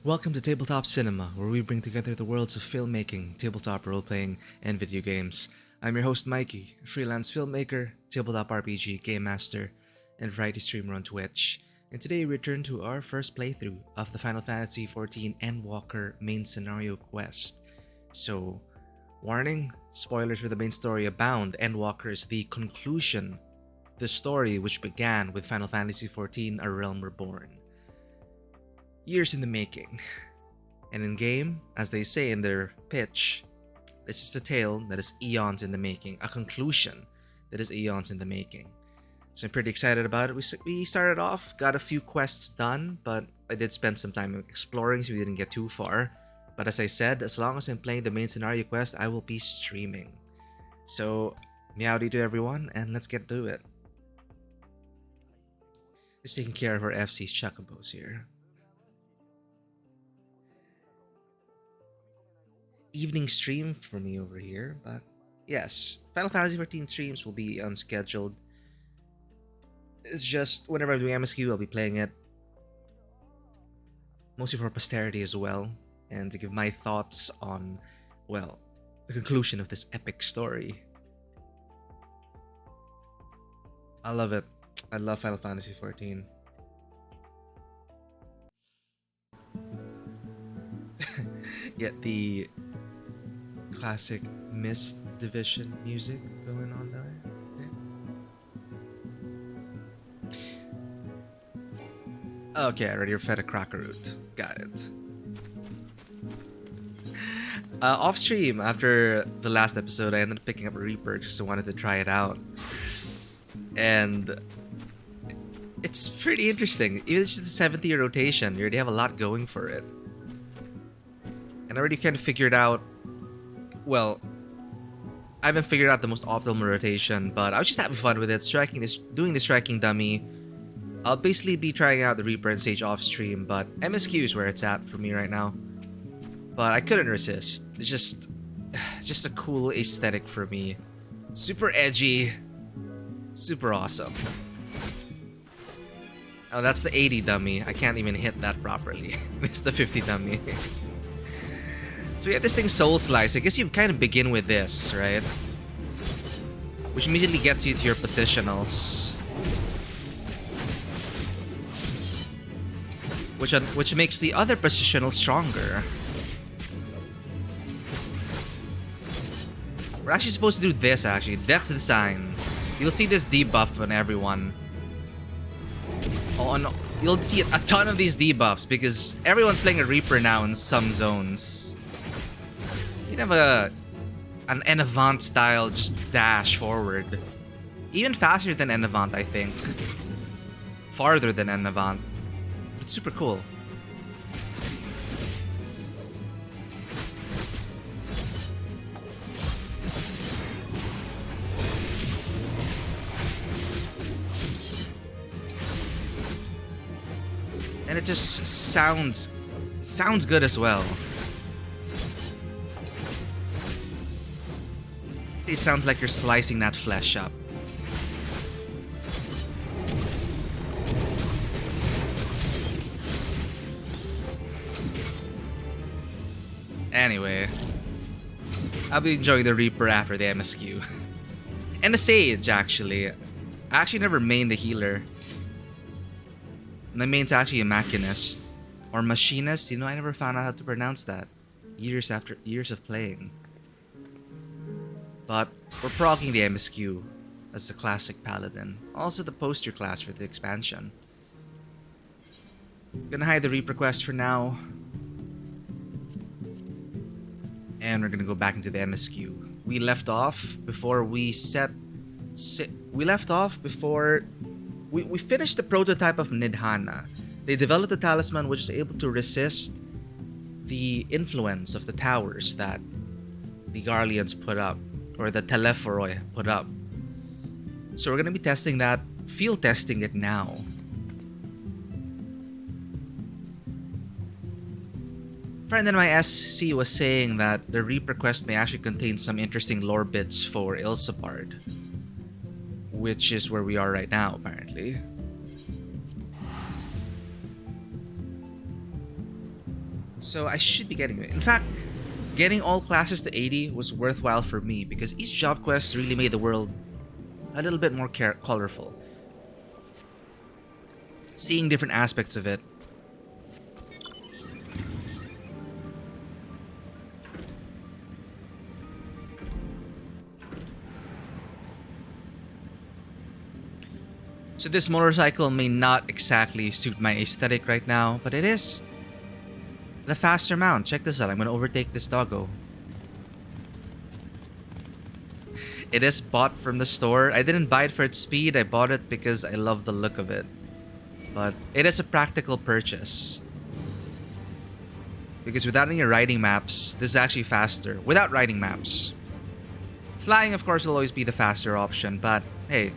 Welcome to Tabletop Cinema, where we bring together the worlds of filmmaking, tabletop role-playing, and video games. I'm your host Mikey, a freelance filmmaker, tabletop RPG game master, and variety streamer on Twitch. And today we return to our first playthrough of the Final Fantasy XIV Endwalker main scenario quest. So, warning, spoilers for the main story abound. Endwalker is the conclusion, the story which began with Final Fantasy XIV A Realm Reborn. Years in the making. And in game, as they say in their pitch, this is the tale that is eons in the making, a conclusion that is eons in the making. So I'm pretty excited about it. We started off, got a few quests done, but I did spend some time exploring, so we didn't get too far. But as I said, as long as I'm playing the main scenario quest, I will be streaming. So, meowdy to everyone, and let's get to it. Just taking care of our FC's chocobos here. Evening stream for me over here, but yes, Final Fantasy XIV streams will be unscheduled. It's just whenever I'm doing MSQ, I'll be playing it, mostly for posterity as well, and to give my thoughts on, well, the conclusion of this epic story. I love it. I love Final Fantasy XIV. Yet the classic Mist Division music going on there. Okay, I already fed a cracker root. Got it. Off stream, after the last episode, I ended up picking up a Reaper just I wanted to try it out. And it's pretty interesting. Even it's just a 70-year rotation, you already have a lot going for it. And I already kind of figured out, well, I haven't figured out the most optimal rotation, but I was just having fun with it, doing the striking dummy. I'll basically be trying out the Reaper and Sage off stream, but MSQ is where it's at for me right now. But I couldn't resist. It's just a cool aesthetic for me. Super edgy, super awesome. Oh, that's the 80 dummy. I can't even hit that properly. It's the 50 dummy. So we have this thing Soul Slice. I guess you kind of begin with this, right? Which immediately gets you to your positionals. Which makes the other positional stronger. We're actually supposed to do this, actually. That's the sign. You'll see this debuff on everyone. You'll see a ton of these debuffs because everyone's playing a Reaper now in some zones. You can have an Enavant style just dash forward. Even faster than Enavant, I think. Farther than Enavant. It's super cool. And it just sounds good as well. It sounds like you're slicing that flesh up. Anyway, I'll be enjoying the Reaper after the MSQ. And the Sage, actually. I actually never mained a healer. My main's actually a Machinist. Or Machinist, you know, I never found out how to pronounce that. Years of playing. But we're progging the MSQ as the classic Paladin. Also the poster class for the expansion. Gonna hide the Reaper quest for now. And we're gonna go back into the MSQ. We left off before we finished the prototype of Nidhana. They developed a talisman which is able to resist the influence of the towers that the Garleans put up, or the Telephoroi put up. So we're gonna be testing that, field testing it now. Friend in my SC was saying that the Reaper quest may actually contain some interesting lore bits for Ilsapard, which is where we are right now, apparently. So I should be getting it. In fact, getting all classes to 80 was worthwhile for me because each job quest really made the world a little bit more colorful. Seeing different aspects of it. So this motorcycle may not exactly suit my aesthetic right now, but it is the faster mount. Check this out. I'm going to overtake this doggo. It is bought from the store. I didn't buy it for its speed. I bought it because I love the look of it. But it is a practical purchase. Because without any riding maps, this is actually faster. Without riding maps. Flying, of course, will always be the faster option, but hey.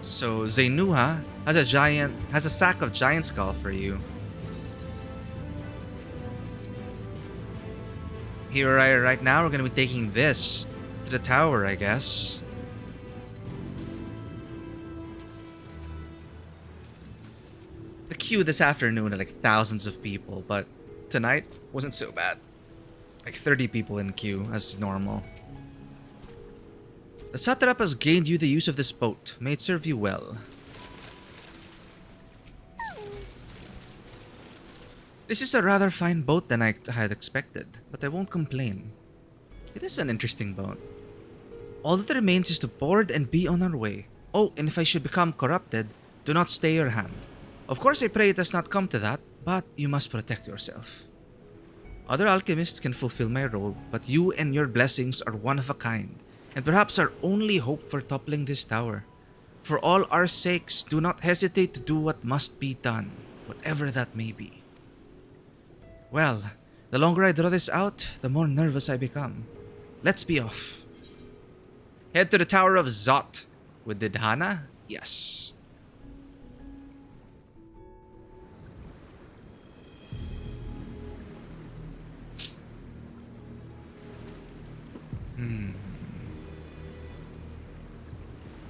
So Zainuha has a sack of giant skull for you. Here right now we're gonna be taking this to the tower, I guess. The queue this afternoon had like thousands of people, but tonight wasn't so bad. Like 30 people in queue as normal. The satrap has gained you the use of this boat. May it serve you well. This is a rather fine boat than I had expected, but I won't complain. It is an interesting boat. All that remains is to board and be on our way. Oh, and if I should become corrupted, do not stay your hand. Of course I pray it does not come to that, but you must protect yourself. Other alchemists can fulfill my role, but you and your blessings are one of a kind, and perhaps our only hope for toppling this tower. For all our sakes, do not hesitate to do what must be done, whatever that may be. Well, the longer I draw this out, the more nervous I become. Let's be off. Head to the Tower of Zot. With Didhana? Yes.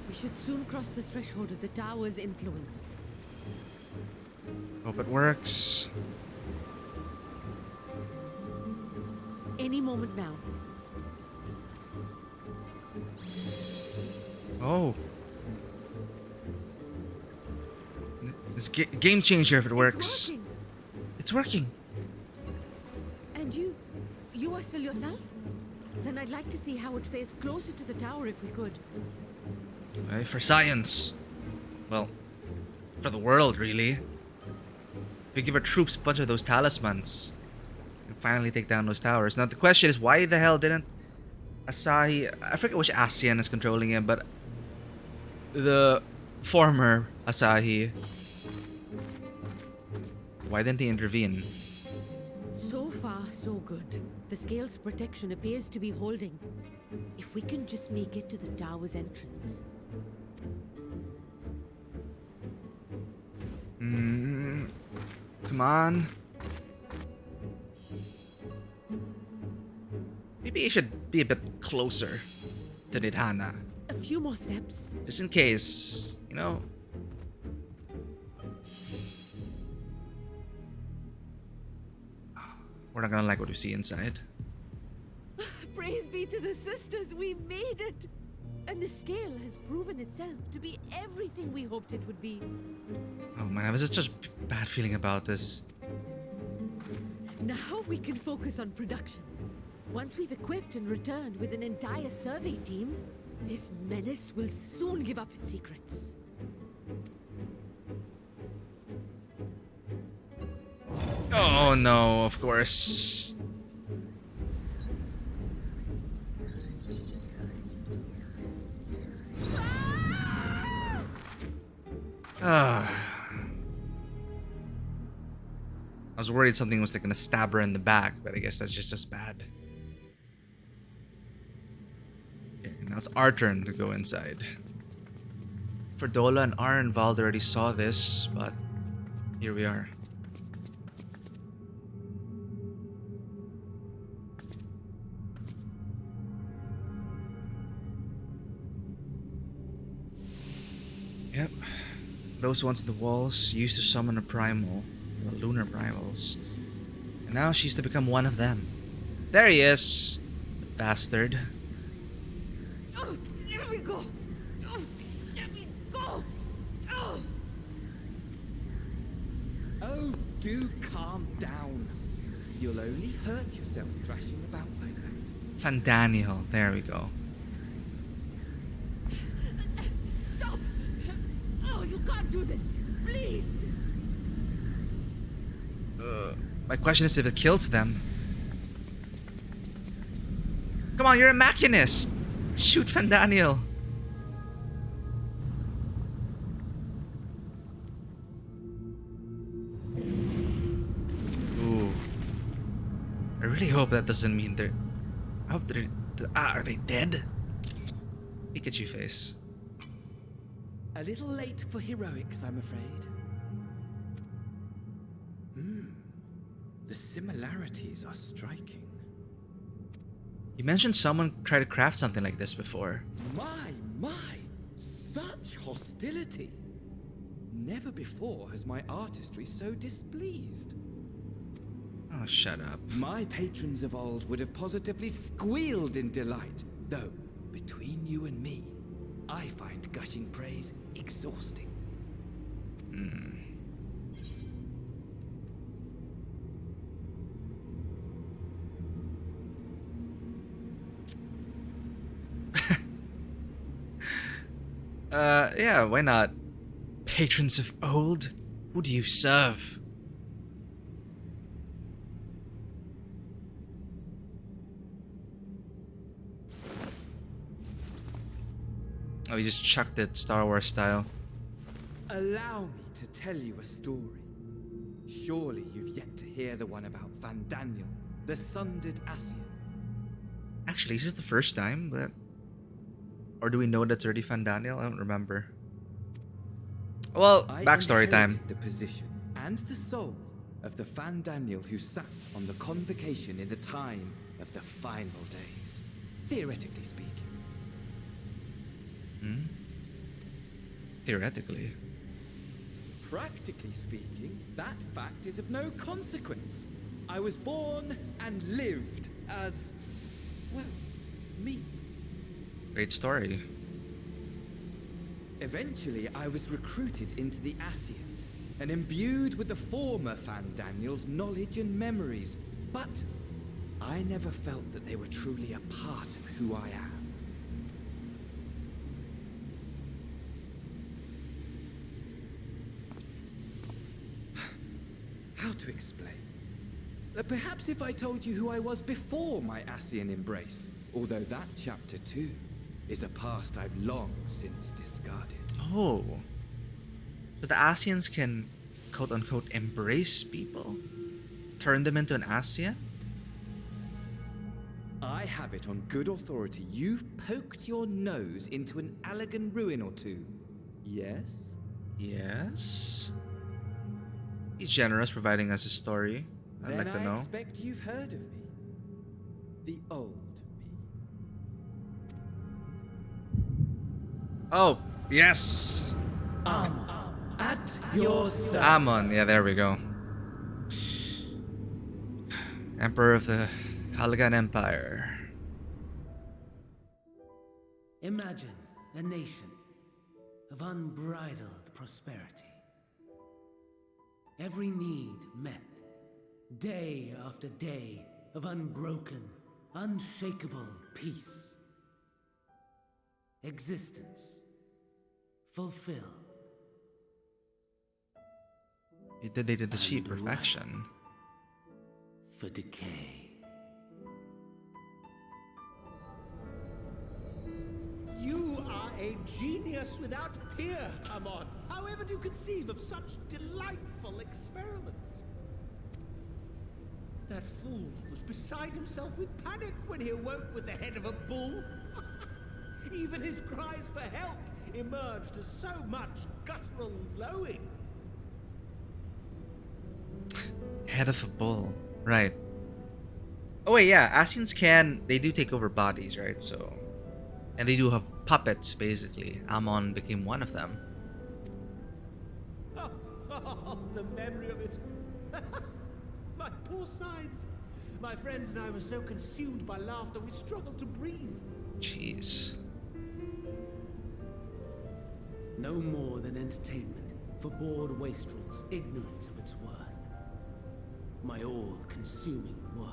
We should soon cross the threshold of the tower's influence. Hope it works. Any moment now. Oh. It's game changer if it works. It's working. And you are still yourself? Then I'd like to see how it fares closer to the tower if we could. For science. Well, for the world, really. If we give our troops a bunch of those talismans, and finally take down those towers. Now the question is, why the hell didn't Asahi... I forget which ASEAN is controlling him, but the former Asahi... Why didn't he intervene? So far, so good. The Scale's protection appears to be holding. If we can just make it to the tower's entrance. Come on. Maybe it should be a bit closer to Nidhana. A few more steps. Just in case, you know. We're not gonna like what we see inside. Praise be to the sisters, we made it! And the Scale has proven itself to be everything we hoped it would be. Oh man, I have such a bad feeling about this. Now we can focus on production. Once we've equipped and returned with an entire survey team, this menace will soon give up its secrets. Oh no, of course. I was worried something was like gonna stab her in the back, but I guess that's just as bad. Okay, now it's our turn to go inside. Ferdola and Arenvald already saw this, but here we are. Those ones in the walls used to summon a primal, the lunar primals. And now she's to become one of them. There he is! The bastard. Oh, there we go. Oh, there we go. Oh. Oh, do calm down. You'll only hurt yourself thrashing about like that. Fandaniel, there we go. Stop! Oh, you can't do this. Please. My question is if it kills them. Come on, you're a machinist! Shoot Fandaniel! Ooh. I really hope that doesn't mean they're... I hope they're... are they dead? Pikachu face. A little late for heroics, I'm afraid. The similarities are striking. You mentioned someone tried to craft something like this before. My, such hostility. Never before has my artistry so displeased. Oh, shut up. My patrons of old would have positively squealed in delight, though, between you and me, I find gushing praise exhausting. Yeah, why not? Patrons of old? Who do you serve? Oh, he just chucked it Star Wars style. Allow me to tell you a story. Surely you've yet to hear the one about Fandaniel, the sundered Ascian. Actually, is this the first time that... Or do we know that's already Fandaniel? I don't remember. Well, backstory time. The position and the soul of the Fandaniel who sat on the convocation in the time of the final days, theoretically speaking. Theoretically. Practically speaking, that fact is of no consequence. I was born and lived as, well, me. Great story. Eventually, I was recruited into the Ascians and imbued with the former Fandaniel's knowledge and memories, but I never felt that they were truly a part of who I am. How to explain? Perhaps if I told you who I was before my Ascian embrace, although that chapter too is a past I've long since discarded. Oh. So the Ascians can quote-unquote embrace people? Turn them into an Ascian? I have it on good authority you've poked your nose into an Allegan ruin or two. Yes? Yes? He's generous providing us a story. I'd like to know. I expect you've heard of me. The old me. Oh, yes! At your service. Amon, yeah, there we go. Emperor of the Garlean Empire. Imagine a nation of unbridled prosperity. Every need met, day after day of unbroken, unshakable peace. Existence fulfilled. They did achieve perfection. For decay. You are a genius without peer, Amon. However do you conceive of such delightful experiments? That fool was beside himself with panic when he awoke with the head of a bull. Even his cries for help emerged as so much guttural lowing. Head of a bull. Right. Oh wait, yeah, Ascians they do take over bodies, right? So... And they do have puppets, basically. Amon became one of them. Oh, the memory of it. My poor sides. My friends and I were so consumed by laughter we struggled to breathe. Jeez. No more than entertainment for bored wastrels ignorant of its worth. My all-consuming work.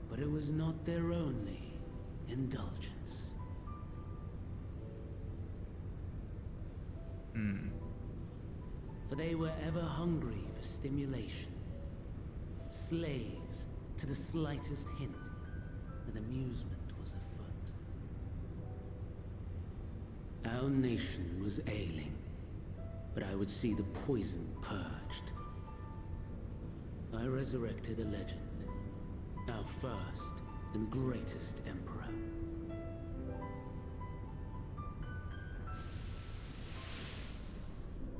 But it was not their only indulgence. For they were ever hungry for stimulation. Slaves to the slightest hint that amusement was afoot. Our nation was ailing, but I would see the poison purged. I resurrected a legend, our first and greatest emperor.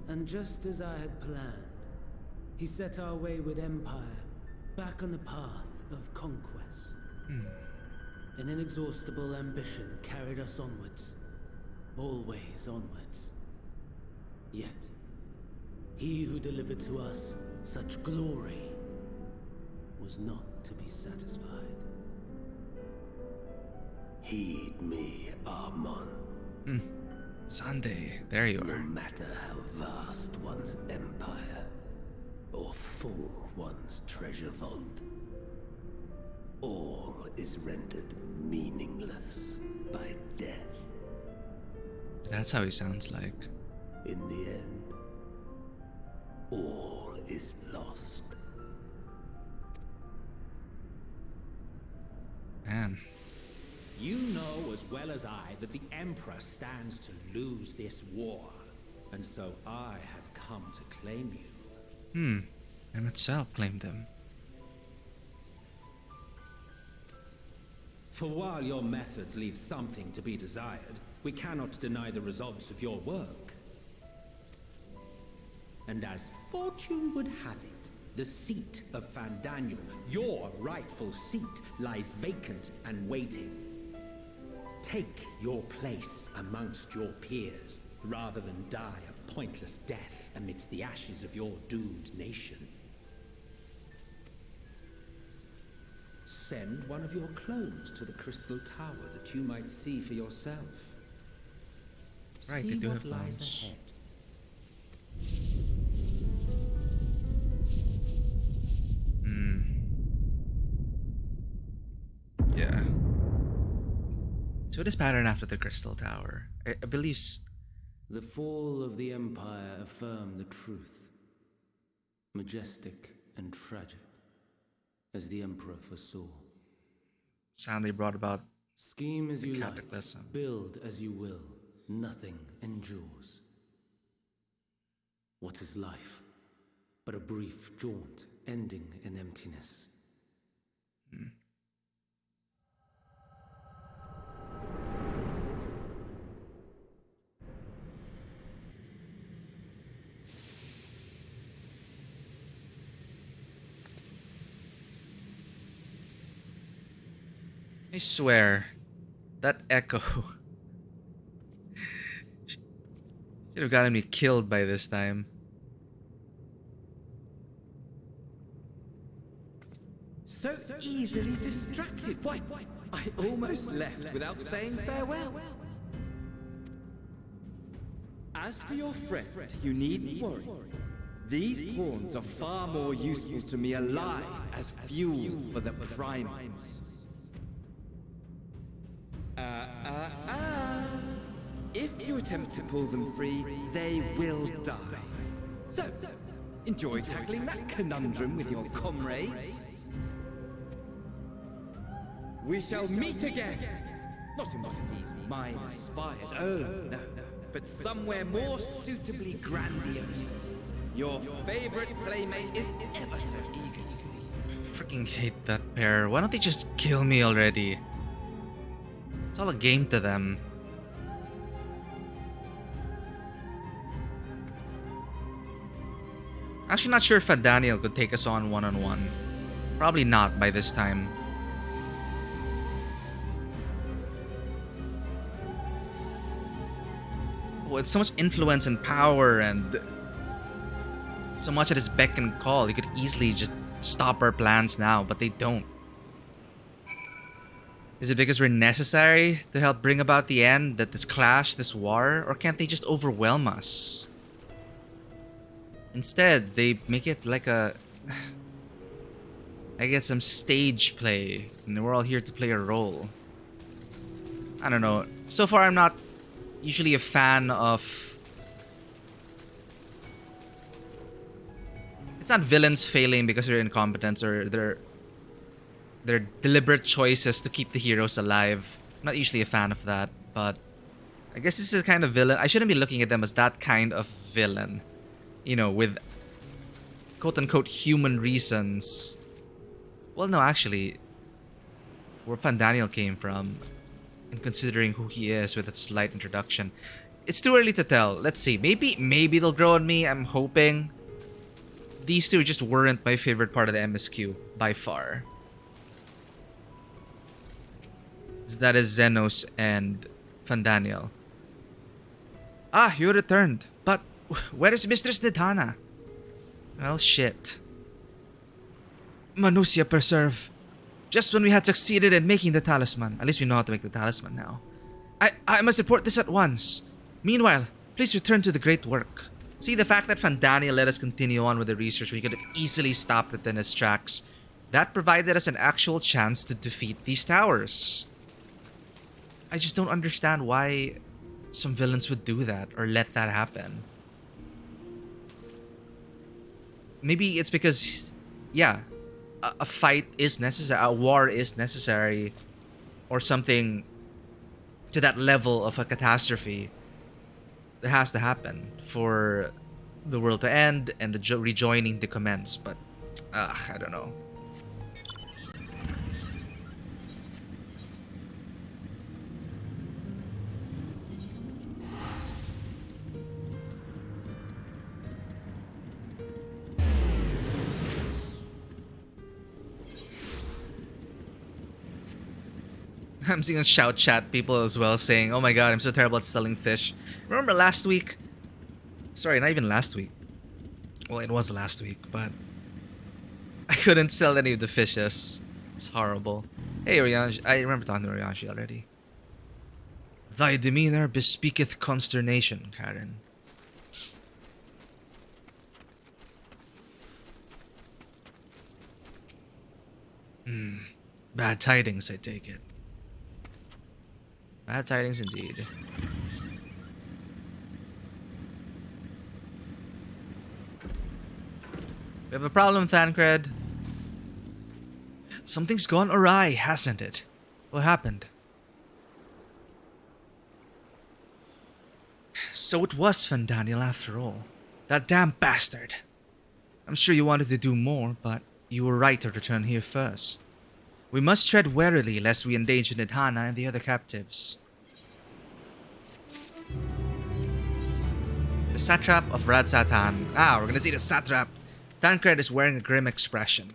And just as I had planned, he set our wayward empire back on the path of conquest. An inexhaustible ambition carried us onwards, always onwards. Yet, he who delivered to us such glory was not to be satisfied. Heed me, Armon. Sunday, there you No are. matter how vast one's empire, or full one's treasure vault, all is rendered meaningless by death. That's how he sounds like. In the end, all is lost. Man. You know as well as I that the Emperor stands to lose this war. And so I have come to claim you. Him itself claimed them. For while your methods leave something to be desired, we cannot deny the results of your work. And as fortune would have it, the seat of Fandaniel, your rightful seat, lies vacant and waiting. Take your place amongst your peers, rather than die a pointless death amidst the ashes of your doomed nation. Send one of your clones to the Crystal Tower that you might see for yourself. Right, See they do what have lies clones. ahead. Yeah. So this pattern after the Crystal Tower, I believe The fall of the Empire affirmed the truth. Majestic and tragic, as the Emperor foresaw. sound they brought about. Scheme as you like, cataclysm. build as you will, nothing endures. What is life but a brief jaunt ending in emptiness? I swear, that echo should have gotten me killed by this time. So easily distracted. Why, I almost left without saying farewell. As for your friend, you needn't worry. These pawns are far more useful to me alive as fuel for the primals. If you attempt to pull them free, they will die. So, enjoy tackling that conundrum with your comrades. We shall meet again! Not in one of these minor spires, oh no, but somewhere more suitably grandiose. Your favorite playmate is ever so eager to see. Freaking hate that pair. Why don't they just kill me already? It's all a game to them. Actually, not sure if Daniel could take us on one-on-one. Probably not by this time. with so much influence and power and so much at his beck and call. He could easily just stop our plans now, but they don't. Is it because we're necessary to help bring about the end, that this clash, this war, or can't they just overwhelm us? Instead, they make it like a... I get some stage play, and we're all here to play a role. I don't know. So far, I'm not usually a fan of... It's not villains failing because they're incompetent or their deliberate choices to keep the heroes alive. I'm not usually a fan of that, but I guess this is a kind of villain. I shouldn't be looking at them as that kind of villain. You know, with quote-unquote human reasons. Well, no, actually, where Fandaniel came from, and considering who he is with its slight introduction, it's too early to tell. Let's see. Maybe they'll grow on me. I'm hoping. These two just weren't my favorite part of the MSQ by far. That is Xenos and Fandaniel. Ah, you returned. But where is Mistress Nidhana? Well, shit. Manusia preserve. Just when we had succeeded in making the talisman. At least we know how to make the talisman now. I must report this at once. Meanwhile, please return to the great work. See, the fact that Fandaniel let us continue on with the research, we could have easily stopped it in its tracks. That provided us an actual chance to defeat these towers. I just don't understand why some villains would do that or let that happen. Maybe it's because, yeah, a fight is necessary, a war is necessary, or something to that level of a catastrophe that has to happen for the world to end and the rejoining to commence. But, I don't know. I'm seeing shout chat people as well saying, oh my god, I'm so terrible at selling fish. Remember last week? Sorry, not even last week. Well, it was last week, but I couldn't sell any of the fishes. It's horrible. Hey, Orianshi. I remember talking to Orianshi already. Thy demeanor bespeaketh consternation, Karen. Bad tidings, I take it. Bad tidings indeed. We have a problem, Thancred. Something's gone awry, hasn't it? What happened? So it was Fandaniel after all. That damn bastard. I'm sure you wanted to do more, but you were right to return here first. We must tread warily lest we endanger Nidhana and the other captives. The satrap of Radzatan. We're gonna see the satrap. Thancred is wearing a grim expression.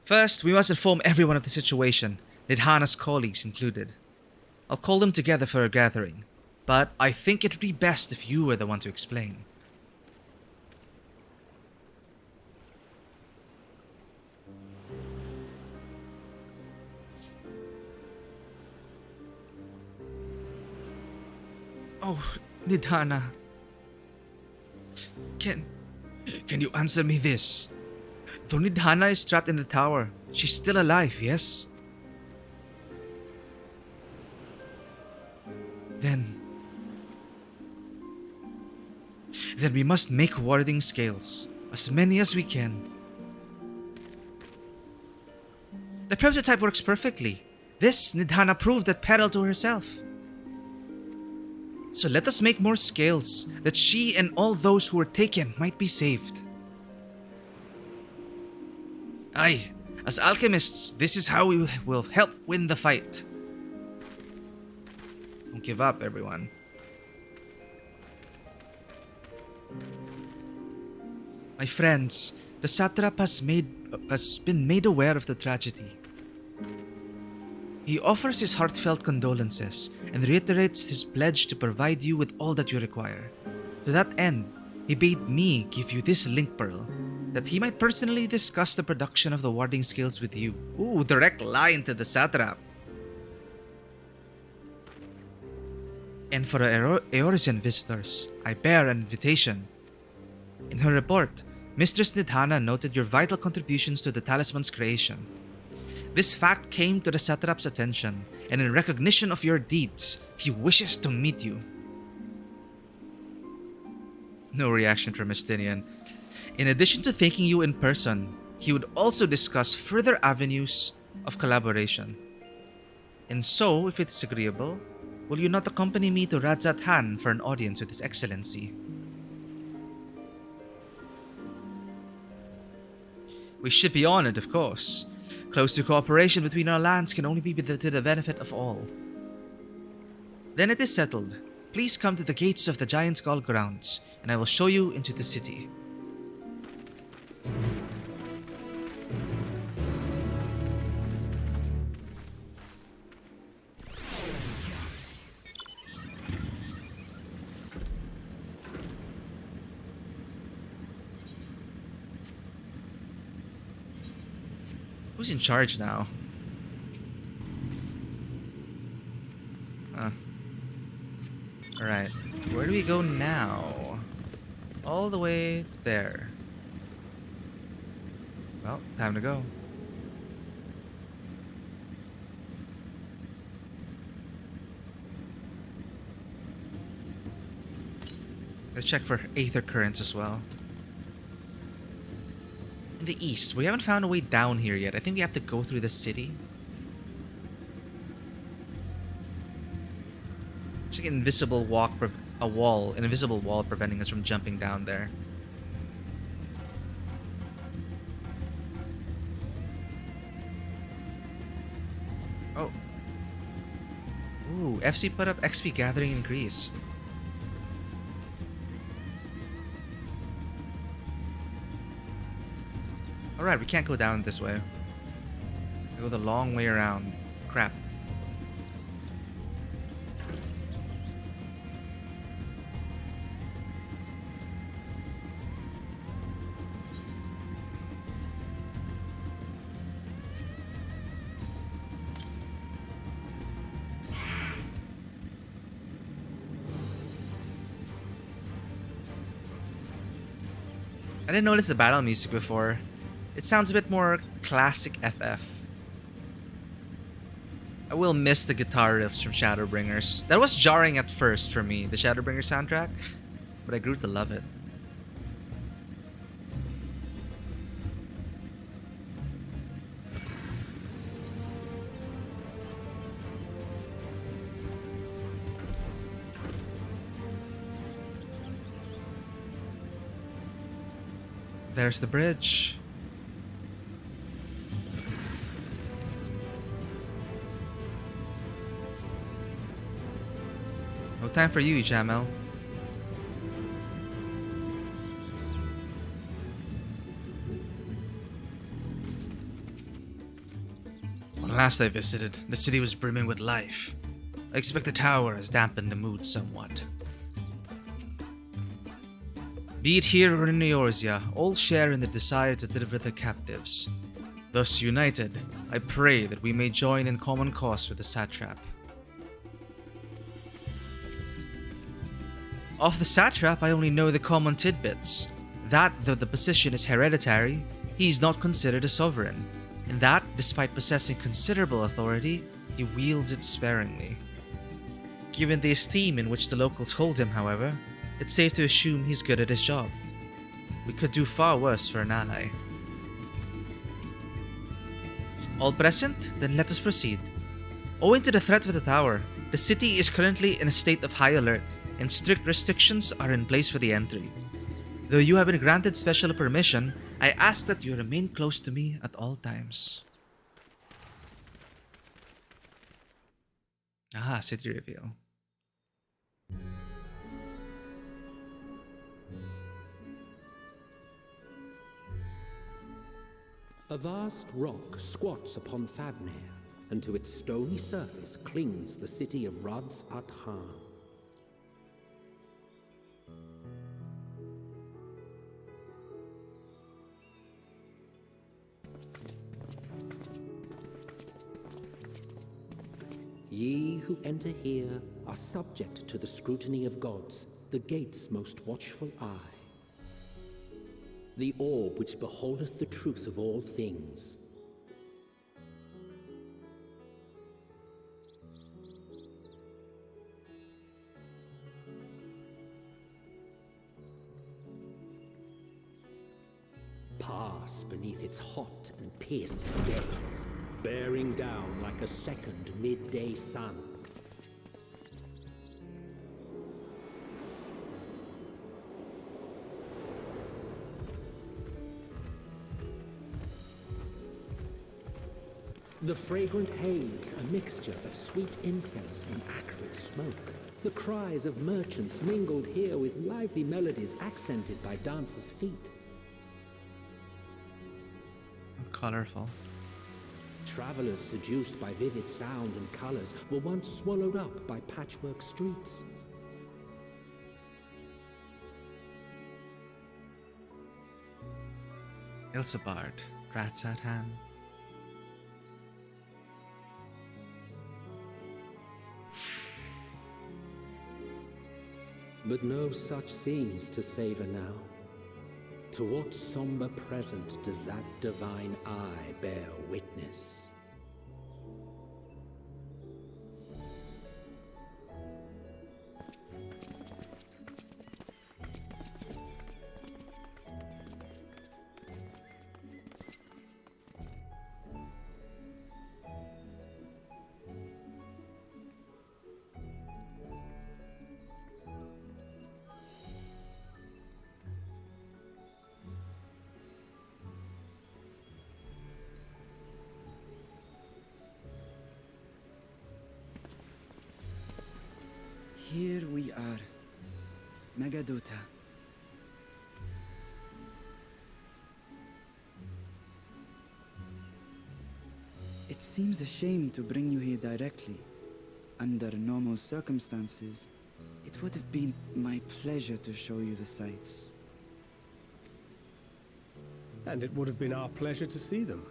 First, we must inform everyone of the situation, Nidhana's colleagues included. I'll call them together for a gathering, but I think it would be best if you were the one to explain. Oh, Nidhana. Can you answer me this? Though Nidhana is trapped in the tower, she's still alive, yes? Then we must make warding scales, as many as we can. The prototype works perfectly. This Nidhana proved at peril to herself. So let us make more scales, that she and all those who were taken might be saved. Aye, as alchemists, this is how we will help win the fight. Don't give up, everyone. My friends, the satrap has been made aware of the tragedy. He offers his heartfelt condolences and reiterates his pledge to provide you with all that you require. To that end, he bade me give you this link pearl, that he might personally discuss the production of the warding skills with you. Ooh, direct line to the satrap. And for the Eorzean visitors, I bear an invitation. In her report, Mistress Nidhana noted your vital contributions to the talisman's creation. This fact came to the satrap's attention, and in recognition of your deeds, he wishes to meet you. No reaction from Estinian. In addition to thanking you in person, he would also discuss further avenues of collaboration. And so, if it's agreeable, will you not accompany me to Radzat Han for an audience with His Excellency? We should be honored, of course. Closer cooperation between our lands can only be to the benefit of all. Then it is settled. Please come to the gates of the Giant Skull grounds, and I will show you into the city. Who's in charge now? Alright, where do we go now? All the way there. Well, time to go. Let's check for aether currents as well. In the east, we haven't found a way down here yet. I think we have to go through the city. There's like an invisible an invisible wall preventing us from jumping down there. Oh. Ooh, FC put up XP gathering increased. Alright, we can't go down this way. We go the long way around. Crap. I didn't notice the battle music before. It sounds a bit more classic FF. I will miss the guitar riffs from Shadowbringers. That was jarring at first for me, the Shadowbringer soundtrack, but I grew to love it. There's the bridge. No time for you, Jamel. When last I visited, the city was brimming with life. I expect the tower has dampened the mood somewhat. Be it here or in Eorzea, all share in the desire to deliver the captives. Thus united, I pray that we may join in common cause with the satrap. Of the satrap, I only know the common tidbits. That, though the position is hereditary, he is not considered a sovereign, and that, despite possessing considerable authority, he wields it sparingly. Given the esteem in which the locals hold him, however, it's safe to assume he's good at his job. We could do far worse for an ally. All present? Then let us proceed. Owing to the threat of the tower, the city is currently in a state of high alert, and strict restrictions are in place for the entry. Though you have been granted special permission, I ask that you remain close to me at all times. Aha, city reveal. A vast rock squats upon Thavnair, and to its stony surface clings the city of Rads-at-Han. Ye who enter here are subject to the scrutiny of gods, the gate's most watchful eye. The orb which beholdeth the truth of all things. Pass beneath its hot and piercing gaze, bearing down like a second midday sun. The fragrant haze, a mixture of sweet incense and acrid smoke. The cries of merchants mingled here with lively melodies accented by dancers' feet. Colorful. Travelers seduced by vivid sound and colors were once swallowed up by patchwork streets. Ilsabard, Rads-at-Han. But no such scenes to savor now. To what somber present does that divine eye bear witness? Here we are, Megadota. It seems a shame to bring you here directly. Under normal circumstances, it would have been my pleasure to show you the sights. And it would have been our pleasure to see them.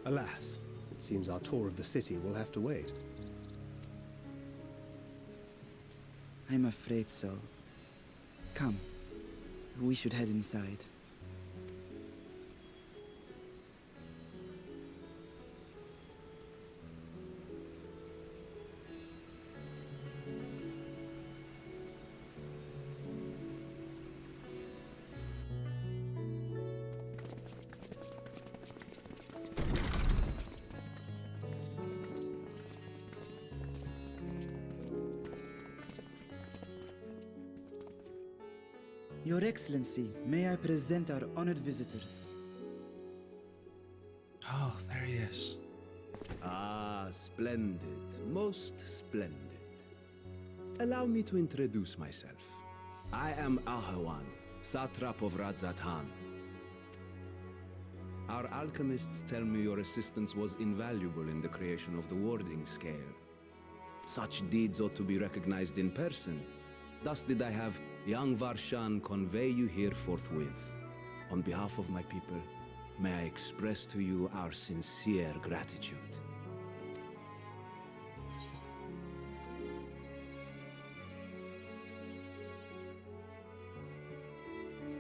Alas, it seems our tour of the city will have to wait. I'm afraid so. Come, we should head inside. Your Excellency, may I present our honored visitors? Oh, there he is. Ah, splendid. Most splendid. Allow me to introduce myself. I am Ahawan, satrap of Rads-at-Han. Our alchemists tell me your assistance was invaluable in the creation of the warding scale. Such deeds ought to be recognized in person. Thus did I have young Varshan convey you here forthwith. On behalf of my people, may I express to you our sincere gratitude.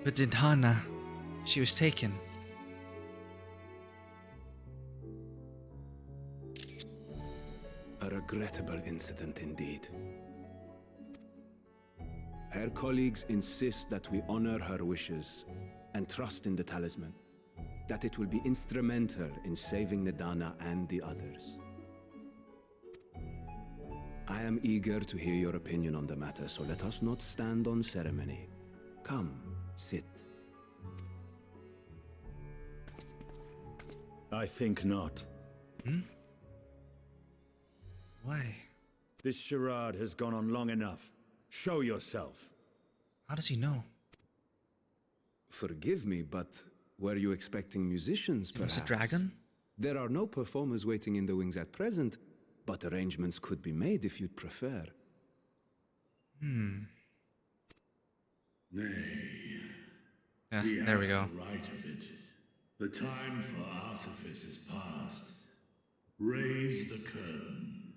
But did Hana? She was taken. A regrettable incident indeed. Her colleagues insist that we honor her wishes and trust in the talisman, that it will be instrumental in saving Nadana and the others. I am eager to hear your opinion on the matter, so let us not stand on ceremony. Come, sit. I think not. Why? This charade has gone on long enough. Show yourself. How does he know? Forgive me, but were you expecting musicians, perhaps? Was it a dragon? There are no performers waiting in the wings at present, but arrangements could be made if you'd prefer. Nay. Yeah, We there we have go. the right of it. The time for artifice is past. Raise the curtain.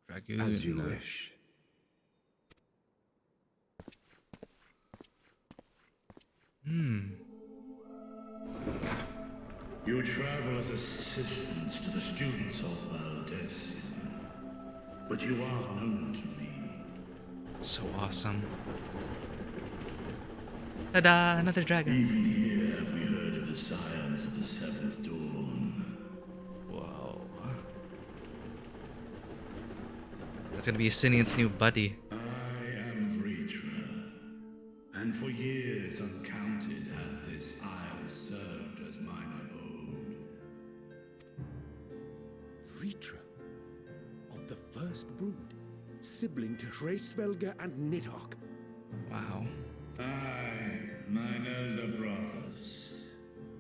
Dragoon. As you wish. You travel as assistants to the students of Valdesian, but you are known to me. So awesome. Ta-da! Another dragon. Even here have we heard of the Scions of the Seventh Dawn. Whoa. That's gonna be Asinian's new buddy. I am Vritra, and for years uncounted hath this isle served as mine abode. Vritra, of the first brood, sibling to Hraesvelga and Nidhogg. Wow. I, mine elder brothers,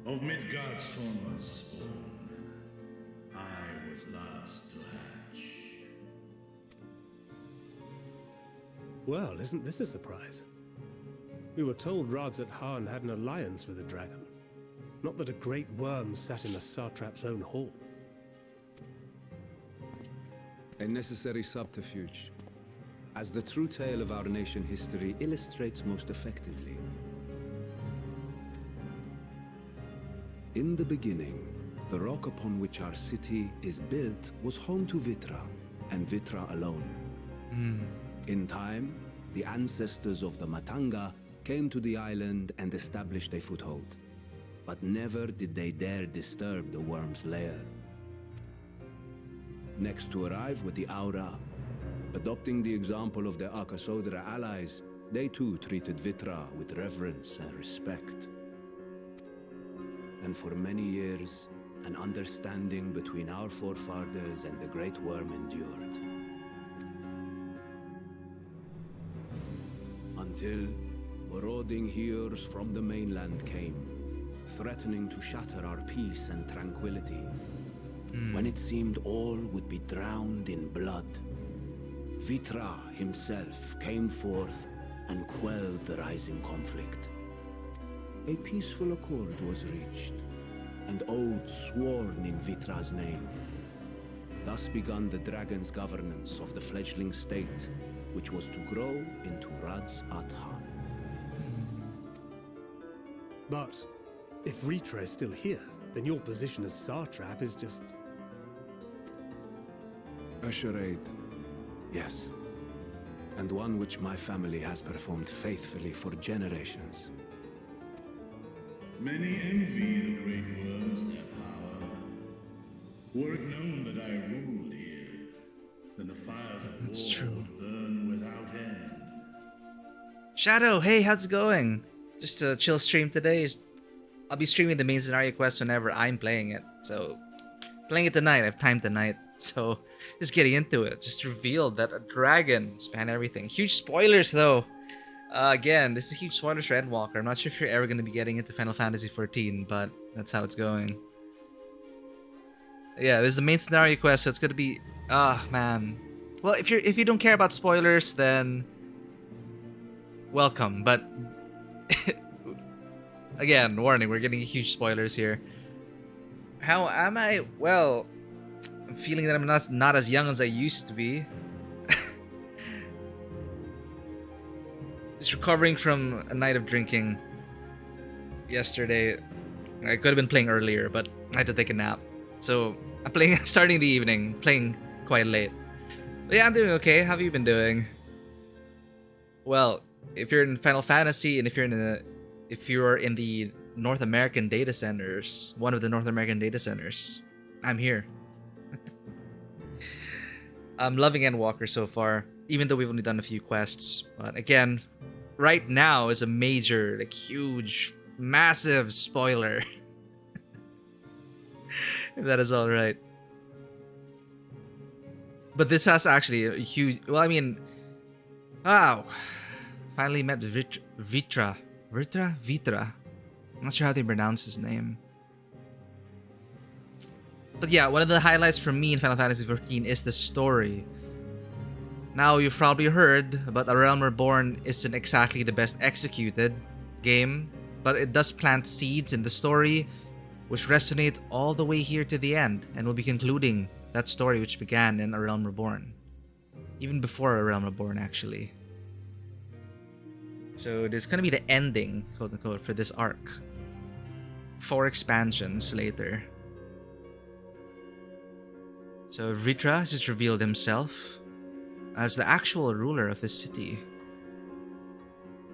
of Midgard's former spawn, I was last to hatch. Well, isn't this a surprise? We were told Radzat Han had an alliance with a dragon. Not that a great worm sat in the satrap's own hall. A necessary subterfuge, as the true tale of our nation history illustrates most effectively. In the beginning, the rock upon which our city is built was home to Vitra, and Vitra alone. In time, the ancestors of the Matanga came to the island and established a foothold. But never did they dare disturb the worm's lair. Next to arrive were the Aura. Adopting the example of their Akasodra allies, they too treated Vitra with reverence and respect. And for many years, an understanding between our forefathers and the Great Worm endured. Until marauding heroes from the mainland came, threatening to shatter our peace and tranquility. When it seemed all would be drowned in blood, Vitra himself came forth and quelled the rising conflict. A peaceful accord was reached, and oaths sworn in Vitra's name. Thus began the dragon's governance of the fledgling state, which was to grow into Radzat Han. But if Vritra is still here, then your position as satrap is just... A charade, yes. And one which my family has performed faithfully for generations. Many envy the great worms their power. Were it known that I ruled here, then the fires of war would burn without end. Shadow, hey, how's it going? Just a chill stream today. I'll be streaming the main scenario quest whenever I'm playing it. So, playing it tonight. I have time tonight. So, just getting into it. Just revealed that a dragon span everything. Huge spoilers, though. Again, this is huge spoilers for Endwalker. I'm not sure if you're ever going to be getting into Final Fantasy XIV, but that's how it's going. Yeah, this is the main scenario quest, so it's going to be... man. Well, if you don't care about spoilers, then... welcome, but... Again, warning, we're getting huge spoilers here. How am I? Well, I'm feeling that I'm not as young as I used to be. Just recovering from a night of drinking yesterday. I could have been playing earlier, but I had to take a nap. So I'm playing starting the evening, playing quite late. But yeah, I'm doing okay. How have you been doing? Well, if you're in Final Fantasy and if you're in the North American data centers, one of the North American data centers, I'm here. I'm loving Endwalker so far, even though we've only done a few quests. But again, right now is a major, like huge, massive spoiler. If that is alright. But this has actually a huge... Well, I mean... Wow. Finally met Vitra. I'm not sure how they pronounce his name. But yeah, one of the highlights for me in Final Fantasy XIV is the story. Now, you've probably heard, but A Realm Reborn isn't exactly the best executed game, but it does plant seeds in the story which resonate all the way here to the end, and will be concluding that story which began in A Realm Reborn. Even before A Realm Reborn, actually. So there's gonna be the ending, quote unquote, for this arc. 4 expansions later. So Vritra has just revealed himself as the actual ruler of this city.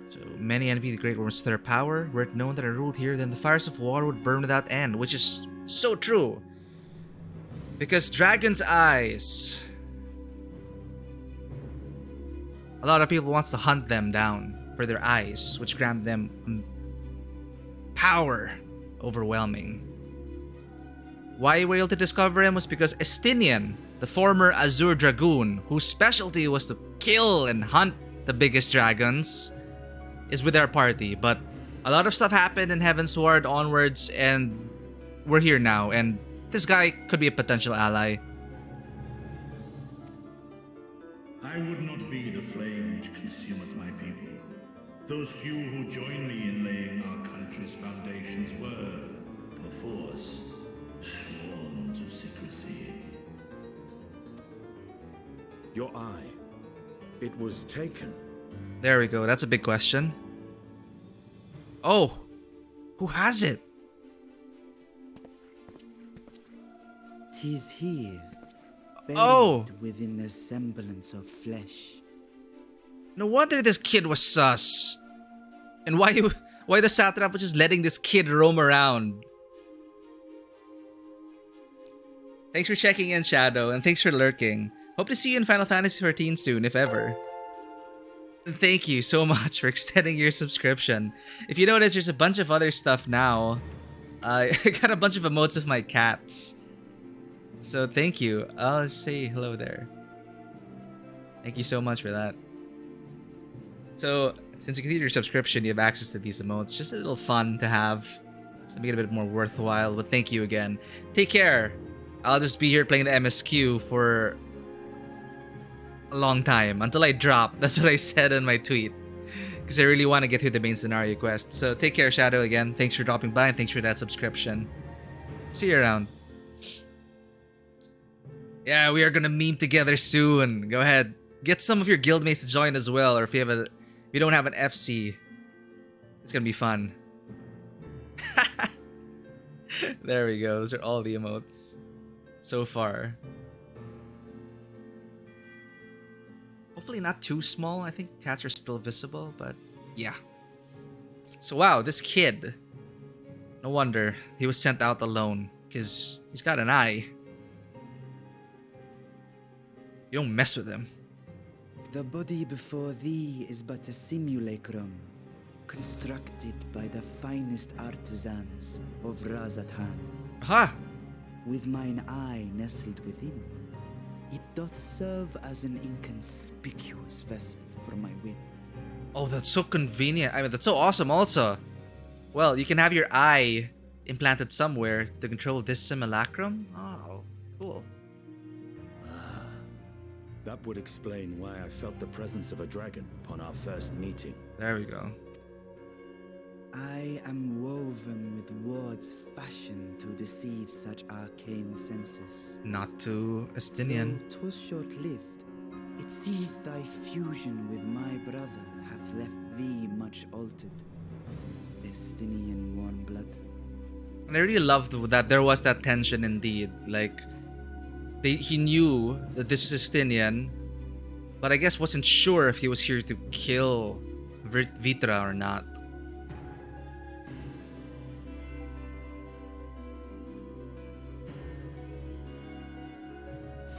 So many envy the Great Worms to their power. Were it known that I ruled here, then the fires of war would burn without end, which is so true. Because dragon's eyes. A lot of people wants to hunt them down for their eyes, which grant them power overwhelming. Why we were able to discover him was because Estinian, the former Azure Dragoon, whose specialty was to kill and hunt the biggest dragons, is with our party. But a lot of stuff happened in Heavensward onwards, and we're here now, and this guy could be a potential ally. I would not be the flame which consumeth my people. Those few who joined me in laying our country's foundations were, perforce, sworn to secrecy. Your eye. It was taken. There we go. That's a big question. Oh, who has it? 'Tis here. Oh, Buried within the semblance of flesh. no wonder this kid was sus. And why the satrap was just letting this kid roam around. Thanks for checking in, Shadow, and thanks for lurking. Hope to see you in Final Fantasy XIV soon, if ever. And thank you so much for extending your subscription. If you notice, there's a bunch of other stuff now. I got a bunch of emotes of my cats. So thank you. I'll just say hello there. Thank you so much for that. So, since you continue your subscription, you have access to these emotes. Just a little fun to have. Just to make it a bit more worthwhile. But thank you again. Take care. I'll just be here playing the MSQ for a long time. Until I drop. That's what I said in my tweet. Because I really want to get through the main scenario quest. So take care, Shadow, again. Thanks for dropping by and thanks for that subscription. See you around. Yeah, we are gonna meme together soon. Go ahead. Get some of your guildmates to join as well. Or if you don't have an FC, it's gonna be fun. There we go. Those are all the emotes so far. Hopefully not too small. I think cats are still visible, but yeah. So wow, this kid. No wonder he was sent out alone, because he's got an eye. You don't mess with him. The body before thee is but a simulacrum, constructed by the finest artisans of Razatan. Ha! With mine eye nestled within, it doth serve as an inconspicuous vessel for my wit. Oh, that's so convenient. I mean, that's so awesome also. Well, you can have your eye implanted somewhere to control this simulacrum. Oh, cool. That would explain why I felt the presence of a dragon upon our first meeting. There we go. I am woven with words fashioned to deceive such arcane senses. Not too Estinian. Though 'twas short-lived, it seemeth thy fusion with my brother hath left thee much altered. Estinian warm blood. And I really loved that there was that tension indeed. Like, he knew that this was Estinian, but I guess wasn't sure if he was here to kill Vitra or not.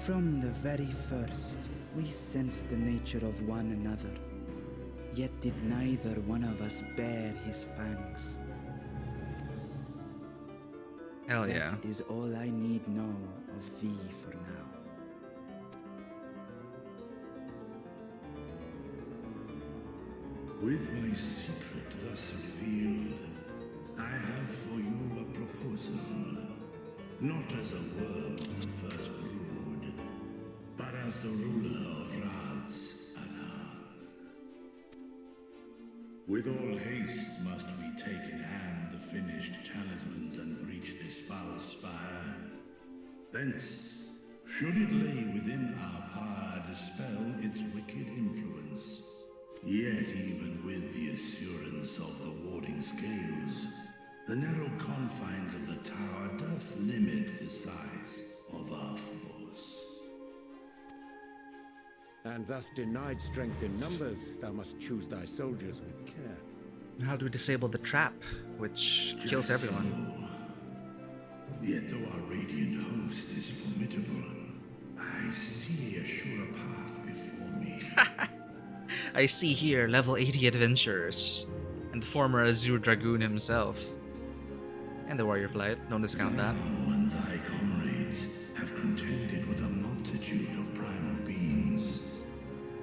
From the very first, we sensed the nature of one another, yet did neither one of us bear his fangs. Hell yeah. That is all I need know of thee for now. With my secret thus revealed, I have for you a proposal. Not as a word With all haste must we take in hand the finished talismans and breach this foul spire. Thence, should it lay within our power, dispel its wicked influence. Yet even with the assurance of the warding scales, the narrow confines of the tower doth limit the size of our force. And thus denied strength in numbers, thou must choose thy soldiers with care. How do we disable the trap, which kills everyone? So, yet though our radiant host is formidable, I see a surer path before me. I see here level 80 adventurers, and the former Azure Dragoon himself. And the Warrior Flight, don't discount that. Thou and thy comrades have contended with a multitude of primal beings.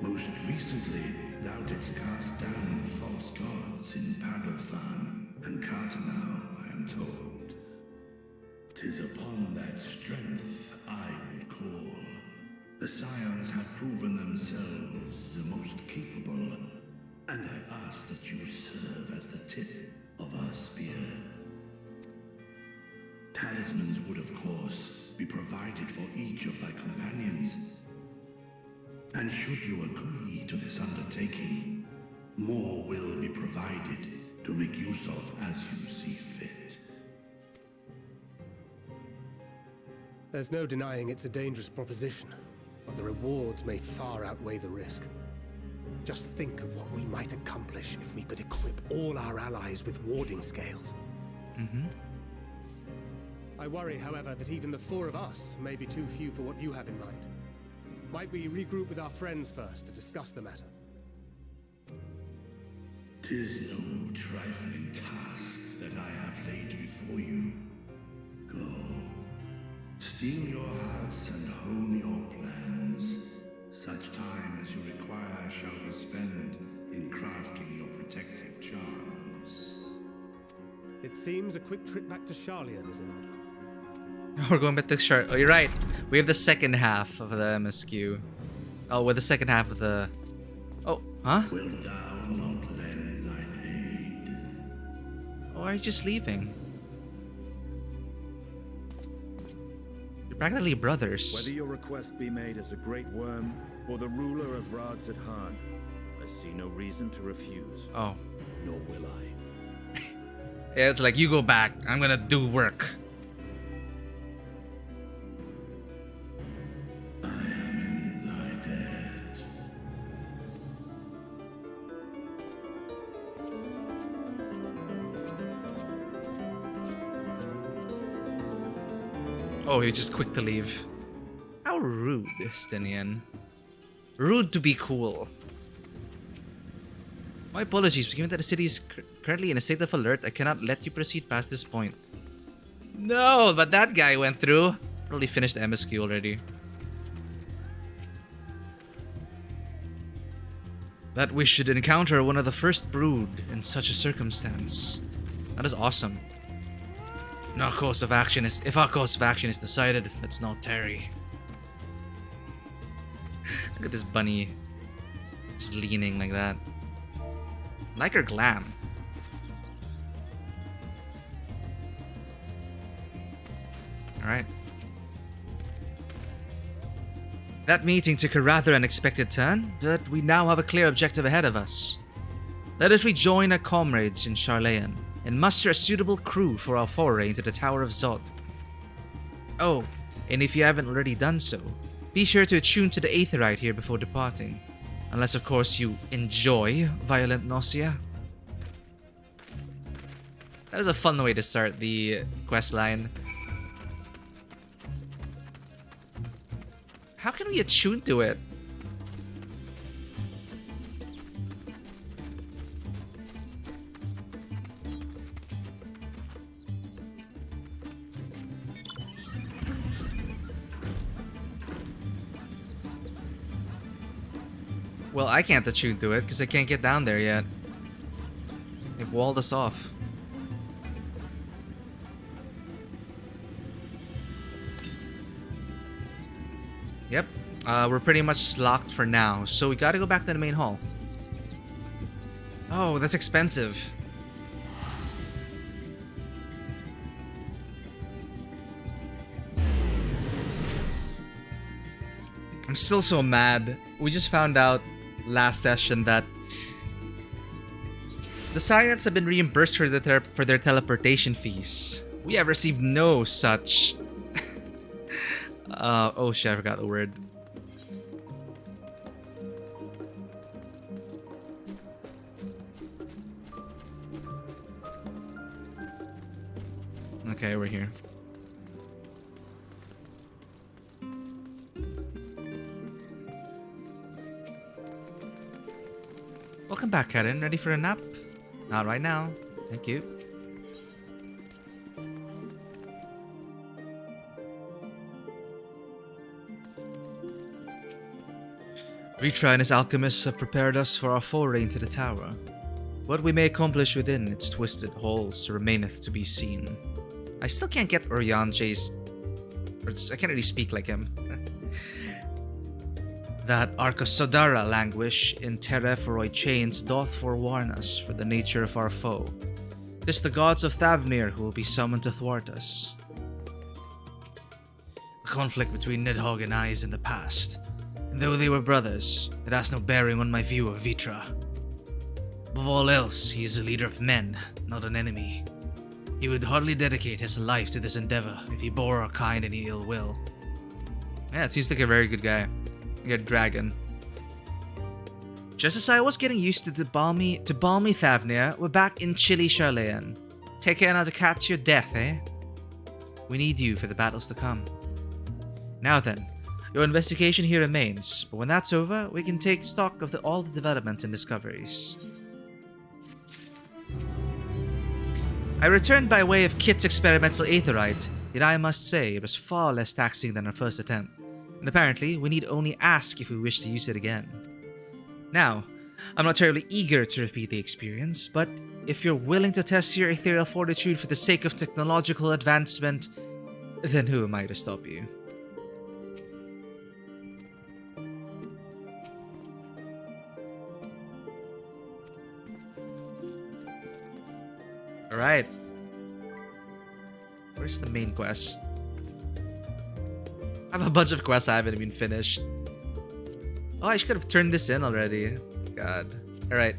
Most recently, thou didst cast down false gods in Padelthan and Cartanau, I am told. 'Tis upon that strength I would call. The Scions have proven themselves the most capable, and I ask that you serve as the tip of our spear. Talismans would, of course, be provided for each of thy companions. And should you agree to this undertaking, more will be provided to make use of as you see fit. There's no denying it's a dangerous proposition, but the rewards may far outweigh the risk. Just think of what we might accomplish if we could equip all our allies with warding scales. I worry, however, that even the four of us may be too few for what you have in mind. Might we regroup with our friends first to discuss the matter? 'Tis no trifling task that I have laid before you. Go, steel your hearts and hone your plans. Such time as you require shall be spent in crafting your protective charms. It seems a quick trip back to Sharlayan is in order. We're going back to Shard. Oh, you're right. We have the second half of the MSQ. Oh, with the second half of the... Oh, huh? Wilt thou not lend thine aid? Oh, why are you just leaving? You're practically brothers. Whether your request be made as a great worm or the ruler of Rads at Han, I see no reason to refuse. Oh. Nor will I. Yeah, it's like, you go back. I'm gonna do work. I am in thy debt. Oh, you're just quick to leave. How rude, Stinian. Rude to be cool. My apologies, given that the city is currently in a state of alert, I cannot let you proceed past this point. No, but that guy went through. Probably finished the MSQ already. That we should encounter one of the first brood in such a circumstance. That is awesome. If our course of action is decided, let's not tarry. Look at this bunny. Just leaning like that. Like her glam. Alright. That meeting took a rather unexpected turn, but we now have a clear objective ahead of us. Let us rejoin our comrades in Sharlayan and muster a suitable crew for our foray into the Tower of Zod. Oh, and if you haven't already done so, be sure to attune to the Aetherite here before departing. Unless, of course, you enjoy violent nausea. That is a fun way to start the quest line. How can we attune to it? Well, I can't attune to it because I can't get down there yet. They've walled us off. Yep, we're pretty much locked for now, so we gotta go back to the main hall. Oh, that's expensive. I'm still so mad. We just found out last session that the Scions have been reimbursed for their teleportation fees. We have received no such. Oh shit, I forgot the word. Okay, we're here. Welcome back, Karen. Ready for a nap? Not right now. Thank you. Ritra and his alchemists have prepared us for our foray into the tower. What we may accomplish within its twisted halls remaineth to be seen. I still can't get Orianche's... I can't really speak like him. That Arkasodara languish in Terephoroid chains doth forewarn us for the nature of our foe. 'Tis the gods of Thavnair who will be summoned to thwart us. The conflict between Nidhogg and I is in the past, and though they were brothers, it has no bearing on my view of Vitra. Above all else, he is a leader of men, not an enemy. He would hardly dedicate his life to this endeavor if he bore our kind any ill will. Yeah, it seems like a very good guy. Like a dragon. Just as I was getting used to the balmy Thavnair, we're back in chilly Sharlayan. Take care not to catch your death, eh? We need you for the battles to come. Now then, your investigation here remains, but when that's over, we can take stock of all the developments and discoveries. I returned by way of Kit's experimental aetherite, yet I must say it was far less taxing than our first attempt, and apparently we need only ask if we wish to use it again. Now, I'm not terribly eager to repeat the experience, but if you're willing to test your ethereal fortitude for the sake of technological advancement, then who am I to stop you? Alright. Where's the main quest? I have a bunch of quests I haven't even finished. Oh, I should have turned this in already. God. Alright.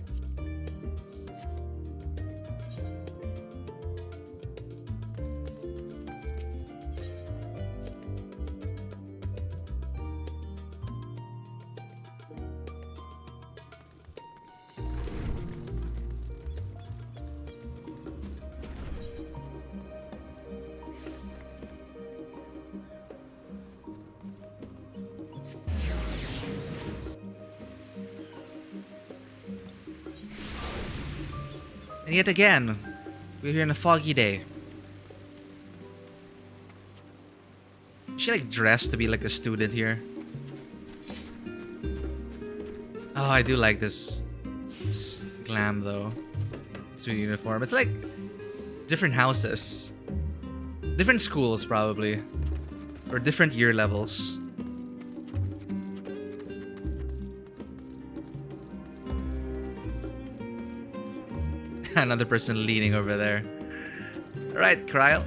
And yet again, we're here on a foggy day. Is she like dressed to be like a student here? Oh, I do like this glam though. Student uniform. It's like different houses. Different schools probably. Or different year levels. Another person leaning over there. Alright, Kryl.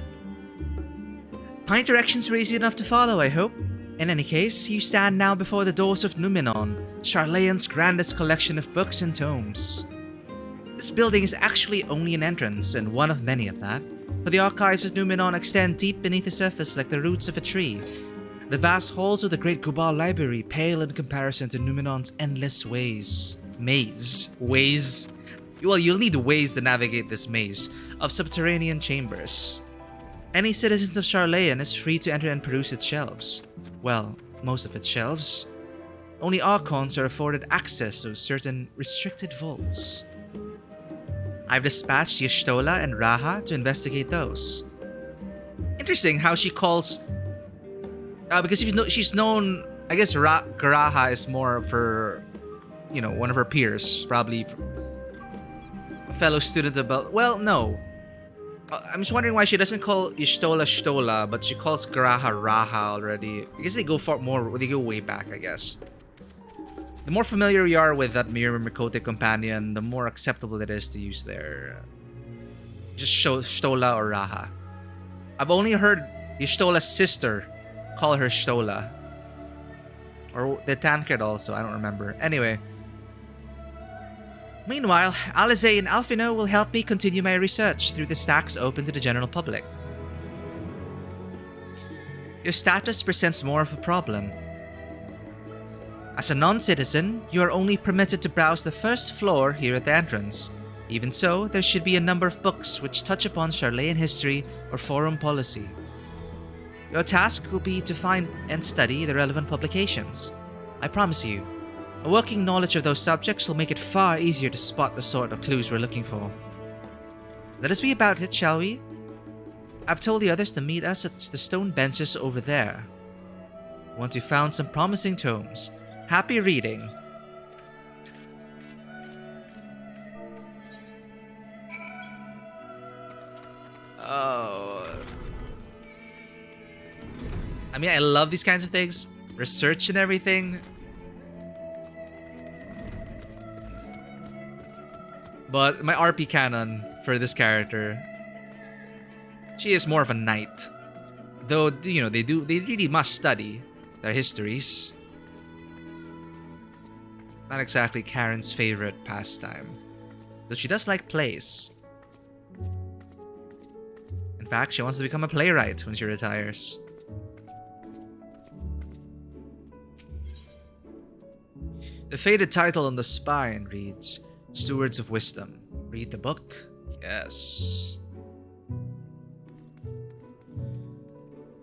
My directions were easy enough to follow, I hope. In any case, you stand now before the doors of Numenon, Sharlayan's grandest collection of books and tomes. This building is actually only an entrance, and one of many at that, for the archives of Numenon extend deep beneath the surface like the roots of a tree. The vast halls of the Great Gubal Library pale in comparison to Numenon's endless ways. Ways? Well, you'll need ways to navigate this maze of subterranean chambers. Any citizens of Sharlayan is free to enter and peruse its shelves. Well, most of its shelves. Only Archons are afforded access to certain restricted vaults. I've dispatched Y'shtola and Raha to investigate those. Interesting how she calls... because she's known... I guess Raha is more of her... You know, one of her peers. Probably... a fellow student about... Well, no. I'm just wondering why she doesn't call Y'shtola Shtola, but she calls Graha Raha already. I guess they go way back, I guess. The more familiar you are with that Myriad companion, the more acceptable it is to use their just Shtola or Raha. I've only heard Yshtola's sister call her Shtola. Or the Tancred also, I don't remember. Anyway. Meanwhile, Alize and Alfino will help me continue my research through the stacks open to the general public. Your status presents more of a problem. As a non-citizen, you are only permitted to browse the first floor here at the entrance. Even so, there should be a number of books which touch upon Sharlayan history or foreign policy. Your task will be to find and study the relevant publications. I promise you, a working knowledge of those subjects will make it far easier to spot the sort of clues we're looking for. Let us be about it, shall we? I've told the others to meet us at the stone benches over there. Once you've found some promising tomes, happy reading. Oh. I mean, I love these kinds of things. Research and everything. But my RP canon for this character, she is more of a knight. Though, you know, they really must study their histories. Not exactly Karen's favorite pastime. Though she does like plays. In fact, she wants to become a playwright when she retires. The faded title on the spine reads, Stewards of Wisdom. Read the book? Yes.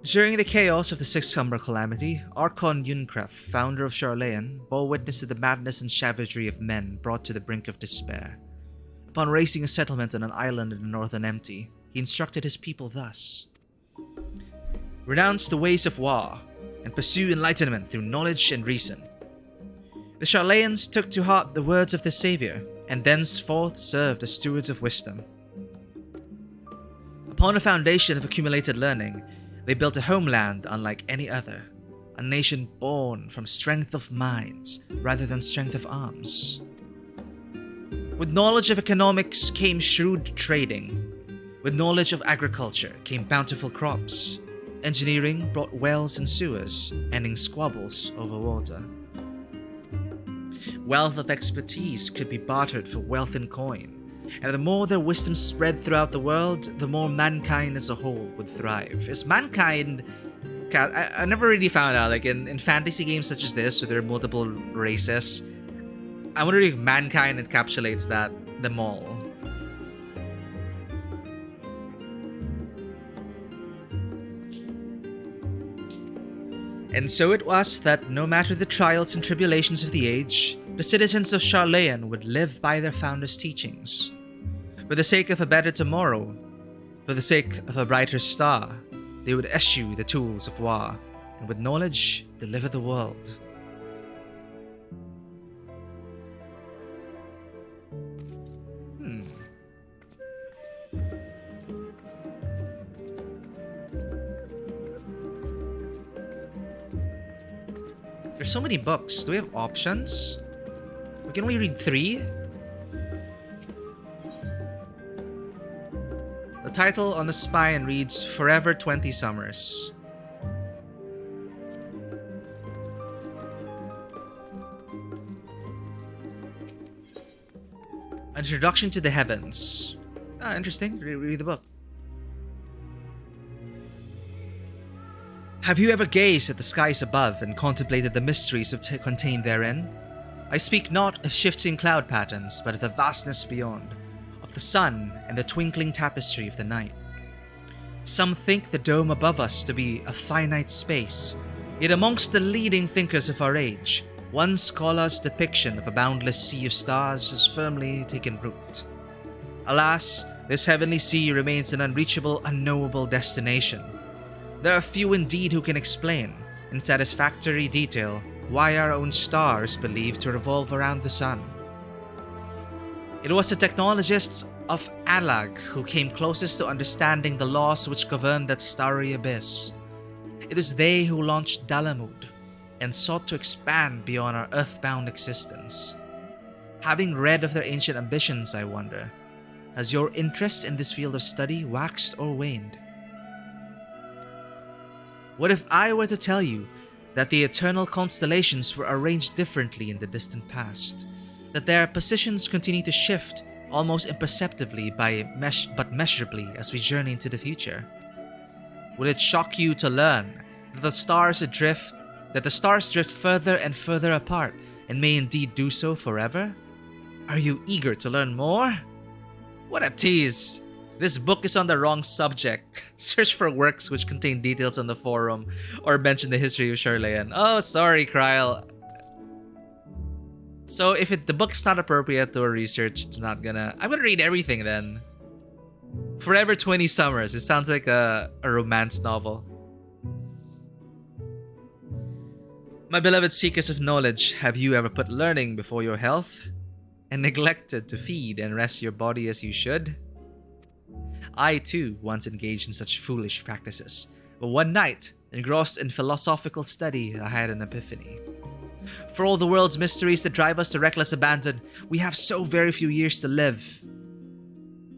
During the chaos of the Sixth Summer Calamity, Archon Yunkref, founder of Sharlayan, bore witness to the madness and savagery of men brought to the brink of despair. Upon raising a settlement on an island in the northern empty, he instructed his people thus. Renounce the ways of war, and pursue enlightenment through knowledge and reason. The Sharlayans took to heart the words of the Savior, and thenceforth served as stewards of wisdom. Upon a foundation of accumulated learning, they built a homeland unlike any other, a nation born from strength of minds rather than strength of arms. With knowledge of economics came shrewd trading. With knowledge of agriculture came bountiful crops. Engineering brought wells and sewers, ending squabbles over water. Wealth of expertise could be bartered for wealth in coin, and the more their wisdom spread throughout the world, the more mankind as a whole would thrive. Is mankind... I never really found out, like in fantasy games such as this, where there are multiple races, I wonder if mankind encapsulates that, them all. And so it was that no matter the trials and tribulations of the age, the citizens of Sharlayan would live by their founder's teachings. For the sake of a better tomorrow, for the sake of a brighter star, they would eschew the tools of war, and with knowledge, deliver the world. There's so many books. Do we have options? Can we read 3? The title on the spine reads Forever 20 Summers. Introduction to the Heavens. Ah, interesting. Read the book. Have you ever gazed at the skies above and contemplated the mysteries contained therein? I speak not of shifting cloud patterns, but of the vastness beyond, of the sun and the twinkling tapestry of the night. Some think the dome above us to be a finite space, yet amongst the leading thinkers of our age, one scholar's depiction of a boundless sea of stars has firmly taken root. Alas, this heavenly sea remains an unreachable, unknowable destination. There are few indeed who can explain, in satisfactory detail, why our own star is believed to revolve around the sun. It was the technologists of Alag who came closest to understanding the laws which govern that starry abyss. It was they who launched Dalamud, and sought to expand beyond our earthbound existence. Having read of their ancient ambitions, I wonder, has your interest in this field of study waxed or waned? What if I were to tell you that the eternal constellations were arranged differently in the distant past, that their positions continue to shift almost imperceptibly but measurably as we journey into the future? Would it shock you to learn that the stars drift further and further apart and may indeed do so forever? Are you eager to learn more? What a tease! This book is on the wrong subject. Search for works which contain details on the forum or mention the history of Sharlayan. Oh, sorry, Kryle. So if the book's not appropriate to a research, it's not gonna... I'm gonna read everything then. Forever 20 Summers. It sounds like a romance novel. My beloved seekers of knowledge, have you ever put learning before your health and neglected to feed and rest your body as you should? I too once engaged in such foolish practices, but one night, engrossed in philosophical study, I had an epiphany. For all the world's mysteries that drive us to reckless abandon, we have so very few years to live.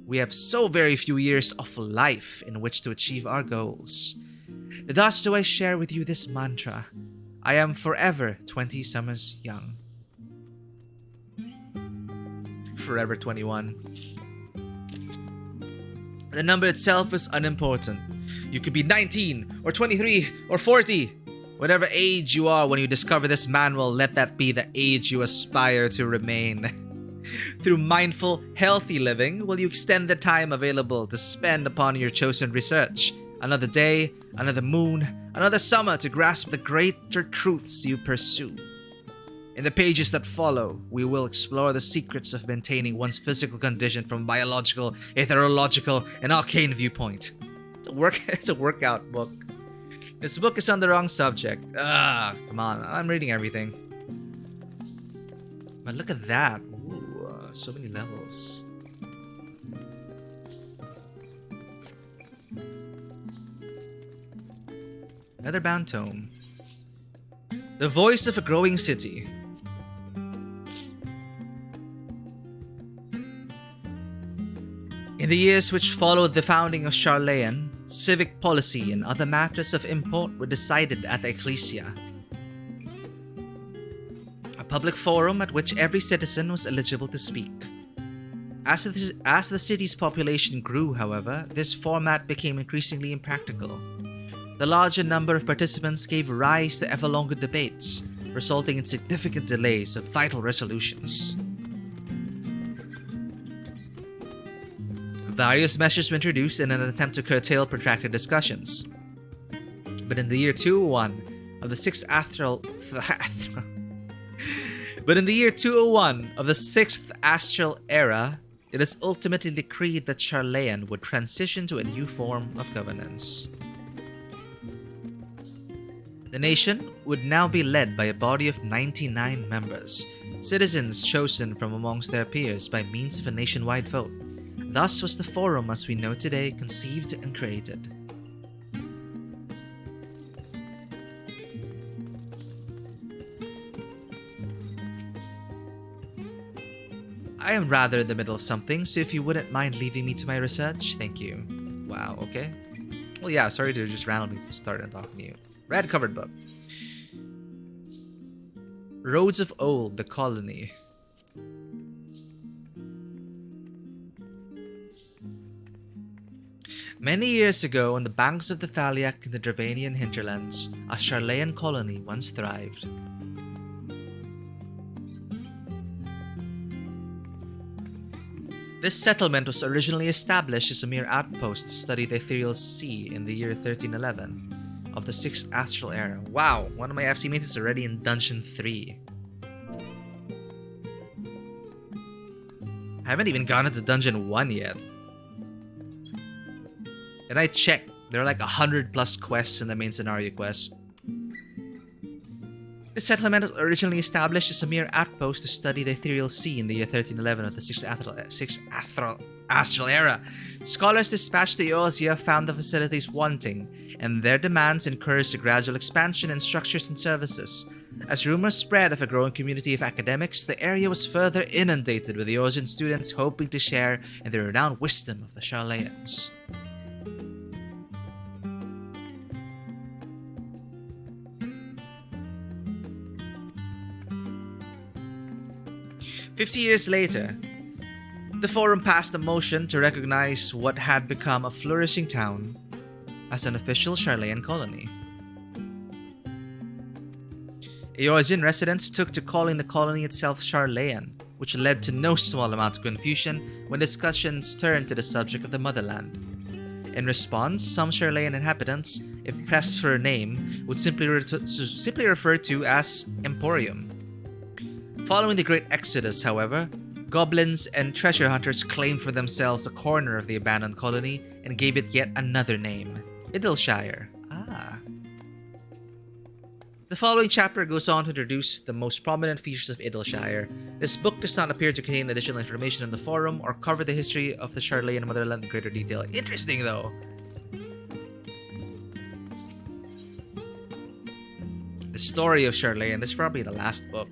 We have so very few years of life in which to achieve our goals. Thus do I share with you this mantra. I am forever 20 summers young. Forever 21. The number itself is unimportant. You could be 19, or 23, or 40. Whatever age you are when you discover this manual, let that be the age you aspire to remain. Through mindful, healthy living, will you extend the time available to spend upon your chosen research. Another day, another moon, another summer to grasp the greater truths you pursue. In the pages that follow, we will explore the secrets of maintaining one's physical condition from biological, ethereological, and arcane viewpoint. It's a workout book. This book is on the wrong subject. Come on, I'm reading everything. But look at that. Ooh, so many levels. Leatherbound tome. The voice of a growing city. In the years which followed the founding of Sharlayan, civic policy and other matters of import were decided at the Ecclesia, a public forum at which every citizen was eligible to speak. As the city's population grew, however, this format became increasingly impractical. The larger number of participants gave rise to ever longer debates, resulting in significant delays of vital resolutions. Various measures were introduced in an attempt to curtail protracted discussions. But in the year 201 of the sixth astral era, it is ultimately decreed that Sharlayan would transition to a new form of governance. The nation would now be led by a body of 99 members, citizens chosen from amongst their peers by means of a nationwide vote. Thus was the forum as we know today conceived and created. I am rather in the middle of something, so if you wouldn't mind leaving me to my research, thank you. Wow, okay. Well, yeah, sorry to just randomly start and talk to you. Red covered book. Roads of Old, the Colony. Many years ago, on the banks of the Thaliak in the Dravanian hinterlands, a Sharlayan colony once thrived. This settlement was originally established as a mere outpost to study the ethereal sea in the year 1311 of the 6th Astral Era. Wow, one of my FC mates is already in Dungeon 3. I haven't even gone into Dungeon 1 yet. And I checked, there are like 100 plus quests in the main scenario quest. The settlement was originally established as a mere outpost to study the ethereal sea in the year 1311 of the 6th Astral Era. scholars dispatched to Eosia found the facilities wanting, and their demands encouraged a gradual expansion in structures and services. As rumors spread of a growing community of academics, the area was further inundated with Eosian students hoping to share in the renowned wisdom of the Sharlayans. "50 years later, the Forum passed a motion to recognize what had become a flourishing town as an official Sharlayan colony. Eorzean residents took to calling the colony itself Sharlayan, which led to no small amount of confusion when discussions turned to the subject of the motherland. In response, some Sharlayan inhabitants, if pressed for a name, would simply refer to as Emporium. Following the Great Exodus, however, goblins and treasure hunters claimed for themselves a corner of the abandoned colony and gave it yet another name, Idleshire. The following chapter goes on to introduce the most prominent features of Idleshire. This book does not appear to contain additional information in the forum or cover the history of the Sharlayan motherland in greater detail. Interesting though. The story of Sharlayan, this is probably the last book.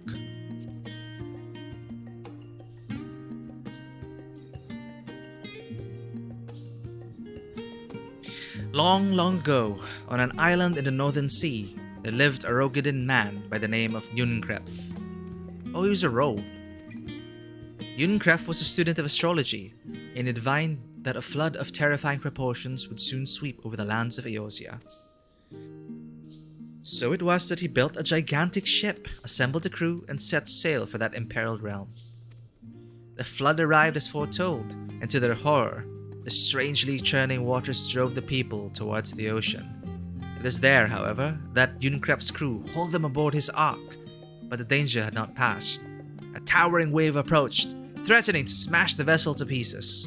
Long, long ago, on an island in the Northern Sea, there lived a Rogadin man by the name of Yunkref. Oh, he was a rogue. Yunkref was a student of astrology, and he divined that a flood of terrifying proportions would soon sweep over the lands of Eosia. So it was that he built a gigantic ship, assembled a crew, and set sail for that imperiled realm. The flood arrived as foretold, and to their horror, the strangely churning waters drove the people towards the ocean. It is there, however, that Yunkref's crew hauled them aboard his ark, but the danger had not passed. A towering wave approached, threatening to smash the vessel to pieces.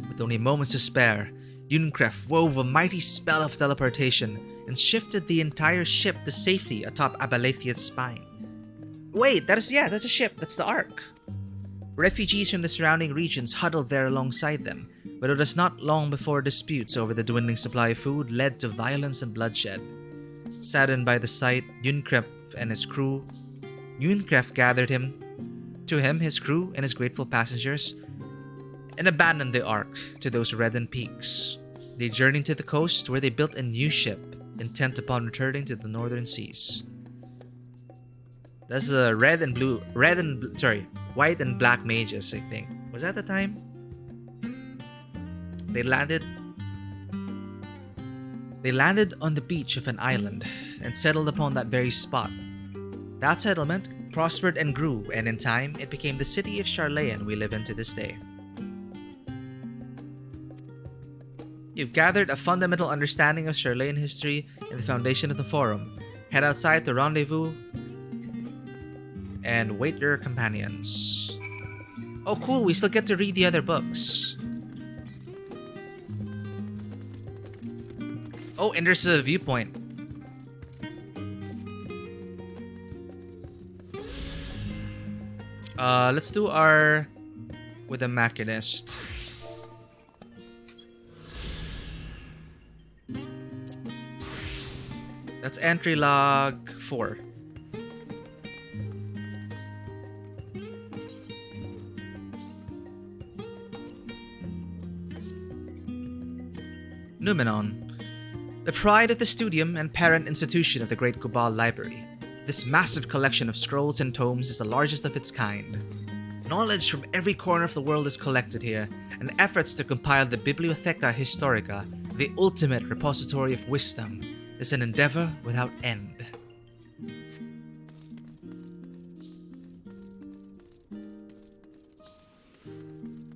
With only moments to spare, Yunkref wove a mighty spell of teleportation and shifted the entire ship to safety atop Abalathia's spine. Wait, that's a ship, that's the ark. Refugees from the surrounding regions huddled there alongside them, but it was not long before disputes over the dwindling supply of food led to violence and bloodshed. Saddened by the sight, Yunkref gathered his crew, and his grateful passengers, and abandoned the ark to those reddened peaks. They journeyed to the coast where they built a new ship, intent upon returning to the northern seas. That's the white and black mages, I think. Was that the time? They landed on the beach of an island and settled upon that very spot. That settlement prospered and grew, and in time, it became the city of Sharlayan we live in to this day. You've gathered a fundamental understanding of Sharlayan history and the foundation of the Forum. Head outside to rendezvous and wait your companions. Oh cool, we still get to read the other books. Oh, and there's a viewpoint. Let's do our with the machinist. That's entry log 4. Numenon, the pride of the studium and parent institution of the Great Cabal Library. This massive collection of scrolls and tomes is the largest of its kind. Knowledge from every corner of the world is collected here, and efforts to compile the Bibliotheca Historica, the ultimate repository of wisdom, is an endeavor without end.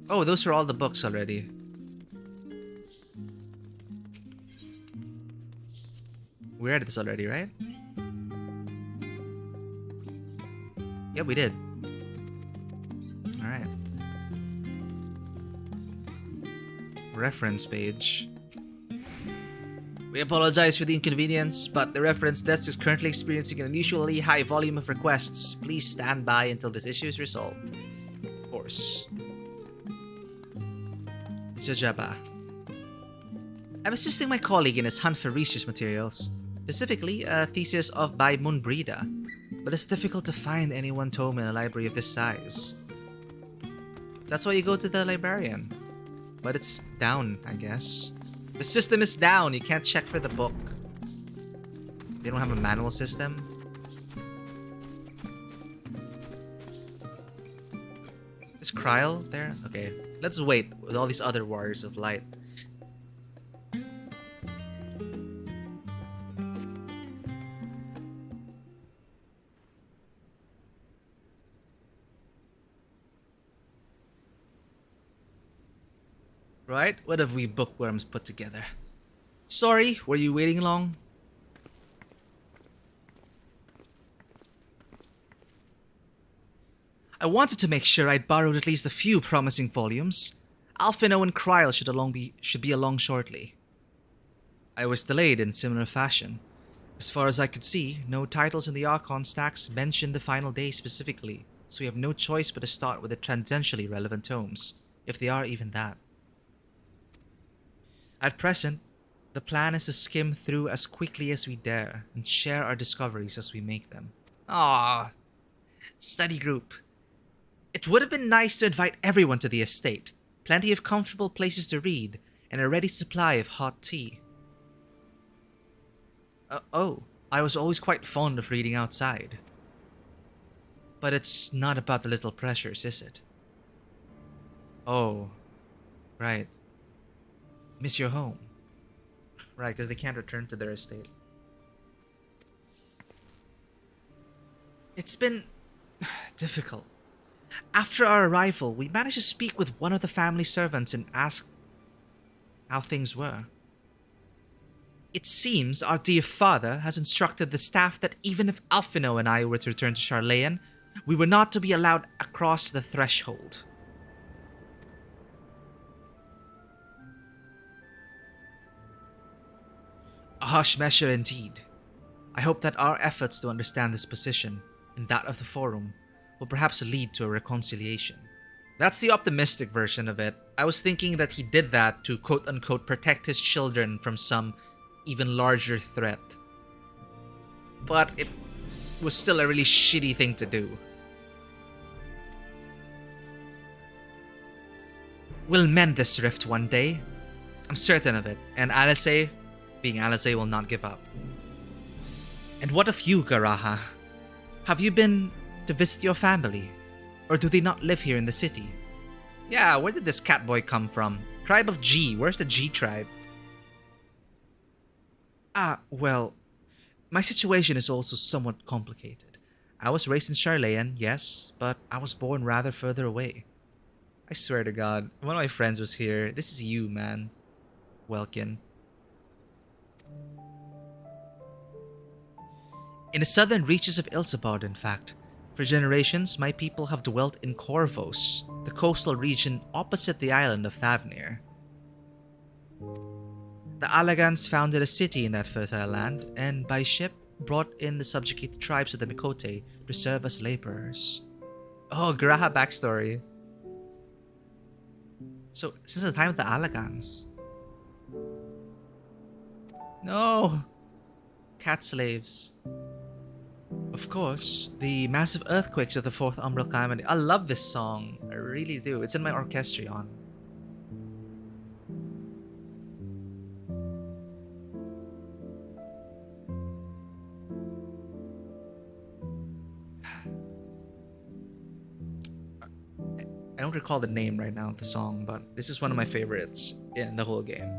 Oh, those are all the books already. We read this already, right? Yeah, we did. Alright. Reference page. We apologize for the inconvenience, but the reference desk is currently experiencing an unusually high volume of requests. Please stand by until this issue is resolved. Of course. Jajaba. I'm assisting my colleague in his hunt for research materials, specifically a thesis of by Munbrida, but it's difficult to find any one tome in a library of this size. That's why you go to the librarian. But it's down, I guess. The system is down, you can't check for the book. They don't have a manual system. Is Kryl there? Okay, let's wait with all these other warriors of light. Right, what have we bookworms put together? Sorry, were you waiting long? I wanted to make sure I'd borrowed at least a few promising volumes. Alphino and Kryl should be along shortly. I was delayed in similar fashion. As far as I could see, no titles in the Archon stacks mention the final day specifically, so we have no choice but to start with the tangentially relevant tomes, if they are even that. At present, the plan is to skim through as quickly as we dare and share our discoveries as we make them. Ah, study group. It would have been nice to invite everyone to the estate, plenty of comfortable places to read, and a ready supply of hot tea. I was always quite fond of reading outside. But it's not about the little pressures, is it? Oh, right. Miss your home. Right, because they can't return to their estate. It's been difficult. After our arrival, we managed to speak with one of the family servants and ask how things were. It seems our dear father has instructed the staff that even if Alphino and I were to return to Sharlayan, we were not to be allowed across the threshold. A harsh measure indeed. I hope that our efforts to understand this position, and that of the Forum, will perhaps lead to a reconciliation. That's the optimistic version of it. I was thinking that he did that to quote-unquote protect his children from some even larger threat. But it was still a really shitty thing to do. We'll mend this rift one day. I'm certain of it, and Alice, being Alice, will not give up. And what of you, Garaha? Have you been to visit your family? Or do they not live here in the city? Yeah, where did this catboy come from? Tribe of G. Where's the G tribe? Well, my situation is also somewhat complicated. I was raised in Sharlayan, yes, but I was born rather further away. I swear to God, one of my friends was here. This is you, man. Welkin. In the southern reaches of Ilsabard, in fact. For generations, my people have dwelt in Corvos, the coastal region opposite the island of Thavnair. The Alagans founded a city in that fertile land, and by ship brought in the subjugated tribes of the Mikote to serve as laborers. Oh, Graha backstory. So, since the time of the Alagans. No! Cat slaves. Of course, the massive earthquakes of the Fourth Umbral Calamity. I love this song. I really do. It's in my orchestrion. I don't recall the name right now of the song, but this is one of my favorites in the whole game.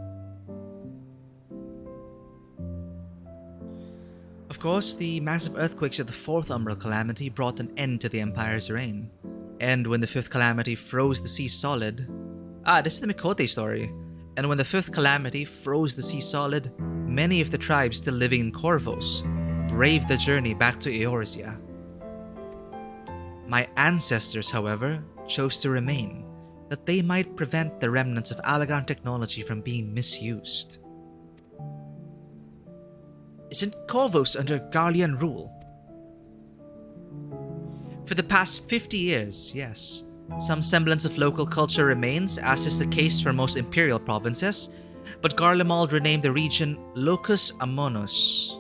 Of course, the massive earthquakes of the Fourth Umbral Calamity brought an end to the Empire's reign. And when the Fifth Calamity froze the sea solid... this is the Mikote story. And when the Fifth Calamity froze the sea solid, many of the tribes still living in Corvos braved the journey back to Eorzea. My ancestors, however, chose to remain, that they might prevent the remnants of Alagan technology from being misused. Isn't Corvos under Garlean rule? For the past 50 years, yes. Some semblance of local culture remains, as is the case for most imperial provinces, but Garlemald renamed the region Locus Amogus.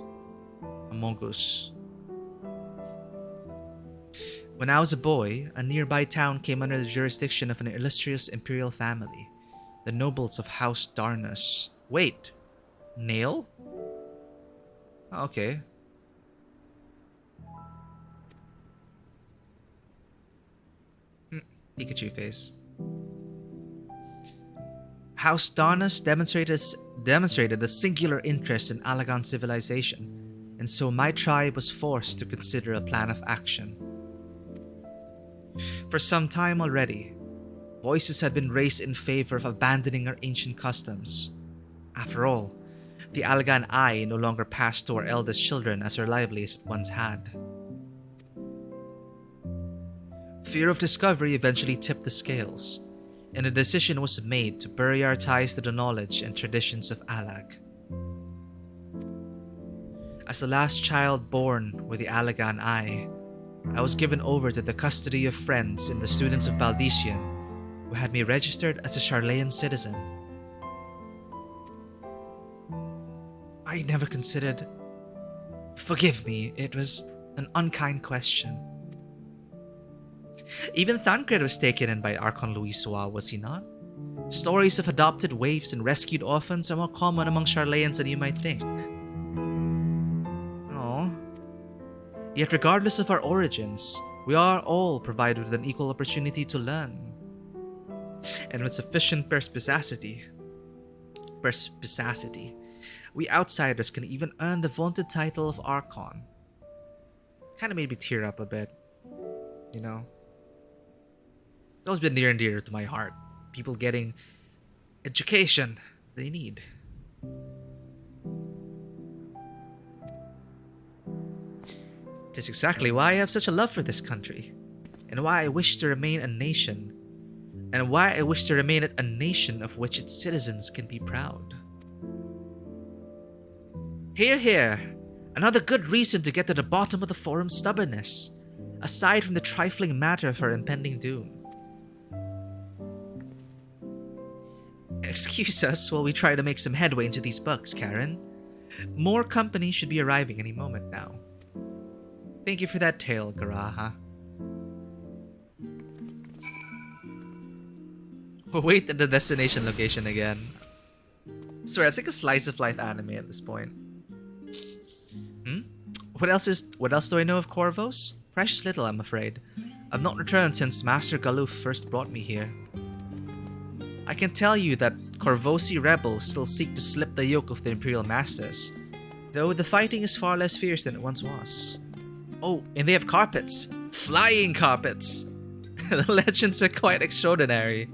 When I was a boy, a nearby town came under the jurisdiction of an illustrious imperial family, the nobles of House Darnus. Wait, Nail? Okay. Pikachu face. House Darnus demonstrated a singular interest in Allagan civilization, and so my tribe was forced to consider a plan of action. For some time already, voices had been raised in favor of abandoning our ancient customs. After all, the Allagan Eye no longer passed to our eldest children as reliably as it once had. Fear of discovery eventually tipped the scales, and a decision was made to bury our ties to the knowledge and traditions of Allag. As the last child born with the Allagan Eye, I was given over to the custody of friends and the students of Baldician, who had me registered as a Sharlayan citizen. I never considered... Forgive me, it was an unkind question. Even Thancred was taken in by Archon Louisois, was he not? Stories of adopted waifs and rescued orphans are more common among Sharlayans than you might think. Oh. Yet regardless of our origins, we are all provided with an equal opportunity to learn. And with sufficient perspicacity, we outsiders can even earn the vaunted title of Archon. Kinda made me tear up a bit, you know? It's always been near and dear to my heart. People getting education they need. It is exactly why I have such a love for this country, and why I wish to remain a nation, and why I wish to remain a nation of which its citizens can be proud. Hear, hear! Another good reason to get to the bottom of the forum's stubbornness, aside from the trifling matter of her impending doom. Excuse us while we try to make some headway into these bugs, Karen. More company should be arriving any moment now. Thank you for that tale, Garaha. We'll wait at the destination location again. I swear, it's like a slice of life anime at this point. What else do I know of Corvos? Precious little, I'm afraid. I've not returned since Master Galuf first brought me here. I can tell you that Corvosi rebels still seek to slip the yoke of the Imperial Masters, though the fighting is far less fierce than it once was. Oh, and they have carpets! Flying carpets! The legends are quite extraordinary.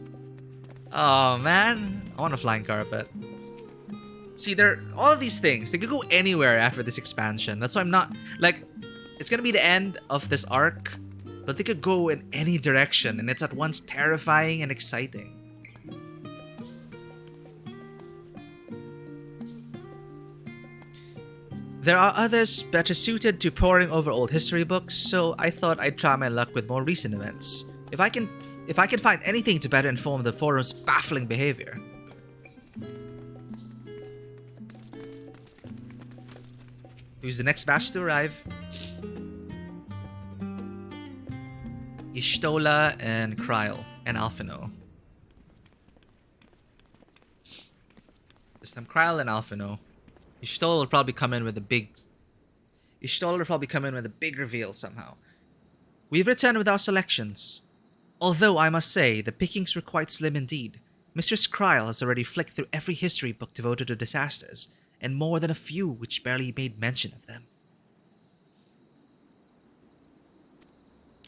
Oh man, I want a flying carpet. See, all of these things, they could go anywhere after this expansion. That's why I'm not, like, it's gonna be the end of this arc, but they could go in any direction, and it's at once terrifying and exciting. There are others better suited to poring over old history books, so I thought I'd try my luck with more recent events. If I can find anything to better inform the forum's baffling behavior. Who's the next batch to arrive? Ishtola and Kryl and Alphino. This time Kryl and Alphino. Ishtola will probably come in with a big reveal somehow. We've returned with our selections. Although I must say, the pickings were quite slim indeed. Mistress Kryl has already flicked through every history book devoted to disasters, and more than a few which barely made mention of them.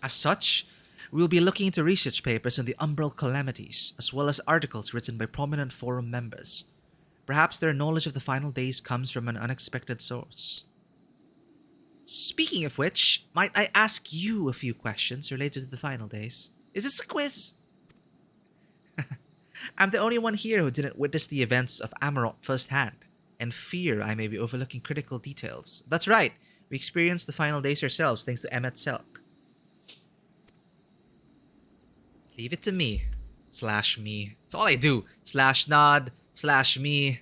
As such, we will be looking into research papers on the umbral calamities, as well as articles written by prominent forum members. Perhaps their knowledge of the final days comes from an unexpected source. Speaking of which, might I ask you a few questions related to the final days? Is this a quiz? I'm the only one here who didn't witness the events of Amarok firsthand, and fear I may be overlooking critical details. That's right, we experienced the final days ourselves thanks to Emmet Selk. Leave it to me. Slash me. That's all I do. Slash nod. Slash me.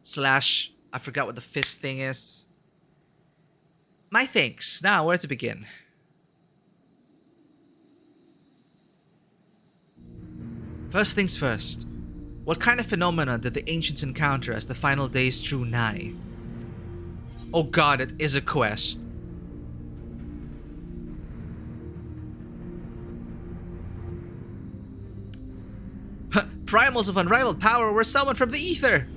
Slash... I forgot what the fist thing is. My thanks. Now, where to begin? First things first. What kind of phenomena did the ancients encounter as the final days drew nigh? Oh god, it is a quest. Primals of unrivaled power were summoned from the ether.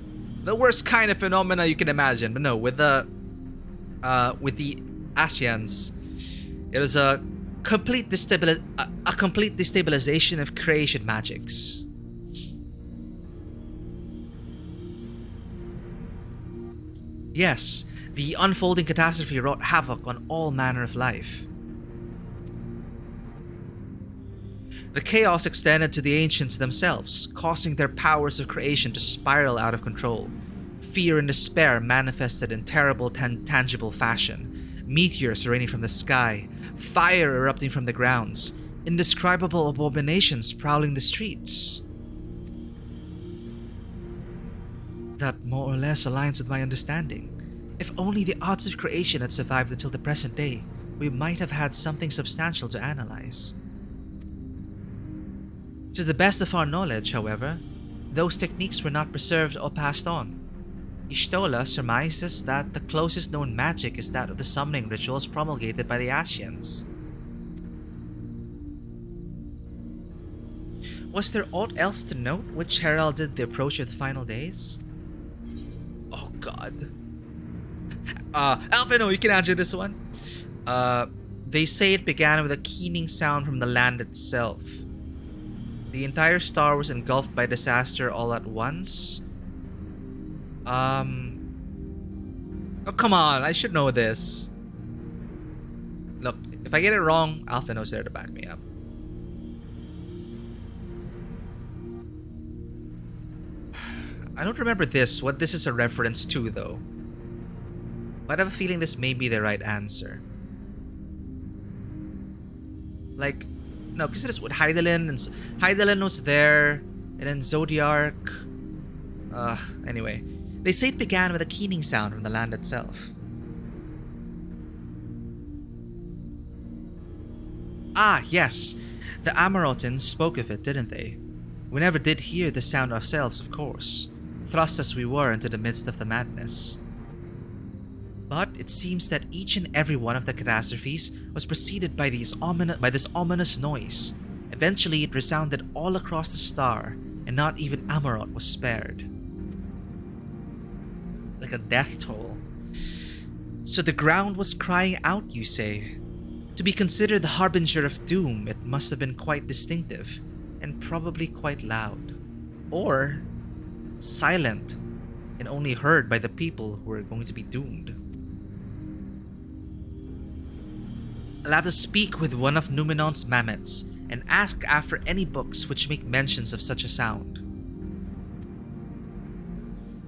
The worst kind of phenomena you can imagine. But no, with the Scions, it was a complete destabilization of creation magics. Yes, the unfolding catastrophe wrought havoc on all manner of life. The chaos extended to the ancients themselves, causing their powers of creation to spiral out of control. Fear and despair manifested in terrible tangible fashion. Meteors raining from the sky, fire erupting from the grounds, indescribable abominations prowling the streets. That more or less aligns with my understanding. If only the odds of creation had survived until the present day, we might have had something substantial to analyze. To the best of our knowledge, however, those techniques were not preserved or passed on. Y'shtola surmises that the closest known magic is that of the summoning rituals promulgated by the Scions. Was there aught else to note which heralded the approach of the final days? Oh god. Alphino, you can answer this one. They say it began with a keening sound from the land itself. The entire star was engulfed by disaster all at once. Oh, come on. I should know this. Look, if I get it wrong, Alphino's there to back me up. I don't remember what this is a reference to, though. But I have a feeling this may be the right answer. Like... No, because it is with Hydaelyn, and Hydaelyn was there, and then Zodiark. Anyway, they say it began with a keening sound from the land itself. Ah, yes, the Amarotins spoke of it, didn't they? We never did hear the sound ourselves, of course, thrust as we were into the midst of the madness. But it seems that each and every one of the catastrophes was preceded by this ominous noise. Eventually, it resounded all across the star, and not even Amarot was spared. Like a death toll. So the ground was crying out, you say? To be considered the harbinger of doom, it must have been quite distinctive, and probably quite loud. Or silent, and only heard by the people who were going to be doomed. I'll have to speak with one of Numenon's mammoths and ask after any books which make mentions of such a sound.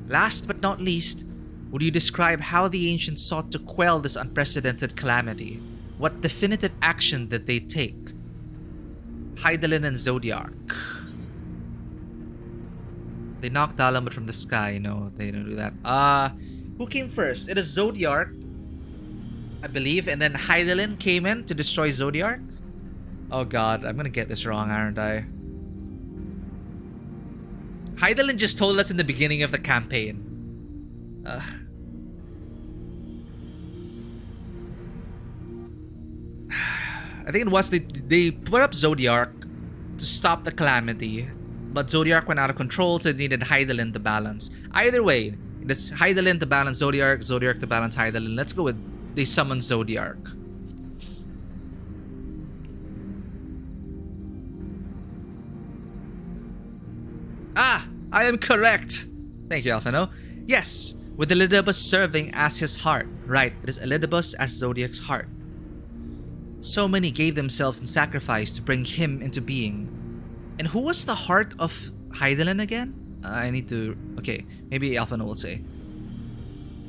Last but not least, would you describe how the ancients sought to quell this unprecedented calamity? What definitive action did they take? Hydaelyn and Zodiark. They knocked Dalamut from the sky. No, they don't do that. Who came first? It is Zodiark, I believe, and then Hydaelyn came in to destroy Zodiark. Oh god, I'm gonna get this wrong, aren't I? Hydaelyn just told us in the beginning of the campaign. I think it was they put up Zodiark to stop the calamity, but Zodiark went out of control, so they needed Hydaelyn to balance. Either way, it's Hydaelyn to balance Zodiark, Zodiark to balance Hydaelyn. Let's go with they summoned Zodiark. Ah! I am correct! Thank you, Alphino. Yes, with Elidibus serving as his heart. Right, it is Elidibus as Zodiac's heart. So many gave themselves in sacrifice to bring him into being. And who was the heart of Hydaelyn again? I need to... Okay, maybe Alphino will say.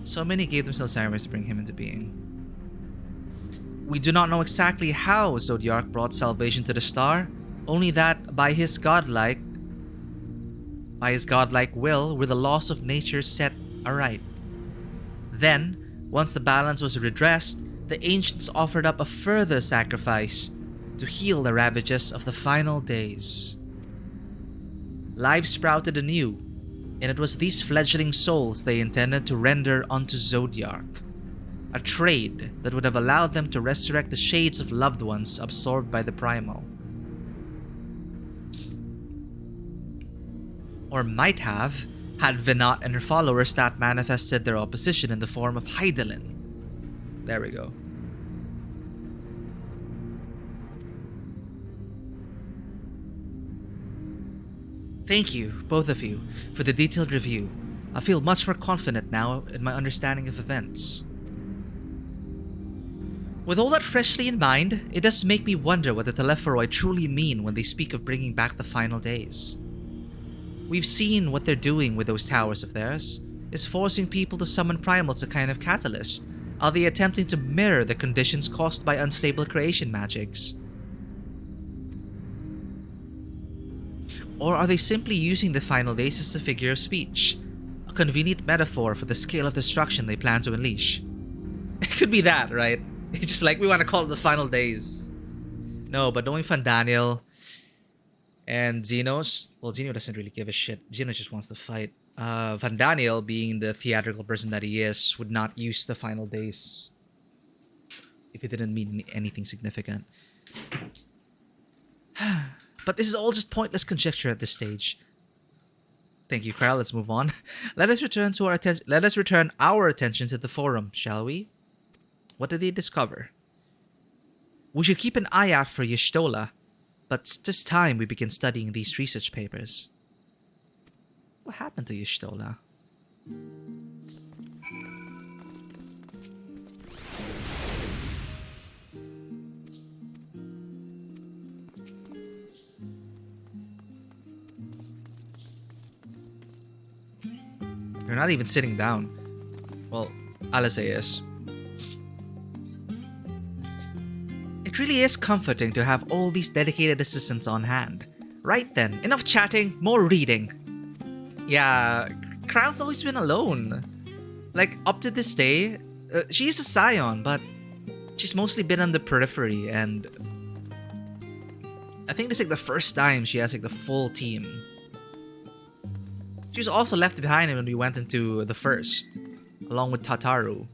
So many gave themselves sacrifice to bring him into being. We do not know exactly how Zodiark brought salvation to the star, only that by his godlike will were the laws of nature set aright. Then, once the balance was redressed, the ancients offered up a further sacrifice to heal the ravages of the final days. Life sprouted anew, and it was these fledgling souls they intended to render unto Zodiark, a trade that would have allowed them to resurrect the shades of loved ones absorbed by the primal. Or might have, had Venat and her followers not manifested their opposition in the form of Hydaelyn. There we go. Thank you, both of you, for the detailed review. I feel much more confident now in my understanding of events. With all that freshly in mind, it does make me wonder what the Telepharoi truly mean when they speak of bringing back the final days. We've seen what they're doing with those towers of theirs, is forcing people to summon primals a kind of catalyst. Are they attempting to mirror the conditions caused by unstable creation magics? Or are they simply using the final days as a figure of speech? A convenient metaphor for the scale of destruction they plan to unleash? It could be that, right? It's just like, we want to call it the final days. No, but knowing Fandaniel and Xenos, well, Xeno doesn't really give a shit. Xenos just wants to fight. Fandaniel, being the theatrical person that he is, would not use the final days if it didn't mean anything significant. But this is all just pointless conjecture at this stage. Thank you, Kyle. Let's move on. Let us return our attention to the forum, shall we? What did they discover? We should keep an eye out for Y'shtola, but this time we begin studying these research papers. What happened to Y'shtola? You're not even sitting down. Well, Alice is. It really is comforting to have all these dedicated assistants on hand. Right then, enough chatting, more reading. Yeah, Kryl's always been alone. Like, up to this day, she's a Scion, but she's mostly been on the periphery, and I think this is like the first time she has like the full team. She was also left behind when we went into the first, along with Tataru.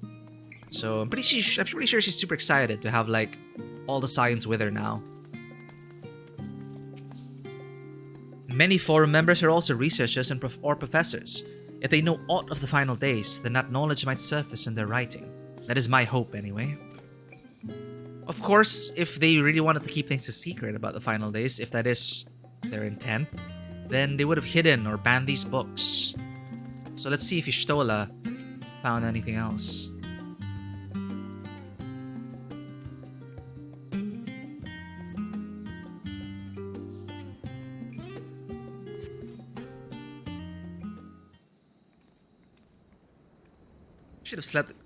So I'm pretty sure she's super excited to have like all the Scions with her now. Many forum members are also researchers and or professors. If they know aught of the final days, then that knowledge might surface in their writing. That is my hope, anyway. Of course, if they really wanted to keep things a secret about the final days, if that is their intent, then they would have hidden or banned these books. So let's see if Y'shtola found anything else.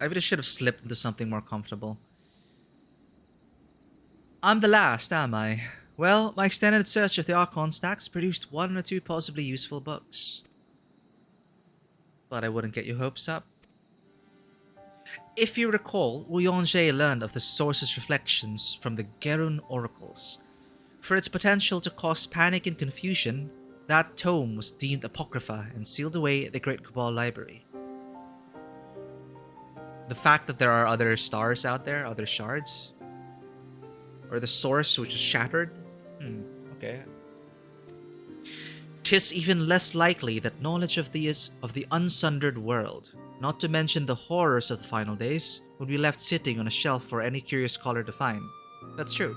I really should have slipped into something more comfortable. I'm the last, am I? Well, my extended search of the Archon stacks produced 1 or 2 possibly useful books. But I wouldn't get your hopes up. If you recall, Uyonje learned of the source's reflections from the Gerun oracles. For its potential to cause panic and confusion, that tome was deemed apocrypha and sealed away at the Great Cabal Library. The fact that there are other stars out there, other shards, or the source which is shattered? Okay. 'Tis even less likely that knowledge of the unsundered world, not to mention the horrors of the final days, would be left sitting on a shelf for any curious scholar to find. That's true.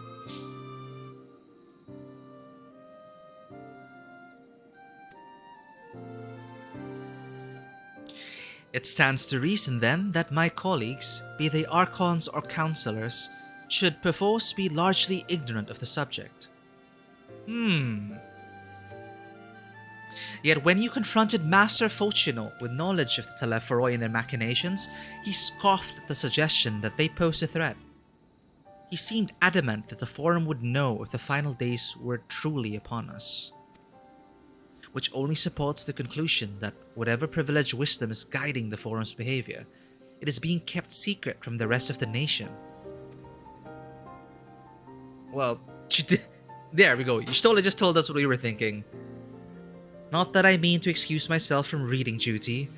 It stands to reason then that my colleagues, be they Archons or Counselors, should perforce be largely ignorant of the subject. Yet when you confronted Master Focino with knowledge of the Telepharoi and their machinations, he scoffed at the suggestion that they pose a threat. He seemed adamant that the Forum would know if the final days were truly upon us. Which only supports the conclusion that whatever privileged wisdom is guiding the Forum's behavior, it is being kept secret from the rest of the nation. Well, there we go. Y'shtola just told us what we were thinking. Not that I mean to excuse myself from reading duty.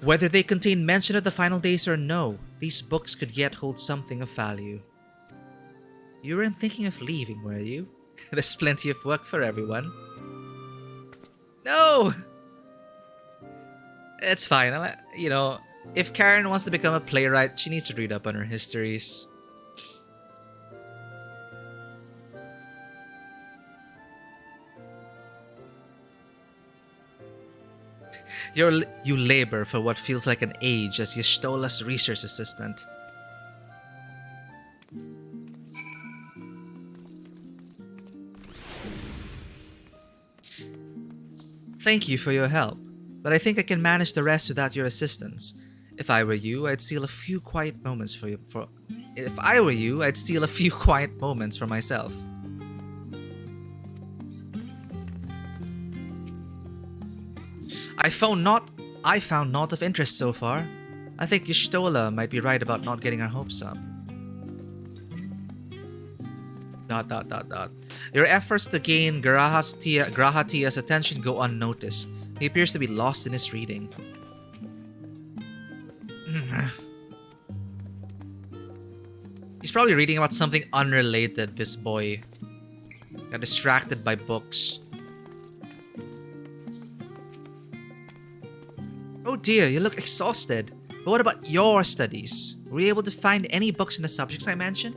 Whether they contain mention of the final days or no, these books could yet hold something of value. You weren't thinking of leaving, were you? There's plenty of work for everyone. No! It's fine. If Karen wants to become a playwright, she needs to read up on her histories. You labor for what feels like an age as Y'shtola's research assistant. Thank you for your help, but I think I can manage the rest without your assistance. If I were you, I'd steal a few quiet moments for myself. I found naught of interest so far. I think Y'shtola might be right about not getting our hopes up. ... Your efforts to gain Grahatia's attention go unnoticed. He appears to be lost in his reading. He's probably reading about something unrelated, this boy. Got distracted by books. Oh dear, you look exhausted. But what about your studies? Were you able to find any books in the subjects I mentioned?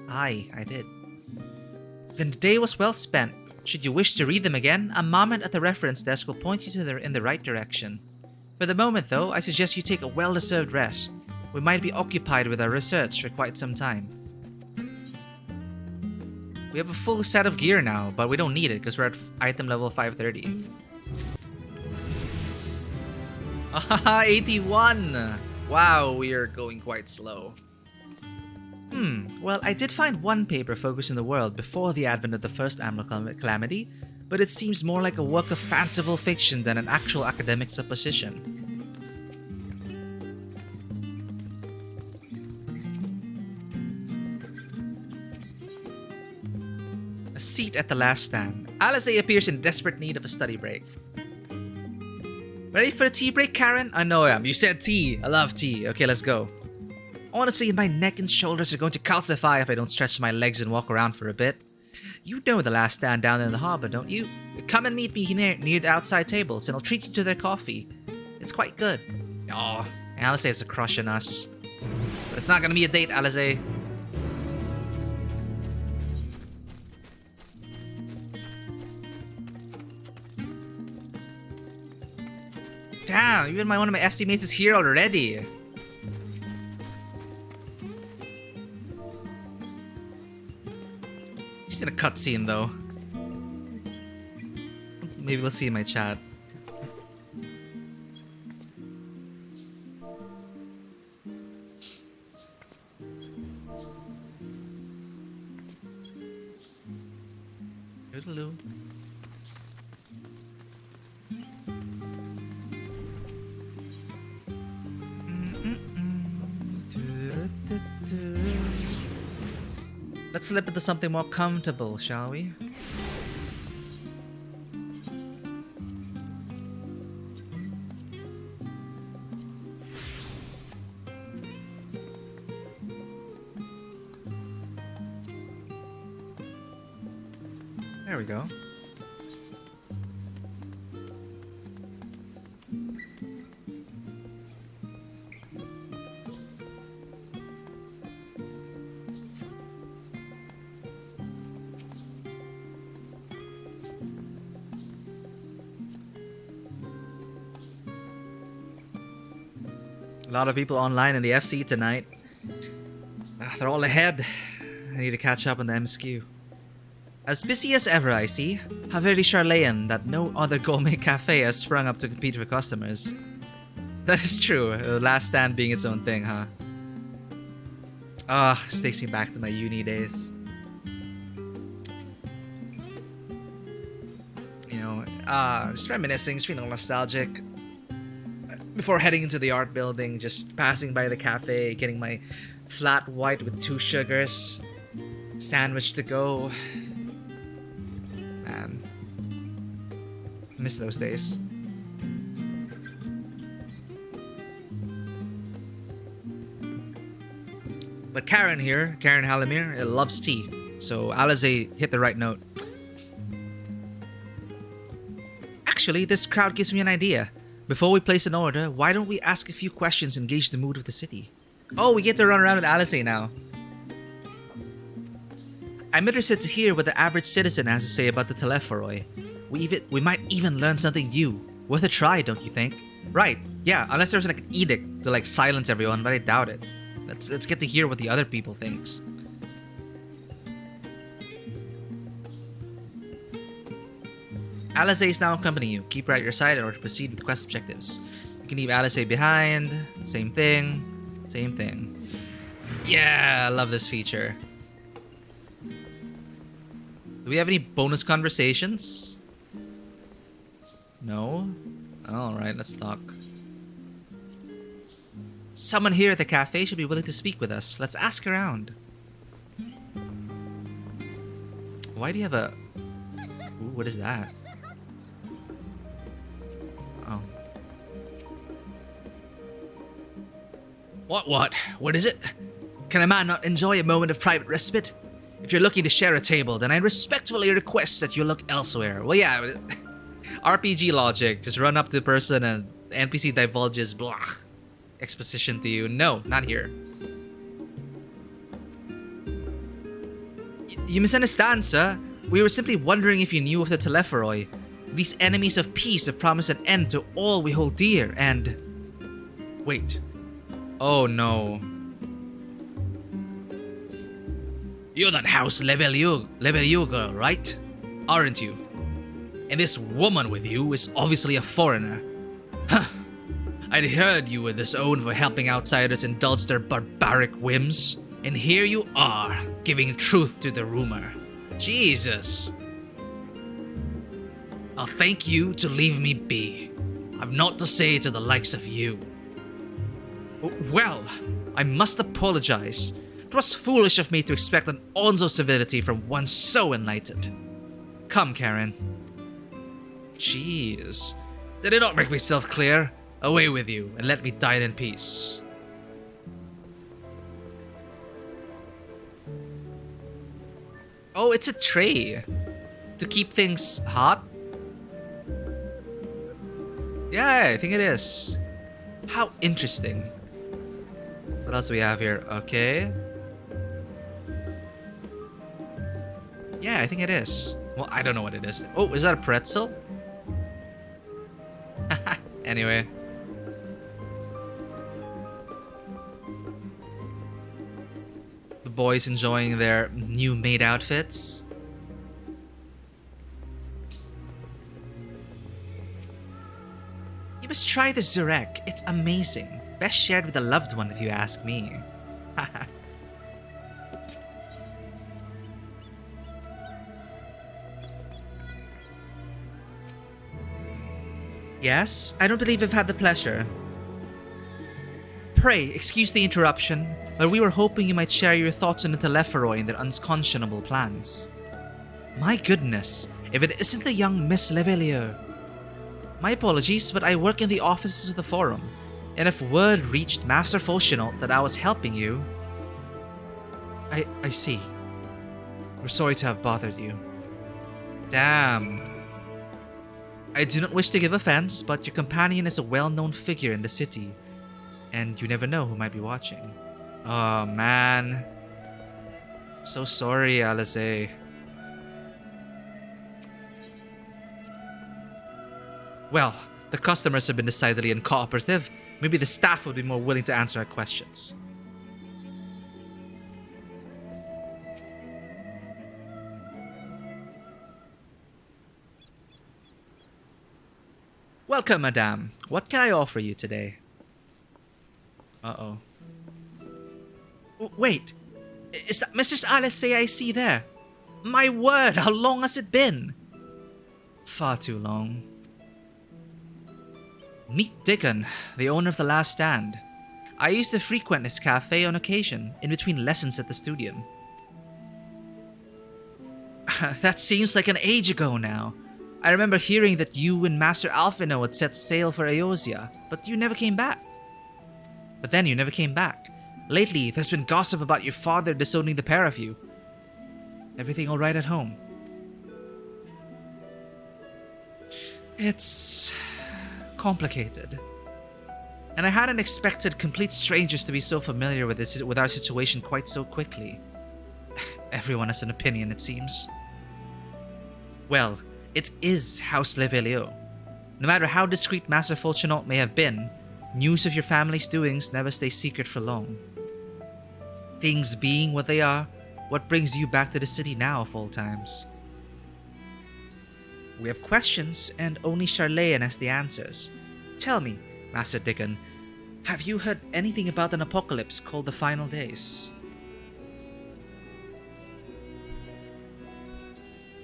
Aye, I did. Then the day was well spent. Should you wish to read them again, a moment at the reference desk will point you in the right direction. For the moment though, I suggest you take a well-deserved rest. We might be occupied with our research for quite some time. We have a full set of gear now, but we don't need it because we're at item level 530. Haha, 81! Wow, we are going quite slow. Well, I did find one paper focused in the world before the advent of the first Emerald Calamity, but it seems more like a work of fanciful fiction than an actual academic supposition. A seat at the last stand. Alice appears in desperate need of a study break. Ready for a tea break, Karen? I know I am. You said tea. I love tea. Okay, let's go. Honestly, my neck and shoulders are going to calcify if I don't stretch my legs and walk around for a bit. You know the last stand down in the harbor, don't you? Come and meet me near the outside tables and I'll treat you to their coffee. It's quite good. Oh, Alice has a crush on us. But it's not gonna be a date, Alice. Damn, even one of my FC mates is here already. She's in a cutscene though. Maybe we'll see in my chat. Hello. Let's slip into something more comfortable, shall we? There we go. A lot of people online in the FC tonight. They're all ahead. I need to catch up on the MSQ. As busy as ever, I see. How very Sharlayan that no other gourmet cafe has sprung up to compete for customers. That is true, the last stand being its own thing, huh? This takes me back to my uni days. You know, just reminiscing, just feeling nostalgic. Before heading into the art building, just passing by the cafe, getting my flat white with 2 sugars, sandwich to go. Man, miss those days. But Karen here, Karen Halimir, loves tea, so Alize hit the right note. Actually, this crowd gives me an idea. Before we place an order, why don't we ask a few questions and gauge the mood of the city? Oh, we get to run around with Alice now. I'm interested to hear what the average citizen has to say about the Telepharoi. We might even learn something new. Worth a try, don't you think? Right, yeah, unless there's like an edict to like silence everyone, but I doubt it. Let's get to hear what the other people thinks. Alice is now accompanying you. Keep her at your side in order to proceed with quest objectives. You can leave Alice behind. Same thing. Same thing. Yeah, I love this feature. Do we have any bonus conversations? No? Alright, let's talk. Someone here at the cafe should be willing to speak with us. Let's ask around. Why do you have a... Ooh, what is that? Oh. What? What is it? Can a man not enjoy a moment of private respite? If you're looking to share a table, then I respectfully request that you look elsewhere. Well, yeah, RPG logic. Just run up to the person and the NPC divulges blah exposition to you. No, not here. You misunderstand, sir. We were simply wondering if you knew of the Telepharoi. These enemies of peace have promised an end to all we hold dear, and... Wait. Oh no. You're that House Leveluger, right? Aren't you? And this woman with you is obviously a foreigner. Huh. I'd heard you were disowned for helping outsiders indulge their barbaric whims. And here you are, giving truth to the rumor. Jesus. I'll thank you to leave me be. I've naught to say to the likes of you. Well, I must apologize. It was foolish of me to expect an ounce of civility from one so enlightened. Come, Karen. Jeez. Did I not make myself clear? Away with you, and let me die in peace. Oh, it's a tray. To keep things hot? Yeah, I think it is. How interesting. What else do we have here? Okay. Yeah, I think it is. Well, I don't know what it is. Oh, is that a pretzel? Anyway. The boys enjoying their new maid outfits. You must try the Zurek. It's amazing. Best shared with a loved one if you ask me. Yes, I don't believe I've had the pleasure. Pray, excuse the interruption, but we were hoping you might share your thoughts on the Telepharoi and their unconscionable plans. My goodness, if it isn't the young Miss Levelier. My apologies, but I work in the offices of the Forum, and if word reached Master Foshinal that I was helping you... I see. We're sorry to have bothered you. Damn. I do not wish to give offense, but your companion is a well-known figure in the city, and you never know who might be watching. Oh, man. So sorry, Alize. Well, the customers have been decidedly uncooperative. Maybe the staff would be more willing to answer our questions. Welcome, madame. What can I offer you today? Uh-oh. Wait, is that Mistress Alice say I see there? My word, how long has it been? Far too long. Meet Dickon, the owner of The Last Stand. I used to frequent his cafe on occasion, in between lessons at the studium. That seems like an age ago now. I remember hearing that you and Master Alphino had set sail for Eosia, but you never came back. But then you never came back. Lately, there's been gossip about your father disowning the pair of you. Everything all right at home? It's complicated. And I hadn't expected complete strangers to be so familiar with our situation quite so quickly. Everyone has an opinion, it seems. Well, it is House Levelio. No matter how discreet Master Fortunato may have been, news of your family's doings never stay secret for long. Things being what they are, what brings you back to the city now of all times? We have questions, and only Sharlayan has the answers. Tell me, Master Dickon, have you heard anything about an apocalypse called the Final Days?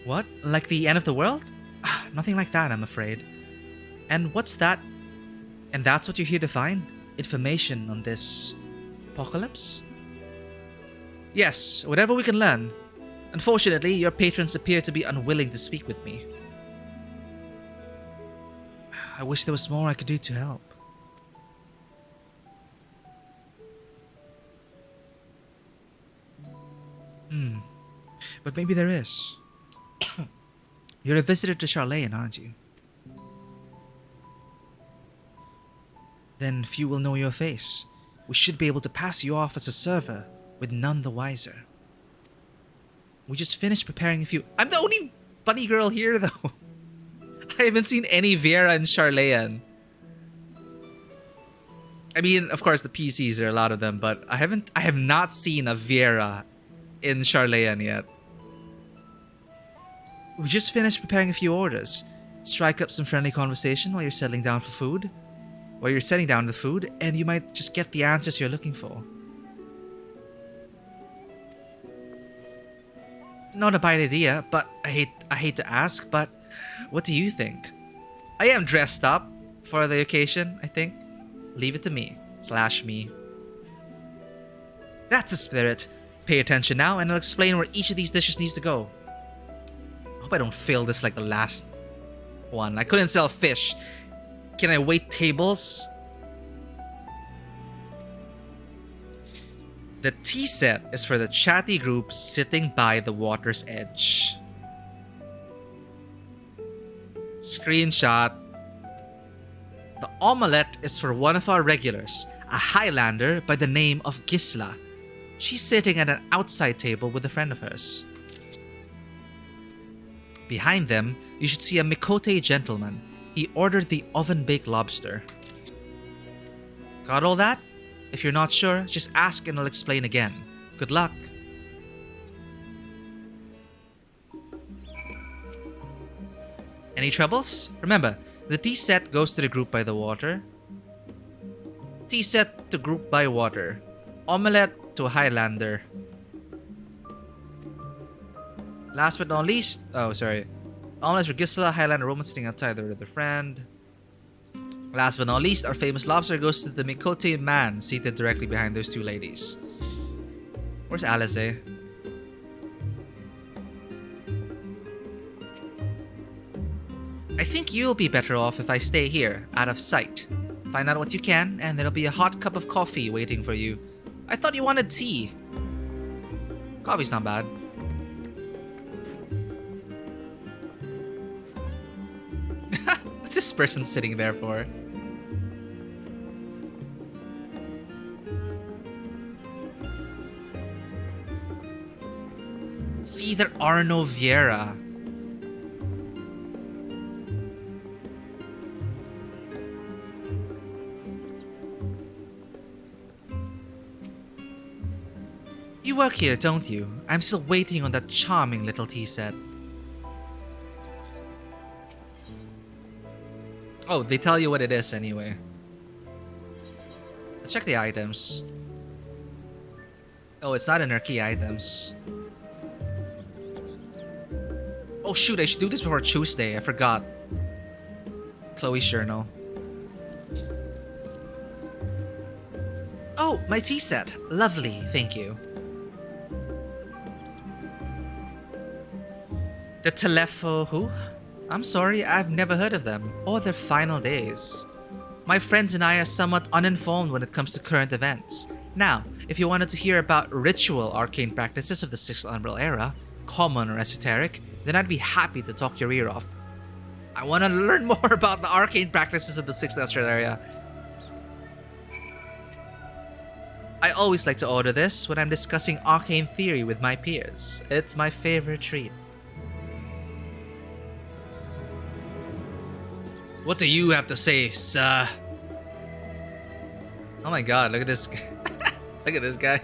What? Like the end of the world? Nothing like that, I'm afraid. And what's that? And that's what you're here to find? Information on this apocalypse? Yes, whatever we can learn. Unfortunately, your patrons appear to be unwilling to speak with me. I wish there was more I could do to help. But maybe there is. You're a visitor to Sharlayan, aren't you? Then few will know your face. We should be able to pass you off as a server, with none the wiser. We just finished preparing a few... I'm the only bunny girl here, though. I haven't seen any Viera in Sharlayan. I mean, of course, the PCs, there are a lot of them, but I have not seen a Viera in Sharlayan yet. We just finished preparing a few orders. Strike up some friendly conversation while you're settling down for food. While you're setting down the food, and you might just get the answers you're looking for. Not a bad idea, but I hate to ask, but what do you think? I am dressed up for the occasion, I think. Leave it to me. /me. That's the spirit. Pay attention now, and I'll explain where each of these dishes needs to go. I hope I don't fail this like the last one. I couldn't sell fish. Can I wait tables? The tea set is for the chatty group sitting by the water's edge. Screenshot. The omelette is for one of our regulars, a Highlander by the name of Gisla. She's sitting at an outside table with a friend of hers. Behind them, you should see a Mikote gentleman. He ordered the oven-baked lobster. Got all that? If you're not sure, just ask and I'll explain again. Good luck. Any troubles? Remember, the tea set goes to the group by the water. Tea set to group by water. Omelette to a Highlander. Last but not least... Oh, sorry. Omelette for Gisela, Highlander Roman sitting outside with their friend. Last but not least, our famous lobster goes to the Mikote man seated directly behind those two ladies. Where's Alize? I think you'll be better off if I stay here, out of sight. Find out what you can, and there'll be a hot cup of coffee waiting for you. I thought you wanted tea. Coffee's not bad. What's this person sitting there for? See, there are no Viera. You work here, don't you? I'm still waiting on that charming little tea set. Oh, they tell you what it is anyway. Let's check the items. Oh, it's not in our key items. Oh shoot, I should do this before Tuesday. I forgot. Chloe's journal. Oh, my tea set. Lovely, thank you. The Telepho who? I'm sorry, I've never heard of them, or their final days. My friends and I are somewhat uninformed when it comes to current events. Now, if you wanted to hear about ritual arcane practices of the 6th Umbral era, common or esoteric, then I'd be happy to talk your ear off. I want to learn more about the arcane practices of the 6th Umbral era. I always like to order this when I'm discussing arcane theory with my peers. It's my favorite treat. What do you have to say, sir? Oh my god, look at this. Look at this guy.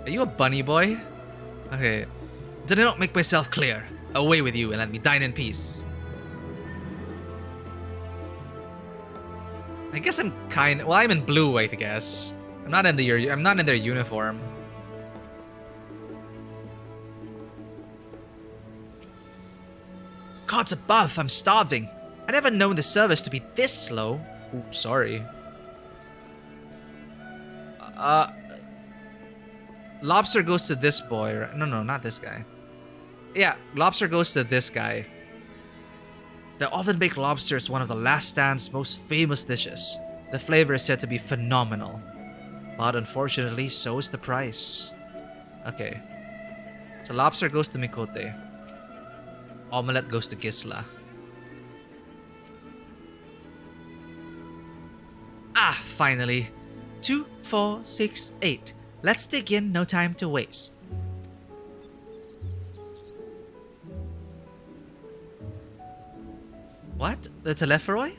Are you a bunny boy? Okay. Did I not make myself clear? Away with you and let me dine in peace. I guess I'm well, I'm in blue, I guess. I'm not in their uniform. Gods above, I'm starving. I never known the service to be this slow. Ooh, sorry. Lobster goes to this boy. Right? No, not this guy. Yeah, lobster goes to this guy. The oven-baked lobster is one of the last stand's most famous dishes. The flavor is said to be phenomenal. But unfortunately, so is the price. Okay. So lobster goes to Mikote. Omelette goes to Gisla. Ah, finally. 2, 4, 6, 8. Let's dig in, no time to waste. What? The Telepheroi?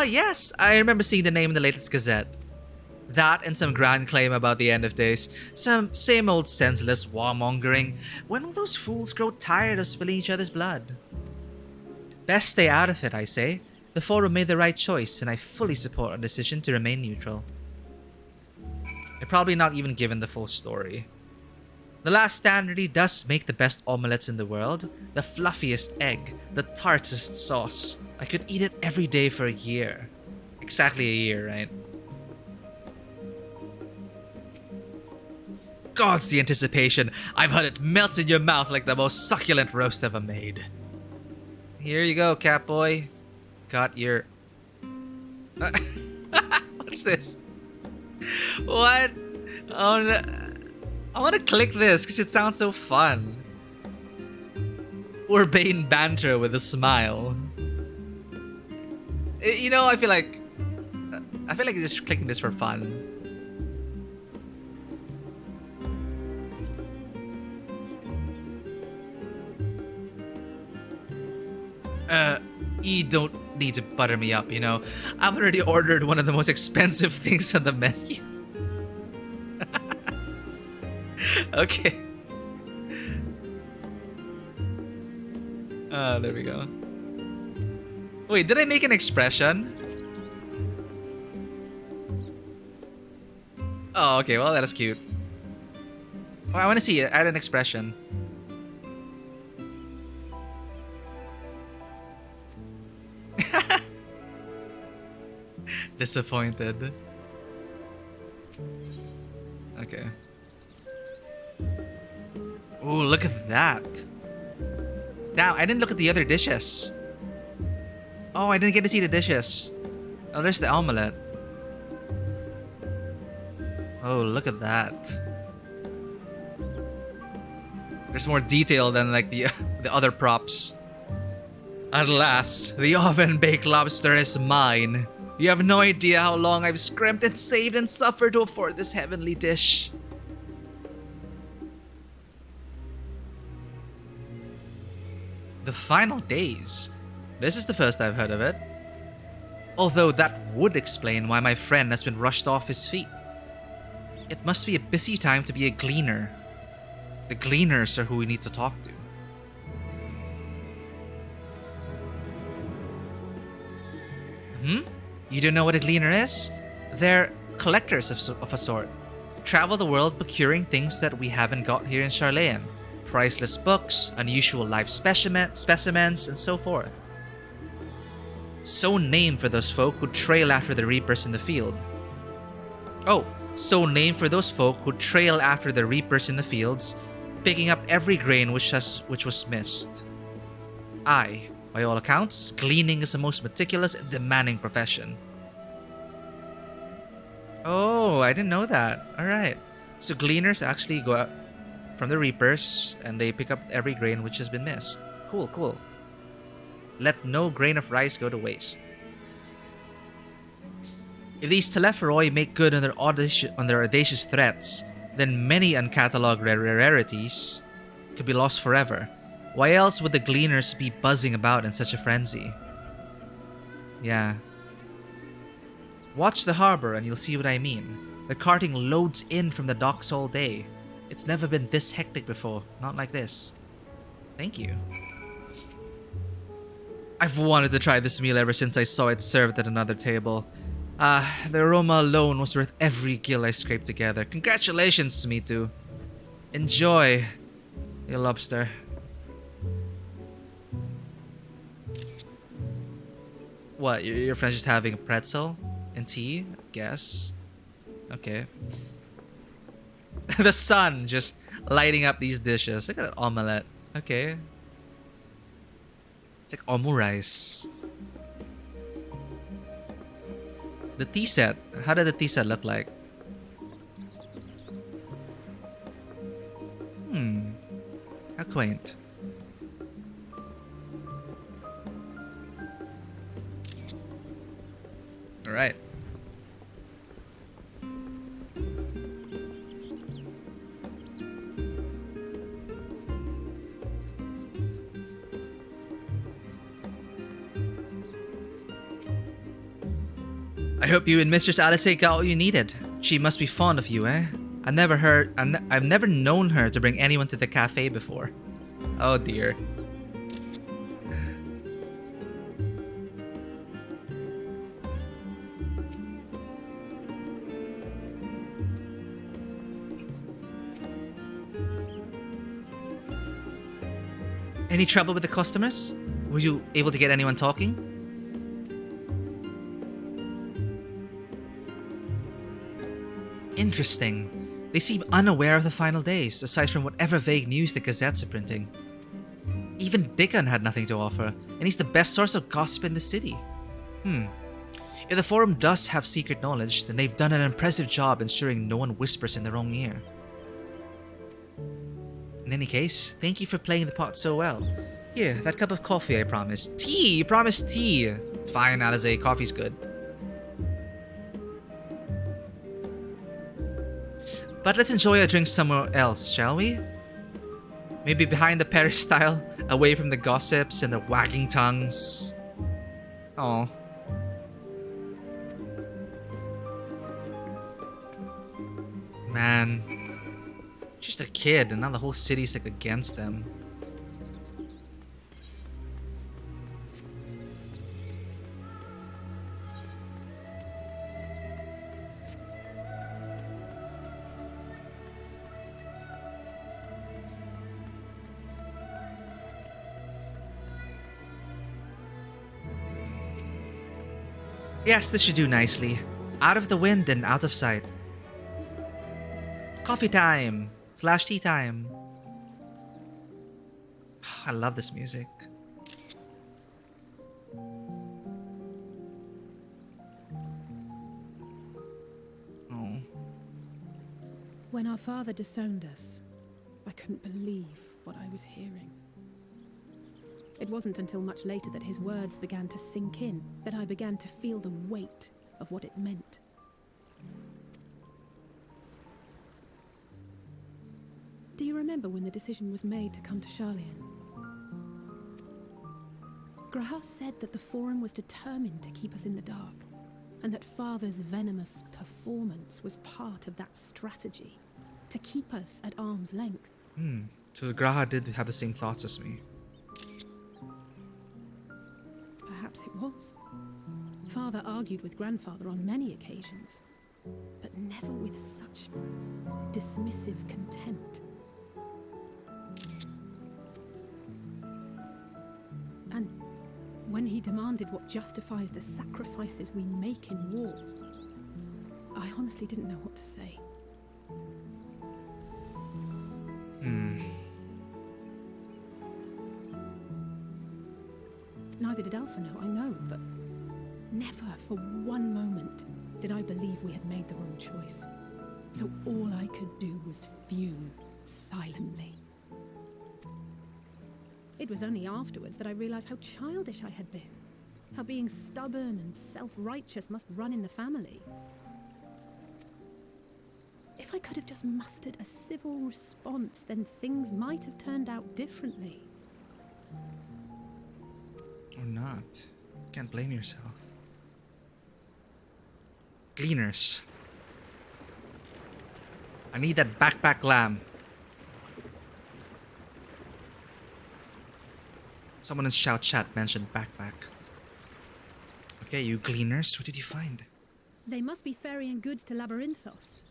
Yes, I remember seeing the name in the latest gazette. That and some grand claim about the end of days. Some same old senseless warmongering. When will those fools grow tired of spilling each other's blood? Best stay out of it, I say. The Forum made the right choice, and I fully support our decision to remain neutral. They're probably not even given the full story. The Last Stand really does make the best omelettes in the world. The fluffiest egg, the tartest sauce. I could eat it every day for a year. Exactly a year, right? Gods, the anticipation. I've had it melt in your mouth like the most succulent roast ever made. Here you go, Catboy. Got your... What's this? What? Oh, no. I want to click this because it sounds so fun. Urbane banter with a smile. You know, I feel like just clicking this for fun. You don't need to butter me up, you know. I've already ordered one of the most expensive things on the menu. Okay. There we go. Wait, did I make an expression? Oh, okay, well, that is cute. Oh, I want to see it. Add an expression. Disappointed. Okay. Ooh, look at that. Now, I didn't look at the other dishes. Oh, I didn't get to see the dishes. Oh, there's the omelette. Oh, look at that. There's more detail than like the other props. At last, the oven-baked lobster is mine. You have no idea how long I've scrimped and saved and suffered to afford this heavenly dish. The final days. This is the first I've heard of it. Although that would explain why my friend has been rushed off his feet. It must be a busy time to be a gleaner. The gleaners are who we need to talk to. You don't know what a gleaner is? They're collectors of a sort. Travel the world procuring things that we haven't got here in Sharlayan. Priceless books, unusual life specimens, and so forth. So named for those folk who trail after the reapers in the field. Oh, so named for those folk who trail after the reapers in the fields, picking up every grain which was missed. Aye, by all accounts, gleaning is the most meticulous and demanding profession. Oh, I didn't know that. Alright. So gleaners actually go out from the reapers and they pick up every grain which has been missed. Cool, cool. Let no grain of rice go to waste. If these Telepheroi make good on their audacious threats, then many uncatalogued rarities could be lost forever. Why else would the gleaners be buzzing about in such a frenzy? Yeah. Watch the harbor and you'll see what I mean. The carting loads in from the docks all day. It's never been this hectic before. Not like this. Thank you. I've wanted to try this meal ever since I saw it served at another table. The aroma alone was worth every gill I scraped together. Congratulations, me too. Enjoy, you lobster. What, your friend's just having a pretzel and tea? Guess. Okay. The sun just lighting up these dishes. Look at that omelette. Okay. It's like omurice. The tea set. How did the tea set look like? How quaint. Alright. I hope you and Mistress Alice got what you needed. She must be fond of you, eh? I've never known her to bring anyone to the cafe before. Oh dear. Any trouble with the customers? Were you able to get anyone talking? Interesting. They seem unaware of the final days, aside from whatever vague news the gazettes are printing. Even Dickon had nothing to offer, and he's the best source of gossip in the city. If the forum does have secret knowledge, then they've done an impressive job ensuring no one whispers in the wrong ear. In any case, thank you for playing the part so well. Here, that cup of coffee I promised. Tea! You promised tea! It's fine, Alize. Coffee's good. But let's enjoy our drinks somewhere else, shall we? Maybe behind the peristyle, away from the gossips and the wagging tongues. Oh. Man. Just a kid, and now the whole city's like against them. Yes, this should do nicely. Out of the wind and out of sight. Coffee time! / tea time. I love this music. Oh. When our father disowned us, I couldn't believe what I was hearing. It wasn't until much later that his words began to sink in, that I began to feel the weight of what it meant. Do you remember when the decision was made to come to Sharlayan? Graham said that the Forum was determined to keep us in the dark, and that Father's venomous performance was part of that strategy, to keep us at arm's length. So Graha did have the same thoughts as me. Perhaps it was. Father argued with Grandfather on many occasions. but never with such dismissive contempt. And when he demanded what justifies the sacrifices we make in war, I honestly didn't know what to say. Neither did Alpha know, I know, but never for one moment did I believe we had made the wrong choice. So all I could do was fume silently. It was only afterwards that I realized how childish I had been. How being stubborn and self-righteous must run in the family. If I could have just mustered a civil response, then things might have turned out differently. Or not. Can't blame yourself. Gleaners. I need that backpack lamb. Someone in Shout Chat mentioned backpack. Okay, you gleaners, what did you find? They must be ferrying goods to Labyrinthos.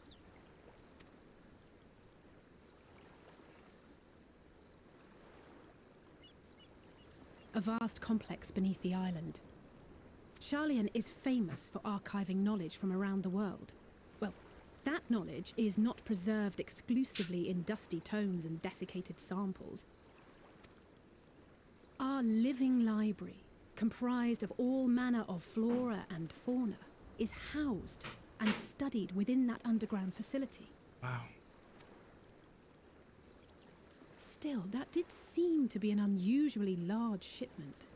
A vast complex beneath the island. Sharlayan is famous for archiving knowledge from around the world. Well, that knowledge is not preserved exclusively in dusty tomes and desiccated samples. Our living library, comprised of all manner of flora and fauna, is housed and studied within that underground facility. Wow. Still, that did seem to be an unusually large shipment.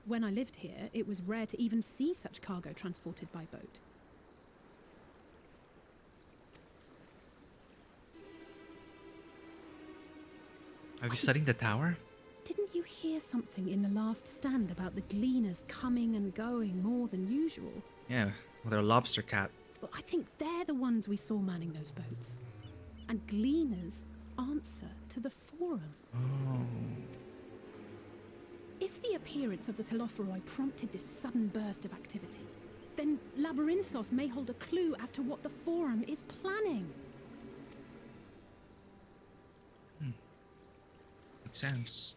When I lived here, it was rare to even see such cargo transported by boat. Are you studying the tower? Didn't you hear something in the last stand about the gleaners coming and going more than usual? Yeah, well, they're a lobster cat. Well, I think they're the ones we saw manning those boats. And gleaners answer to the forum. Oh. If the appearance of the Telophoroi prompted this sudden burst of activity, then Labyrinthos may hold a clue as to what the forum is planning. Makes sense.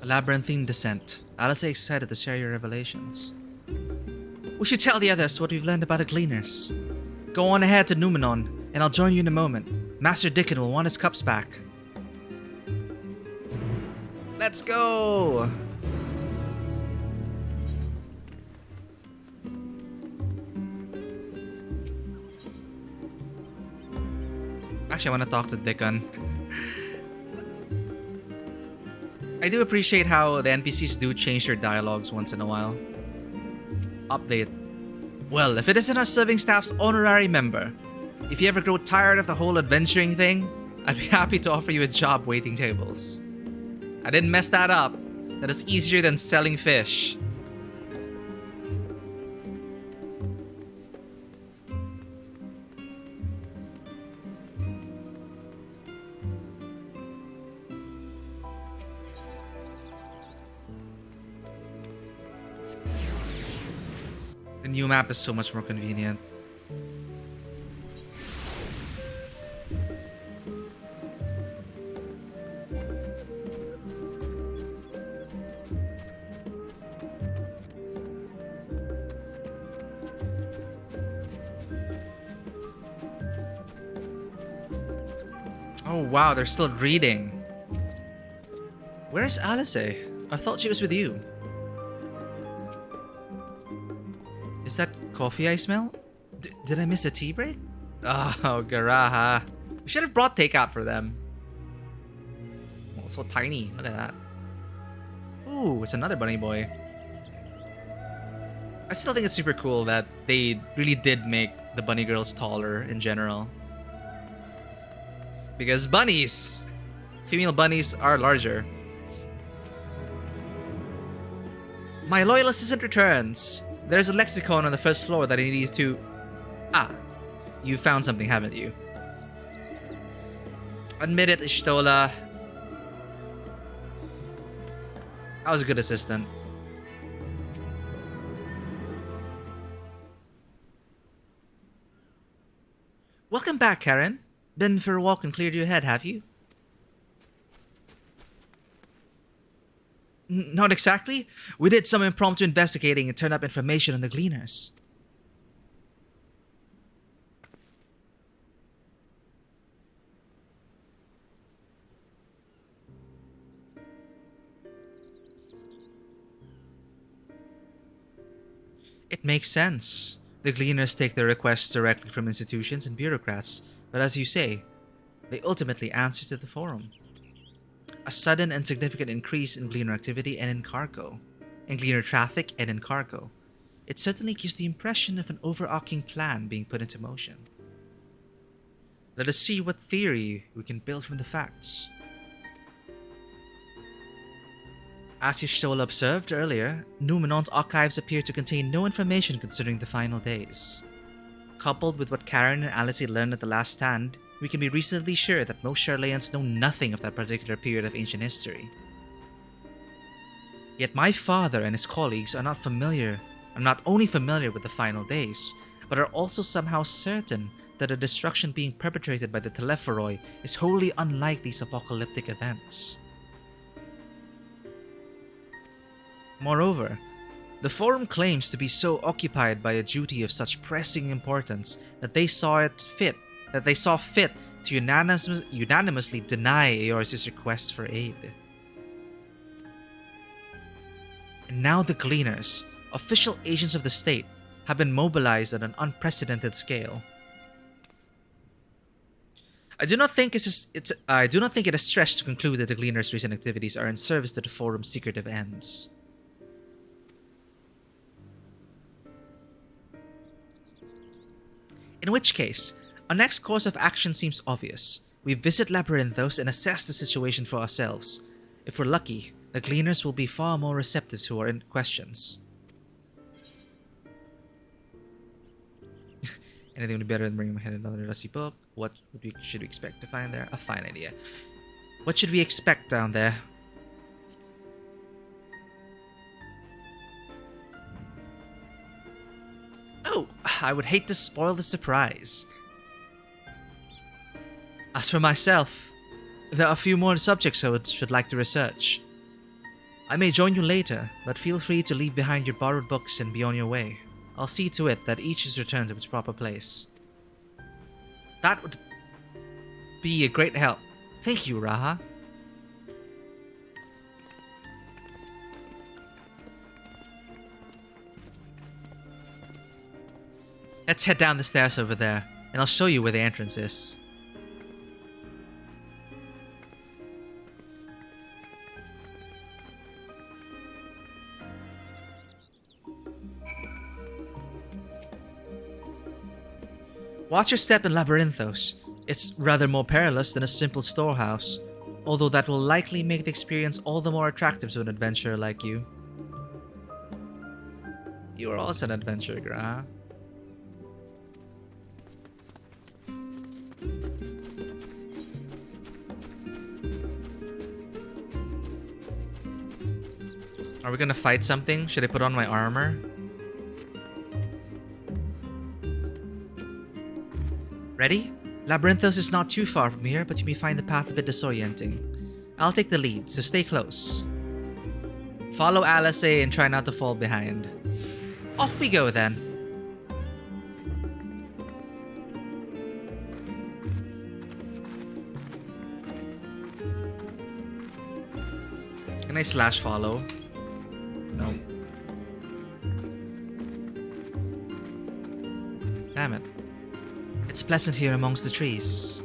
A labyrinthine descent. Alice is excited to share your revelations. We should tell the others what we've learned about the Gleaners. Go on ahead to Numenon, and I'll join you in a moment. Master Dickon will want his cups back. Let's go! Actually, I want to talk to Dickon. I do appreciate how the NPCs do change their dialogues once in a while. Update. Well, if it isn't our serving staff's honorary member, if you ever grow tired of the whole adventuring thing, I'd be happy to offer you a job waiting tables. I didn't mess that up. That is easier than selling fish. The new map is so much more convenient. Oh wow, they're still reading. Where's Alice? I thought she was with you. Is that coffee I smell? Did I miss a tea break? Oh, Garaha. We should have brought takeout for them. Oh, so tiny. Look at that. Ooh, it's another bunny boy. I still think it's super cool that they really did make the bunny girls taller in general. Because bunnies! Female bunnies are larger. My loyal assistant returns. There's a lexicon on the first floor that I need you to... Ah, you found something, haven't you? Admit it, Ishtola. I was a good assistant. Welcome back, Karen. Been for a walk and cleared your head, have you? Not exactly. We did some impromptu investigating and turned up information on the Gleaners. It makes sense. The Gleaners take their requests directly from institutions and bureaucrats, but as you say, they ultimately answer to the Forum. A sudden and significant increase in Gleaner activity and in cargo, in Gleaner traffic and in cargo. It certainly gives the impression of an overarching plan being put into motion. Let us see what theory we can build from the facts. As Y'shtola observed earlier, Numenon's archives appear to contain no information concerning the final days. Coupled with what Karen and Alice learned at the last stand, we can be reasonably sure that most Sharlayans know nothing of that particular period of ancient history. Yet my father and his colleagues are not only familiar with the final days, but are also somehow certain that the destruction being perpetrated by the Telephoroi is wholly unlike these apocalyptic events. Moreover, the Forum claims to be so occupied by a duty of such pressing importance that they saw fit to unanimously deny Eorze's requests for aid. And now the Gleaners, official agents of the state, have been mobilized on an unprecedented scale. I do not think it is a stretch to conclude that the Gleaners' recent activities are in service to the Forum's secretive ends. In which case, our next course of action seems obvious. We visit Labyrinthos and assess the situation for ourselves. If we're lucky, the Gleaners will be far more receptive to our questions. Anything would be better than bringing my head another dusty book. What should we expect to find there? A fine idea. What should we expect down there? Oh, I would hate to spoil the surprise. As for myself, there are a few more subjects I should like to research. I may join you later, but feel free to leave behind your borrowed books and be on your way. I'll see to it that each is returned to its proper place. That would be a great help. Thank you, Raha. Let's head down the stairs over there, and I'll show you where the entrance is. Watch your step in Labyrinthos. It's rather more perilous than a simple storehouse, although that will likely make the experience all the more attractive to an adventurer like you. You are also an adventurer, Graha. Are we gonna fight something? Should I put on my armor? Ready? Labyrinthos is not too far from here, but you may find the path a bit disorienting. I'll take the lead, so stay close. Follow Alice and try not to fall behind. Off we go then. Can I slash follow? No. Damn it. It's pleasant here amongst the trees.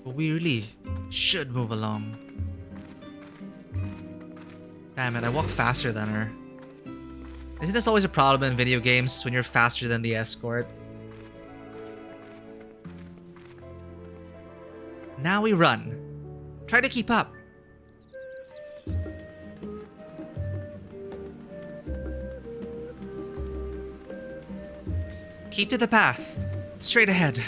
But we really should move along. Damn it, I walk faster than her. Isn't this always a problem in video games when you're faster than the escort? Now we run. Try to keep up. Keep to the path. Straight ahead.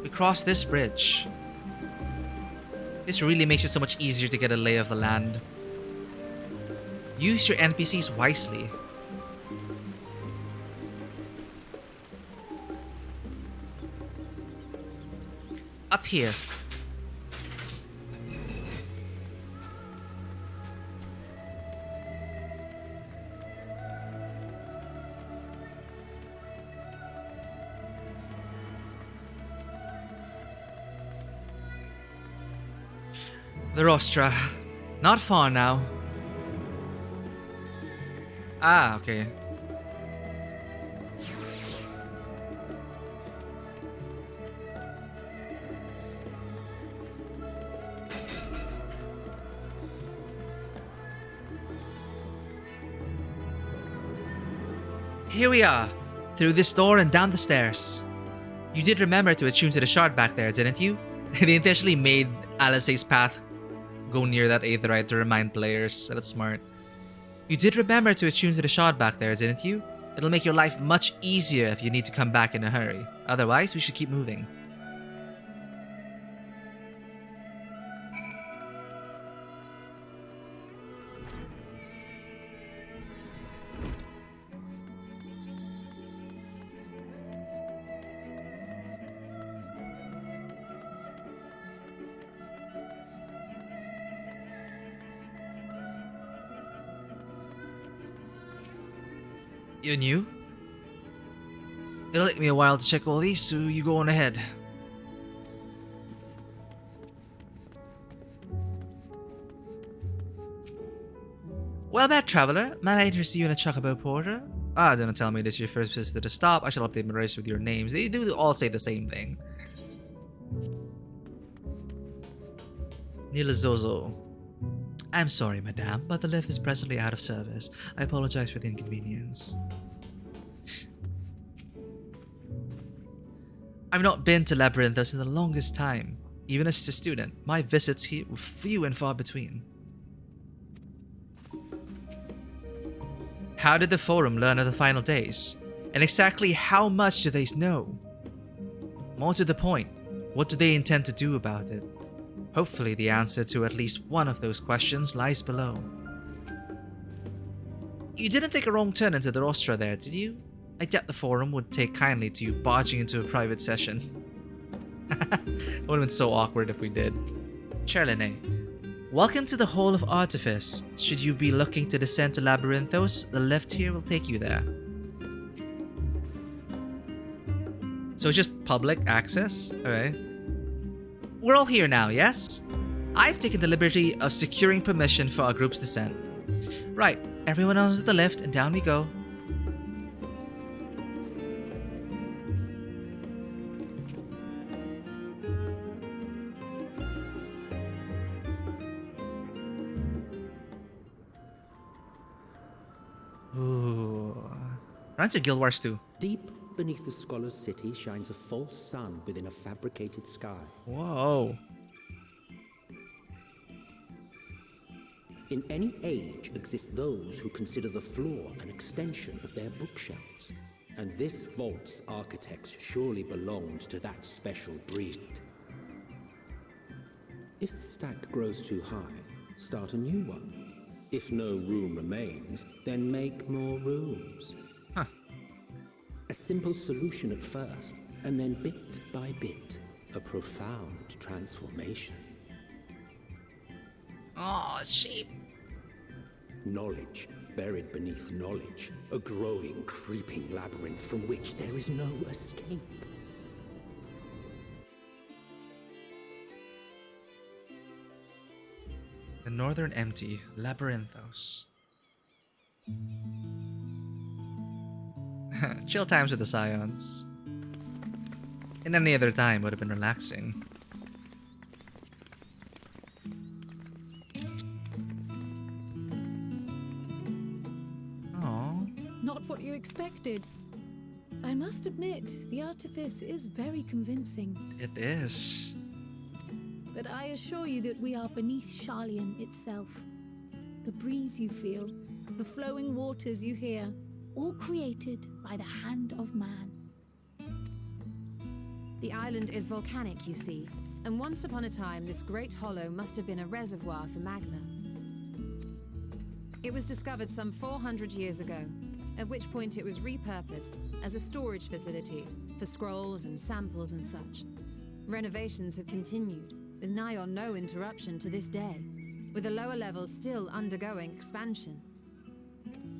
We cross this bridge. This really makes it so much easier to get a lay of the land. Use your NPCs wisely. Up here. The rostra. Not far now. Ah, okay. Here we are, through this door and down the stairs. You did remember to attune to the shard back there, didn't you? They intentionally made Alisaie's path go near that aetheryte to remind players. That's smart. You did remember to attune to the shard back there, didn't you? It'll make your life much easier if you need to come back in a hurry. Otherwise, we should keep moving. You're new? It'll take me a while to check all these, so you go on ahead. Well met, traveler. May I interest you in a chocobo porter? Ah, don't tell me this is your first visit to the stop. I shall update my race with your names. They do all say the same thing. Nilazozo. I'm sorry, madame, but the lift is presently out of service. I apologize for the inconvenience. I've not been to Labyrinthos in the longest time. Even as a student, my visits here were few and far between. How did the Forum learn of the final days? And exactly how much do they know? More to the point, what do they intend to do about it? Hopefully the answer to at least one of those questions lies below. You didn't take a wrong turn into the rostra there, did you? I doubt the Forum would take kindly to you barging into a private session. It would have been so awkward if we did. Sharlayan, welcome to the Hall of Artifice. Should you be looking to descend to Labyrinthos, the lift here will take you there. So just public access? Alright. We're all here now, yes? I've taken the liberty of securing permission for our group's descent. Right, everyone onto the lift and down we go. Ooh. Run to Guild Wars 2. Deep beneath the scholar's city shines a false sun within a fabricated sky. Whoa. In any age exist those who consider the floor an extension of their bookshelves. And this vault's architects surely belonged to that special breed. If the stack grows too high, start a new one. If no room remains, then make more rooms. Huh. A simple solution at first, and then bit by bit, a profound transformation. Aw, sheep. Knowledge buried beneath knowledge, a growing, creeping labyrinth from which there is no escape. The Northern Empty, Labyrinthos. Chill times with the Scions. In any other time would have been relaxing. Not what you expected. I must admit, the artifice is very convincing. It is. But I assure you that we are beneath Sharlayan itself. The breeze you feel, the flowing waters you hear, all created by the hand of man. The island is volcanic, you see, and once upon a time this great hollow must have been a reservoir for magma. It was discovered some 400 years ago, at which point it was repurposed as a storage facility for scrolls and samples and such. Renovations have continued, with nigh on no interruption to this day, with the lower levels still undergoing expansion.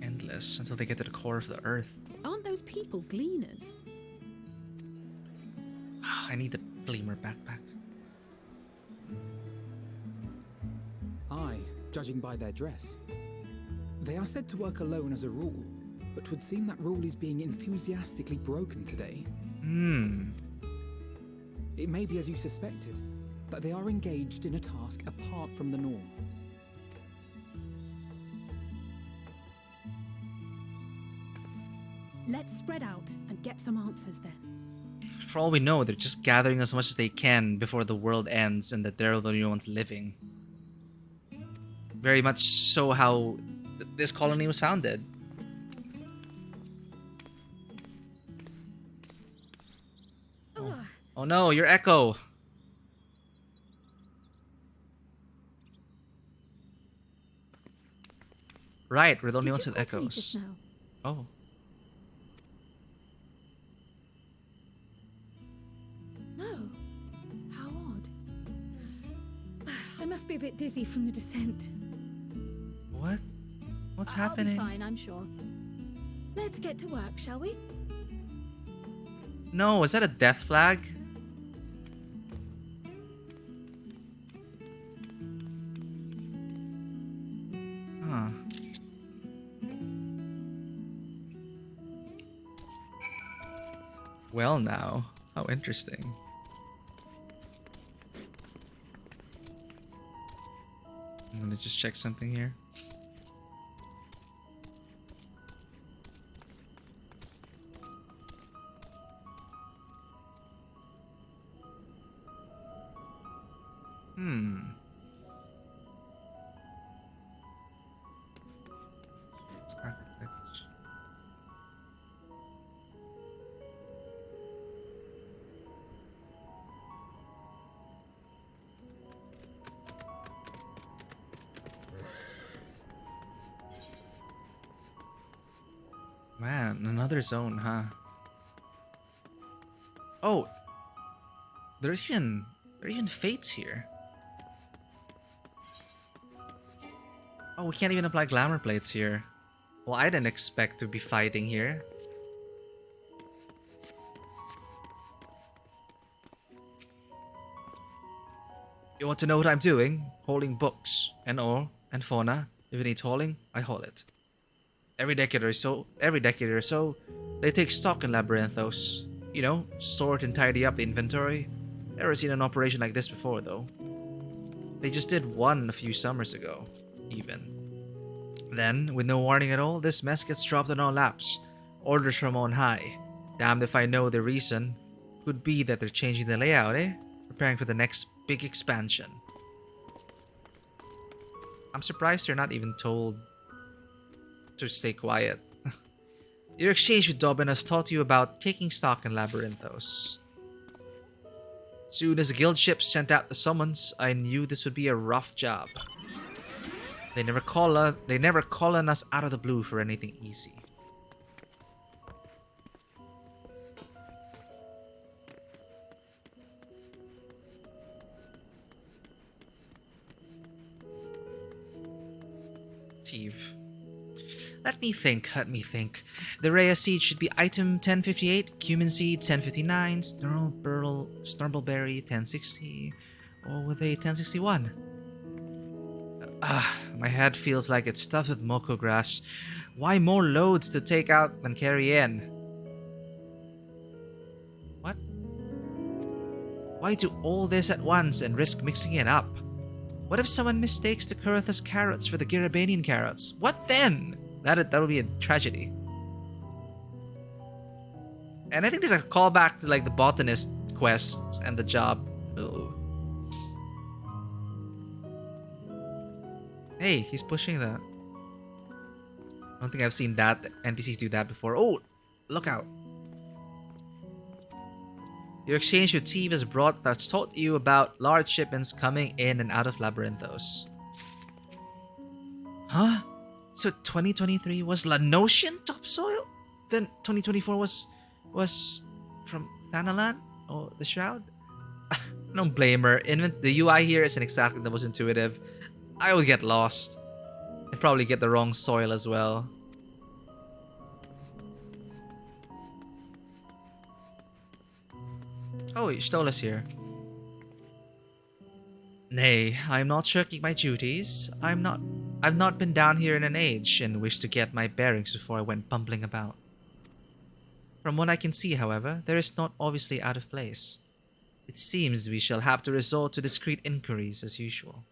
Endless until they get to the core of the earth. Aren't those people gleaners? I need the Gleamer backpack. Aye, judging by their dress. They are said to work alone as a rule, but 'twould seem that rule is being enthusiastically broken today. It may be as you suspected, that they are engaged in a task apart from the norm. Let's spread out and get some answers then. For all we know, they're just gathering as much as they can before the world ends and that they're the only ones living. Very much so how this colony was founded. Oh no, your echo! Right, we're the only ones with echoes. Oh. No. How odd. I must be a bit dizzy from the descent. What? What's happening? I'll be fine, I'm sure. Let's get to work, shall we? No, is that a death flag? Huh. Well now, how interesting. I'm gonna just check something here. Man, another zone, huh? Oh, there are even fates here. Oh, we can't even apply glamour plates here. Well, I didn't expect to be fighting here. You want to know what I'm doing? Holding books and ore and fauna. If it needs hauling, I haul it. Every decade or so, they take stock in Labyrinthos. You know, sort and tidy up the inventory. Never seen an operation like this before, though. They just did one a few summers ago, even. Then, with no warning at all, this mess gets dropped on our laps. Orders from on high. Damned if I know the reason. Could be that they're changing the layout, eh? Preparing for the next big expansion. I'm surprised they're not even told to stay quiet. Your exchange with Dobbin has taught you about taking stock in Labyrinthos. Soon as the guild ship sent out the summons, I knew this would be a rough job. They never call on us out of the blue for anything easy. Steve. Let me think. The Rhea seed should be item 1058, cumin seed 1059, snurmbleberry 1060, or with a 1061. My head feels like it's stuffed with moko grass. Why more loads to take out than carry in? What? Why do all this at once and risk mixing it up? What if someone mistakes the Kurithas carrots for the Girabanian carrots? What then? That would be a tragedy. And I think there's a callback to like the botanist quests and the job. Ooh. Hey, he's pushing that. I don't think I've seen that NPCs do that before. Oh, look out. Your exchange with Teve has that's taught you about large shipments coming in and out of Labyrinthos. Huh? So 2023 was Lanosian topsoil? Then 2024 was from Thanalan? Or the Shroud? I don't blame her. The UI here isn't exactly the most intuitive. I will get lost. I probably get the wrong soil as well. Oh, Stolas here. Nay, I am not shirking my duties. I've not been down here in an age and wish to get my bearings before I went bumbling about. From what I can see, however, there is not obviously out of place. It seems we shall have to resort to discreet inquiries as usual.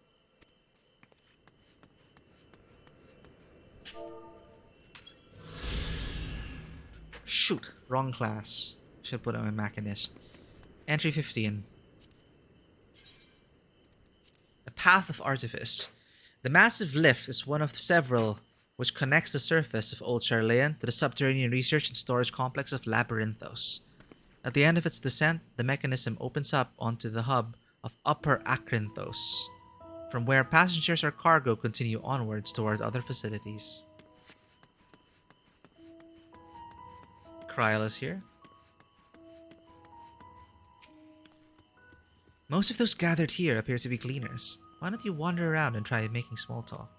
Shoot, wrong class. Should put on a machinist. Entry 15. The Path of Artifice. The massive lift is one of several which connects the surface of Old Sharlayan to the subterranean research and storage complex of Labyrinthos. At the end of its descent, the mechanism opens up onto the hub of Upper Akrinthos, from where passengers or cargo continue onwards toward other facilities. Kryl is here. Most of those gathered here appear to be gleaners. Why don't you wander around and try making small talk?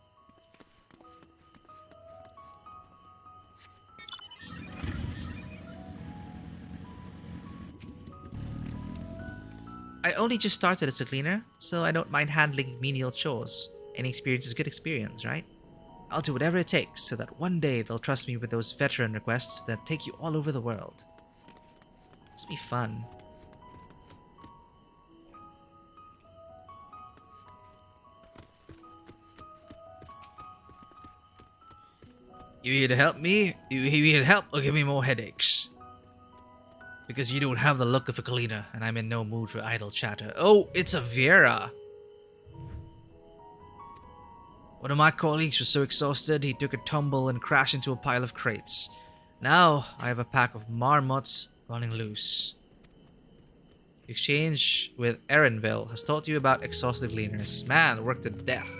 I only just started as a cleaner, so I don't mind handling menial chores. Any experience is good experience, right? I'll do whatever it takes so that one day they'll trust me with those veteran requests that take you all over the world. Must be fun. You here to help me? You here to help or give me more headaches? Because you don't have the look of a cleaner, and I'm in no mood for idle chatter. Oh, it's a Vera! One of my colleagues was so exhausted he took a tumble and crashed into a pile of crates. Now I have a pack of marmots running loose. The exchange with Erenville has taught you about exhausted gleaners. Man, worked to death.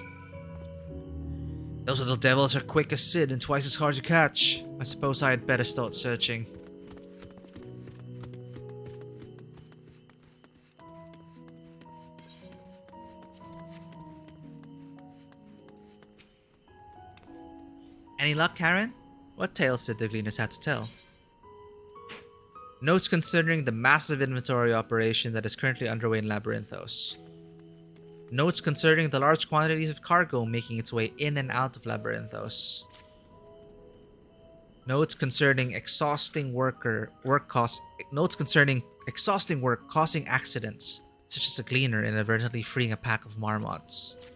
Those little devils are quick as Sid and twice as hard to catch. I suppose I had better start searching. Any luck, Karen? What tales did the gleaners have to tell? Notes concerning the massive inventory operation that is currently underway in Labyrinthos. Notes concerning the large quantities of cargo making its way in and out of Labyrinthos. Notes concerning exhausting work causing accidents, such as a gleaner inadvertently freeing a pack of marmots.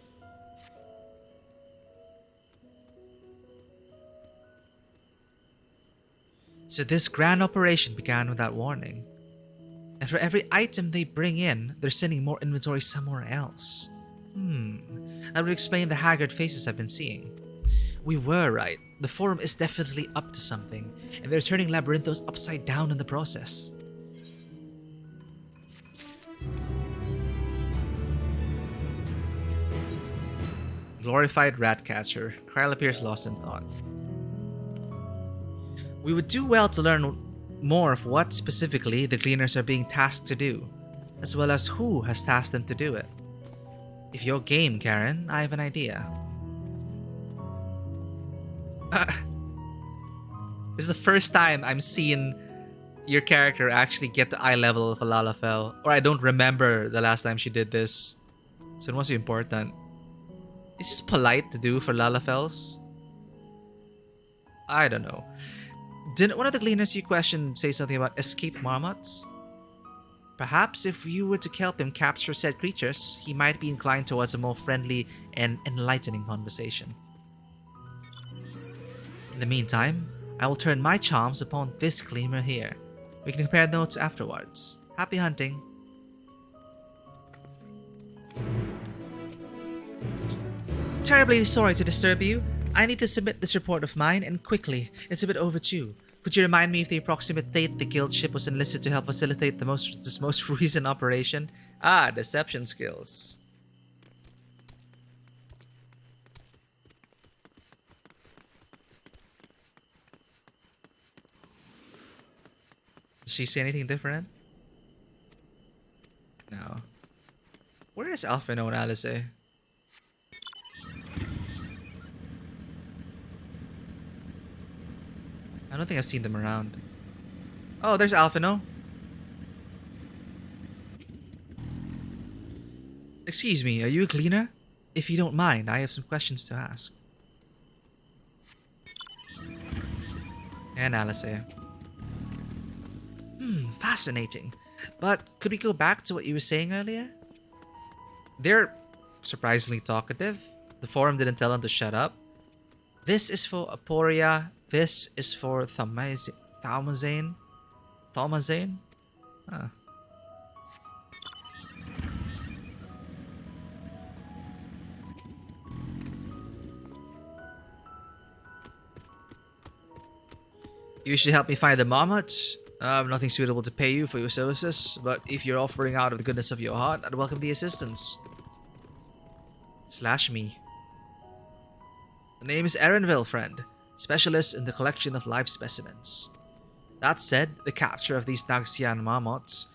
So this grand operation began without warning. And for every item they bring in, they're sending more inventory somewhere else. That would explain the haggard faces I've been seeing. We were right. The Forum is definitely up to something, and they're turning Labyrinthos upside down in the process. Glorified ratcatcher. Kryl appears lost in thought. We would do well to learn more of what specifically the Gleaners are being tasked to do, as well as who has tasked them to do it. If you're game, Karen, I have an idea. This is the first time I'm seeing your character actually get the eye level of a Lalafell, or I don't remember the last time she did this, so it must be important. Is this polite to do for Lalafells? I don't know. Didn't one of the Gleaners you questioned say something about escaped marmots? Perhaps if you were to help him capture said creatures, he might be inclined towards a more friendly and enlightening conversation. In the meantime, I will turn my charms upon this gleaner here. We can compare notes afterwards. Happy hunting. Terribly sorry to disturb you. I need to submit this report of mine, and quickly. It's a bit overdue. Could you remind me if the approximate date the guild ship was enlisted to help facilitate this most recent operation? Ah, deception skills. Does she say anything different? No. Where is Alphino and Alice? I don't think I've seen them around. Oh, there's Alphino. Excuse me, are you a cleaner? If you don't mind, I have some questions to ask. And Alice. Fascinating. But could we go back to what you were saying earlier? They're surprisingly talkative. The forum didn't tell them to shut up. This is for Aporia. This is for Thavnair. Huh. You should help me find the marmots. I have nothing suitable to pay you for your services, but if you're offering out of the goodness of your heart, I'd welcome the assistance. / me. The name is Erenville, friend. Specialist in the collection of live specimens. That said, the capture of these Nagsian marmots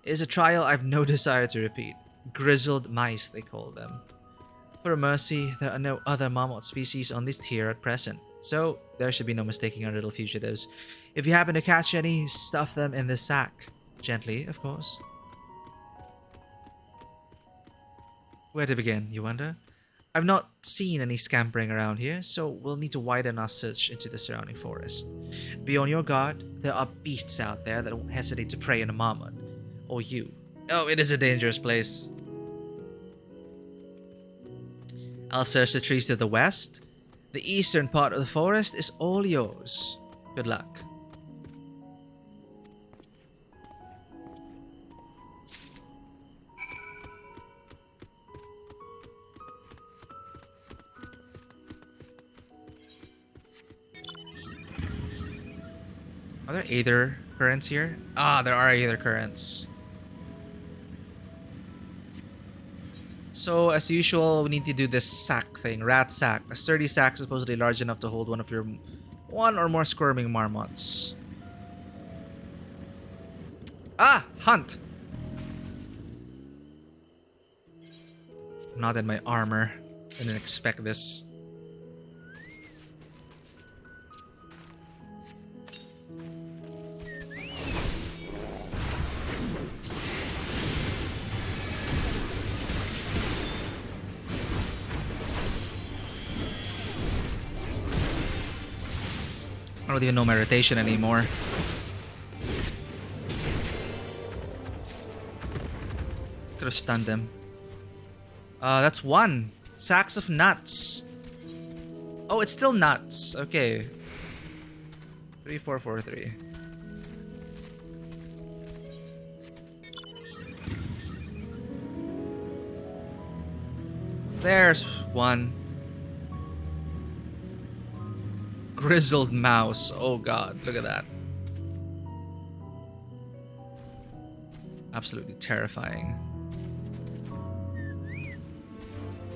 is a trial I've no desire to repeat. Grizzled mice, they call them. For a mercy, there are no other marmot species on this tier at present, so there should be no mistaking our little fugitives. If you happen to catch any, stuff them in this sack. Gently, of course. Where to begin, you wonder? I've not seen any scampering around here, so we'll need to widen our search into the surrounding forest. Be on your guard. There are beasts out there that won't hesitate to prey on a marmot. Or you. Oh, it is a dangerous place. I'll search the trees to the west. The eastern part of the forest is all yours. Good luck. Are there Aether currents here? Ah, there are Aether currents. So, as usual, we need to do this sack thing. Rat sack. A sturdy sack supposedly large enough to hold one or more squirming marmots. Ah! Hunt! I'm not in my armor. I didn't expect this. I don't even know my rotation anymore. Could have stunned him. That's one. Sacks of nuts. Oh, it's still nuts. Okay. 3, 4, 4, 3. There's one. Grizzled mouse. Oh god, look at that. Absolutely terrifying.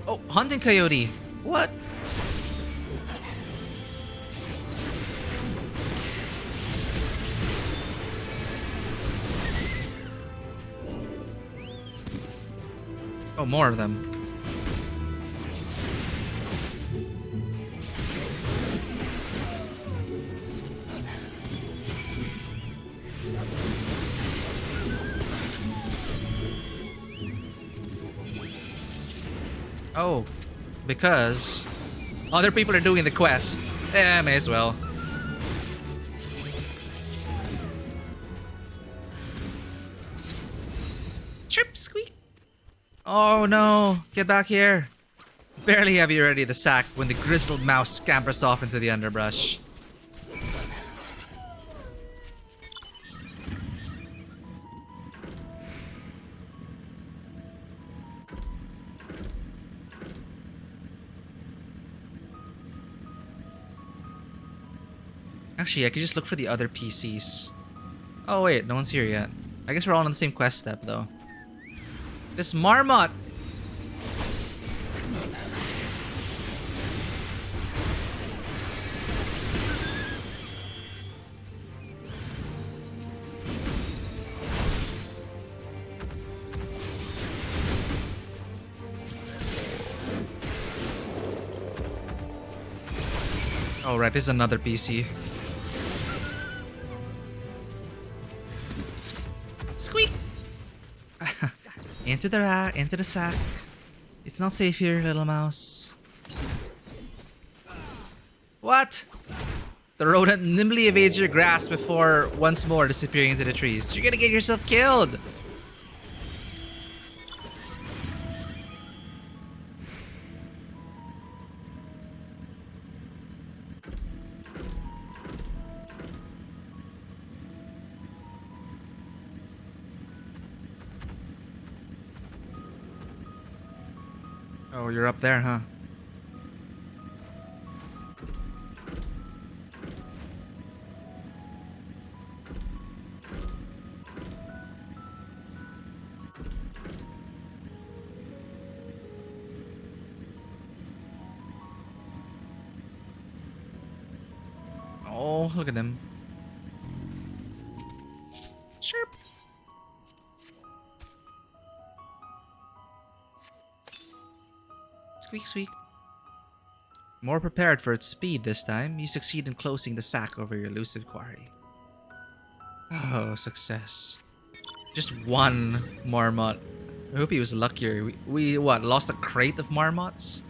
Oh, hunting coyote. What? Oh, more of them. Oh, because other people are doing the quest. May as well. Chirp, squeak. Oh no, get back here. Barely have you ready the sack when the grizzled mouse scampers off into the underbrush. Actually, I could just look for the other PCs. Oh wait, no one's here yet. I guess we're all on the same quest step though. This marmot! Oh right, this is another PC. Squeak! Into the rack, into the sack. It's not safe here, little mouse. What? The rodent nimbly evades your grasp before once more disappearing into the trees. You're gonna get yourself killed! Oh, you're up there, huh? Oh, look at them. Chirp. Squeak, squeak. More prepared for its speed this time, you succeed in closing the sack over your elusive quarry. Oh, success. Just one marmot. I hope he was luckier. We what, lost a crate of marmots?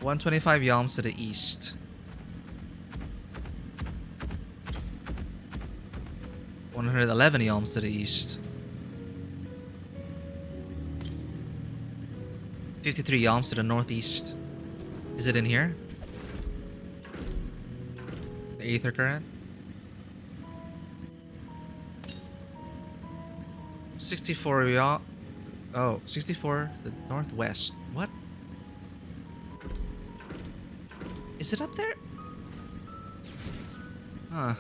125 yalms to the east. 111 yalms to the east. 53 yalms to the northeast. Is it in here? The Aether Current? 64 yal... Oh, 64 to the northwest. What? Is it up there? Huh.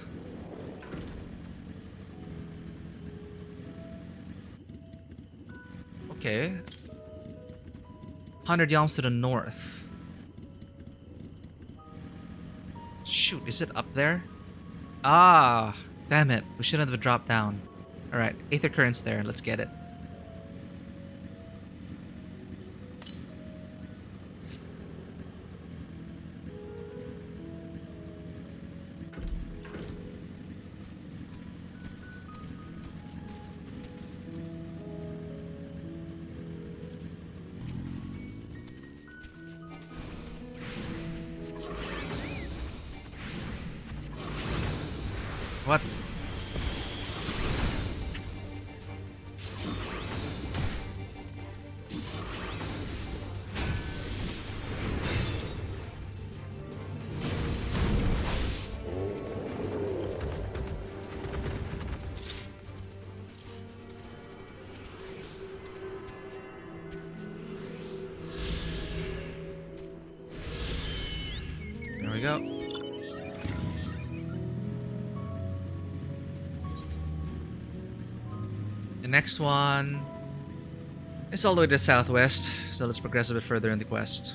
Okay. 100 yalms to the north. Shoot, is it up there? Ah, damn it. We shouldn't have dropped down. Alright, Aether Current's there. Let's get it. What? There we go. The next one is all the way to the southwest, so let's progress a bit further in the quest.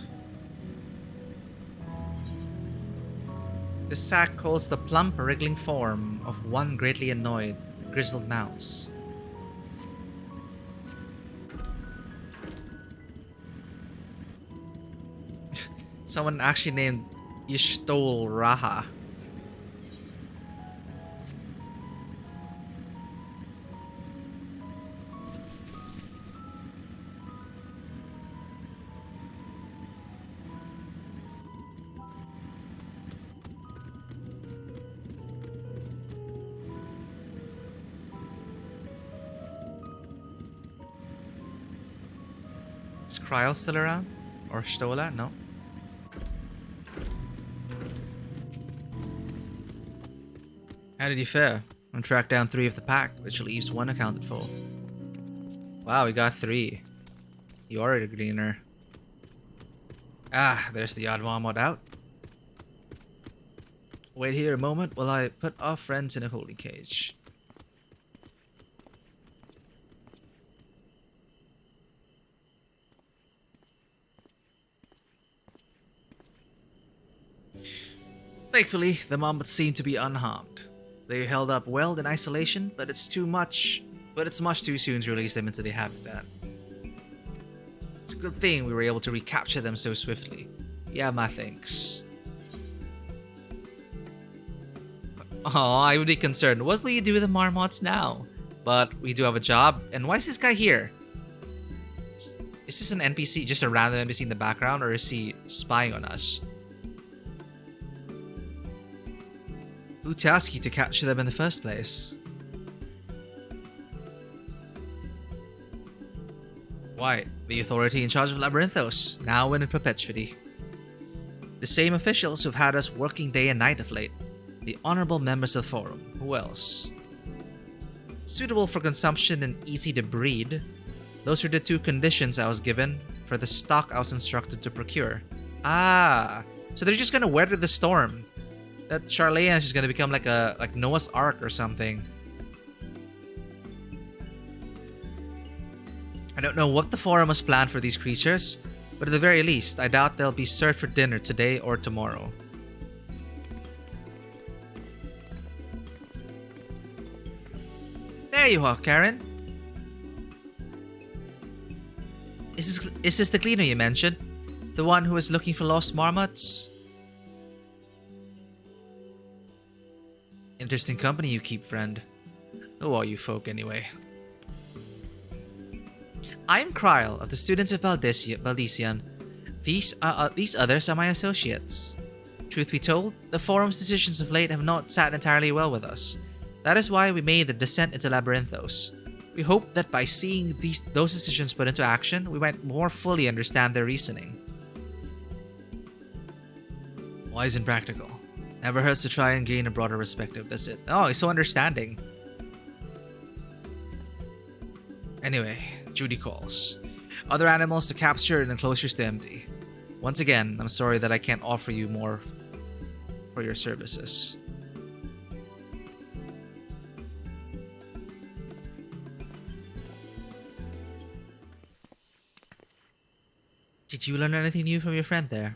This sack holds the plump, wriggling form of one greatly annoyed, grizzled mouse. Someone actually named Ishtol Raha. Is Kryl still around? Or Stola? No. How did you fare? I tracked down 3 of the pack, which leaves 1 accounted for. Wow, we got 3. You are a gleaner. Ah, there's the odd marmot out. Wait here a moment while I put our friends in a holding cage. Thankfully, the Mammoths seem to be unharmed. They held up well in isolation, but it's much too soon to release them into the habitat. It's a good thing we were able to recapture them so swiftly. Yeah, my thanks. Oh, I would be concerned. What will you do with the marmots now? But we do have a job. And why is this guy here? Is this an NPC, just a random NPC in the background, or is he spying on us? Who tasked you to capture them in the first place? Why, the authority in charge of Labyrinthos, now and in perpetuity. The same officials who've had us working day and night of late. The honorable members of the Forum. Who else? Suitable for consumption and easy to breed. Those are the two conditions I was given for the stock I was instructed to procure. Ah, so they're just gonna weather the storm. That Sharlayan is just gonna become like Noah's Ark or something. I don't know what the Forum has planned for these creatures, but at the very least, I doubt they'll be served for dinner today or tomorrow. There you are, Karen. Is this the cleaner you mentioned? The one who is looking for lost marmots? Interesting company you keep, friend. Who are you folk, anyway? I am Kryl of the students of Valdician. These others are my associates. Truth be told, the Forum's decisions of late have not sat entirely well with us. That is why we made the descent into Labyrinthos. We hope that by seeing those decisions put into action, we might more fully understand their reasoning. Wise and practical. Never hurts to try and gain a broader perspective, does it? Oh, he's so understanding. Anyway, Judy calls. Other animals to capture and enclosures to empty. Once again, I'm sorry that I can't offer you more for your services. Did you learn anything new from your friend there?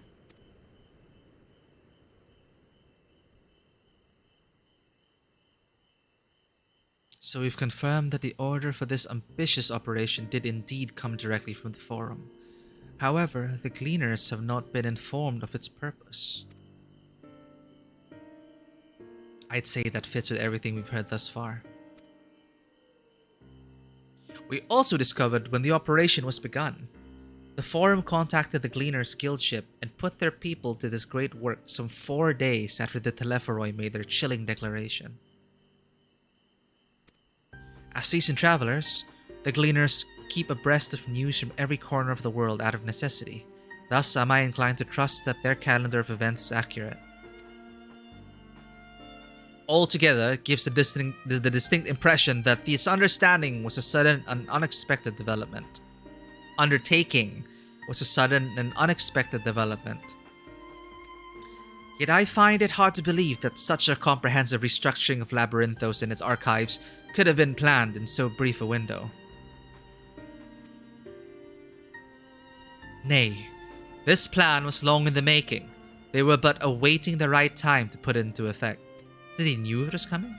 So we've confirmed that the order for this ambitious operation did indeed come directly from the Forum. However, the Gleaners have not been informed of its purpose. I'd say that fits with everything we've heard thus far. We also discovered when the operation was begun. The Forum contacted the Gleaners' guild ship and put their people to this great work some 4 days after the Telepheroi made their chilling declaration. As seasoned travelers, the Gleaners keep abreast of news from every corner of the world out of necessity. Thus, am I inclined to trust that their calendar of events is accurate. Altogether, it gives the distinct impression that this understanding was a sudden and unexpected development. Undertaking was a sudden and unexpected development. Yet I find it hard to believe that such a comprehensive restructuring of Labyrinthos and its archives could have been planned in so brief a window. Nay, this plan was long in the making. They were but awaiting the right time to put it into effect. They knew it was coming?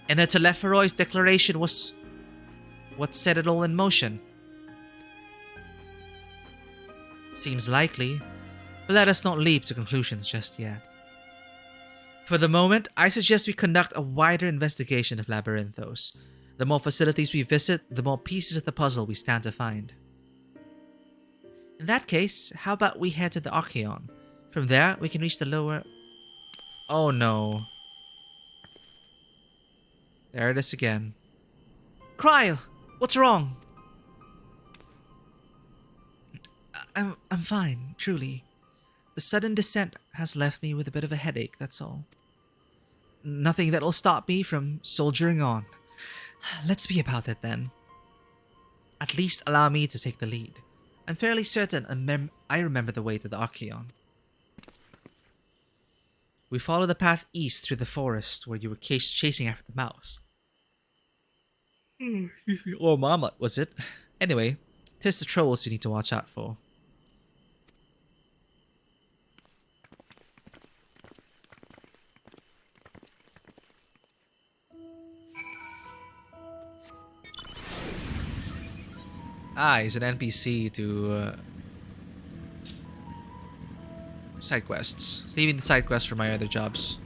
And the Telepheroi's declaration was what set it all in motion. Seems likely, but let us not leap to conclusions just yet. For the moment, I suggest we conduct a wider investigation of Labyrinthos. The more facilities we visit, the more pieces of the puzzle we stand to find. In that case, how about we head to the Archeon? From there, we can reach the lower... Oh no. There it is again. Kryl! What's wrong? I'm fine, truly. The sudden descent has left me with a bit of a headache, that's all. Nothing that'll stop me from soldiering on. Let's be about it then. At least allow me to take the lead. I'm fairly certain I remember the way to the Archeon. We follow the path east through the forest where you were chasing after the mouse. Or Marmot, was it? Anyway, 'tis the trolls you need to watch out for. Ah, he's an NPC to side quests. Leaving the side quests for my other jobs.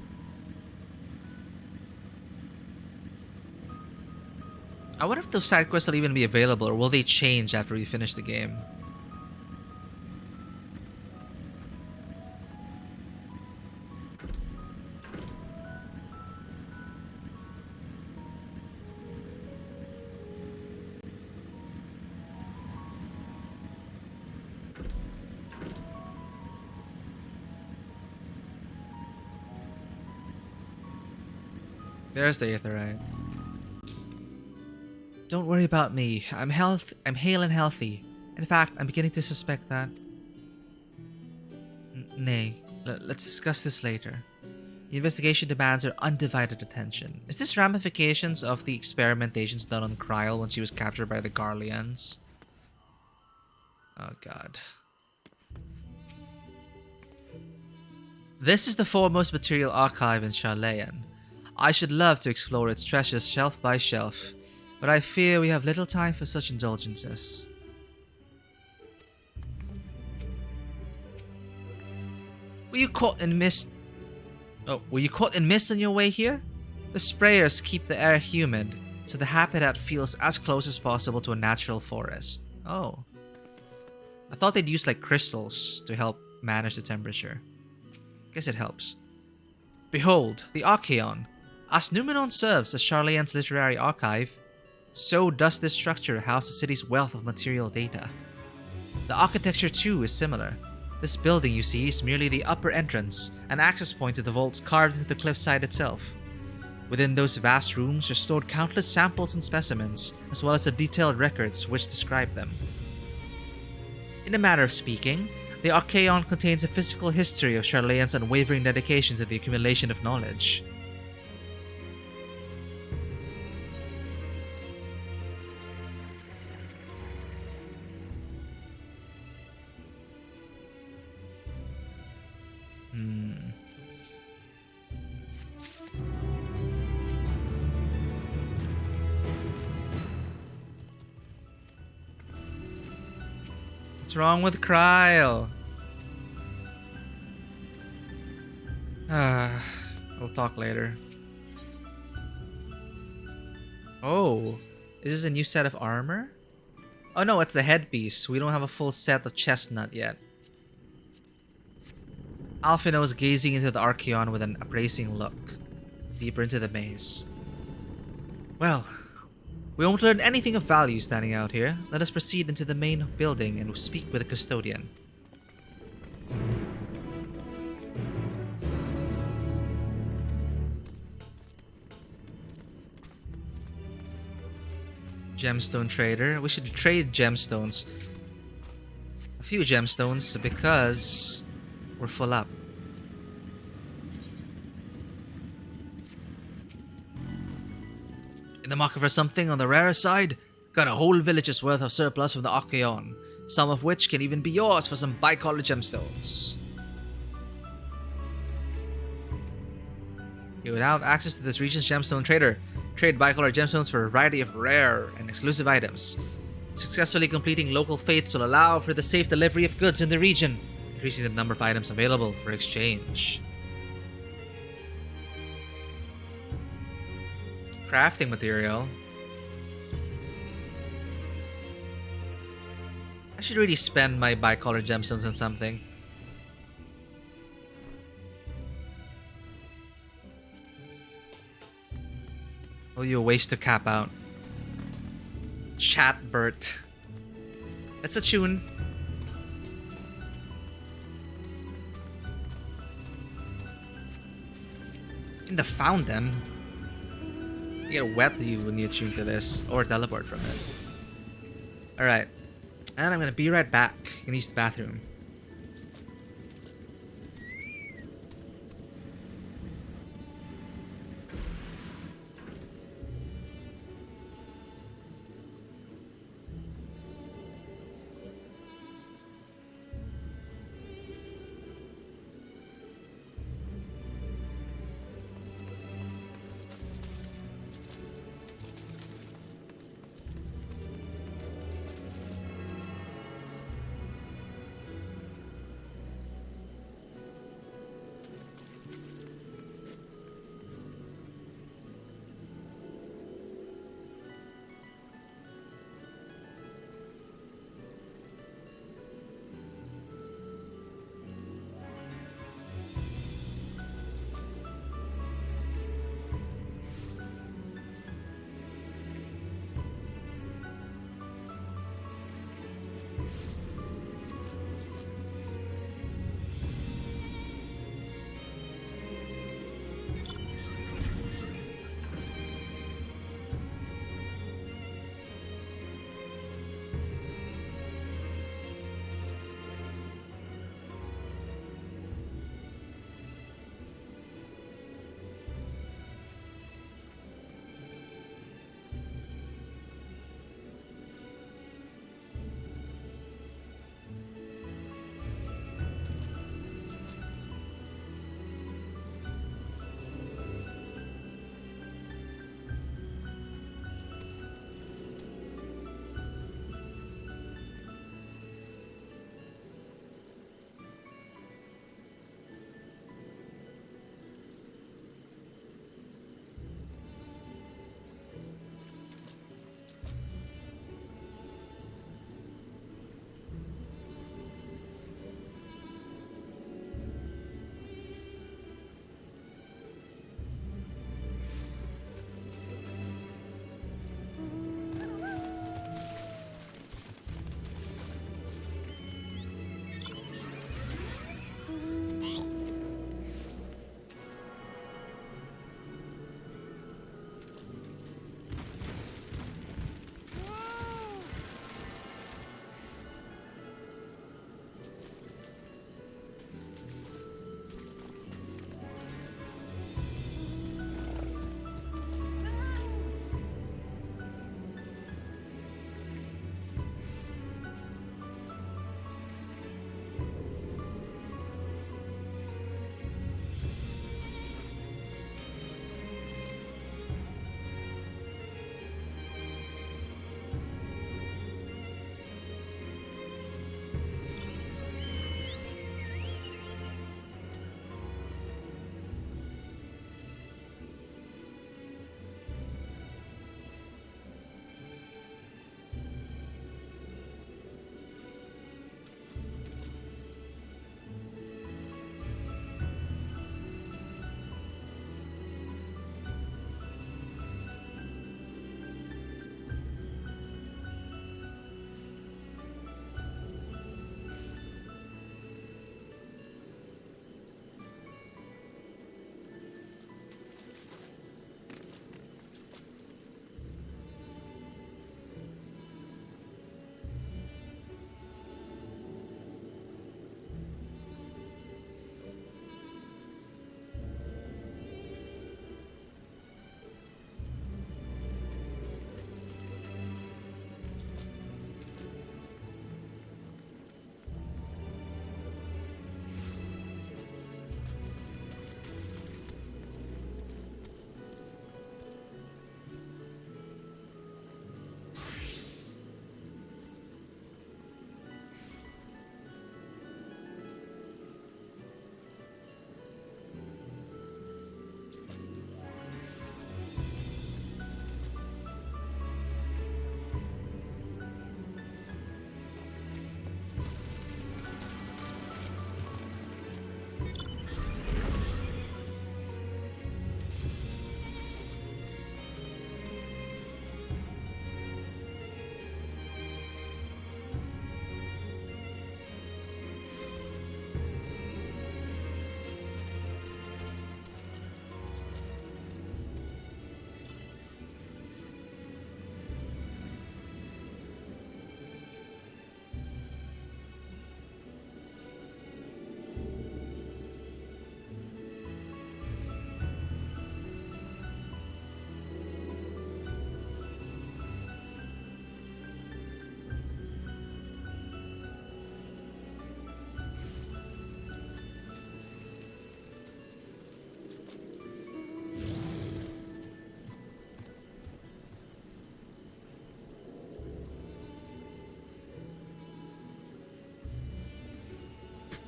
I wonder if those side quests will even be available, or will they change after we finish the game? There's the Aetherite. Don't worry about me. I'm hale and healthy. In fact, I'm beginning to suspect that. Nay, let's discuss this later. The investigation demands our undivided attention. Is this ramifications of the experimentations done on Kryl when she was captured by the Garleans? Oh god. This is the foremost material archive in Sharlayan. I should love to explore its treasures shelf by shelf, but I fear we have little time for such indulgences. Were you caught in mist? Oh, were you caught in mist on your way here? The sprayers keep the air humid, so the habitat feels as close as possible to a natural forest. Oh. I thought they'd use like crystals to help manage the temperature. Guess it helps. Behold, the Archaeon. As Numenon serves as Sharlayan's literary archive, so does this structure house the city's wealth of material data. The architecture too is similar. This building you see is merely the upper entrance, an access point to the vaults carved into the cliffside itself. Within those vast rooms are stored countless samples and specimens, as well as the detailed records which describe them. In a manner of speaking, the Archaeon contains a physical history of Sharlayan's unwavering dedication to the accumulation of knowledge. What's wrong with Kryl? We'll talk later. Oh, is this a new set of armor? Oh no, it's the headpiece. We don't have a full set of chestnut yet. Alphino is gazing into the Archaeon with an appraising look, deeper into the maze. Well, we won't learn anything of value standing out here. Let us proceed into the main building and speak with the custodian. Gemstone trader. We should trade gemstones. A few gemstones because we're full up. In the market for something on the rarer side, got a whole village's worth of surplus from the Archaeon, some of which can even be yours for some bicolor gemstones. You would have access to this region's gemstone trader. Trade bicolor gemstones for a variety of rare and exclusive items. Successfully completing local fates will allow for the safe delivery of goods in the region, increasing the number of items available for exchange. Crafting material. I should really spend my bicolor gemstones on something. Oh, you a waste to cap out. Chatbert. That's a tune. In the fountain. You get wet when you tune to this, or teleport from it. Alright. And I'm gonna be right back. Gonna use the bathroom.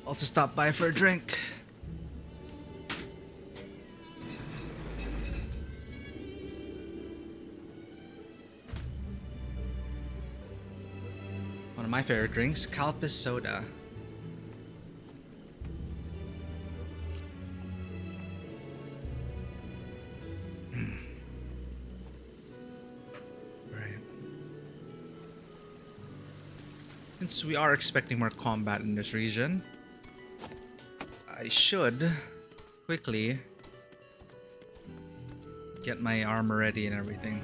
Also stop by for a drink. One of my favorite drinks, Calpis soda. Since we are expecting more combat in this region, I should quickly get my armor ready and everything.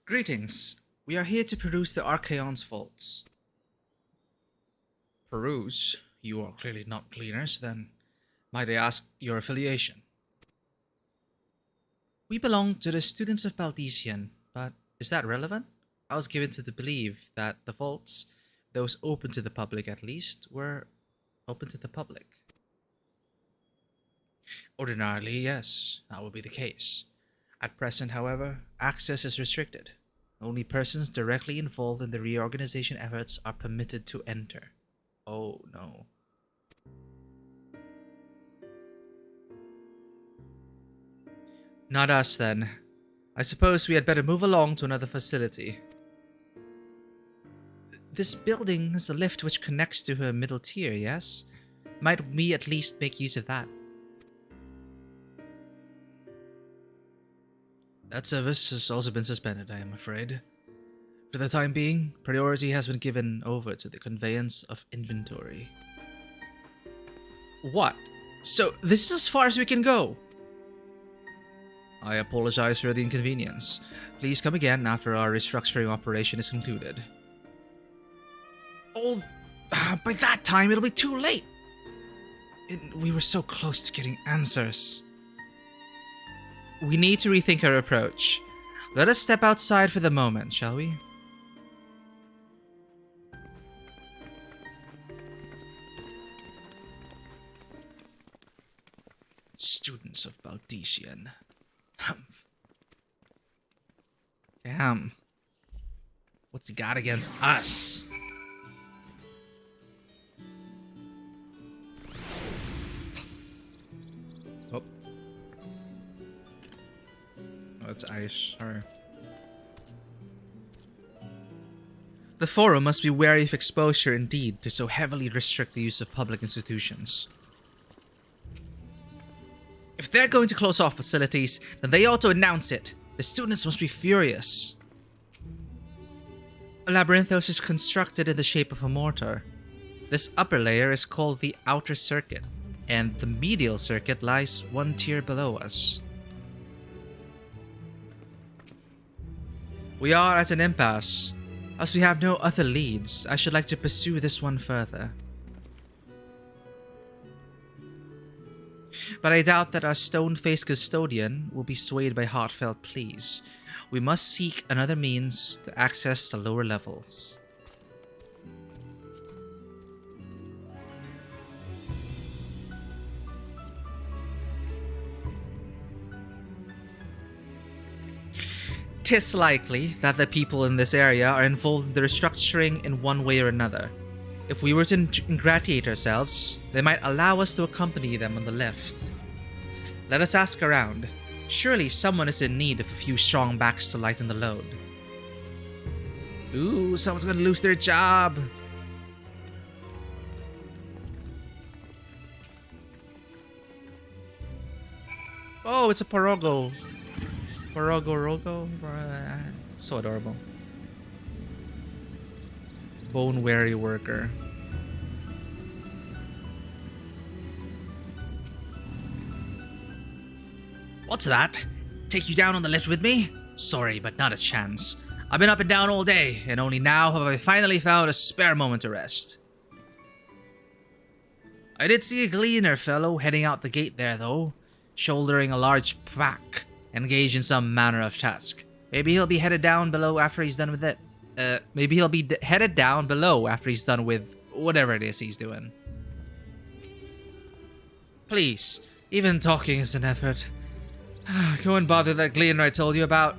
Greetings. We are here to peruse the Archaon's vaults. Peruse? You are clearly not cleaners, then might I ask your affiliation? We belong to the students of Baldesion, but is that relevant? I was given to believe that the vaults, those open to the public at least, were open to the public. Ordinarily, yes, that would be the case. At present, however, access is restricted. Only persons directly involved in the reorganization efforts are permitted to enter. Oh no. Not us then. I suppose we had better move along to another facility. This building has a lift which connects to her middle tier, yes? Might we at least make use of that? That service has also been suspended, I am afraid. For the time being, priority has been given over to the conveyance of inventory. What? So, this is as far as we can go? I apologize for the inconvenience. Please come again after our restructuring operation is concluded. Oh, by that time it'll be too late! We were so close to getting answers. We need to rethink our approach. Let us step outside for the moment, shall we? Students of Baldesion. Damn. What's he got against us? Oh. Oh, it's ice. Sorry. The Forum must be wary of exposure indeed to so heavily restrict the use of public institutions. If they're going to close off facilities, then they ought to announce it. The students must be furious. Labyrinthos is constructed in the shape of a mortar. This upper layer is called the Outer Circuit, and the medial circuit lies one tier below us. We are at an impasse. As we have no other leads, I should like to pursue this one further. But I doubt that our stone-faced custodian will be swayed by heartfelt pleas. We must seek another means to access the lower levels. Tis likely that the people in this area are involved in the restructuring in one way or another. If we were to ingratiate ourselves, they might allow us to accompany them on the lift. Let us ask around. Surely someone is in need of a few strong backs to lighten the load. Ooh, someone's gonna lose their job. Oh, it's a Porogo. Rogo. It's so adorable. Bone-weary worker. What's that? Take you down on the lift with me? Sorry, but not a chance. I've been up and down all day, and only now have I finally found a spare moment to rest. I did see a gleaner fellow heading out the gate there, though, shouldering a large pack, engaged in some manner of task. Maybe he'll be headed down below after he's done with it. Maybe he'll be headed down below after he's done with whatever it is he's doing. Please, even talking is an effort. Go and bother that gleaner I told you about.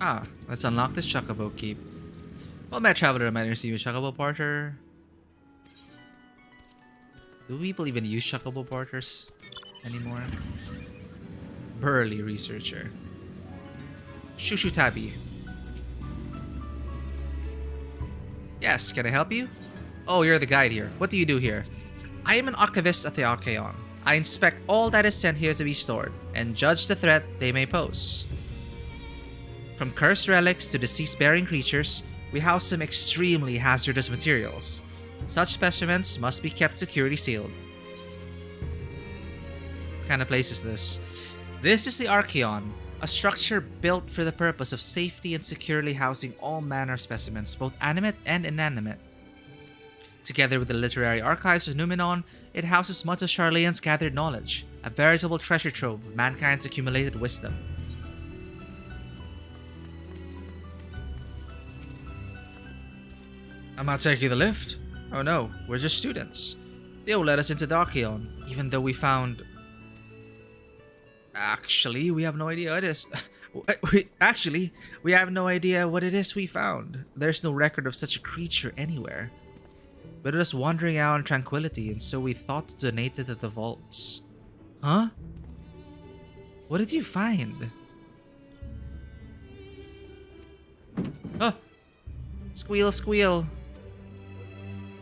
Ah, let's unlock this Chocobo Keep. Well, my traveler might receive a Chocobo Porter. Do people even use Chocobo Porters anymore? Burly Researcher. Shushu Tabi. Yes, can I help you? Oh, you're the guide here. What do you do here? I am an archivist at the Archaeon. I inspect all that is sent here to be stored, and judge the threat they may pose. From cursed relics to disease-bearing creatures, we house some extremely hazardous materials. Such specimens must be kept securely sealed. What kind of place is this? This is the Archaeon, a structure built for the purpose of safely and securely housing all manner of specimens, both animate and inanimate. Together with the literary archives of Numenon, it houses much of Sharlayan's gathered knowledge, a veritable treasure trove of mankind's accumulated wisdom. I'm not taking the lift. Oh no, we're just students. They'll let us into the Archaeon, even though we found... Actually, we have no idea what it is. We have no idea what it is we found. There's no record of such a creature anywhere. But it was wandering out in tranquility, and so we thought to donate it to the vaults. Huh? What did you find? Oh! Squeal, squeal.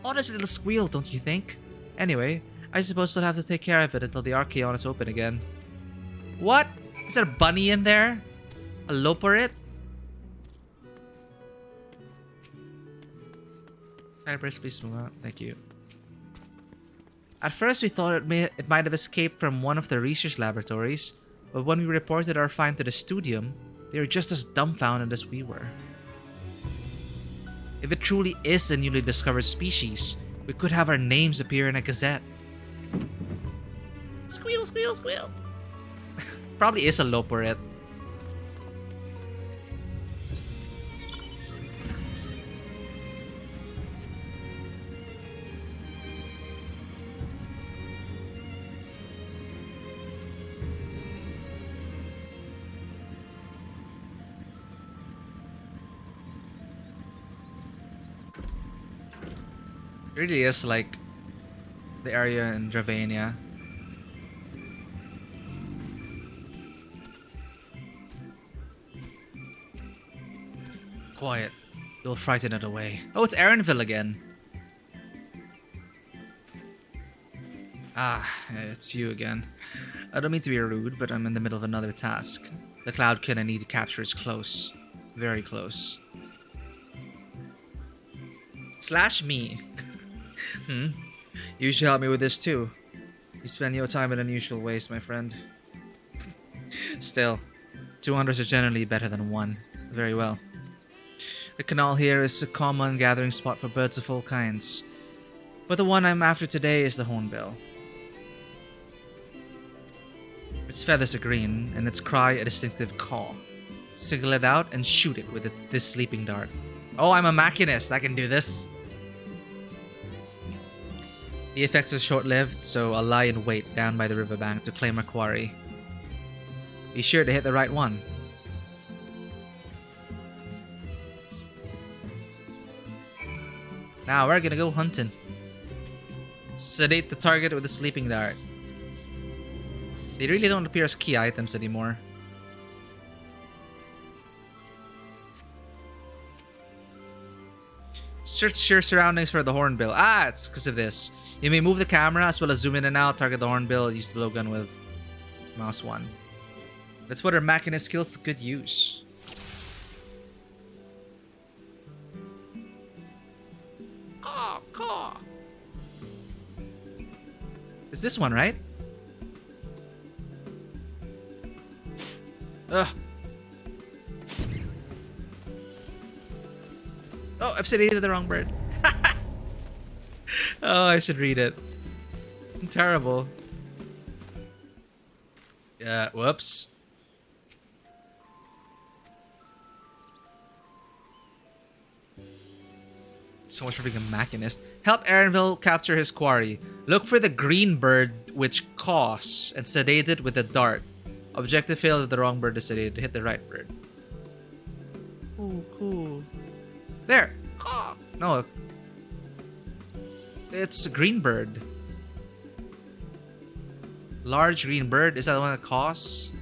Honest little squeal, don't you think? Anyway, I suppose we'll have to take care of it until the Archaeon is open again. What? Is there a bunny in there? A loporit? Cypress, please move out. Thank you. At first, we thought it might have escaped from one of the research laboratories, but when we reported our find to the studium, they were just as dumbfounded as we were. If it truly is a newly discovered species, we could have our names appear in a gazette. Squeal, squeal, squeal. Probably is a loporet. It really is like the area in Dravania. Quiet. You'll frighten it away. Oh, it's Aaronville again. Ah, it's you again. I don't mean to be rude, but I'm in the middle of another task. The Cloudkin I need to capture is close. Very close. Slash me. You should help me with this too. You spend your time in unusual ways, my friend. Still, 2 hunters are generally better than 1. Very well. The canal here is a common gathering spot for birds of all kinds. But the one I'm after today is the hornbill. Its feathers are green, and its cry a distinctive caw. Single it out and shoot it with this sleeping dart. Oh, I'm a machinist. I can do this. The effects are short-lived, so I'll lie in wait down by the riverbank to claim our quarry. Be sure to hit the right one. Now we're gonna go hunting. Sedate the target with a sleeping dart. They really don't appear as key items anymore. Search your surroundings for the hornbill. Ah, it's because of this. You may move the camera as well as zoom in and out, target the hornbill, use the blowgun with mouse 1. Let's put our machinist skills to good use. Caw, caw. It's this one, right? Ugh. Oh, I've sedated the wrong bird. Oh, I should read it. I'm terrible. Yeah, whoops. So much for being a machinist. Help Erenville capture his quarry. Look for the green bird which caws and sedate it with a dart. Objective failed if the wrong bird is sedated. Hit the right bird. Oh, cool. There! Caw! No. It's a green bird. Large green bird. Is that the one that caws?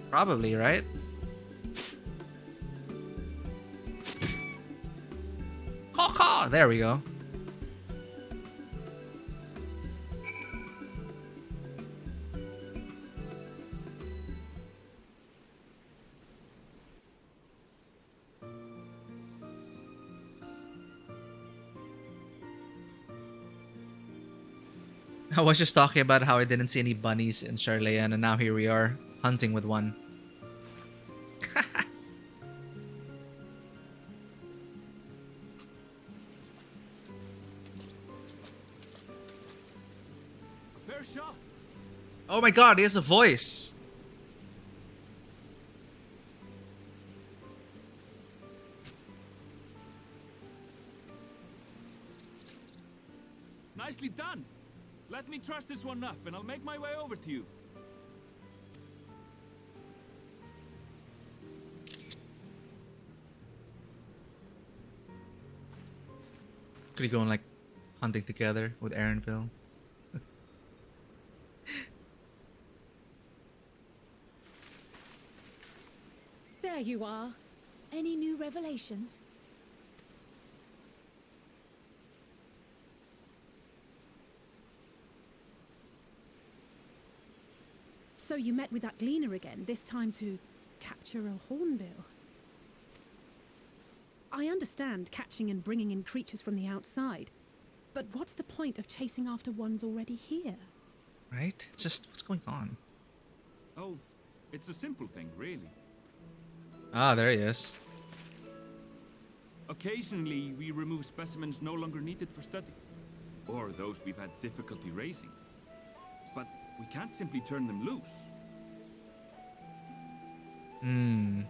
Probably, right? Caw caw! There we go. I was just talking about how I didn't see any bunnies in Sharlayan, and now here we are, hunting with one. Fair shot. Oh my god, he has a voice! Nicely done. Let me truss this one up, and I'll make my way over to you. Could we go on like hunting together with Erenville? There you are. Any new revelations? So you met with that gleaner again, this time to capture a hornbill. I understand catching and bringing in creatures from the outside, but what's the point of chasing after ones already here? Right? Just, what's going on? Oh, it's a simple thing, really. Ah, there he is. Occasionally, we remove specimens no longer needed for study, or those we've had difficulty raising. But we can't simply turn them loose. Hmm.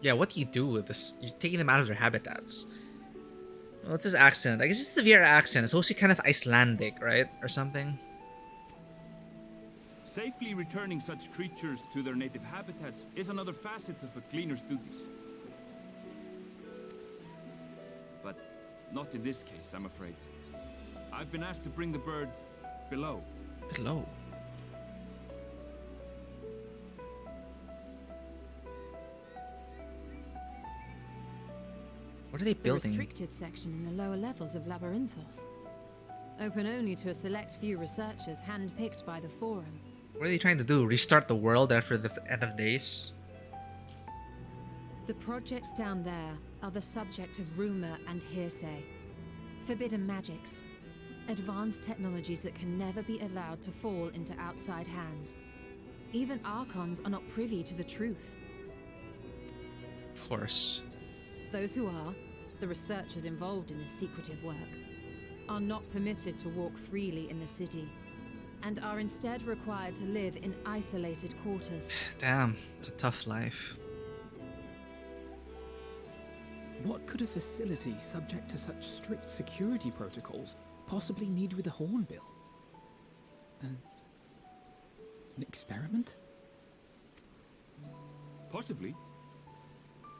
Yeah, what do you do with this? You're taking them out of their habitats. What's his accent? I guess it's the Viera accent. It's also kind of Icelandic, right? Or something. Safely returning such creatures to their native habitats is another facet of a cleaner's duties. But not in this case, I'm afraid. I've been asked to bring the bird below. Below? What are they building? The restricted section in the lower levels of Labyrinthos. Open only to a select few researchers handpicked by the Forum. What are they trying to do? Restart the world after the end of days? The projects down there are the subject of rumor and hearsay. Forbidden magics. Advanced technologies that can never be allowed to fall into outside hands. Even Archons are not privy to the truth. Of course. Those who are, the researchers involved in this secretive work, are not permitted to walk freely in the city, and are instead required to live in isolated quarters. Damn, it's a tough life. What could a facility subject to such strict security protocols possibly need with a hornbill? An experiment? Possibly.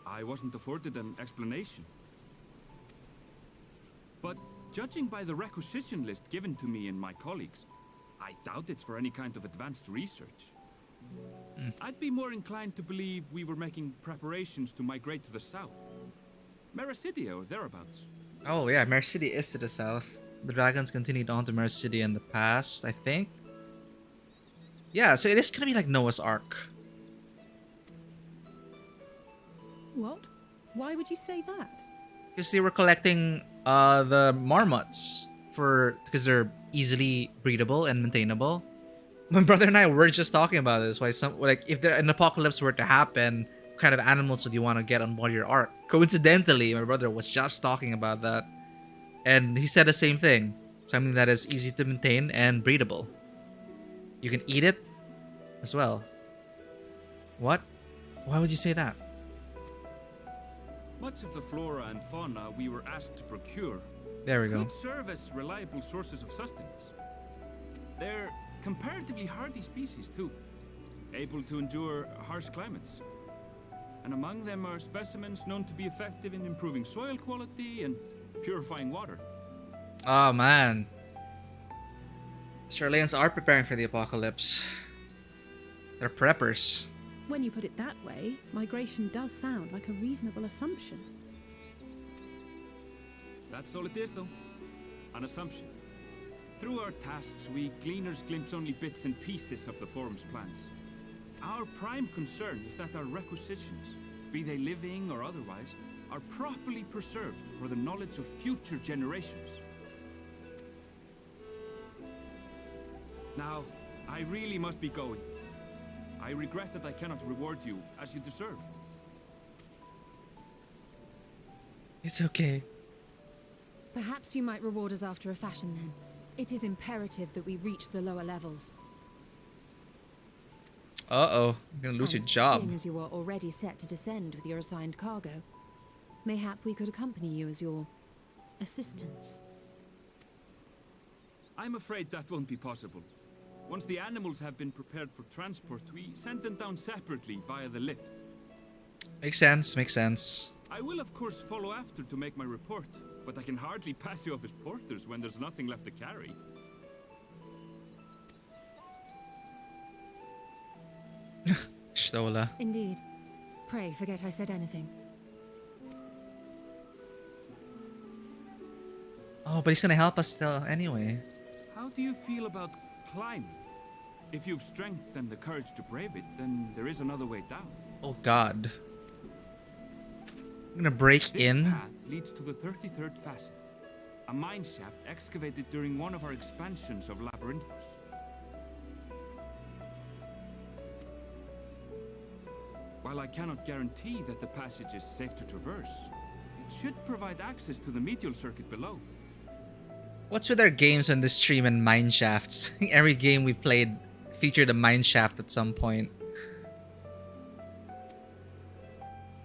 I wasn't afforded an explanation. But judging by the requisition list given to me and my colleagues, I doubt it's for any kind of advanced research. I'd be more inclined to believe we were making preparations to migrate to the south. Mericidia or thereabouts. Oh yeah, Mericidia is to the south. The dragons continued on to Mericidia in the past, I think. Yeah, so it is gonna be like Noah's Ark. What? Why would you say that? Because they were collecting the marmots because they're easily breedable and maintainable. My brother and I were just talking about this. Why if an apocalypse were to happen, what kind of animals would you want to get on board your ark? Coincidentally, my brother was just talking about that, and he said the same thing. Something that is easy to maintain and breedable. You can eat it as well. What? Why would you say that? Much of the flora and fauna we were asked to procure there we go. could serve as reliable sources of sustenance. They're comparatively hardy species too, able to endure harsh climates. And among them are specimens known to be effective in improving soil quality and purifying water. Oh man. Sharlayans are preparing for the apocalypse. They're preppers. When you put it that way, migration does sound like a reasonable assumption. That's all it is, though. An assumption. Through our tasks, we gleaners glimpse only bits and pieces of the Forum's plans. Our prime concern is that our requisitions, be they living or otherwise, are properly preserved for the knowledge of future generations. Now, I really must be going. I regret that I cannot reward you as you deserve. It's okay. Perhaps you might reward us after a fashion then. It is imperative that we reach the lower levels. Uh-oh. You're gonna lose your job. Seeing as you are already set to descend with your assigned cargo, mayhap we could accompany you as your assistants. I'm afraid that won't be possible. Once the animals have been prepared for transport, we send them down separately via the lift. Makes sense, makes sense. I will of course follow after to make my report, but I can hardly pass you off as porters when there's nothing left to carry. Stola. Indeed. Pray forget I said anything. Oh, but he's gonna help us still anyway. How do you feel about climbing? If you've strength and the courage to brave it, then there is another way down. Oh god. I'm gonna break in. This path leads to the 33rd facet, a mine shaft excavated during one of our expansions of Labyrinthos. While I cannot guarantee that the passage is safe to traverse, it should provide access to the medial circuit below. What's with our games on the stream and mine shafts? Every game we played featured a mine shaft at some point.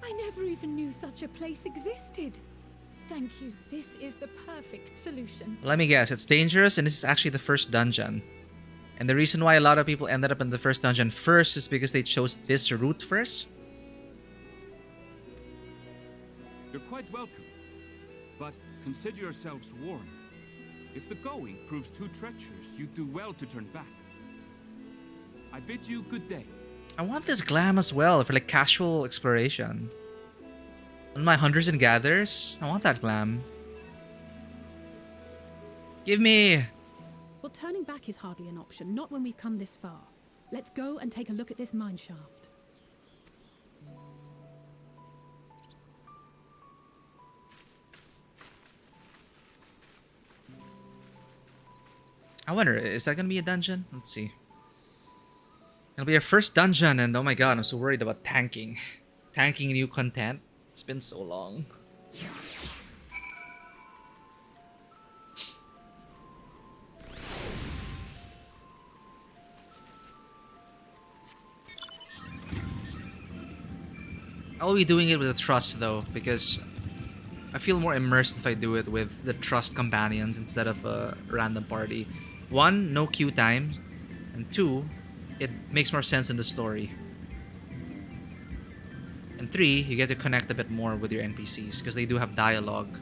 I never even knew such a place existed. Thank you. This is the perfect solution. Let me guess, it's dangerous and this is actually the first dungeon. And the reason why a lot of people ended up in the first dungeon first is because they chose this route first? You're quite welcome, but consider yourselves warned. If the going proves too treacherous, you do well to turn back. I bid you good day. I want this glam as well for like casual exploration. On my hunters and gatherers, I want that glam. Give me... Well, turning back is hardly an option, not when we've come this far. Let's go and take a look at this mine shaft. I wonder, is that gonna be a dungeon? Let's see. It'll be our first dungeon, and oh my god, I'm so worried about tanking. Tanking new content. It's been so long. I'll be doing it with a trust though, because I feel more immersed if I do it with the trust companions instead of a random party. One, no queue time, and two, it makes more sense in the story. And three, you get to connect a bit more with your NPCs because they do have dialogue.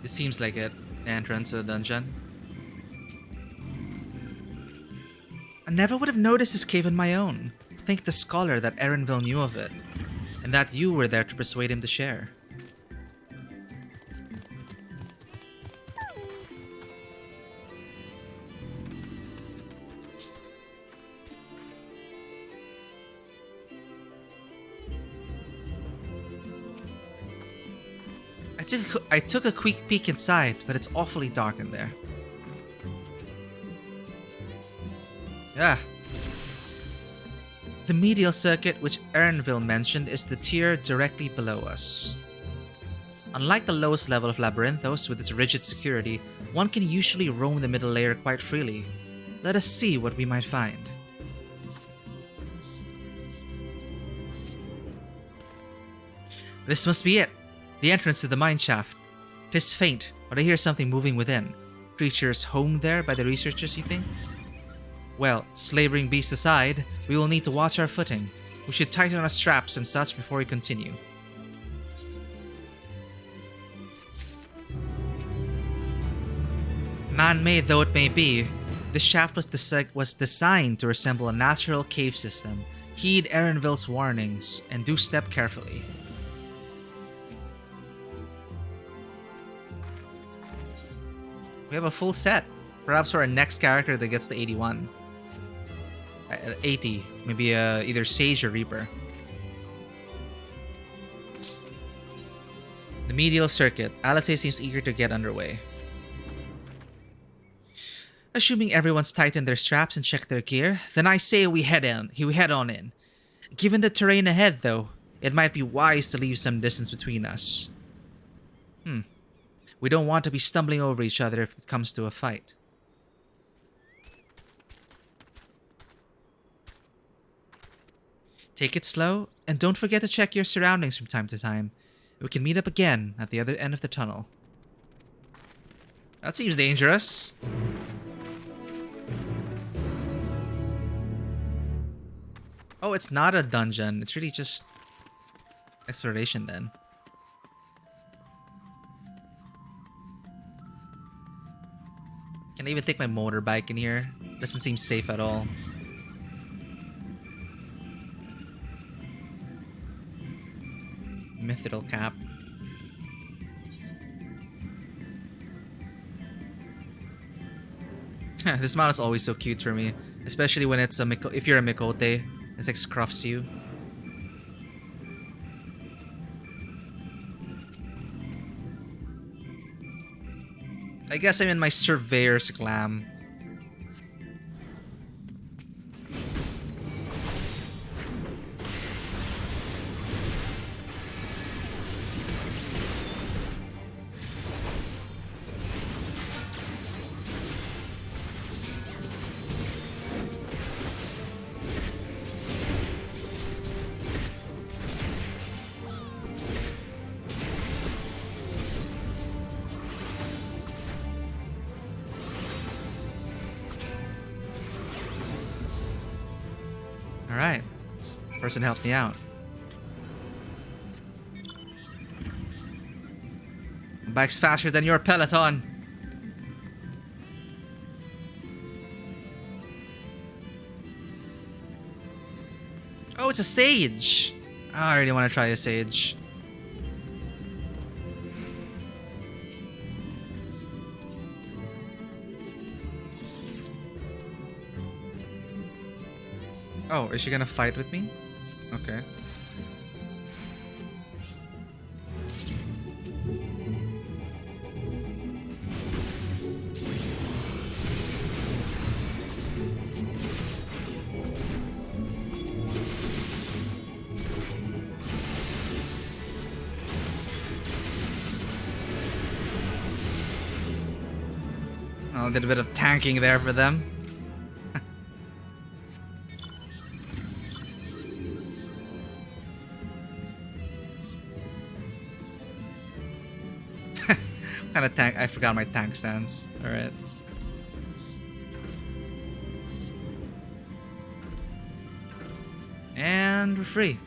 This seems like it. The entrance to the dungeon. I never would have noticed this cave on my own. Thank the scholar that Erenville knew of it, and that you were there to persuade him to share. I took a quick peek inside, but it's awfully dark in there. Yeah. The medial circuit, which Ernville mentioned, is the tier directly below us. Unlike the lowest level of Labyrinthos with its rigid security, one can usually roam the middle layer quite freely. Let us see what we might find. This must be it. The entrance to the mine shaft. 'Tis faint, but I hear something moving within. Creatures homed there by the researchers, you think? Well, slavering beasts aside, we will need to watch our footing. We should tighten our straps and such before we continue. Man-made though it may be, this shaft was designed to resemble a natural cave system. Heed Erenville's warnings and do step carefully. We have a full set. Perhaps for our next character that gets to 81. 80. Maybe either Sage or Reaper. The medial circuit. Alice seems eager to get underway. Assuming everyone's tightened their straps and checked their gear, then I say we head on in. Given the terrain ahead, though, it might be wise to leave some distance between us. We don't want to be stumbling over each other if it comes to a fight. Take it slow, and don't forget to check your surroundings from time to time. We can meet up again at the other end of the tunnel. That seems dangerous. Oh, it's not a dungeon. It's really just exploration then. Can I even take my motorbike in here? Doesn't seem safe at all. Mithril cap. This mount is always so cute for me, especially when it's if you're a Mikote, it's like scruffs you. I guess I'm in my surveyor's glam. Alright, this person helped me out. My bike's faster than your peloton. Oh, it's a sage. Oh, I really want to try a sage. Oh, is she gonna fight with me? Okay. Oh, did a bit of tanking there for them. Kind of tank. I forgot my tank stance. All right. And we're free.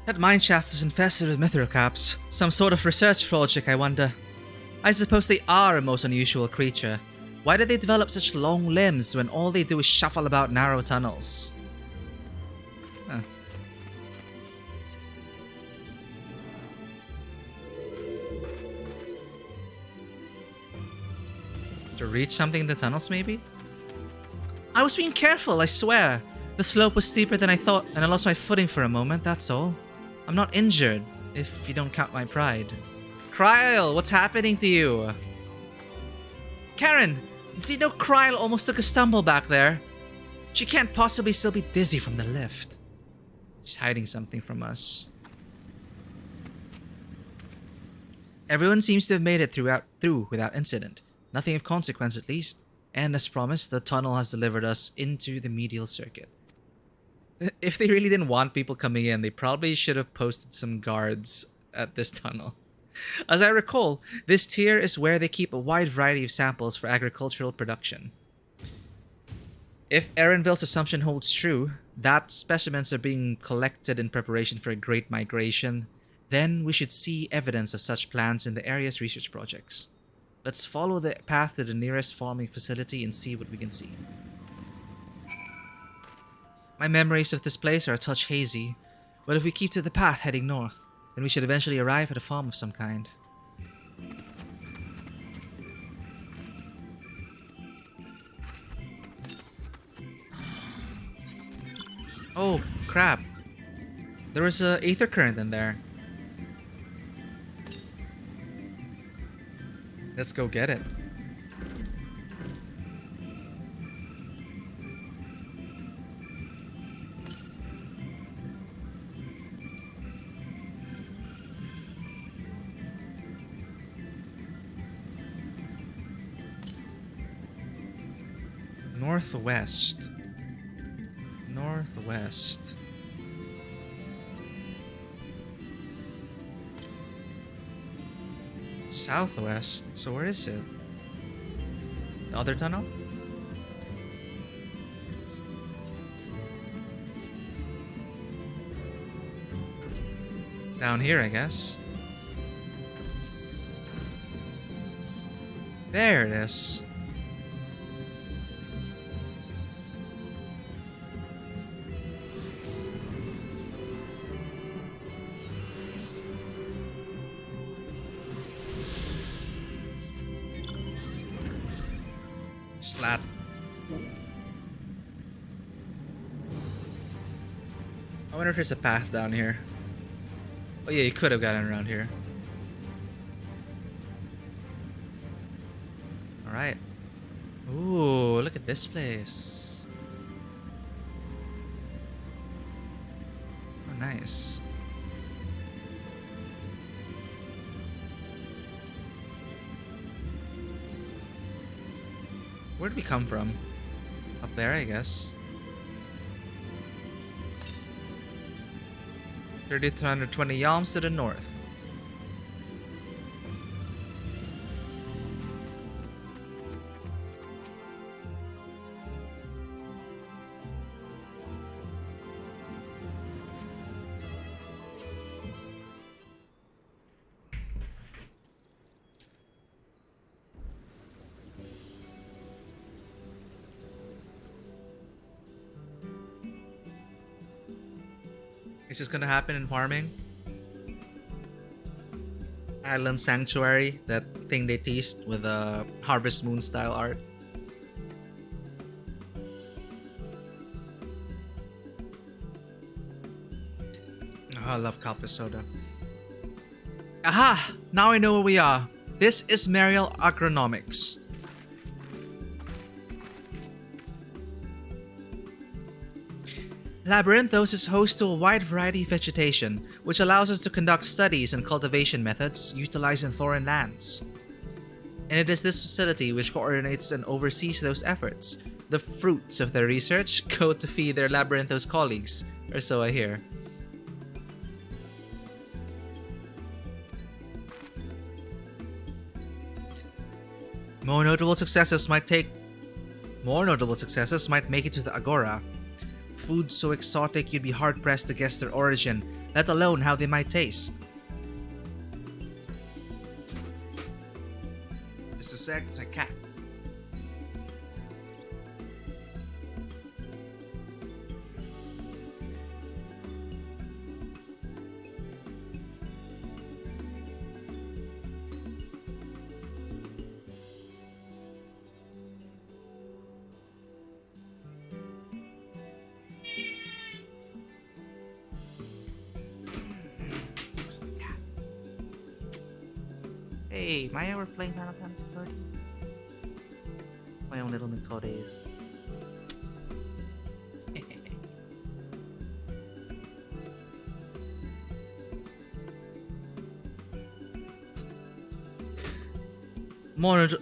That mineshaft is infested with mithril caps. Some sort of research project, I wonder. I suppose they are a most unusual creature. Why did they develop such long limbs when all they do is shuffle about narrow tunnels? Huh. To reach something in the tunnels, maybe? I was being careful, I swear. The slope was steeper than I thought, and I lost my footing for a moment, that's all. I'm not injured, if you don't count my pride. Kryl, what's happening to you? Karen! Did you know Kryl almost took a stumble back there? She can't possibly still be dizzy from the lift. She's hiding something from us. Everyone seems to have made it through without incident. Nothing of consequence at least. And as promised, the tunnel has delivered us into the medial circuit. If they really didn't want people coming in, they probably should have posted some guards at this tunnel. As I recall, this tier is where they keep a wide variety of samples for agricultural production. If Erenville's assumption holds true, that specimens are being collected in preparation for a great migration, then we should see evidence of such plans in the area's research projects. Let's follow the path to the nearest farming facility and see what we can see. My memories of this place are a touch hazy, but if we keep to the path heading north, then we should eventually arrive at a farm of some kind. Oh, crap. There was a aether current in there. Let's go get it. Northwest. Northwest. Southwest. So where is it? The other tunnel? Down here, I guess. There it is. Splat. I wonder if there's a path down here. Oh yeah, you could have gotten around here. Alright. Ooh, look at this place. Oh, nice. Where did we come from? Up there, I guess. 3,220 yalms to the north. Is this gonna happen in farming? Island Sanctuary, that thing they teased with a Harvest Moon style art. Oh, I love Kalpa Soda. Aha! Now I know where we are. This is Mariel Agronomics. Labyrinthos is host to a wide variety of vegetation, which allows us to conduct studies and cultivation methods utilized in foreign lands. And it is this facility which coordinates and oversees those efforts. The fruits of their research go to feed their Labyrinthos colleagues, or so I hear. More notable successes might make it to the Agora. Food so exotic you'd be hard-pressed to guess their origin, let alone how they might taste. Just a sec, it's a cat. Hey, Maya, we're playing Final Fantasy XIV. little mitotes.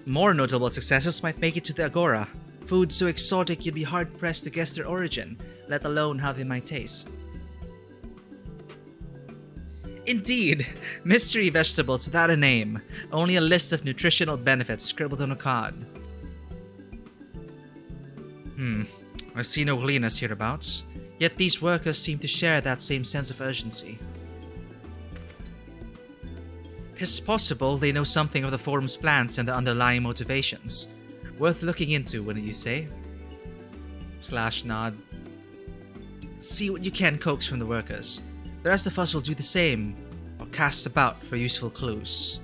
More notable successes might make it to the Agora. Food so exotic you'd be hard-pressed to guess their origin, let alone how they might taste. Indeed, mystery vegetables without a name, only a list of nutritional benefits scribbled on a cod. I see no gleaners hereabouts, yet these workers seem to share that same sense of urgency. It's possible they know something of the forum's plans and the underlying motivations. Worth looking into, wouldn't you say? Slash nod. See what you can coax from the workers. The rest of us will do the same, or cast about for useful clues.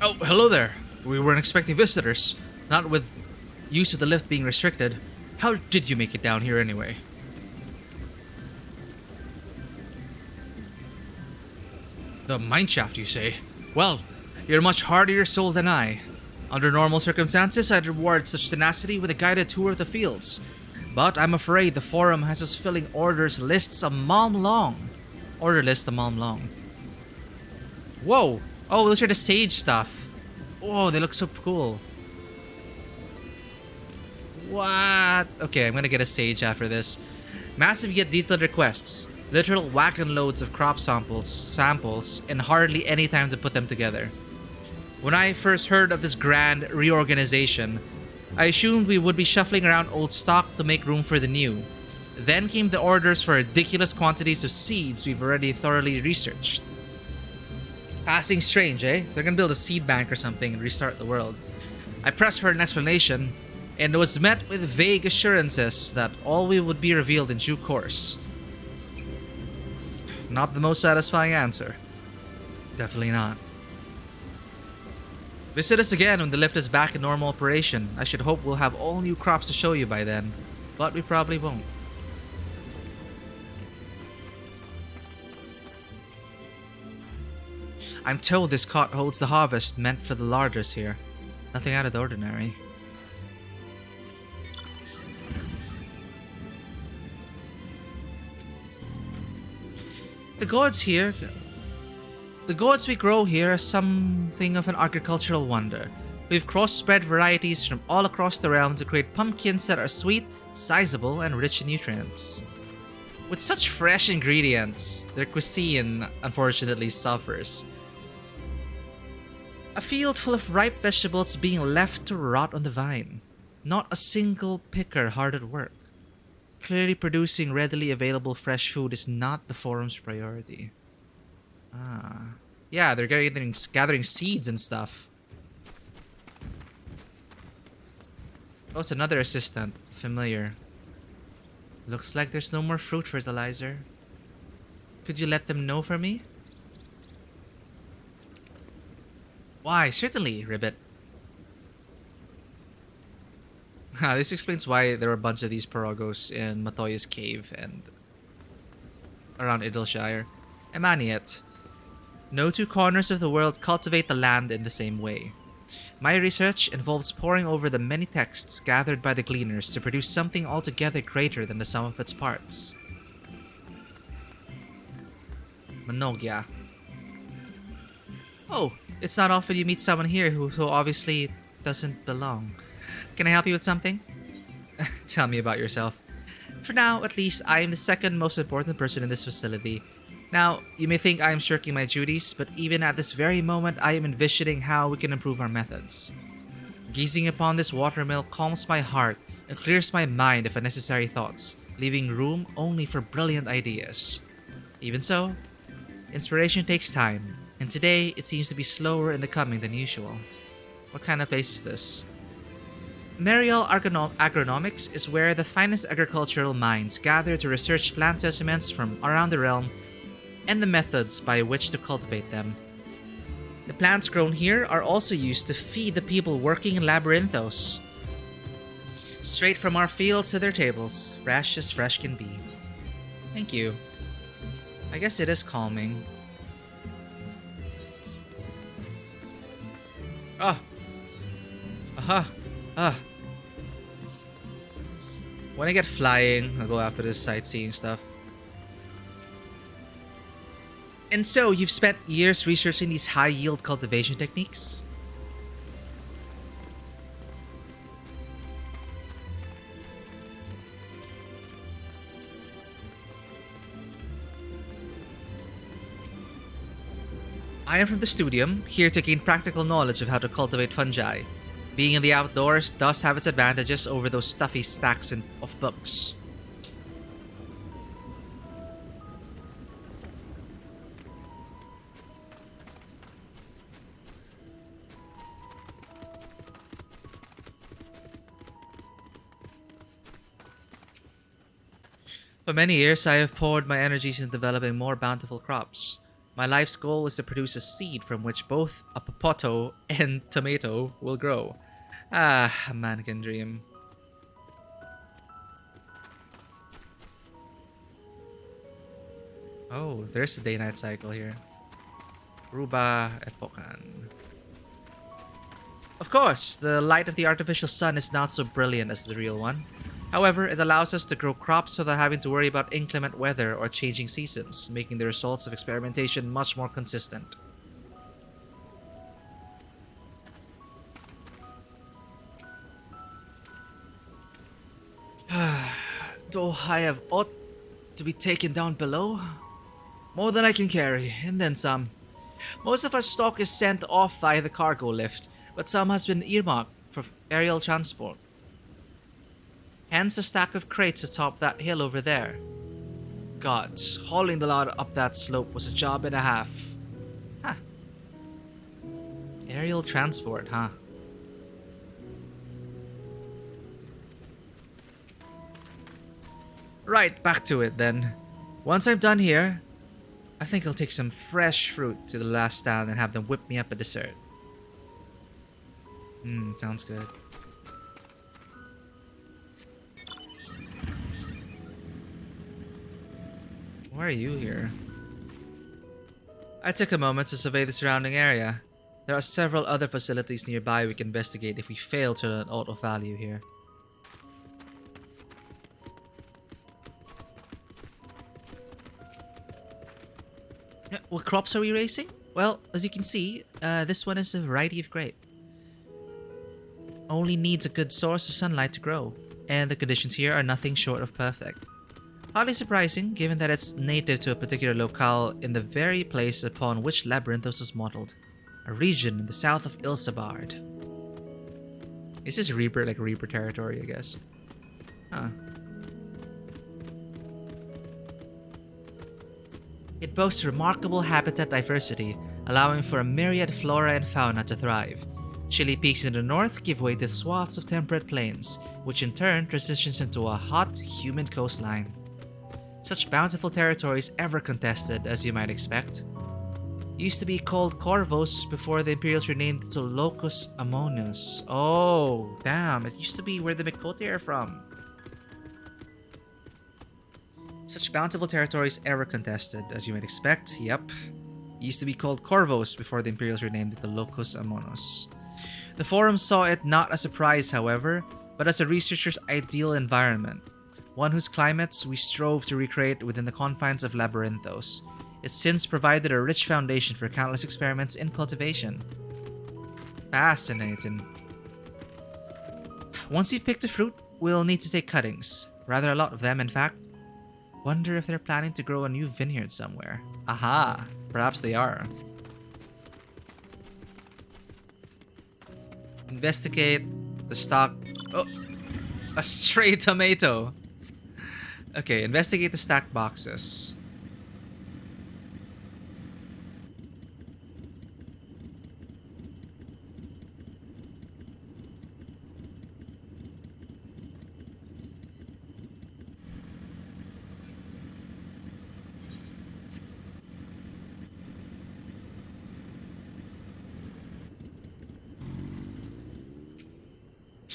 Oh, hello there. We weren't expecting visitors. Not with use of the lift being restricted. How did you make it down here anyway? The mineshaft, you say? Well, you're much hardier soul than I. Under normal circumstances, I'd reward such tenacity with a guided tour of the fields. But I'm afraid the forum has us filling order lists a mile long. Whoa! Oh, those are the sage stuff. Oh, they look so cool. What? Okay, I'm gonna get a sage after this. Massive yet detailed requests. Literal wagon loads of crop samples, and hardly any time to put them together. When I first heard of this grand reorganization, I assumed we would be shuffling around old stock to make room for the new. Then came the orders for ridiculous quantities of seeds we've already thoroughly researched. Passing strange, eh? So they're gonna build a seed bank or something and restart the world. I pressed for an explanation, and was met with vague assurances that all would be revealed in due course. Not the most satisfying answer. Definitely not. Visit us again when the lift is back in normal operation. I should hope we'll have all new crops to show you by then, but we probably won't. I'm told this cot holds the harvest meant for the larders here. Nothing out of the ordinary. The gourds we grow here are something of an agricultural wonder. We've cross-bred varieties from all across the realm to create pumpkins that are sweet, sizable, and rich in nutrients. With such fresh ingredients, their cuisine unfortunately suffers. A field full of ripe vegetables being left to rot on the vine. Not a single picker hard at work. Clearly producing readily available fresh food is not the forum's priority. Yeah, they're gathering seeds and stuff. Oh, it's another assistant. Familiar. Looks like there's no more fruit fertilizer. Could you let them know for me? Why, certainly, Ribbit. This explains why there were a bunch of these Pirogos in Matoya's cave and around Idleshire. Emaniet. No two corners of the world cultivate the land in the same way. My research involves poring over the many texts gathered by the gleaners to produce something altogether greater than the sum of its parts. Monogya. Oh, it's not often you meet someone here who obviously doesn't belong. Can I help you with something? Tell me about yourself. For now, at least, I am the second most important person in this facility. Now, you may think I am shirking my duties, but even at this very moment, I am envisioning how we can improve our methods. Gazing upon this watermill calms my heart and clears my mind of unnecessary thoughts, leaving room only for brilliant ideas. Even so, inspiration takes time, and today it seems to be slower in the coming than usual. What kind of place is this? Mariel Agronomics is where the finest agricultural minds gather to research plant specimens from around the realm and the methods by which to cultivate them. The plants grown here are also used to feed the people working in Labyrinthos. Straight from our fields to their tables, fresh as fresh can be. Thank you. I guess it is calming. Ah! Aha! Ah! When I get flying, I'll go after this sightseeing stuff. And so, you've spent years researching these high-yield cultivation techniques? I am from the Studium, here to gain practical knowledge of how to cultivate fungi. Being in the outdoors does have its advantages over those stuffy stacks of books. For many years, I have poured my energies into developing more bountiful crops. My life's goal is to produce a seed from which both a potato and tomato will grow. Ah, a man can dream. Oh, there's a day-night cycle here. Ruba Epokan. Of course, the light of the artificial sun is not so brilliant as the real one. However, it allows us to grow crops without having to worry about inclement weather or changing seasons, making the results of experimentation much more consistent. Though I have ought to be taken down below, more than I can carry, and then some. Most of our stock is sent off via the cargo lift, but some has been earmarked for aerial transport. Hence the stack of crates atop that hill over there. Gods, hauling the lot up that slope was a job and a half. Huh. Aerial transport, huh? Right, back to it then. Once I'm done here, I think I'll take some fresh fruit to the last stand and have them whip me up a dessert. Sounds good. Why are you here? I took a moment to survey the surrounding area. There are several other facilities nearby we can investigate if we fail to learn aught of value here. What crops are we raising? Well, as you can see, this one is a variety of grape. Only needs a good source of sunlight to grow, and the conditions here are nothing short of perfect. Hardly surprising, given that it's native to a particular locale in the very place upon which Labyrinthos was modeled, a region in the south of Ilsabard. Is this Reaper, like Reaper territory, I guess? Huh. It boasts remarkable habitat diversity, allowing for a myriad flora and fauna to thrive. Chilly peaks in the north give way to swaths of temperate plains, which in turn transitions into a hot, humid coastline. Such bountiful territories ever contested, as you might expect. Used to be called Corvos before the Imperials renamed it to Locus Ammonius. Oh, damn, it used to be where the Miqo'te are from. Such bountiful territories ever contested, as you might expect, yep. Used to be called Corvos before the Imperials renamed it to Locus Ammonius. The Forum saw it not as a prize, however, but as a researcher's ideal environment. One whose climates we strove to recreate within the confines of Labyrinthos. It's since provided a rich foundation for countless experiments in cultivation. Fascinating. Once you've picked a fruit, we'll need to take cuttings. Rather a lot of them, in fact. Wonder if they're planning to grow a new vineyard somewhere. Aha! Perhaps they are. Investigate the stock. Oh! A stray tomato! Okay, investigate the stacked boxes.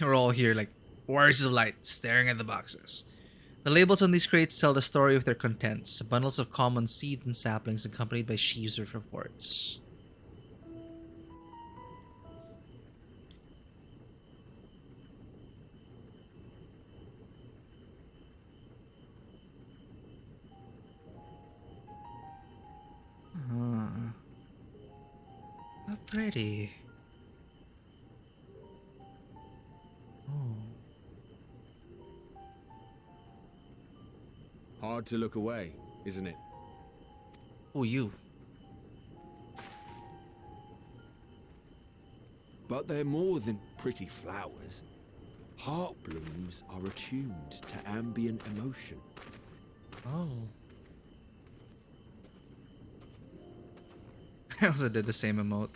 You're all here like warriors of light, staring at the boxes. The labels on these crates tell the story of their contents, bundles of common seed and saplings accompanied by sheaves of reports. How pretty. Oh. Hard to look away, isn't it? Who you? But they're more than pretty flowers. Heart blooms are attuned to ambient emotion. Oh. I also did the same emote.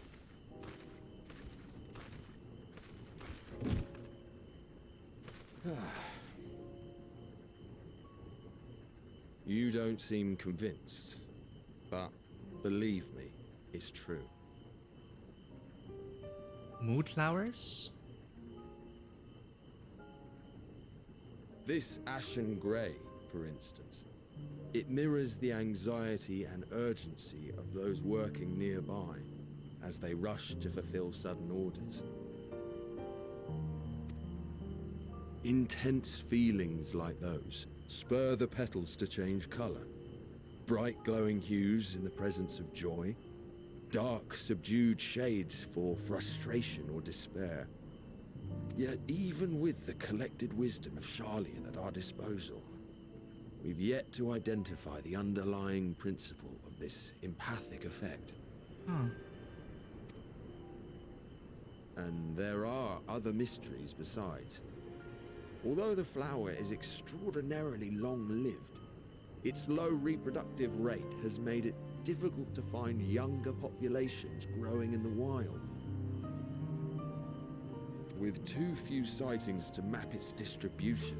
You don't seem convinced, but believe me, it's true. Mood flowers? This ashen grey, for instance, it mirrors the anxiety and urgency of those working nearby as they rush to fulfill sudden orders. Intense feelings like those spur the petals to change colour. Bright glowing hues in the presence of joy, dark subdued shades for frustration or despair. Yet even with the collected wisdom of Sharlayan at our disposal, we've yet to identify the underlying principle of this empathic effect. And there are other mysteries besides. Although the flower is extraordinarily long-lived, its low reproductive rate has made it difficult to find younger populations growing in the wild. With too few sightings to map its distribution,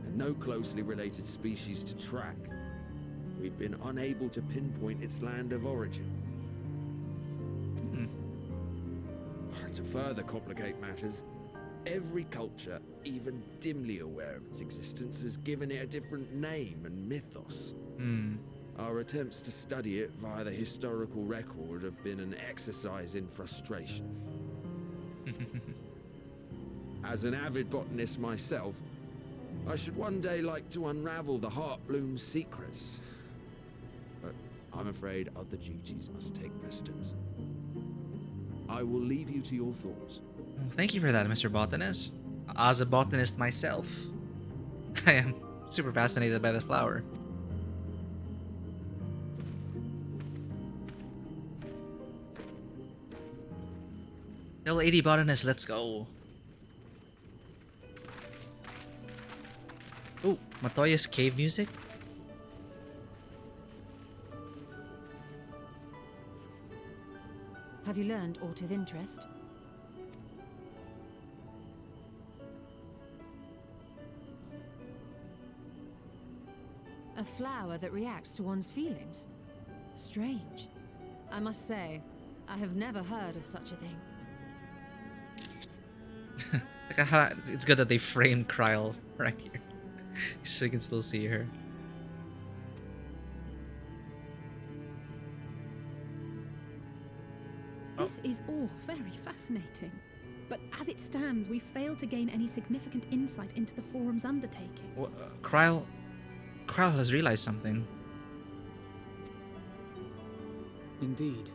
and no closely related species to track, we've been unable to pinpoint its land of origin. To further complicate matters, every culture, even dimly aware of its existence, has given it a different name and mythos. Our attempts to study it via the historical record have been an exercise in frustration. As an avid botanist myself, I should one day like to unravel the Heartbloom's secrets. But I'm afraid other duties must take precedence. I will leave you to your thoughts. Well, thank you for that, Mr. Botanist. As a botanist myself, I am super fascinated by the flower. Level 80 botanist, let's go. Oh, Matoya's cave music? Have you learned aught of interest? A flower that reacts to one's feelings? Strange. I must say, I have never heard of such a thing. It's good that they framed Kryl right here, so you can still see her. This is all very fascinating, but as it stands, we fail to gain any significant insight into the Forum's undertaking. Well, Kryl has realized something. Indeed.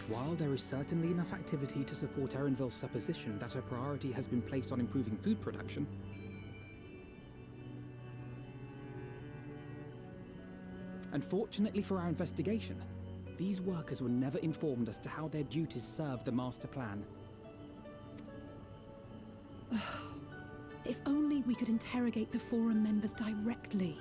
While there is certainly enough activity to support Erenville's supposition that a priority has been placed on improving food production, unfortunately for our investigation, these workers were never informed as to how their duties serve the master plan. If only we could interrogate the Forum members directly.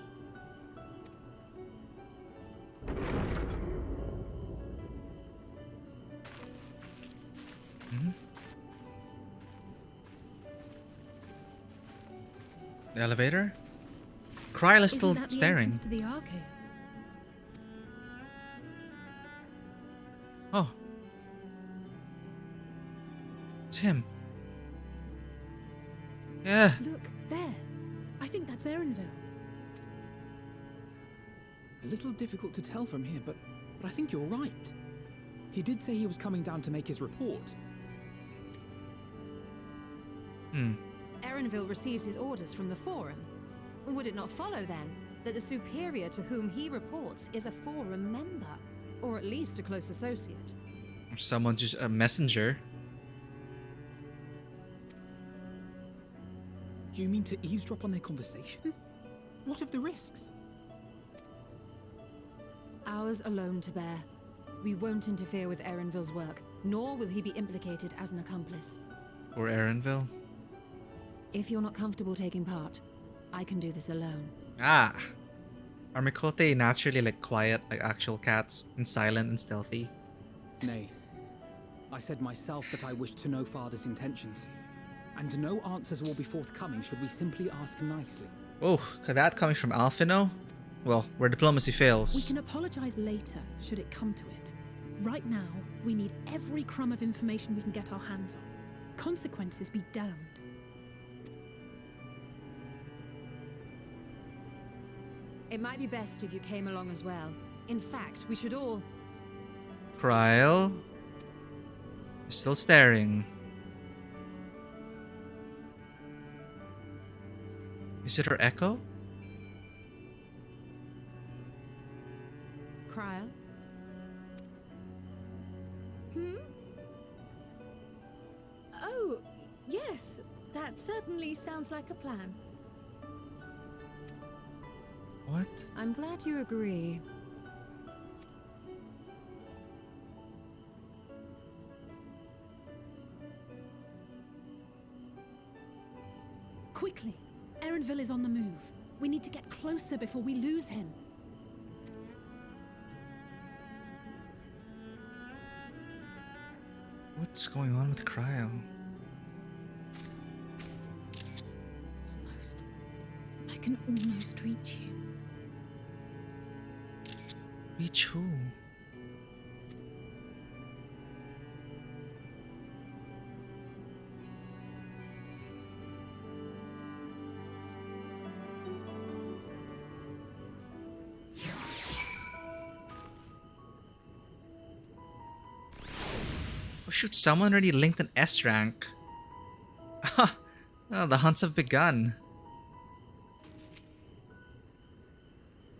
The elevator? Kryl is still Isn't that the staring. entrance to the arcade? Oh. It's him. Yeah. Look, there. I think that's Erenville. A little difficult to tell from here, but I think you're right. He did say he was coming down to make his report. Erenville receives his orders from the Forum. Would it not follow, then, that the superior to whom he reports is a Forum member? Or at least a close associate? Or someone just a messenger. You mean to eavesdrop on their conversation? What of the risks? Ours alone to bear. We won't interfere with Erenville's work, nor will he be implicated as an accomplice. Or Erenville. If you're not comfortable taking part, I can do this alone. Ah! Are Mikote naturally like quiet, like actual cats, and silent and stealthy? Nay. I said myself that I wished to know Father's intentions. And no answers will be forthcoming should we simply ask nicely. Oh, could that coming from Alphino? Well, where diplomacy We fails. can apologize later, should it come to it. Right now, we need every crumb of information we can get our hands on. Consequences be damned. It might be best if you came along as well. In fact, we should all... Kryl? You're still staring. Is it her echo? Kryl? Oh, yes. That certainly sounds like a plan. What? I'm glad you agree. Quickly! Erenville is on the move. We need to get closer before we lose him. What's going on with Kryl? Almost. I can almost reach you. Reach who? Oh shoot, someone already linked an S rank. Oh, the hunts have begun.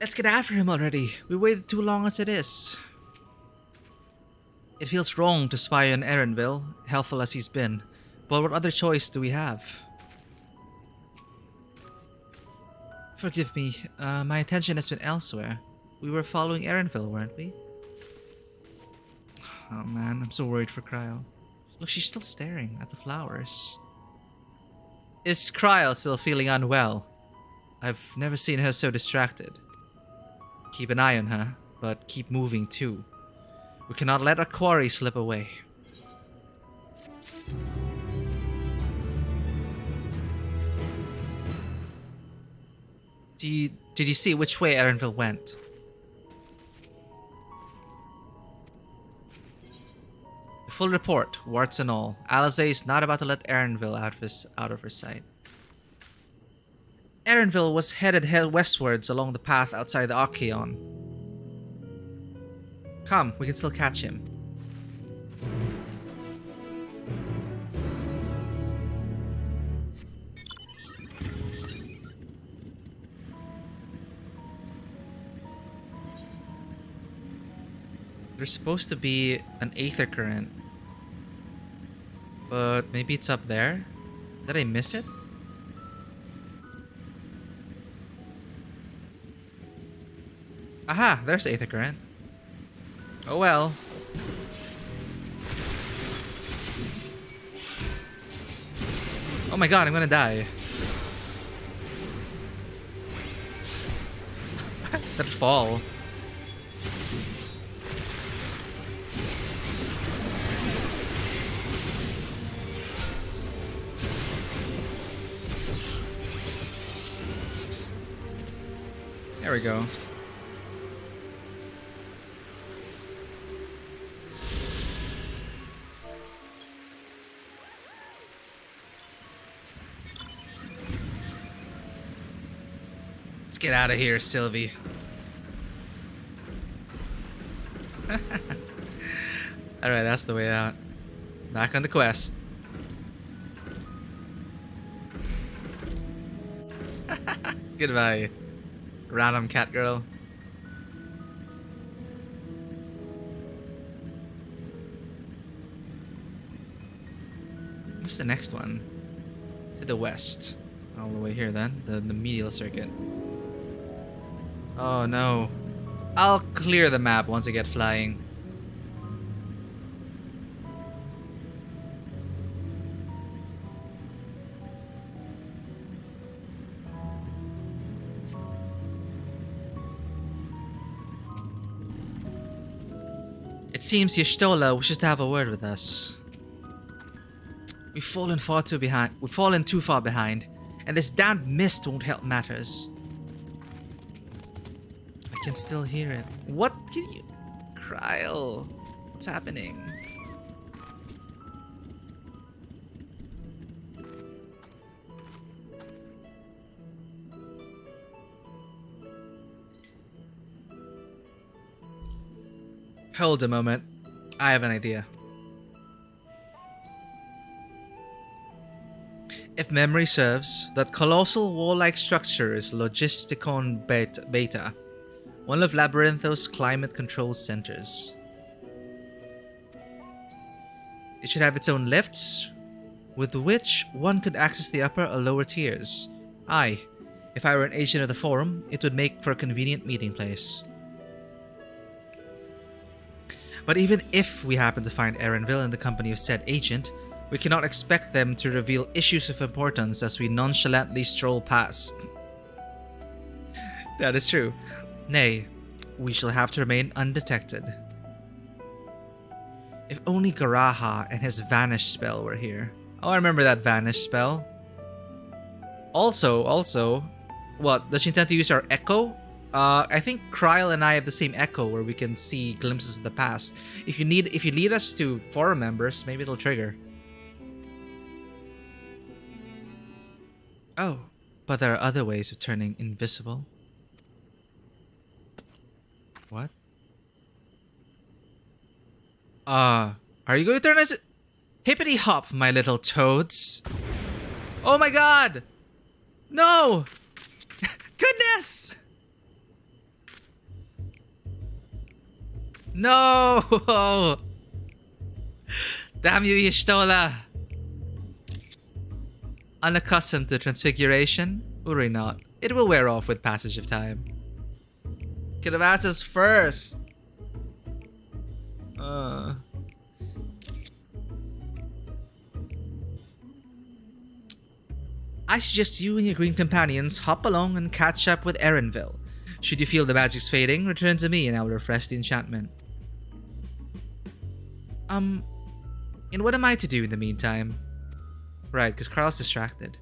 Let's get after him already. We waited too long as it is. It feels wrong to spy on Erenville, helpful as he's been. But what other choice do we have? Forgive me, my attention has been elsewhere. We were following Erenville, weren't we? Oh man, I'm so worried for Kryl. Look, she's still staring at the flowers. Is Kryl still feeling unwell? I've never seen her so distracted. Keep an eye on her, but keep moving too. We cannot let our quarry slip away. Did you see which way Erenville went? The full report, warts and all. Alisaie is not about to let Erenville out of her sight. Erenville was headed westwards along the path outside the Archeon. Come, we can still catch him. There's supposed to be an aether current. But maybe it's up there? Did I miss it? Aha! There's aether current. Oh well. Oh my god, I'm gonna die. That fall. There we go. get out of here, Sylvie. Alright, that's the way out. Back on the quest. Goodbye, random cat girl. What's the next one? To the west. All the way here then. The medial circuit. Oh no. I'll clear the map once I get flying. It seems Y'shtola wishes to have a word with us. We've fallen too far behind, and this damned mist won't help matters. I can still hear it. What can you... Kryl, what's happening? Hold a moment. I have an idea. If memory serves, that colossal wall-like structure is Logisticon Beta, one of Labyrinthos' climate control centers. It should have its own lifts, with which one could access the upper or lower tiers. Aye, if I were an agent of the Forum, it would make for a convenient meeting place. But even if we happen to find Erenville in the company of said agent, we cannot expect them to reveal issues of importance as we nonchalantly stroll past. That is true. Nay, we shall have to remain undetected. If only Garaha and his Vanish spell were here. Oh, I remember that Vanish spell. Also, what? Does she intend to use our Echo? I think Kryl and I have the same Echo where we can see glimpses of the past. If you lead us to forum members, maybe it'll trigger. Oh, but there are other ways of turning invisible. What? Are you going to turn us... Hippity hop, my little toads. Oh my god! No! Goodness! No! Damn you, Y'shtola! Unaccustomed to transfiguration? Worry not. It will wear off with passage of time. Could have asked us first. I suggest you and your green companions hop along and catch up with Erenville. Should you feel the magic's fading, return to me and I will refresh the enchantment. And what am I to do in the meantime? Right, because Kryl's distracted.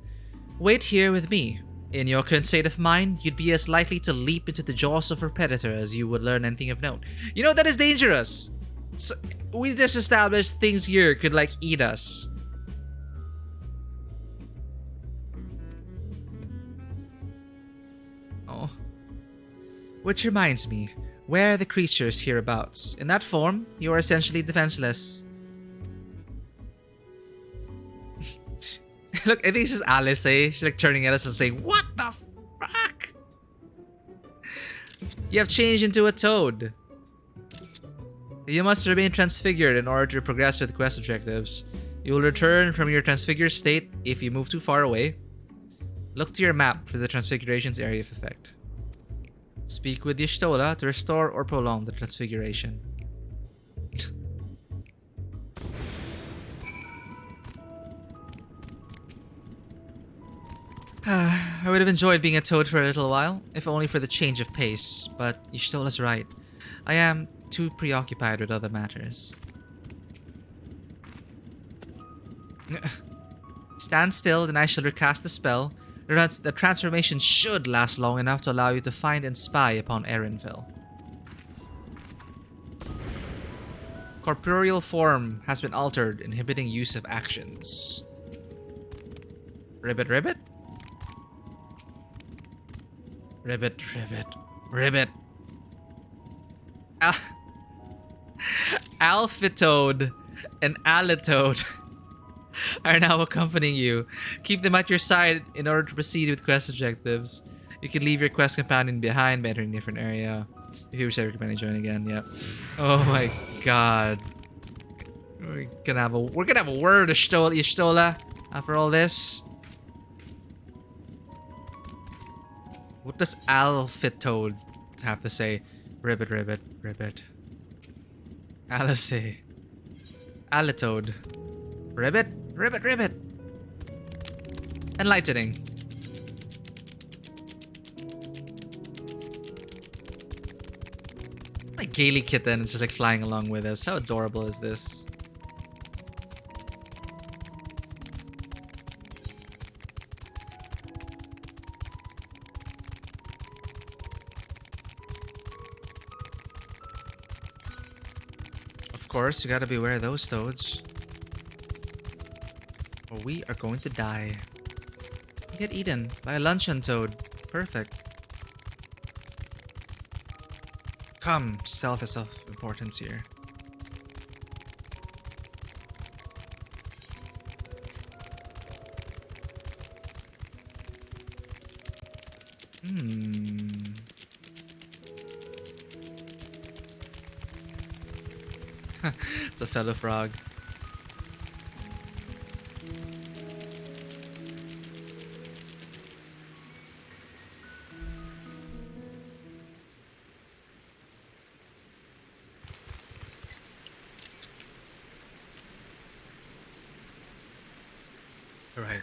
Wait here with me. In your current state of mind, you'd be as likely to leap into the jaws of a predator as you would learn anything of note. You know, that is dangerous! So, we just established things here could, like, eat us. Oh. Which reminds me, where are the creatures hereabouts? In that form, you are essentially defenseless. Look, I think this is Alice, eh? She's like turning at us and saying, what the fuck? You have changed into a toad. You must remain transfigured in order to progress with quest objectives. You will return from your transfigured state if you move too far away. Look to your map for the transfiguration's area of effect. Speak with Y'shtola to restore or prolong the transfiguration. I would have enjoyed being a toad for a little while, if only for the change of pace, but Y'shtola's right. I am too preoccupied with other matters. Stand still, then I shall recast the spell. The transformation should last long enough to allow you to find and spy upon Erenville. Corporeal form has been altered, inhibiting use of actions. Ribbit, ribbit? Ribbit, ribbit, ribbit. Alphitoad and Alitoad are now accompanying you. Keep them at your side in order to proceed with quest objectives. You can leave your quest companion behind by entering a different area. If you wish, I recommend join again. Yep. Oh my god. We're gonna have a word, Ishtola, after all this. What does Alphitoad have to say? Ribbit, ribbit, ribbit. Alice. Alitoad. Ribbit, ribbit, ribbit. Enlightening. My Gaily kitten is just like flying along with us. How adorable is this? Of course, you gotta beware of those toads. Or we are going to die. Get eaten by a luncheon toad. Perfect. Come, stealth is of importance here. It's a fellow frog. Alright.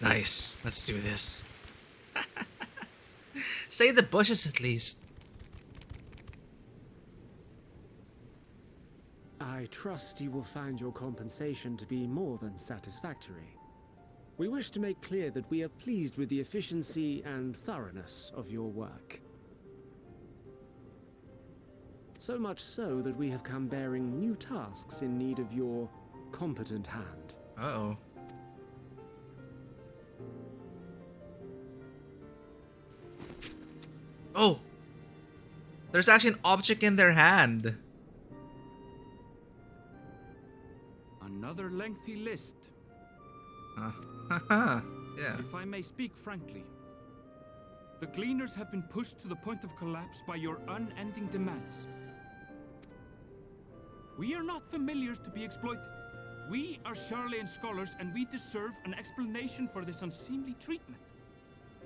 Nice. Let's do this. Save the bushes at least. I trust you will find your compensation to be more than satisfactory. We wish to make clear that we are pleased with the efficiency and thoroughness of your work. So much so that we have come bearing new tasks in need of your competent hand. Uh-oh. Oh! There's actually an object in their hand. Another lengthy list. Yeah. If I may speak frankly, the Gleaners have been pushed to the point of collapse by your unending demands. We are not familiars to be exploited. We are Sharlayan scholars, and we deserve an explanation for this unseemly treatment.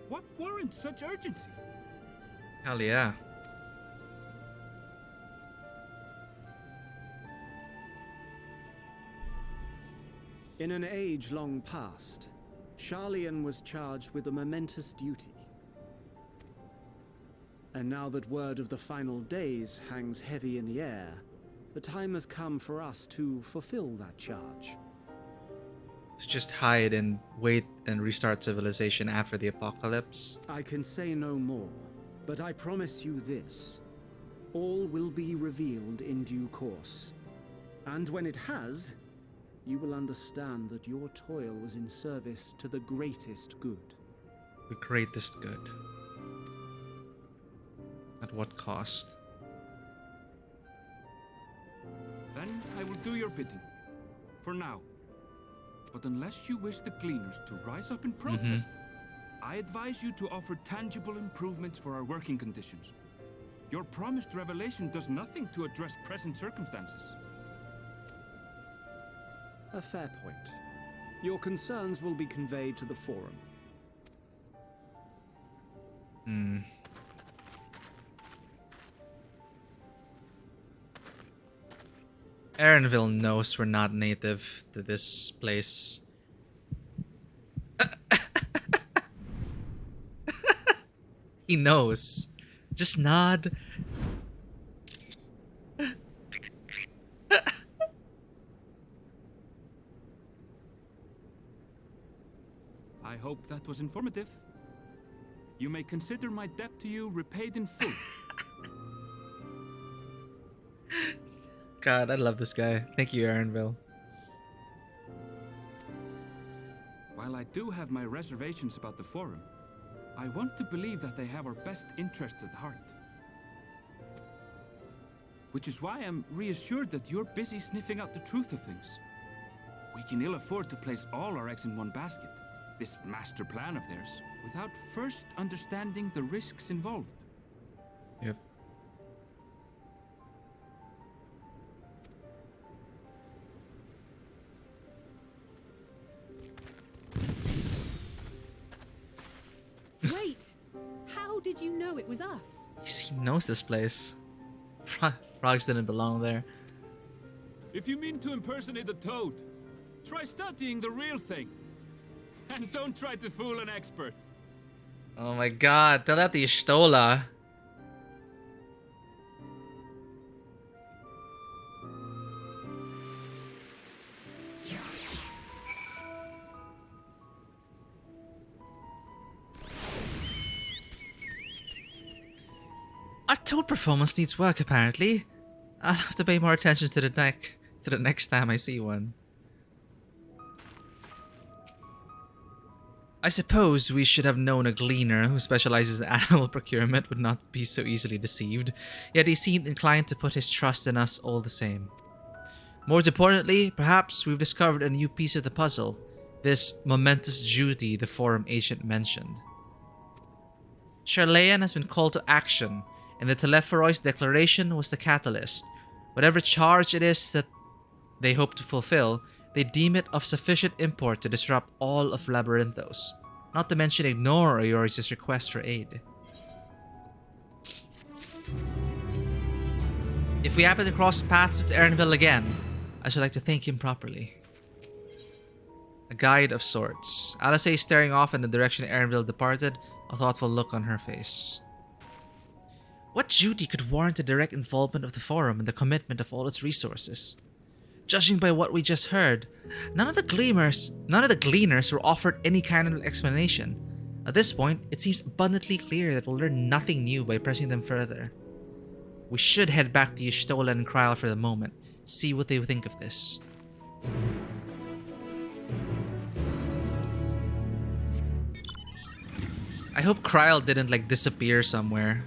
What warrants such urgency? Hell yeah. In an age long past, Sharlayan was charged with a momentous duty. And now that word of the final days hangs heavy in the air, the time has come for us to fulfill that charge. To just hide and wait and restart civilization after the apocalypse? I can say no more, but I promise you this. All will be revealed in due course. And when it has, you will understand that your toil was in service to the greatest good. The greatest good. At what cost? Then I will do your bidding. For now. But unless you wish the Gleaners to rise up in protest, I advise you to offer tangible improvements for our working conditions. Your promised revelation does nothing to address present circumstances. A fair point. Your concerns will be conveyed to the Forum. Erenville knows we're not native to this place. He knows. Just nod. I hope that was informative. You may consider my debt to you repaid in full. God, I love this guy. Thank you, Erenville. While I do have my reservations about the Forum, I want to believe that they have our best interests at heart. Which is why I'm reassured that you're busy sniffing out the truth of things. We can ill afford to place all our eggs in one basket, this master plan of theirs, without first understanding the risks involved. Yep. Wait! How did you know it was us? He knows this place. Frogs didn't belong there. If you mean to impersonate a toad, try studying the real thing. And don't try to fool an expert. Oh my god, tell that to Y'shtola. Our toad performance needs work, apparently. I'll have to pay more attention to the next time I see one. I suppose we should have known a gleaner who specializes in animal procurement would not be so easily deceived, yet he seemed inclined to put his trust in us all the same. More importantly, perhaps we've discovered a new piece of the puzzle, this momentous duty the Forum agent mentioned. Sharlayan has been called to action, and the Telephoros declaration was the catalyst. Whatever charge it is that they hope to fulfill, they deem it of sufficient import to disrupt all of Labyrinthos, not to mention ignore Ioris' request for aid. If we happen to cross paths with Erenville again, I should like to thank him properly. A guide of sorts. Alice staring off in the direction Erenville departed, a thoughtful look on her face. What duty could warrant the direct involvement of the Forum and the commitment of all its resources? Judging by what we just heard, none of the gleaners were offered any kind of explanation. At this point, it seems abundantly clear that we'll learn nothing new by pressing them further. We should head back to Y'shtola and Kryl for the moment, see what they think of this. I hope Kryl didn't like disappear somewhere.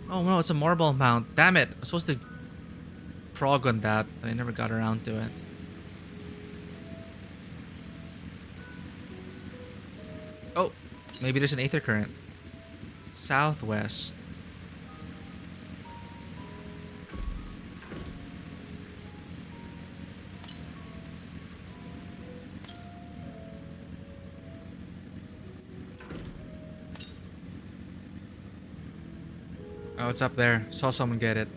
Oh no, it's a marble mount. Damn it, I was supposed to prog on that, but I never got around to it. Oh, maybe there's an aether current. Southwest. Oh, it's up there. Saw someone get it.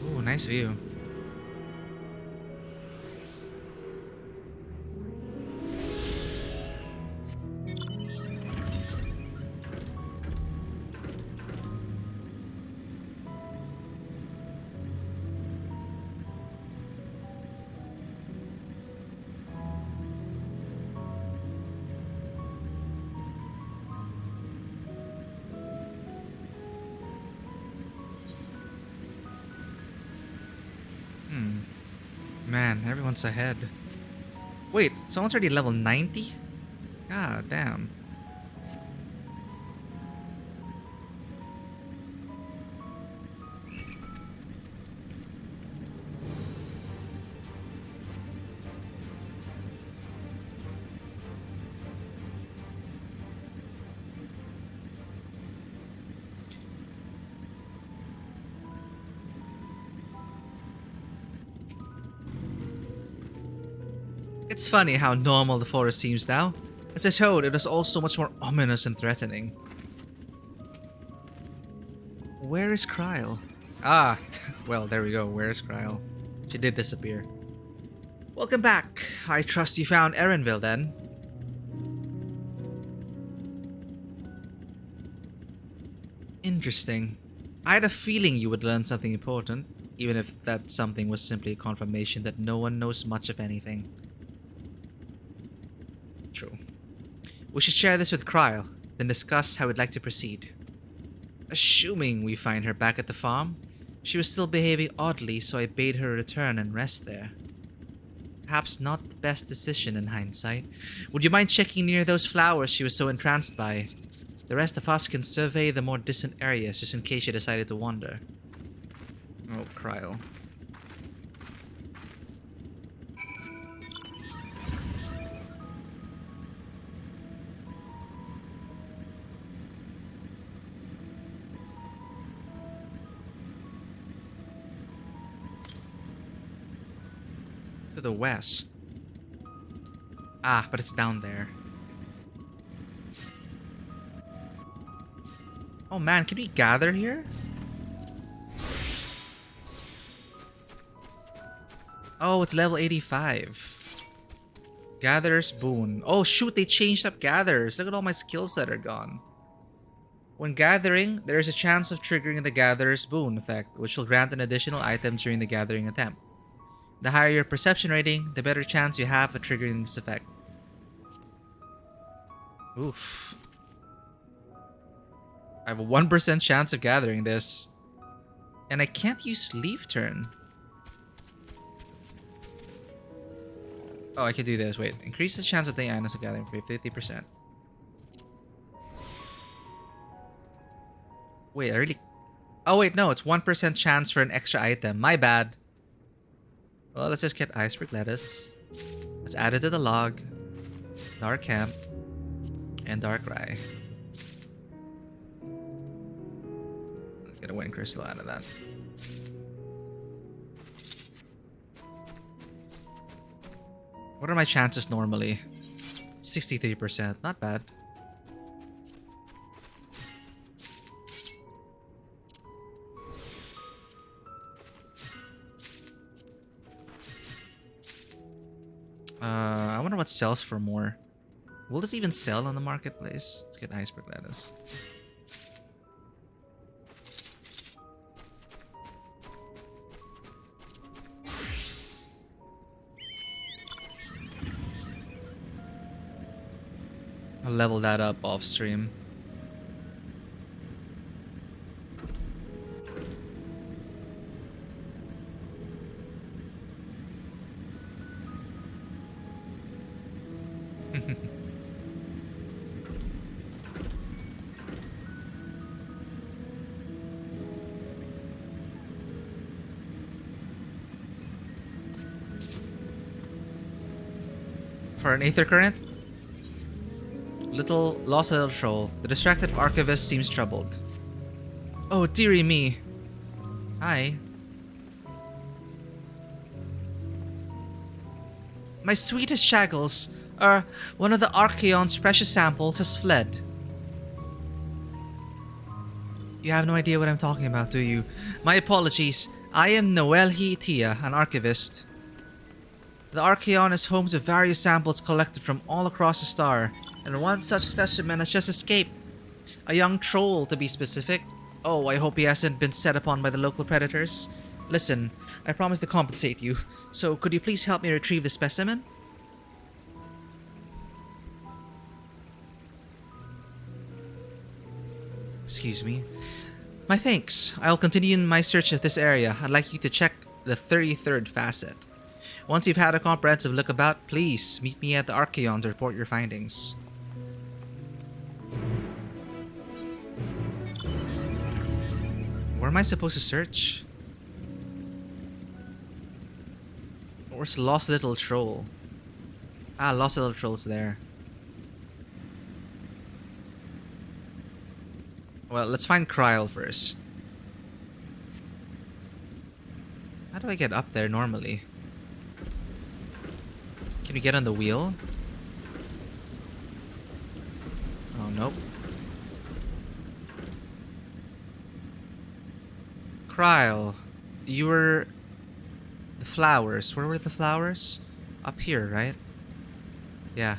Ooh, nice view. Man, everyone's ahead. Wait, someone's already level 90? God damn. It's funny how normal the forest seems now. As a toad, it was all so much more ominous and threatening. Where is Kryl? Ah, well, there we go. Where is Kryl? She did disappear. Welcome back. I trust you found Erenville then. Interesting. I had a feeling you would learn something important, even if that something was simply a confirmation that no one knows much of anything. True. We should share this with Kryle, then discuss how we'd like to proceed. Assuming we find her back at the farm, she was still behaving oddly, so I bade her return and rest there. Perhaps not the best decision in hindsight. Would you mind checking near those flowers she was so entranced by? The rest of us can survey the more distant areas just in case she decided to wander. Oh, Kryle. To the west. Ah, but it's down there. Oh man, can we gather here? Oh, it's level 85. Gatherer's Boon. Oh shoot, they changed up Gatherers. Look at all my skills that are gone. When gathering, there is a chance of triggering the Gatherer's Boon effect, which will grant an additional item during the gathering attempt. The higher your perception rating, the better chance you have of triggering this effect. Oof. I have a 1% chance of gathering this. And I can't use Leaf Turn. Oh, I can do this. Wait. Increase the chance of the items of gathering by 50%. Wait, I really... Oh, wait, no. It's 1% chance for an extra item. My bad. Well, let's just get iceberg lettuce. Let's add it to the log. Dark hemp. And dark rye. Let's get a wind crystal out of that. What are my chances normally? 63%. Not bad. I wonder what sells for more. Will this even sell on the marketplace? Let's get iceberg lettuce. I'll level that up off stream. For an Aether Current? Lost a little troll. The distracted archivist seems troubled. Oh, dearie me. Hi. My sweetest Shaggles. One of the Archaeon's precious samples has fled. You have no idea what I'm talking about, do you? My apologies. I am Noelhi Tia, an archivist. The Archaeon is home to various samples collected from all across the star, and one such specimen has just escaped. A young troll, to be specific. Oh, I hope he hasn't been set upon by the local predators. Listen, I promise to compensate you, so could you please help me retrieve the specimen? Excuse me. My thanks. I'll continue in my search of this area. I'd like you to check the 33rd facet. Once you've had a comprehensive look about, please meet me at the Archaeon to report your findings. Where am I supposed to search? Where's Lost Little Troll? Ah, Lost Little Troll's there. Well, let's find Kryle first. How do I get up there normally? Can we get on the wheel? Oh, nope. Kryle, you were... The flowers. Where were the flowers? Up here, right? Yeah.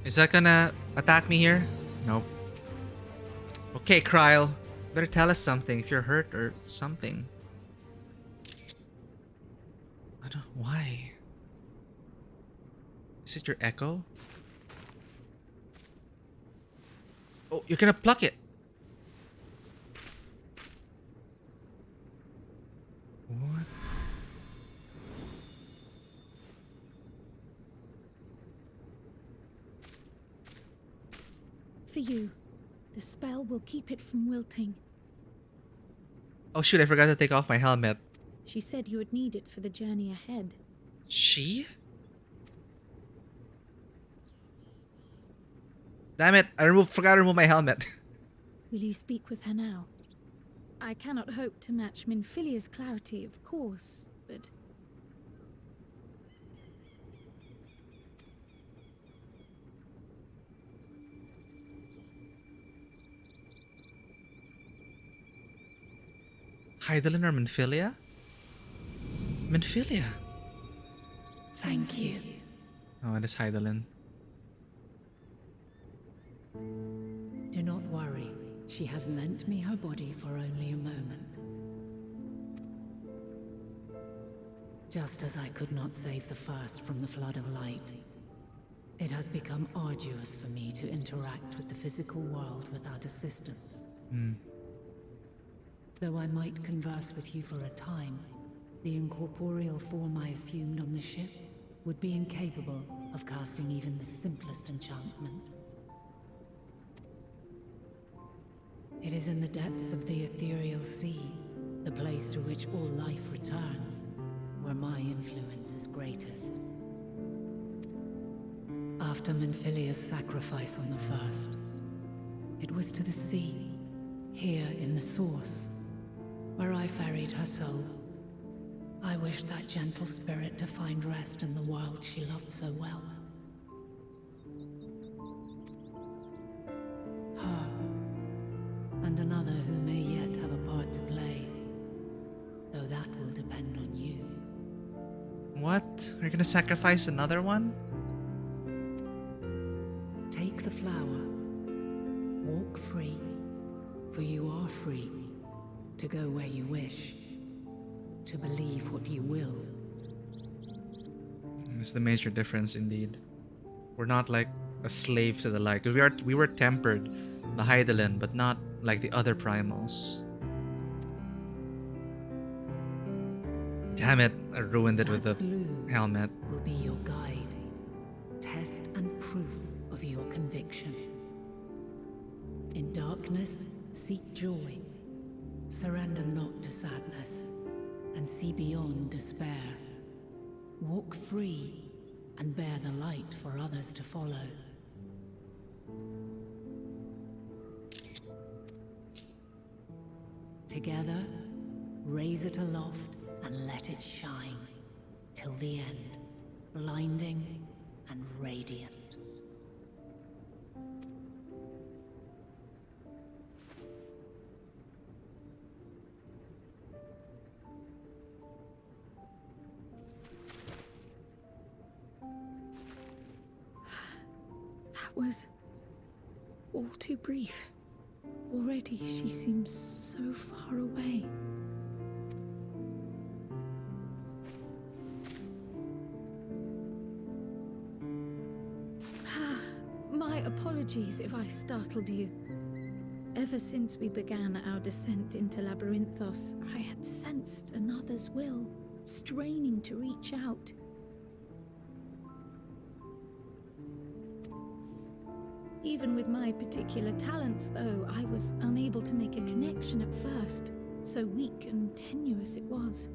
Is that gonna attack me here? Nope. Okay, Kryle. Better tell us something if you're hurt or something. I don't... Why? Is it your echo? Oh, you're gonna pluck it. What? For you. The spell will keep it from wilting. Oh shoot, I forgot to take off my helmet. She said you would need it for the journey ahead. She? Damn it, I forgot to remove my helmet. Will you speak with her now? I cannot hope to match Minfilia's clarity, of course, but... Hydaelyn or Minfilia? Minfilia. Thank you. Oh, it is Hydaelyn. Do not worry. She has lent me her body for only a moment. Just as I could not save the first from the flood of light, it has become arduous for me to interact with the physical world without assistance. Though I might converse with you for a time, the incorporeal form I assumed on the ship would be incapable of casting even the simplest enchantment. It is in the depths of the ethereal sea, the place to which all life returns, where my influence is greatest. After Minfilia's sacrifice on the first, it was to the sea, here in the source, where I ferried her soul. I wished that gentle spirit to find rest in the world she loved so well. Her, and another who may yet have a part to play, though that will depend on you. What? Are you gonna sacrifice another one? Take the flower. Walk free, for you are free to go where you wish, to believe what you will. It's the major difference indeed. We're not like a slave to the light. We were tempered, the Hydaelyn, but not like the other primals. Damn it, I ruined it with the helmet. Will be your guide, test and proof of your conviction. In darkness, seek joy. Surrender not to sadness, and see beyond despair. Walk free, and bear the light for others to follow. Together, raise it aloft and let it shine, till the end, blinding and radiant. That was all too brief. Already she seems so far away. My apologies if I startled you. Ever since we began our descent into Labyrinthos, I had sensed another's will, straining to reach out. Even with my particular talents, though, I was unable to make a connection at first, so weak and tenuous it was.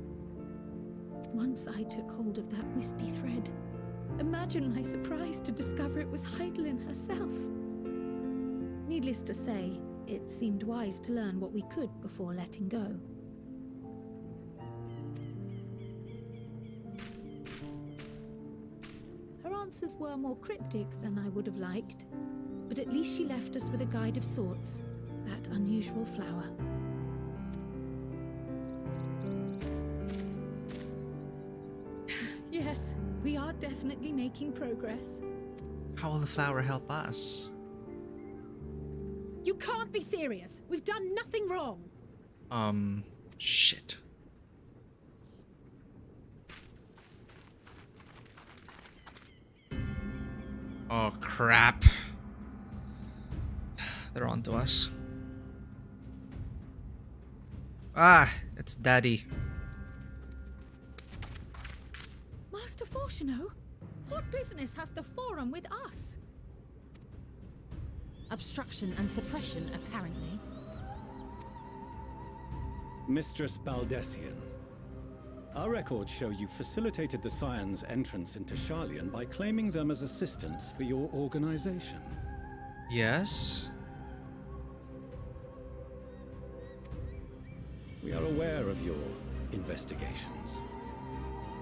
Once I took hold of that wispy thread. Imagine my surprise to discover it was Hydaelyn herself. Needless to say, it seemed wise to learn what we could before letting go. Her answers were more cryptic than I would have liked, but at least she left us with a guide of sorts, that unusual flower. Yes, we are definitely making progress. How will the flower help us? You can't be serious. We've done nothing wrong. Shit. Oh, crap. They're on to us. Ah, it's Daddy. Master Fortuno, what business has the Forum with us? Obstruction and suppression, apparently. Mistress Baldessian, our records show you facilitated the Scions' entrance into Sharlayan by claiming them as assistants for your organization. Yes? We are aware of your investigations.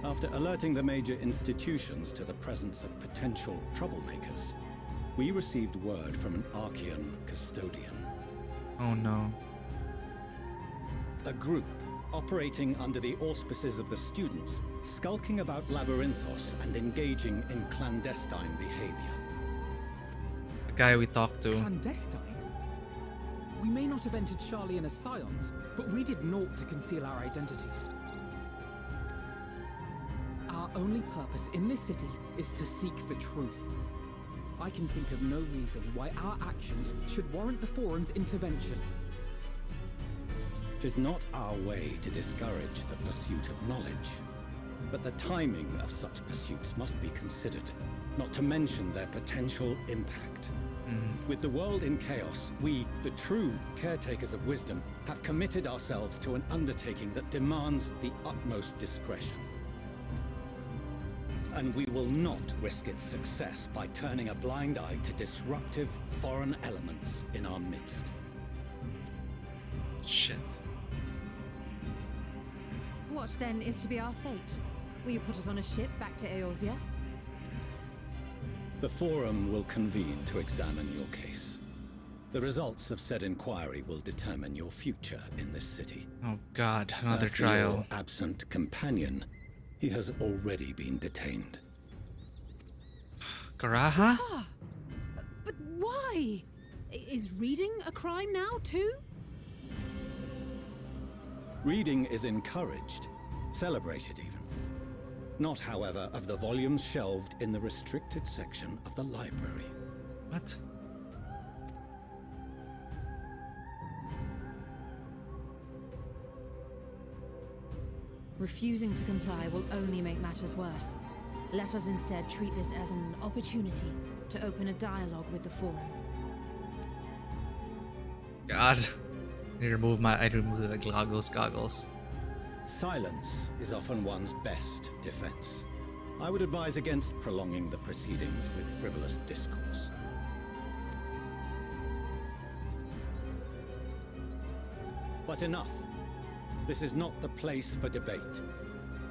After alerting the major institutions to the presence of potential troublemakers, we received word from an Archean custodian. Oh no. A group operating under the auspices of the students, skulking about Labyrinthos and engaging in clandestine behavior. The guy we talked to. Clandestine? We may not have entered Sharlayan as Scions, but we did naught to conceal our identities. Our only purpose in this city is to seek the truth. I can think of no reason why our actions should warrant the Forum's intervention. It is not our way to discourage the pursuit of knowledge, but the timing of such pursuits must be considered, not to mention their potential impact. With the world in chaos, we, the true caretakers of wisdom, have committed ourselves to an undertaking that demands the utmost discretion. And we will not risk its success by turning a blind eye to disruptive foreign elements in our midst. Shit. What then is to be our fate? Will you put us on a ship back to Eorzea? The Forum will convene to examine your case. The results of said inquiry will determine your future in this city. Oh god, another As for trial. your absent companion, he has already been detained. Garaha? But why? Is reading a crime now, too? Reading is encouraged, celebrated even. Not, however, of the volumes shelved in the restricted section of the library. What? Refusing to comply will only make matters worse. Let us instead treat this as an opportunity to open a dialogue with the Forum. God. I remove the goggles. Silence is often one's best defense. I would advise against prolonging the proceedings with frivolous discourse. But enough. This is not the place for debate.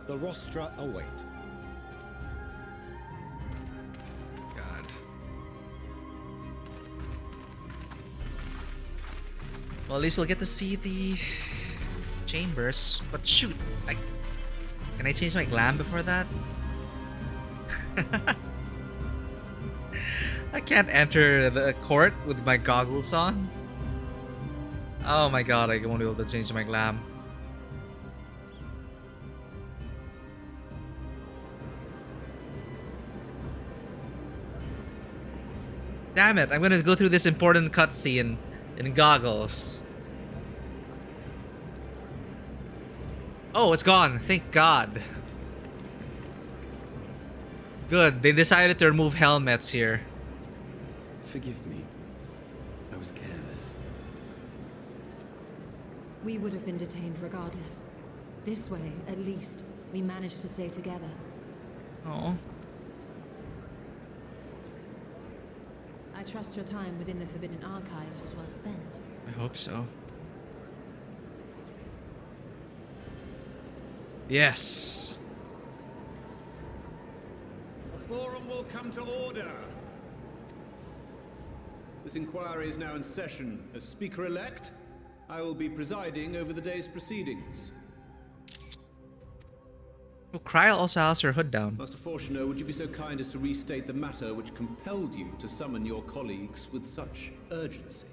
The rostra await. God. Well, at least we'll get to see the chambers. But shoot, can I change my glam before that? I can't enter the court with my goggles on. Oh my god, I won't be able to change my glam. Damn it, I'm gonna go through this important cutscene in goggles. Oh, it's gone. Thank God. Good, they decided to remove helmets here. Forgive me. I was careless. We would have been detained regardless. This way, at least, we managed to stay together. Oh. I trust your time within the Forbidden Archives was well spent. I hope so. Yes. The Forum will come to order. This inquiry is now in session. As Speaker-elect, I will be presiding over the day's proceedings. Oh, Kryl also has her hood down. Master Fortuner, would you be so kind as to restate the matter which compelled you to summon your colleagues with such urgency?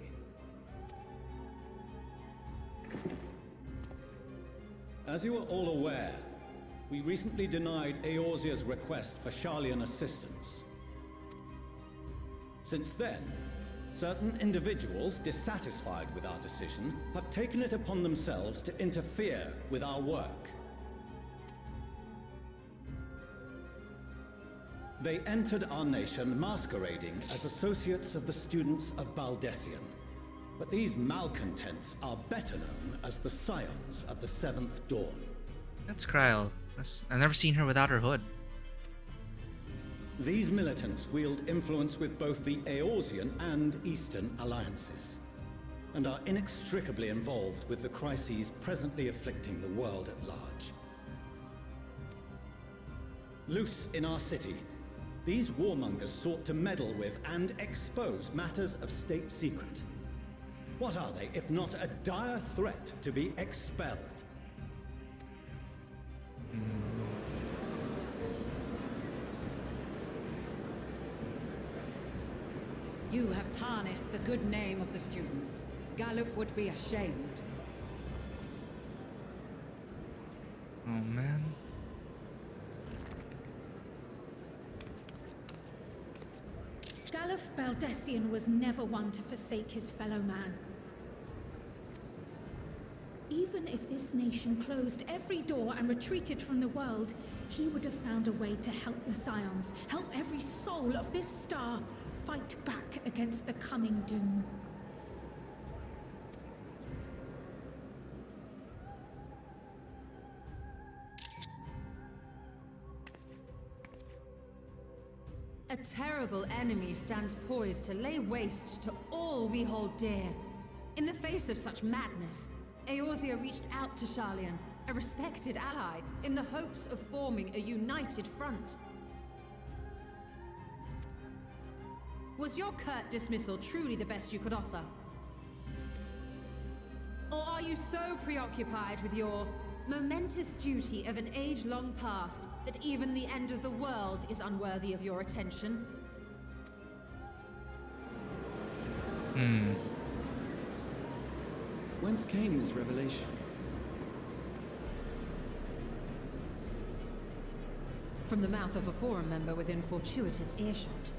As you are all aware, we recently denied Eorzea's request for Sharlayan assistance. Since then, certain individuals dissatisfied with our decision have taken it upon themselves to interfere with our work. They entered our nation masquerading as associates of the students of Baldesion. But these malcontents are better known as the Scions of the Seventh Dawn. That's Kryl. I've never seen her without her hood. These militants wield influence with both the Eorzean and Eastern alliances, and are inextricably involved with the crises presently afflicting the world at large. Loose in our city, these warmongers sought to meddle with and expose matters of state secret. What are they, if not a dire threat to be expelled? You have tarnished the good name of the students. Galuf would be ashamed. Oh man. Galuf Baldesion was never one to forsake his fellow man. Even if this nation closed every door and retreated from the world, he would have found a way to help the Scions, help every soul of this star fight back against the coming doom. A terrible enemy stands poised to lay waste to all we hold dear. In the face of such madness, Eorzea reached out to Sharlayan, a respected ally, in the hopes of forming a united front. Was your curt dismissal truly the best you could offer? Or are you so preoccupied with your momentous duty of an age long past that even the end of the world is unworthy of your attention? Whence came this revelation? From the mouth of a forum member within fortuitous earshot.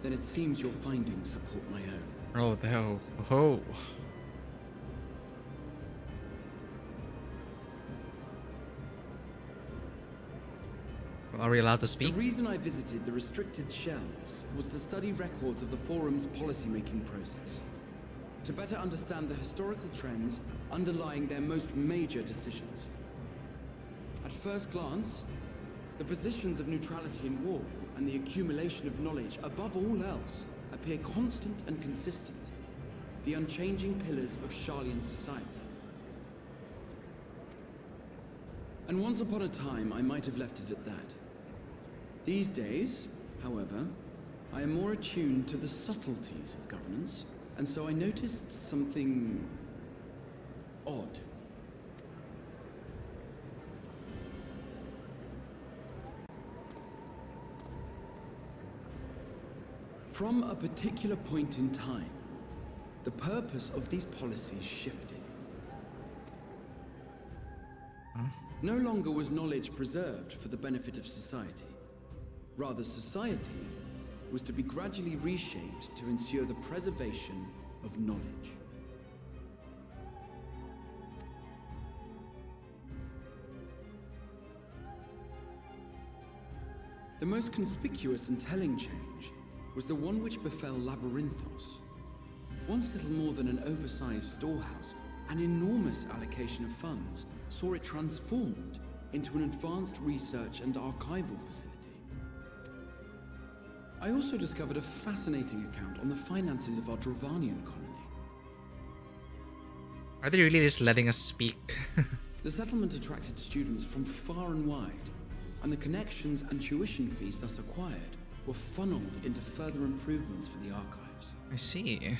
Then it seems your findings support my own. Oh, the hell. Oh. Are we allowed to speak? The reason I visited the restricted shelves was to study records of the Forum's policymaking process, to better understand the historical trends underlying their most major decisions. At first glance, the positions of neutrality in war and the accumulation of knowledge above all else appear constant and consistent, the unchanging pillars of Sharlayan society. And once upon a time, I might have left it at that. These days, however, I am more attuned to the subtleties of governance, and so I noticed something odd. From a particular point in time, the purpose of these policies shifted. No longer was knowledge preserved for the benefit of society. Rather, society was to be gradually reshaped to ensure the preservation of knowledge. The most conspicuous and telling change was the one which befell Labyrinthos. Once little more than an oversized storehouse, an enormous allocation of funds saw it transformed into an advanced research and archival facility. I also discovered a fascinating account on the finances of our Dravanian colony. Are they really just letting us speak? The settlement attracted students from far and wide, and the connections and tuition fees thus acquired were funneled into further improvements for the archives. I see.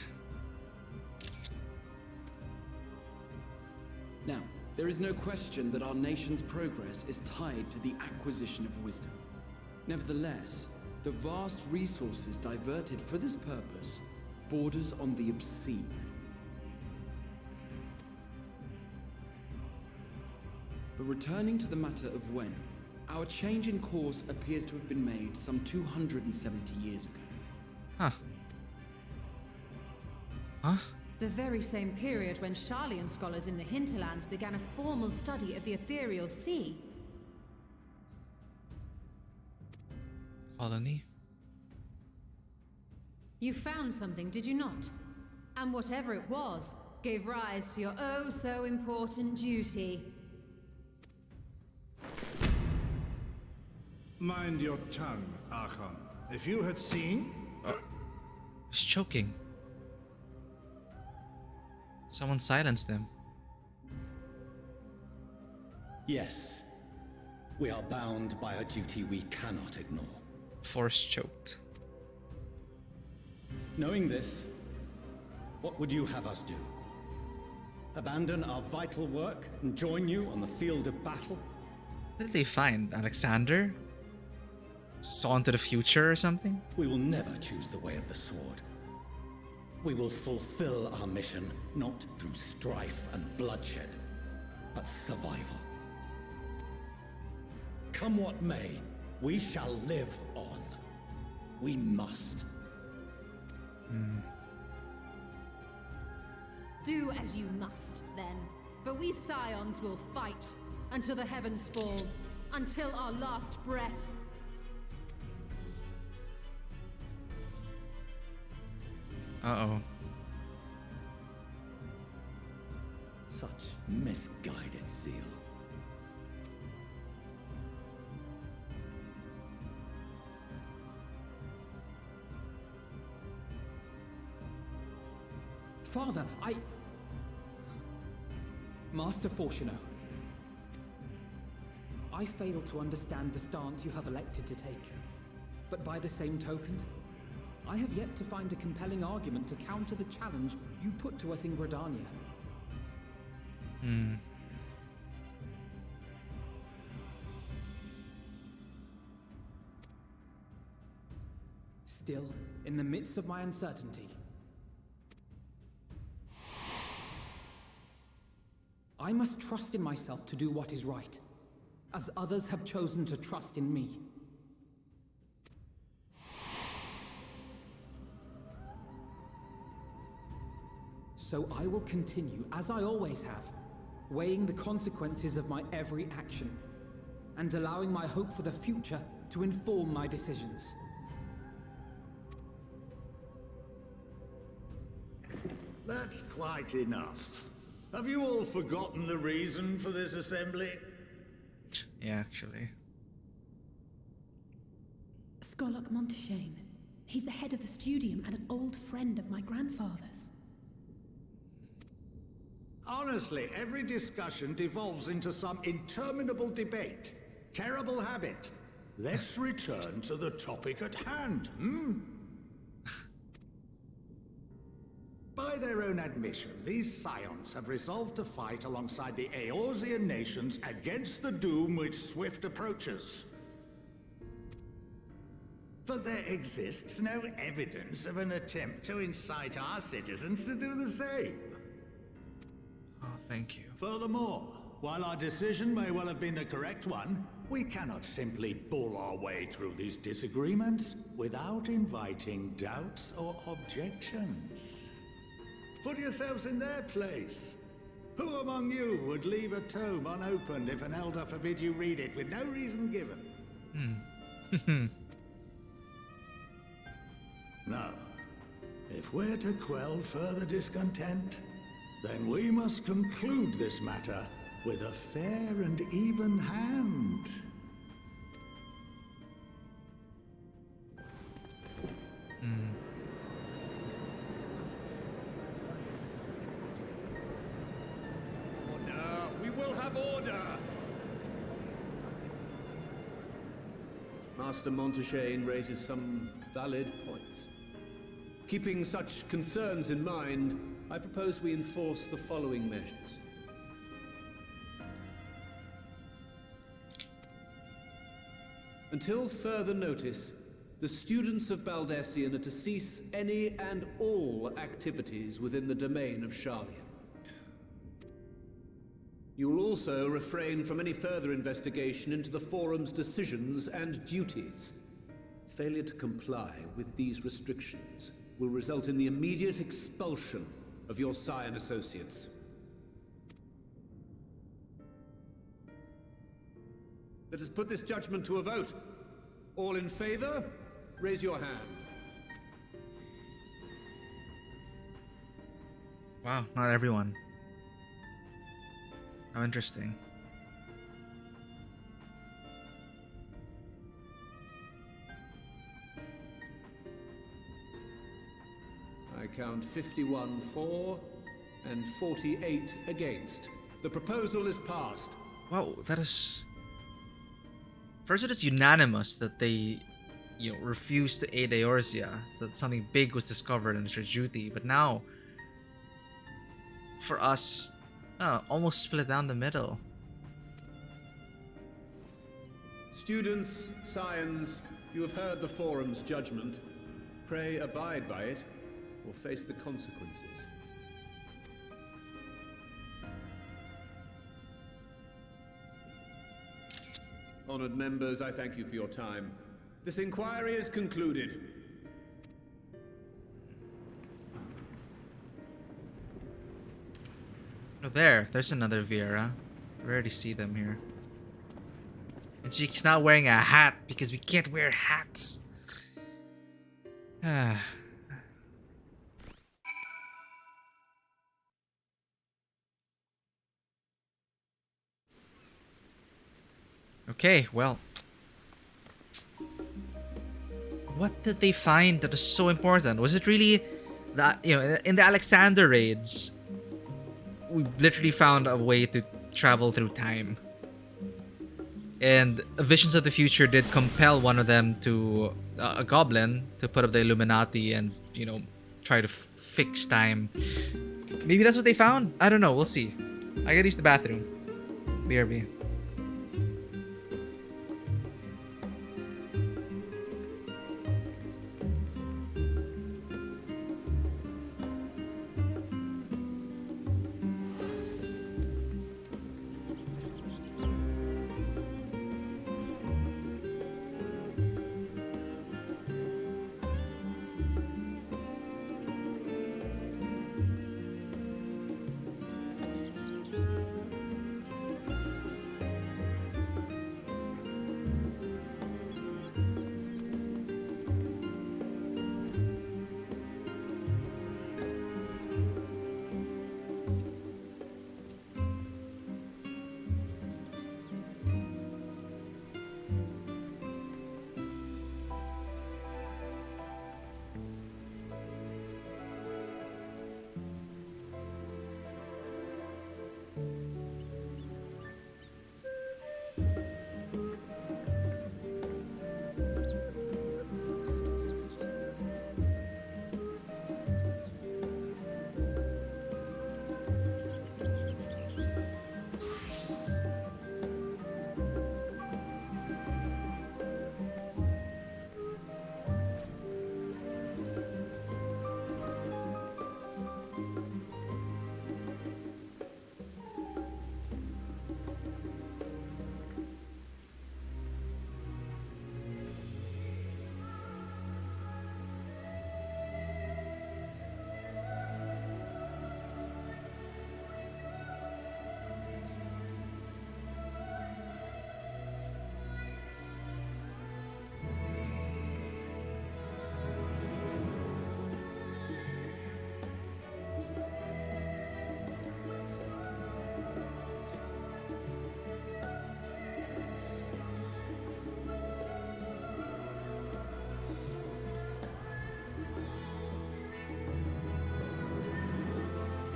Now, there is no question that our nation's progress is tied to the acquisition of wisdom. Nevertheless, the vast resources diverted for this purpose borders on the obscene. But returning to the matter of when, our change in course appears to have been made some 270 years ago. Huh. Huh? The very same period when Sharlayan scholars in the hinterlands began a formal study of the ethereal sea. Colony? You found something, did you not? And whatever it was, gave rise to your oh so important duty. Mind your tongue, Archon. If you had seen... He's choking. Someone silenced them. Yes. We are bound by a duty we cannot ignore. Force choked. Knowing this, what would you have us do? Abandon our vital work and join you on the field of battle? What did they find? Alexander? Saw into the future or something? We will never choose the way of the sword. We will fulfill our mission, not through strife and bloodshed, but survival. Come what may, we shall live on. We must. Do as you must, then. But we Scions will fight until the heavens fall, until our last breath. Uh-oh. Such misguided zeal. Father, Master Fortuno, I fail to understand the stance you have elected to take. But by the same token, I have yet to find a compelling argument to counter the challenge you put to us in Gridania. Still, in the midst of my uncertainty, I must trust in myself to do what is right, as others have chosen to trust in me. So I will continue, as I always have, weighing the consequences of my every action, and allowing my hope for the future to inform my decisions. That's quite enough. Have you all forgotten the reason for this assembly? Yeah, actually. Skolok Monteshane. He's the head of the studium and an old friend of my grandfather's. Honestly, every discussion devolves into some interminable debate. Terrible habit. Let's return to the topic at hand, By their own admission, these Scions have resolved to fight alongside the Eorzean nations against the doom which swift approaches. But there exists no evidence of an attempt to incite our citizens to do the same. Oh, thank you. Furthermore, while our decision may well have been the correct one, we cannot simply bull our way through these disagreements without inviting doubts or objections. Put yourselves in their place. Who among you would leave a tome unopened if an elder forbid you read it with no reason given? Now, if we're to quell further discontent, then we must conclude this matter with a fair and even hand. Order! We will have order! Master Monteshane raises some valid points. Keeping such concerns in mind, I propose we enforce the following measures. Until further notice, the students of Baldesion are to cease any and all activities within the domain of Sharlayan. You will also refrain from any further investigation into the Forum's decisions and duties. Failure to comply with these restrictions will result in the immediate expulsion of your Scion associates. Let us put this judgment to a vote. All in favor, raise your hand. Wow, not everyone. How interesting. I count 51 for and 48 against. The proposal is passed. Wow, that is... First it is unanimous that they, refused to aid Eorzea, so that something big was discovered and it's their duty. But now, for us, almost split down the middle. Students, Scions, you have heard the Forum's judgment. Pray abide by it, or face the consequences. Honored members, I thank you for your time. This inquiry is concluded. Oh, there's another Viera. We already see them here. And she's not wearing a hat because we can't wear hats. Okay, well. What did they find that was so important? Was it really that, in the Alexander raids, we literally found a way to travel through time. And Visions of the Future did compel one of them to, a goblin, to put up the Illuminati and, try to fix time. Maybe that's what they found? I don't know, we'll see. I gotta use the bathroom. BRB.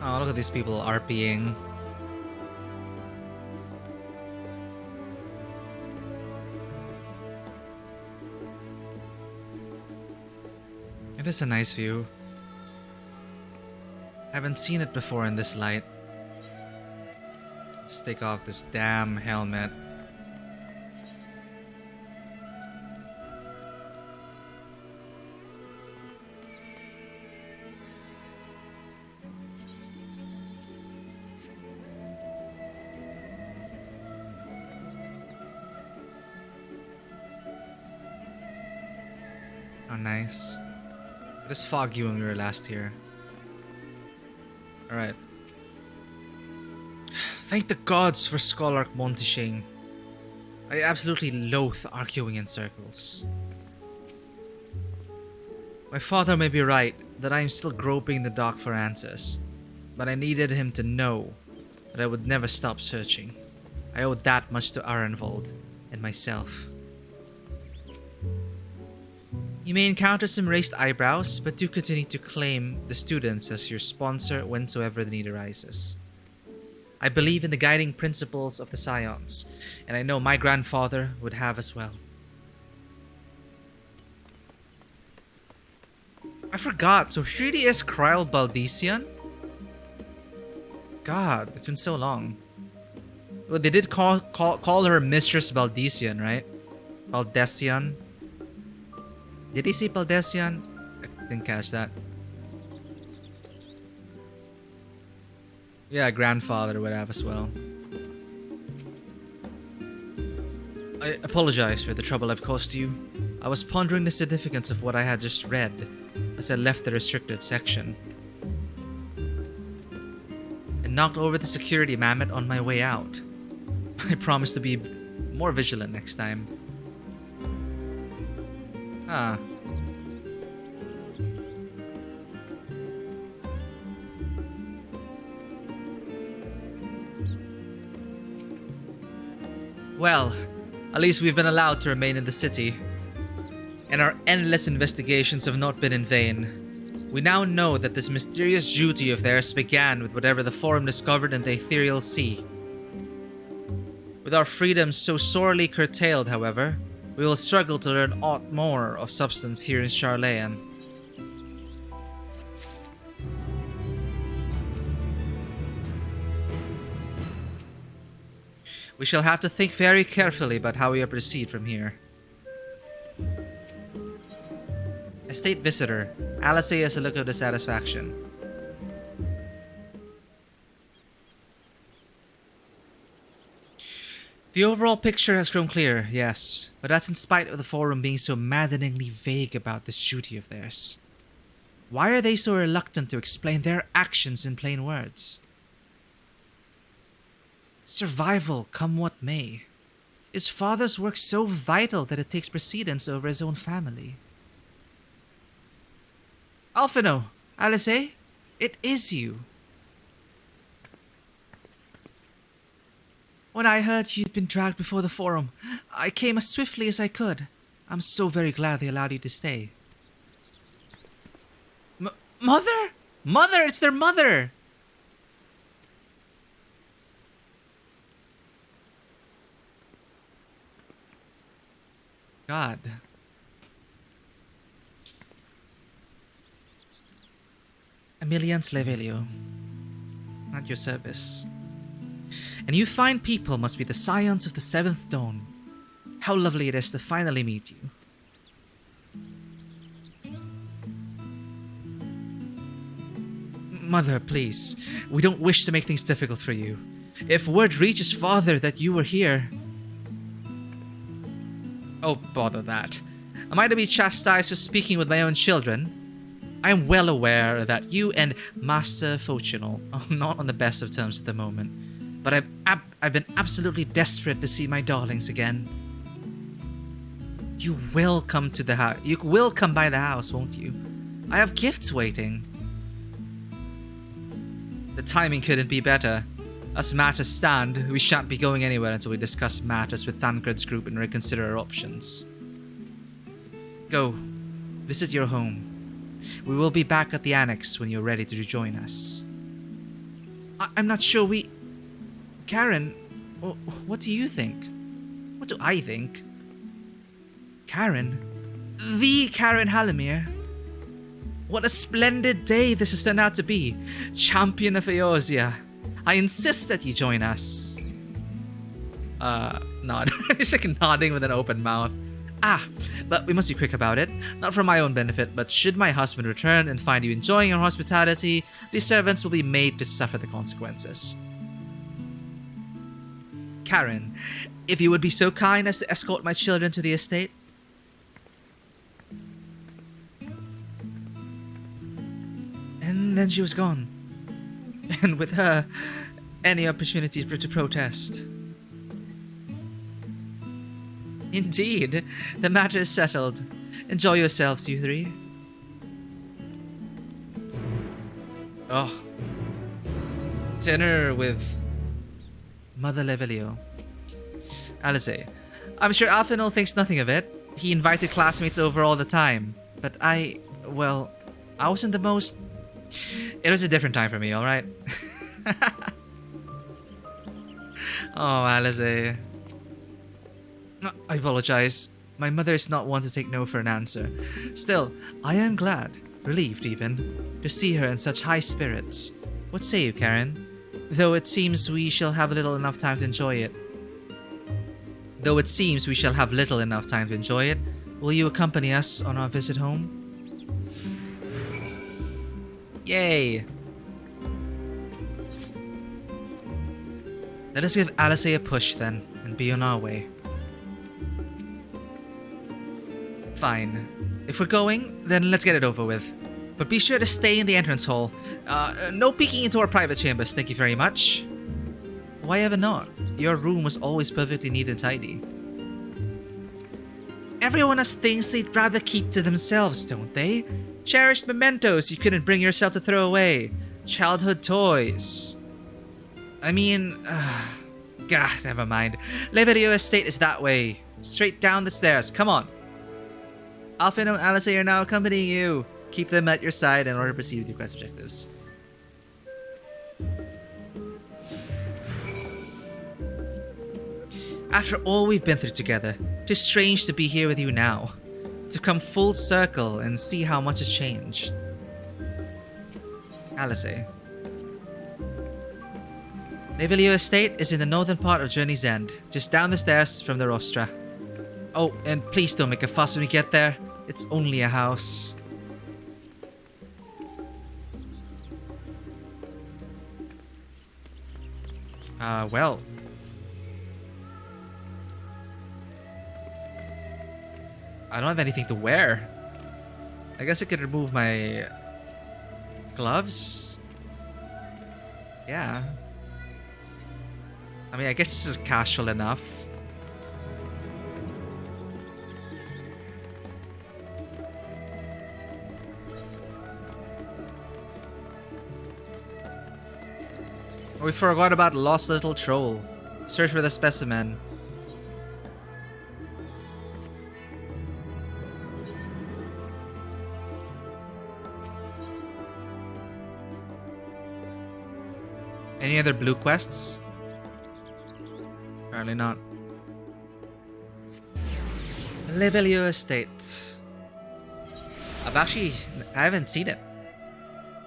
Oh, look at these people RPing. It is a nice view. Haven't seen it before in this light. Let's take off this damn helmet. Oh, nice. It was foggy when we were last here. Alright. Thank the gods for Scholarch Montishane. I absolutely loathe arguing in circles. My father may be right that I am still groping in the dark for answers, but I needed him to know that I would never stop searching. I owe that much to Arenvold and myself. You may encounter some raised eyebrows, but do continue to claim the students as your sponsor whensoever the need arises. I believe in the guiding principles of the Scions, and I know my grandfather would have as well. I forgot, so here really is Kryl Baldesian? God, it's been so long. Well, they did call her Mistress Baldesian, right? Baldesian. Did he say Baldesian? I didn't catch that. Yeah, grandfather would have as well. I apologize for the trouble I've caused you. I was pondering the significance of what I had just read as I left the restricted section, and knocked over the security mammoth on my way out. I promise to be more vigilant next time. Ah. Well, at least we've been allowed to remain in the city, and our endless investigations have not been in vain. We now know that this mysterious duty of theirs began with whatever the Forum discovered in the ethereal sea. With our freedoms so sorely curtailed, however, we will struggle to learn aught more of substance here in Sharlayan. We shall have to think very carefully about how we proceed from here. Estate visitor. Alice has a look of dissatisfaction. The overall picture has grown clear, yes, but that's in spite of the Forum being so maddeningly vague about this duty of theirs. Why are they so reluctant to explain their actions in plain words? Survival, come what may. Is father's work so vital that it takes precedence over his own family? Alphino, Alice, it is you. When I heard you'd been dragged before the Forum, I came as swiftly as I could. I'm so very glad they allowed you to stay. Mother? Mother, it's their mother! God. Emilian's Levelio. At your service. And you fine people must be the Scions of the Seventh Dawn. How lovely it is to finally meet you. Mother, please. We don't wish to make things difficult for you. If word reaches father that you were here... Oh, bother that. Am I to be chastised for speaking with my own children? I am well aware that you and Master Fochinal are not on the best of terms at the moment, but I've been absolutely desperate to see my darlings again. You will come to the house. You will come by the house, won't you? I have gifts waiting. The timing couldn't be better. As matters stand, we shan't be going anywhere until we discuss matters with Thancred's group and reconsider our options. Go, visit your home. We will be back at the annex when you're ready to rejoin us. I'm not sure we... Karen, what do you think? What do I think? Karen? The Karen Halimir? What a splendid day this has turned out to be. Champion of Eorzea. I insist that you join us. Nod. He's like nodding with an open mouth. But we must be quick about it. Not for my own benefit, but should my husband return and find you enjoying our hospitality, these servants will be made to suffer the consequences. Karen, if you would be so kind as to escort my children to the estate. And then she was gone. And with her, any opportunity to protest. Indeed, the matter is settled. Enjoy yourselves, you three. Oh. Dinner with Mother Levelio. Alice, I'm sure Alphino thinks nothing of it. He invited classmates over all the time. But I wasn't the most... It was a different time for me, alright? Oh, Alice. I apologize. My mother is not one to take no for an answer. Still, I am glad, relieved even, to see her in such high spirits. What say you, Karen? Though it seems we shall have little enough time to enjoy it. Will you accompany us on our visit home? Yay! Let us give Alice a push then, and be on our way. Fine. If we're going, then let's get it over with. But be sure to stay in the entrance hall. No peeking into our private chambers, thank you very much. Why ever not? Your room was always perfectly neat and tidy. Everyone has things they'd rather keep to themselves, don't they? Cherished mementos you couldn't bring yourself to throw away. Childhood toys. I mean... God, never mind. Levelio Estate is that way. Straight down the stairs, come on. Alphin and Alice are now accompanying you. Keep them at your side in order to proceed with your quest objectives. After all we've been through together, it is strange to be here with you now. To come full circle and see how much has changed. Alice. Levelio Estate is in the northern part of Journey's End, just down the stairs from the rostra. Oh, and please don't make a fuss when we get there. It's only a house. Well. I don't have anything to wear. I guess I could remove my gloves. Yeah. I mean, I guess this is casual enough. We forgot about Lost Little Troll. Search for the specimen. Any other blue quests? Apparently not. Levelio Estate. I haven't seen it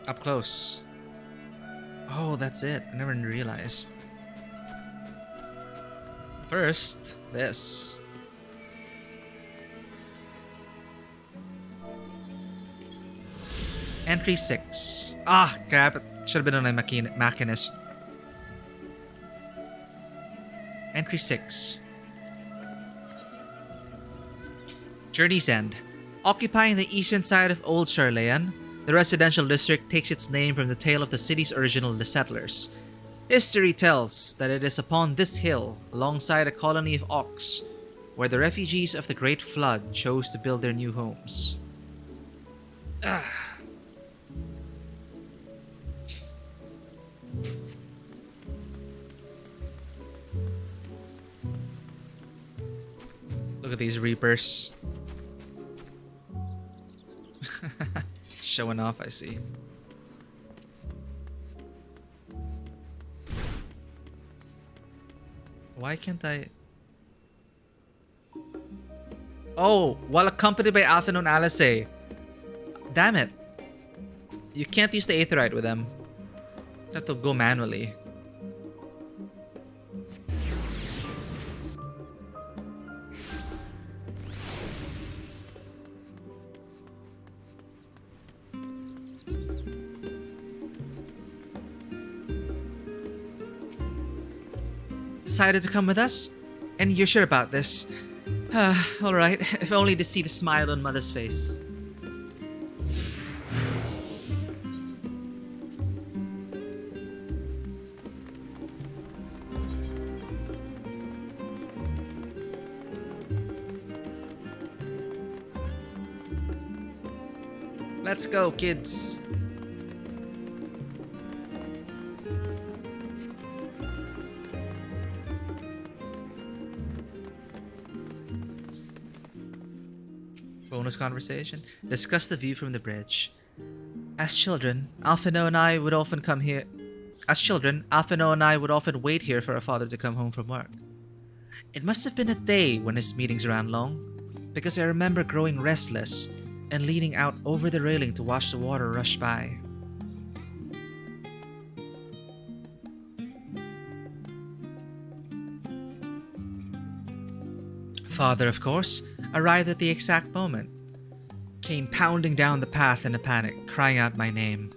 up close. Oh, that's it. I never realized. First, this. Entry 6. Ah, crap. Should have been on a machinist. Entry 6. Journey's End. Occupying the eastern side of Old Sharlayan, the residential district takes its name from the tale of the city's original settlers. History tells that it is upon this hill, alongside a colony of Ox, where the refugees of the Great Flood chose to build their new homes. Look at these reapers. Showing off, I see. Why can't I? Oh, while accompanied by Alphino and Alice. Damn it. You can't use the Aetherite with them. You have to go manually. Decided to come with us? And you're sure about this? Alright, if only to see the smile on Mother's face. Let's go, kids. Bonus conversation. Discuss the view from the bridge. As children, Alphino and I would often come here. As children, Alphino and I would often wait here for our father to come home from work. It must have been a day when his meetings ran long, because I remember growing restless and leaning out over the railing to watch the water rush by. Father, of course, arrived at the exact moment, came pounding down the path in a panic, crying out my name.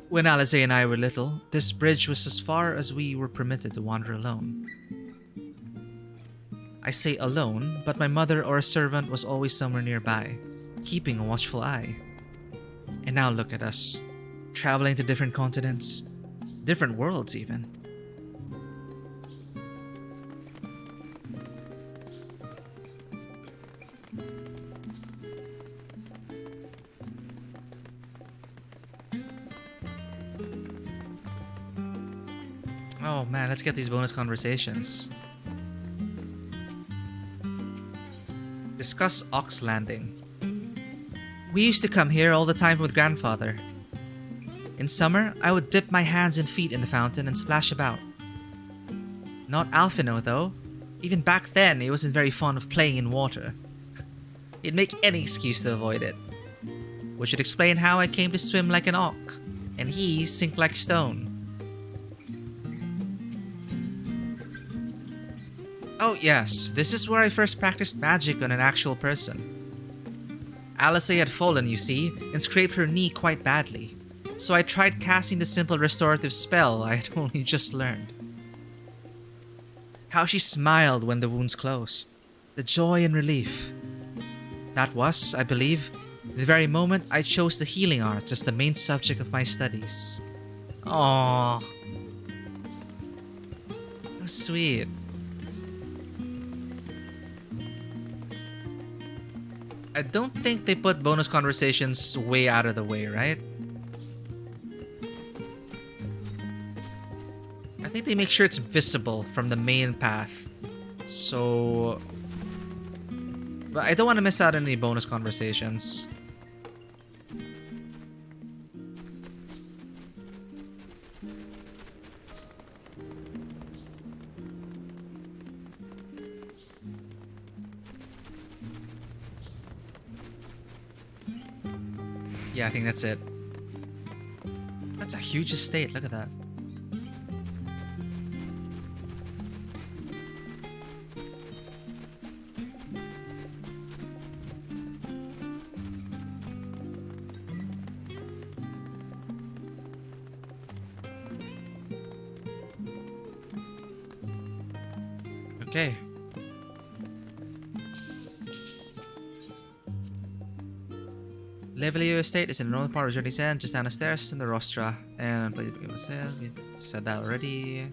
When Alice and I were little, this bridge was as far as we were permitted to wander alone. I say alone, but my mother or a servant was always somewhere nearby, keeping a watchful eye. And now look at us, traveling to different continents, different worlds even. Oh man, let's get these bonus conversations. Discuss Ox Landing. We used to come here all the time with grandfather. In summer, I would dip my hands and feet in the fountain and splash about. Not Alphino though. Even back then, he wasn't very fond of playing in water. He'd make any excuse to avoid it. Which would explain how I came to swim like an auk, and he sink like stone. Oh yes, this is where I first practiced magic on an actual person. Alice had fallen, you see, and scraped her knee quite badly, so I tried casting the simple restorative spell I had only just learned. How she smiled when the wounds closed. The joy and relief. That was, I believe, the very moment I chose the healing arts as the main subject of my studies. Aww. How sweet. I don't think they put bonus conversations way out of the way, right? I think they make sure it's visible from the main path. So... But I don't want to miss out on any bonus conversations. Yeah, I think that's it. That's a huge estate, look at that. Okay. Levelio Estate is in the northern part of Journey's End, just down the stairs in the Rostra. And we said that already.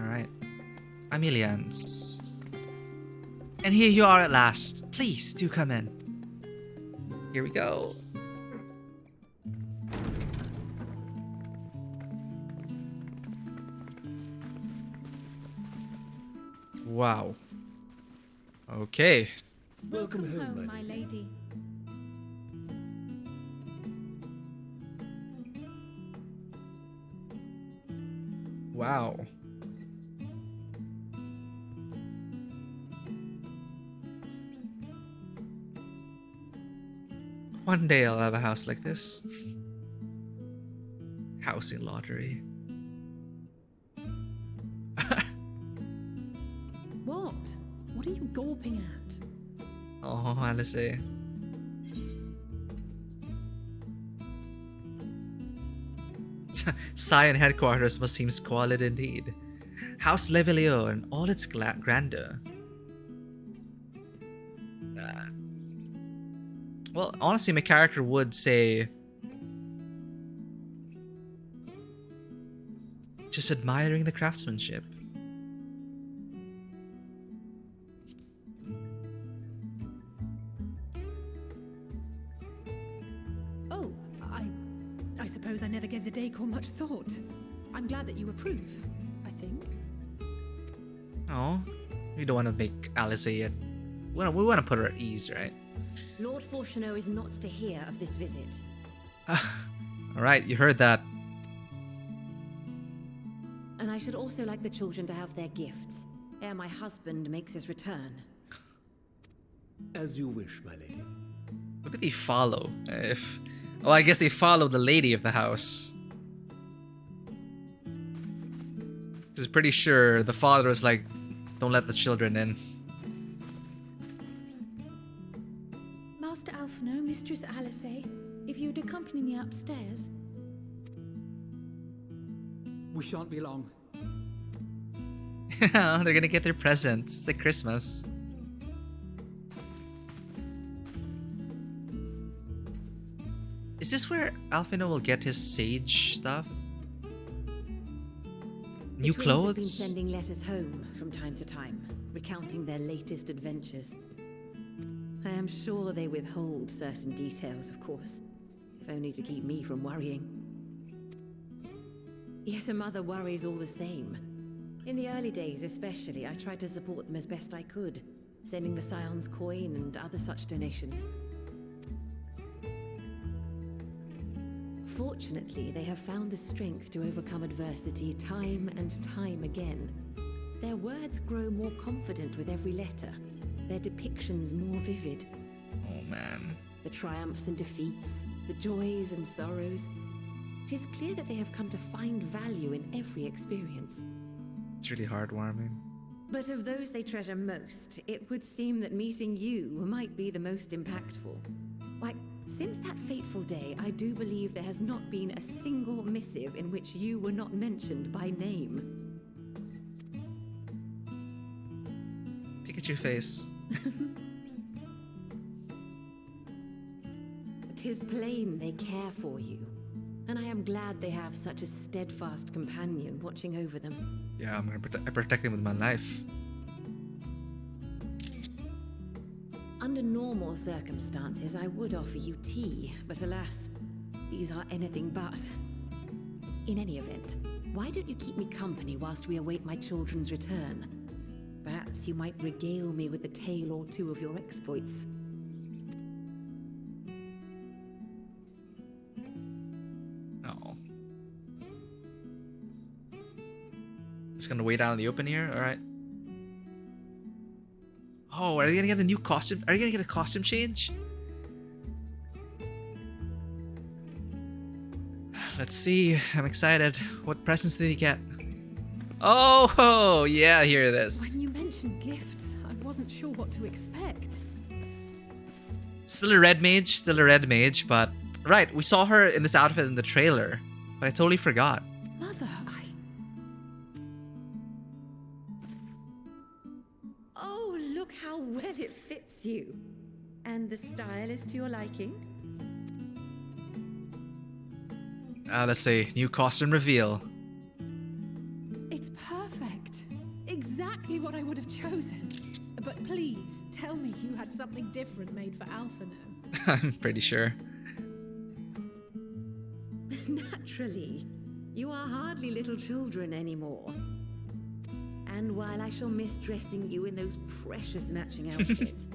Alright. Amelians. And here you are at last. Please do come in. Here we go. Wow. Okay. Welcome home, my lady. Wow. One day I'll have a house like this. Housing lottery. What? What are you gawping at? Oh, Alice. Scion headquarters must seem squalid indeed. House Levelio and all its grandeur. Well, honestly, my character would say... just admiring the craftsmanship. suppose I never gave the decor much thought. I'm glad that you approve, I think. Oh, we don't want to make Alice yet. We want to put her at ease, right? Lord Fortuneau is not to hear of this visit. Alright, you heard that. And I should also like the children to have their gifts, ere my husband makes his return. As you wish, my lady. What did they follow? Oh, I guess they follow the lady of the house. Because pretty sure the father was like, don't let the children in. Master Alphino, Mistress Alice, if you would accompany me upstairs. We shan't be long. They're gonna get their presents. It's like Christmas. Is this where Alphino will get his sage stuff? New The twins clothes? have been sending letters home from time to time, recounting their latest adventures. I am sure they withhold certain details, of course, if only to keep me from worrying. Yet a mother worries all the same. In the early days especially, I tried to support them as best I could, sending the Scions coin and other such donations. Fortunately, they have found the strength to overcome adversity time and time again. Their words grow more confident with every letter, their depictions more vivid. Oh man. The triumphs and defeats, the joys and sorrows. It is clear that they have come to find value in every experience. It's really heartwarming. But of those they treasure most, it would seem that meeting you might be the most impactful. Why, since that fateful day, I do believe there has not been a single missive in which you were not mentioned by name. Pikachu face. 'Tis plain they care for you, and I am glad they have such a steadfast companion watching over them. Yeah, I'm gonna protect him with my life. Under normal circumstances, I would offer you tea, but alas, these are anything but. In any event, why don't you keep me company whilst we await my children's return? Perhaps you might regale me with a tale or two of your exploits. Oh. Just gonna wait out in the open here? Alright. Oh, are they gonna get a new costume? Are you gonna get a costume change? Let's see. I'm excited. What presents did he get? Oh, yeah, here it is. When you mentioned gifts, I wasn't sure what to expect. Still a red mage, but... Right, we saw her in this outfit in the trailer, but I totally forgot. Mother, Oh, look how well it fits you. And the style is to your liking? Let's see. New costume reveal. It's perfect. Exactly what I would have chosen. But please, tell me you had something different made for Alphino. I'm pretty sure. Naturally. You are hardly little children anymore. And while I shall miss dressing you in those precious matching outfits,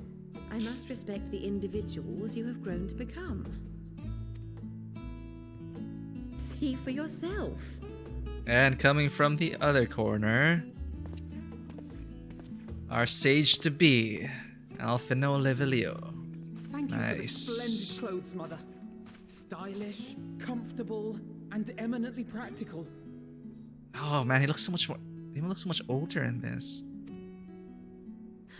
I must respect the individuals you have grown to become. See for yourself. And coming from the other corner, our sage-to-be, Alphino Levelio. Thank you for the Nice. splendid clothes, Mother. Stylish, comfortable, and eminently practical. Oh man, he looks so much more... He looks so much older in this.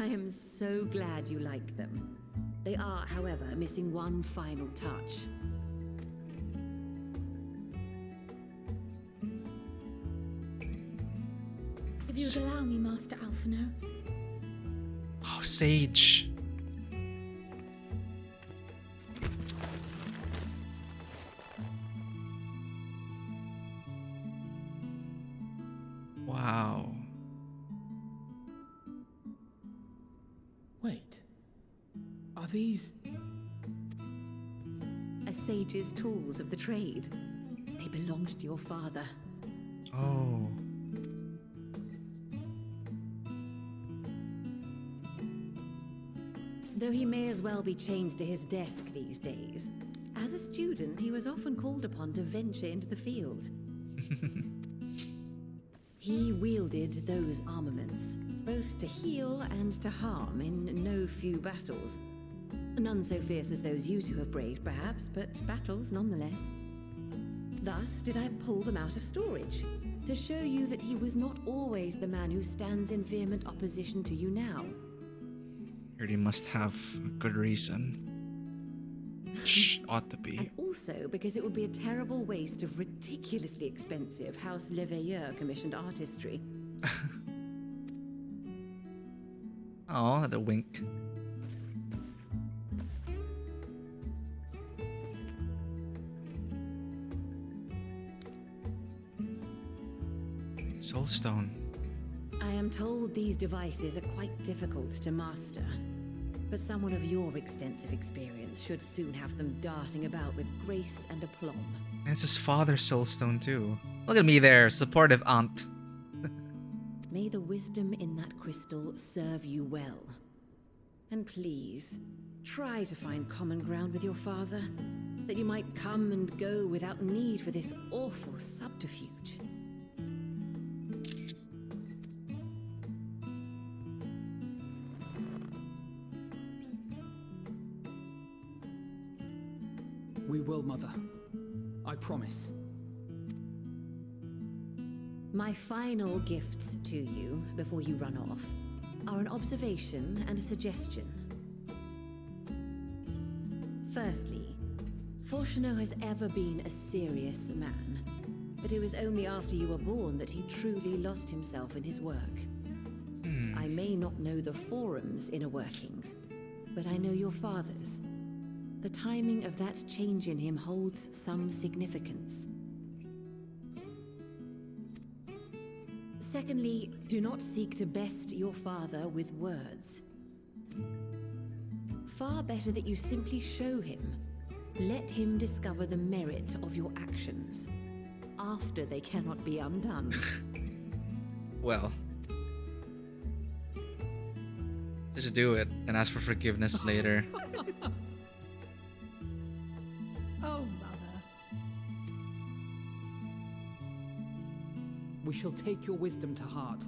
I am so glad you like them. They are, however, missing one final touch. If you would allow me, Master Alphino. Oh, sage. Wow. Wait. Are these... A sage's tools of the trade. belonged to your father. Oh. Though he may as well be chained to his desk these days, as a student he was often called upon to venture into the field. He wielded those armaments, both to heal and to harm in no few battles. None so fierce as those you two have braved, perhaps, but battles nonetheless. Thus did I pull them out of storage, to show you that he was not always the man who stands in vehement opposition to you now. He must have a good reason. Ought to be. And also because it would be a terrible waste of ridiculously expensive House Leveilleur commissioned artistry. Oh, the wink. Soulstone. I am told these devices are quite difficult to master, but someone of your extensive experience should soon have them darting about with grace and aplomb. It's his father's Soulstone too. Look at me there, supportive aunt. May the wisdom in that crystal serve you well. And please, try to find common ground with your father, that you might come and go without need for this awful subterfuge. We will, Mother. I promise. My final gifts to you, before you run off, are an observation and a suggestion. Firstly, Fortuno has ever been a serious man, but it was only after you were born that he truly lost himself in his work. I may not know the Forum's inner workings, but I know your father's. The timing of that change in him holds some significance. Secondly, do not seek to best your father with words. Far better that you simply show him. Let him discover the merit of your actions, after they cannot be undone. Well. Just do it and ask for forgiveness later. Oh, Mother. We shall take your wisdom to heart.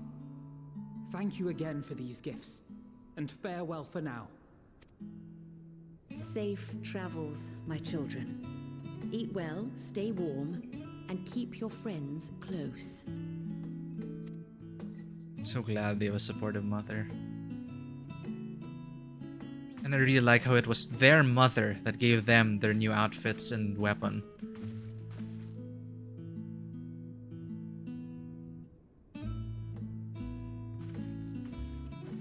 Thank you again for these gifts, and farewell for now. Safe travels, my children. Eat well, stay warm, and keep your friends close. So glad they have a supportive mother. And I really like how it was their mother that gave them their new outfits and weapon.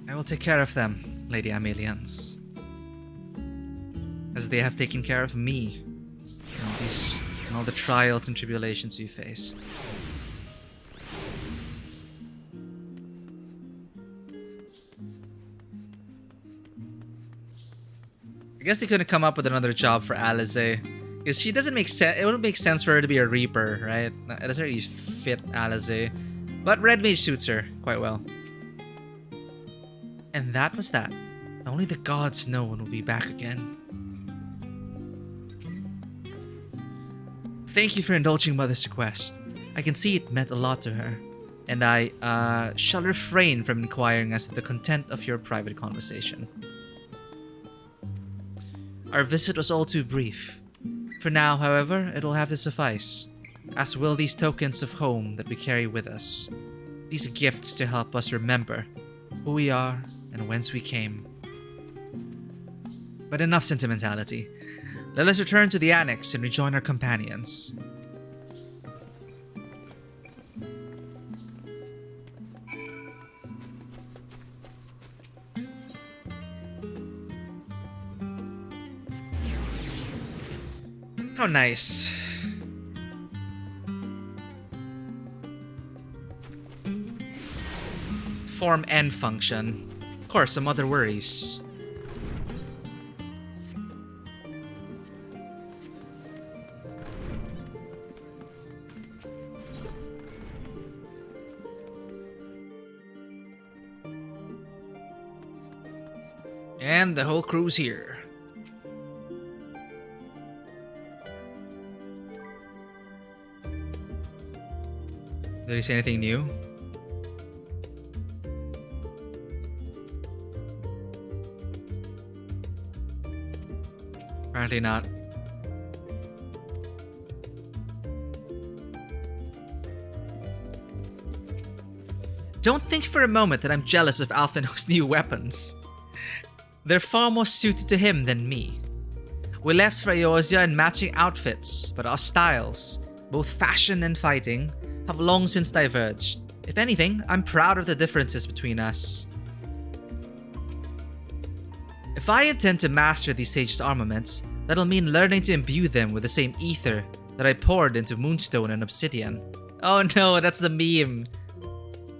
I will take care of them, Lady Amelians. As they have taken care of me. And all the trials and tribulations we faced. I guess they couldn't come up with another job for Alize. Because she doesn't make sense. It wouldn't make sense for her to be a Reaper, right? It doesn't really fit Alize. But Red Mage suits her quite well. And that was that. Only the gods know when we'll be back again. Thank you for indulging Mother's request. I can see it meant a lot to her. And I shall refrain from inquiring as to the content of your private conversation. Our visit was all too brief. For now, however, it'll have to suffice, as will these tokens of home that we carry with us. These gifts to help us remember who we are and whence we came. But enough sentimentality. Let us return to the annex and rejoin our companions. How nice. Form and function. Of course, some other worries. And the whole crew's here. Did he say anything new? Apparently not. Don't think for a moment that I'm jealous of Alphino's new weapons. They're far more suited to him than me. We left for Eorzea in matching outfits, but our styles, both fashion and fighting, have long since diverged. If anything, I'm proud of the differences between us. If I intend to master these sages' armaments, that'll mean learning to imbue them with the same ether that I poured into Moonstone and Obsidian. Oh no, that's the meme.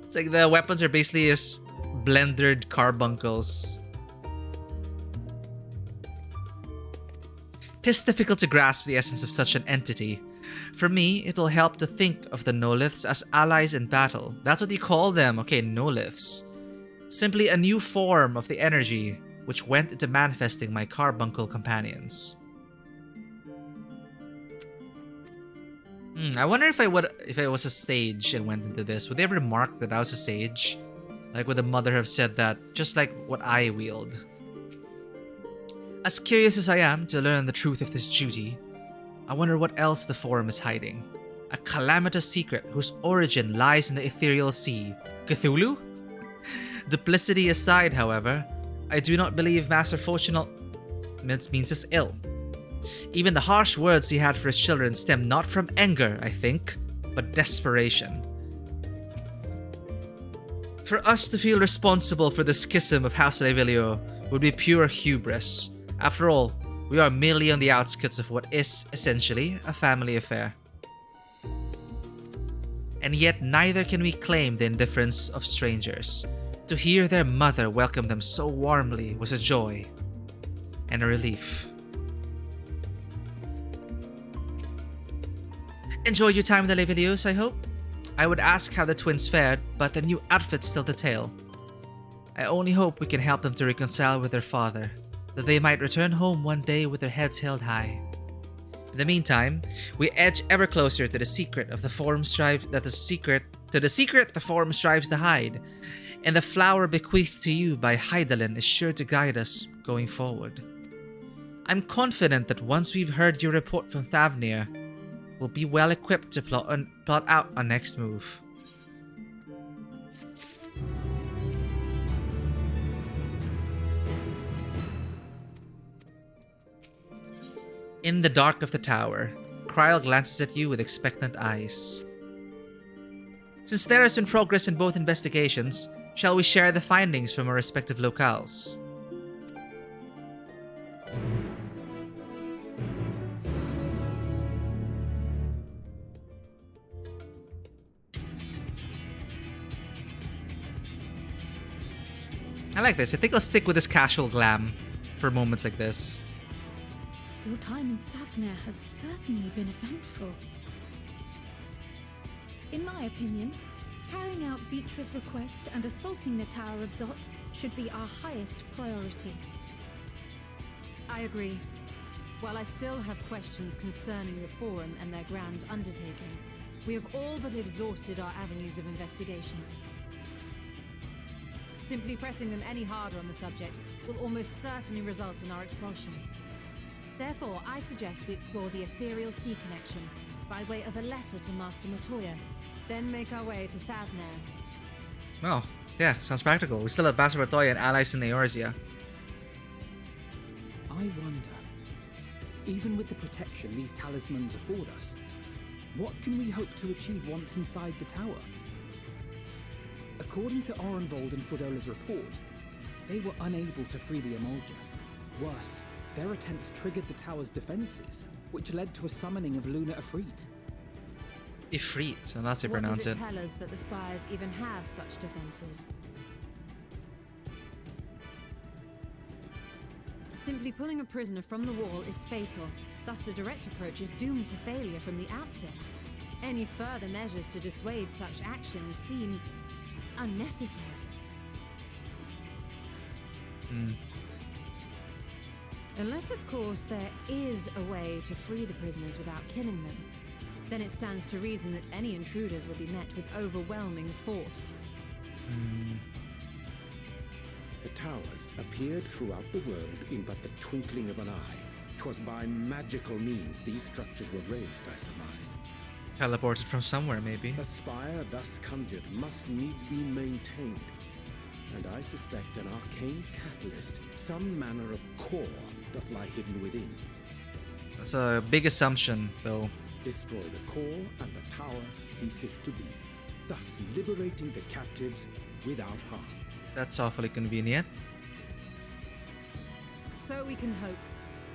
It's like the weapons are basically just blendered carbuncles. 'Tis difficult to grasp the essence of such an entity. For me, it'll help to think of the Noliths as allies in battle. That's what you call them, okay, Noliths. Simply a new form of the energy which went into manifesting my carbuncle companions. I wonder if I was a sage and went into this, would they ever remark that I was a sage? Like, would the mother have said that, just like what I wield? As curious as I am to learn the truth of this duty, I wonder what else the Forum is hiding. A calamitous secret whose origin lies in the ethereal sea. Cthulhu? Duplicity aside, however, I do not believe Master Fortunal means us ill. Even the harsh words he had for his children stem not from anger, I think, but desperation. For us to feel responsible for the schism of House Revelio would be pure hubris. After all, we are merely on the outskirts of what is, essentially, a family affair. And yet neither can we claim the indifference of strangers. To hear their mother welcome them so warmly was a joy and a relief. Enjoyed your time with the videos, I hope? I would ask how the twins fared, but their new outfits still the tale. I only hope we can help them to reconcile with their father, that they might return home one day with their heads held high. In the meantime, we edge ever closer to the secret of the Forum the secret the Forum strives to hide, and the flower bequeathed to you by Hydaelyn is sure to guide us going forward. I'm confident that once we've heard your report from Thavnair, we'll be well equipped to plot out our next move. In the dark of the tower, Kryl glances at you with expectant eyes. Since there has been progress in both investigations, shall we share the findings from our respective locales? I like this. I think I'll stick with this casual glam for moments like this. Your time in Thavnair has certainly been eventful. In my opinion, carrying out Beatrice's request and assaulting the Tower of Zot should be our highest priority. I agree. While I still have questions concerning the Forum and their grand undertaking, we have all but exhausted our avenues of investigation. Simply pressing them any harder on the subject will almost certainly result in our expulsion. Therefore, I suggest we explore the ethereal sea connection by way of a letter to Master Matoya, then make our way to Thavnair. Oh, yeah, sounds practical. We still have Master Matoya and allies in Eorzea. I wonder, even with the protection these talismans afford us, what can we hope to achieve once inside the tower? According to Orenvold and Frodola's report, they were unable to free the Emulger. Worse, their attempts triggered the tower's defenses, which led to a summoning of Luna Ifrit. Ifrit, and that's how you pronounce it. What does it tell us that the Spires even have such defenses? Simply pulling a prisoner from the wall is fatal, thus the direct approach is doomed to failure from the outset. Any further measures to dissuade such actions seem unnecessary. Unless, of course, there is a way to free the prisoners without killing them. Then it stands to reason that any intruders will be met with overwhelming force. The towers appeared throughout the world in but the twinkling of an eye. 'Twas by magical means these structures were raised, I surmise. Teleported from somewhere, maybe. A spire thus conjured must needs be maintained, and I suspect an arcane catalyst, some manner of core, doth lie hidden within. That's a big assumption, though. Destroy the core, and the tower ceaseth to be, thus liberating the captives without harm. That's awfully convenient. So we can hope.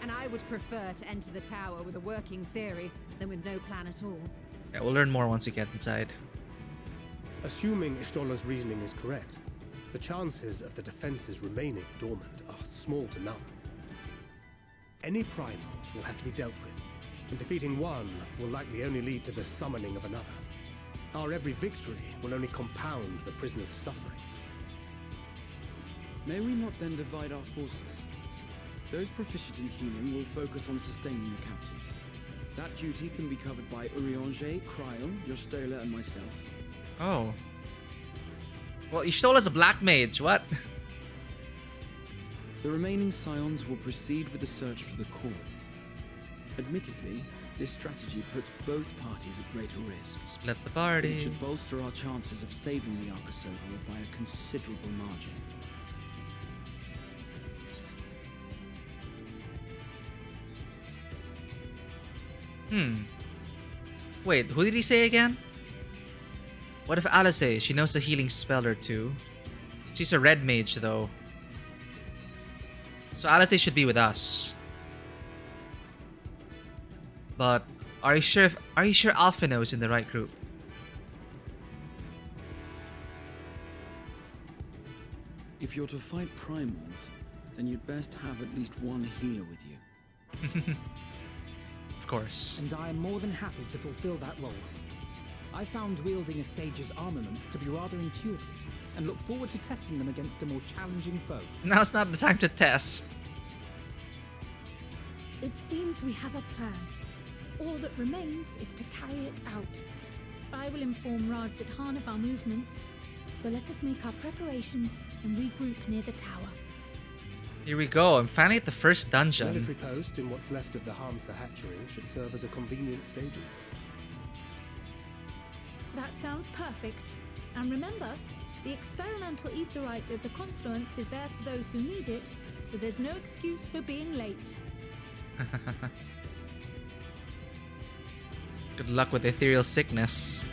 And I would prefer to enter the tower with a working theory than with no plan at all. Yeah, we'll learn more once we get inside. Assuming Ishtola's reasoning is correct, the chances of the defenses remaining dormant are small to none. Any primals will have to be dealt with, and defeating one will likely only lead to the summoning of another. Our every victory will only compound the prisoner's suffering. May we not then divide our forces? Those proficient in healing will focus on sustaining the captives. That duty can be covered by Urianger, Cryon, Yostola, and myself. Oh. Well, Ishtola's a black mage, what? The remaining Scions will proceed with the search for the core. Admittedly, this strategy puts both parties at greater risk. Split the party. It should bolster our chances of saving the Arcosodra by a considerable margin. Wait, who did he say again? What if Alice? She knows a healing spell or two. She's a red mage, though. So Alice should be with us. But are you sure Alphino is in the right group? If you're to fight primals, then you'd best have at least one healer with you. Of course. And I am more than happy to fulfill that role. I found wielding a sage's armament to be rather intuitive, and look forward to testing them against a more challenging foe. Now's not the time to test. It seems we have a plan. All that remains is to carry it out. I will inform Radzidhan of our movements, so let us make our preparations and regroup near the tower. Here we go. I'm finally at the first dungeon. Military post in what's left of the Hamsa hatchery should serve as a convenient staging. That sounds perfect. And remember, the experimental aetherite at the confluence is there for those who need it, so there's no excuse for being late. Good luck with ethereal sickness.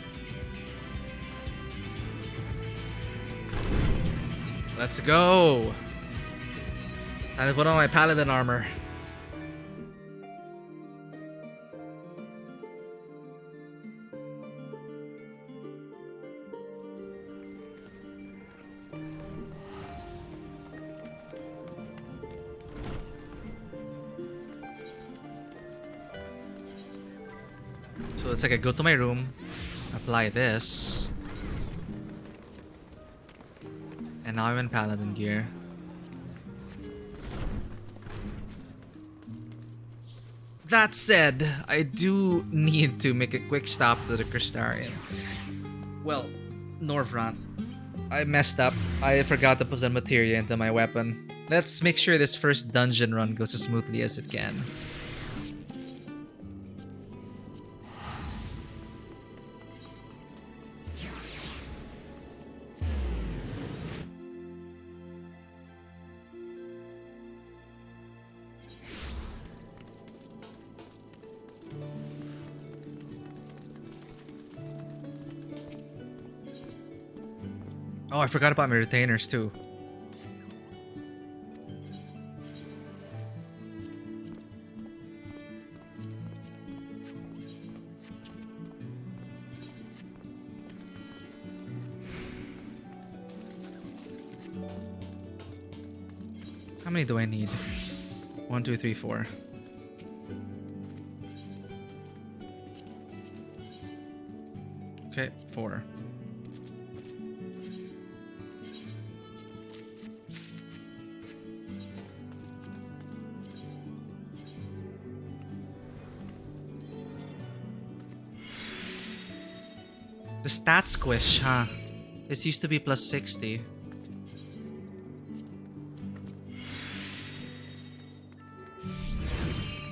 Let's go! Time to put on my paladin armor. So it's like I go to my room, apply this, and now I'm in paladin gear. That said, I do need to make a quick stop to the Crystarian. Well, Norvrant. I messed up. I forgot to put some materia into my weapon. Let's make sure this first dungeon run goes as smoothly as it can. Oh, I forgot about my retainers too. How many do I need? 1, 2, 3, 4. Okay, 4. The stat squish, huh? This used to be plus 60.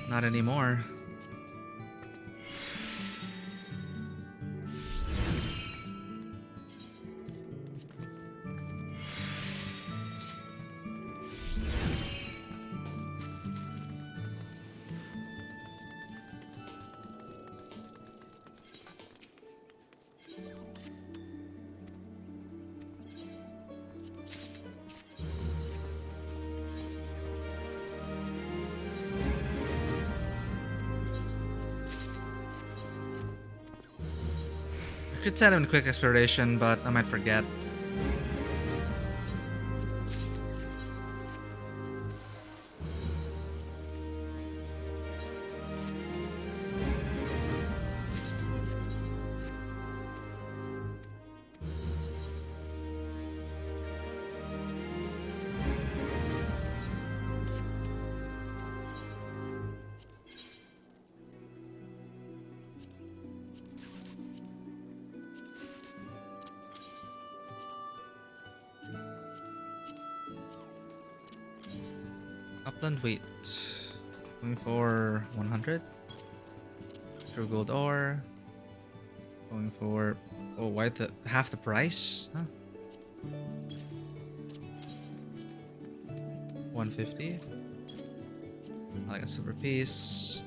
Not anymore. I could set him in quick exploration, but I might forget. Upland wheat. Going for 100. True gold ore. Going for... Oh, why the half the price? Huh? 150. Like a silver piece.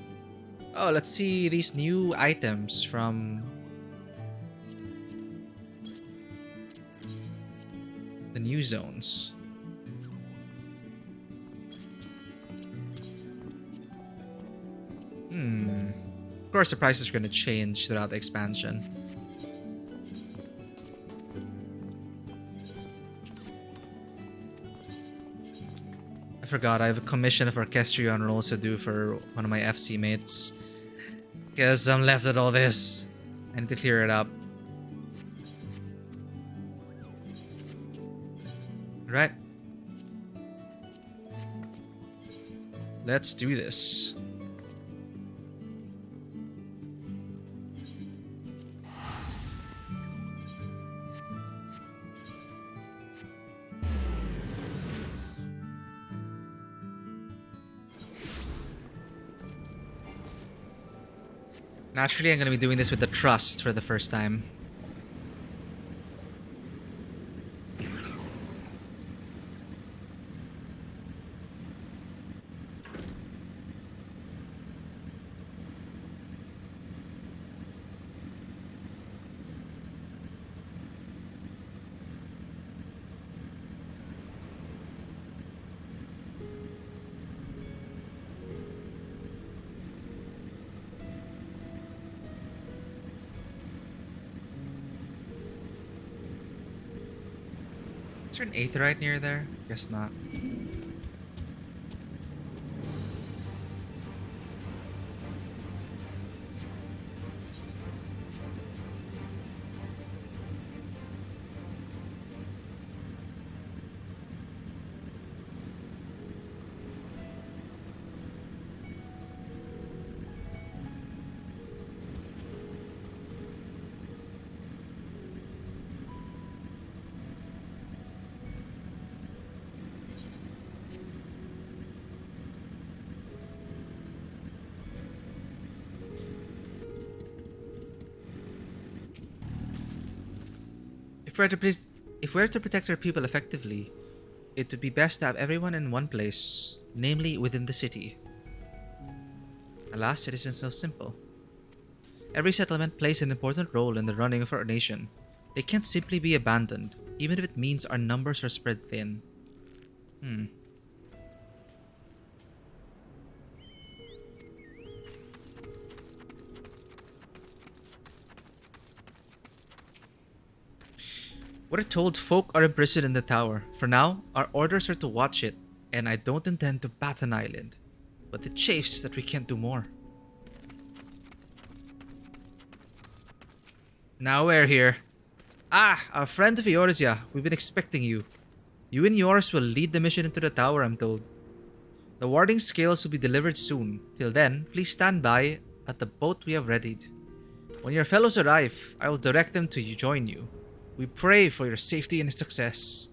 Oh, let's see these new items from the new zones. Of course, the prices are going to change throughout the expansion. I forgot, I have a commission of Orchestrion roles to do for one of my FC mates. Because I'm left with all this. I need to clear it up. Right. Let's do this. Naturally, I'm going to be doing this with the trust for the first time. Is there an aetheryte near there? Guess not. If we're to protect our people effectively, it would be best to have everyone in one place, namely within the city. Alas, it isn't so simple. Every settlement plays an important role in the running of our nation. They can't simply be abandoned, even if it means our numbers are spread thin. We're told folk are imprisoned in the tower. For now, our orders are to watch it, and I don't intend to bat an eyelid. But it chafes that we can't do more. Now we're here. Ah, a friend of Eorzea. We've been expecting you. You and yours will lead the mission into the tower, I'm told. The warding scales will be delivered soon. Till then, please stand by at the boat we have readied. When your fellows arrive, I will direct them to join you. We pray for your safety and success.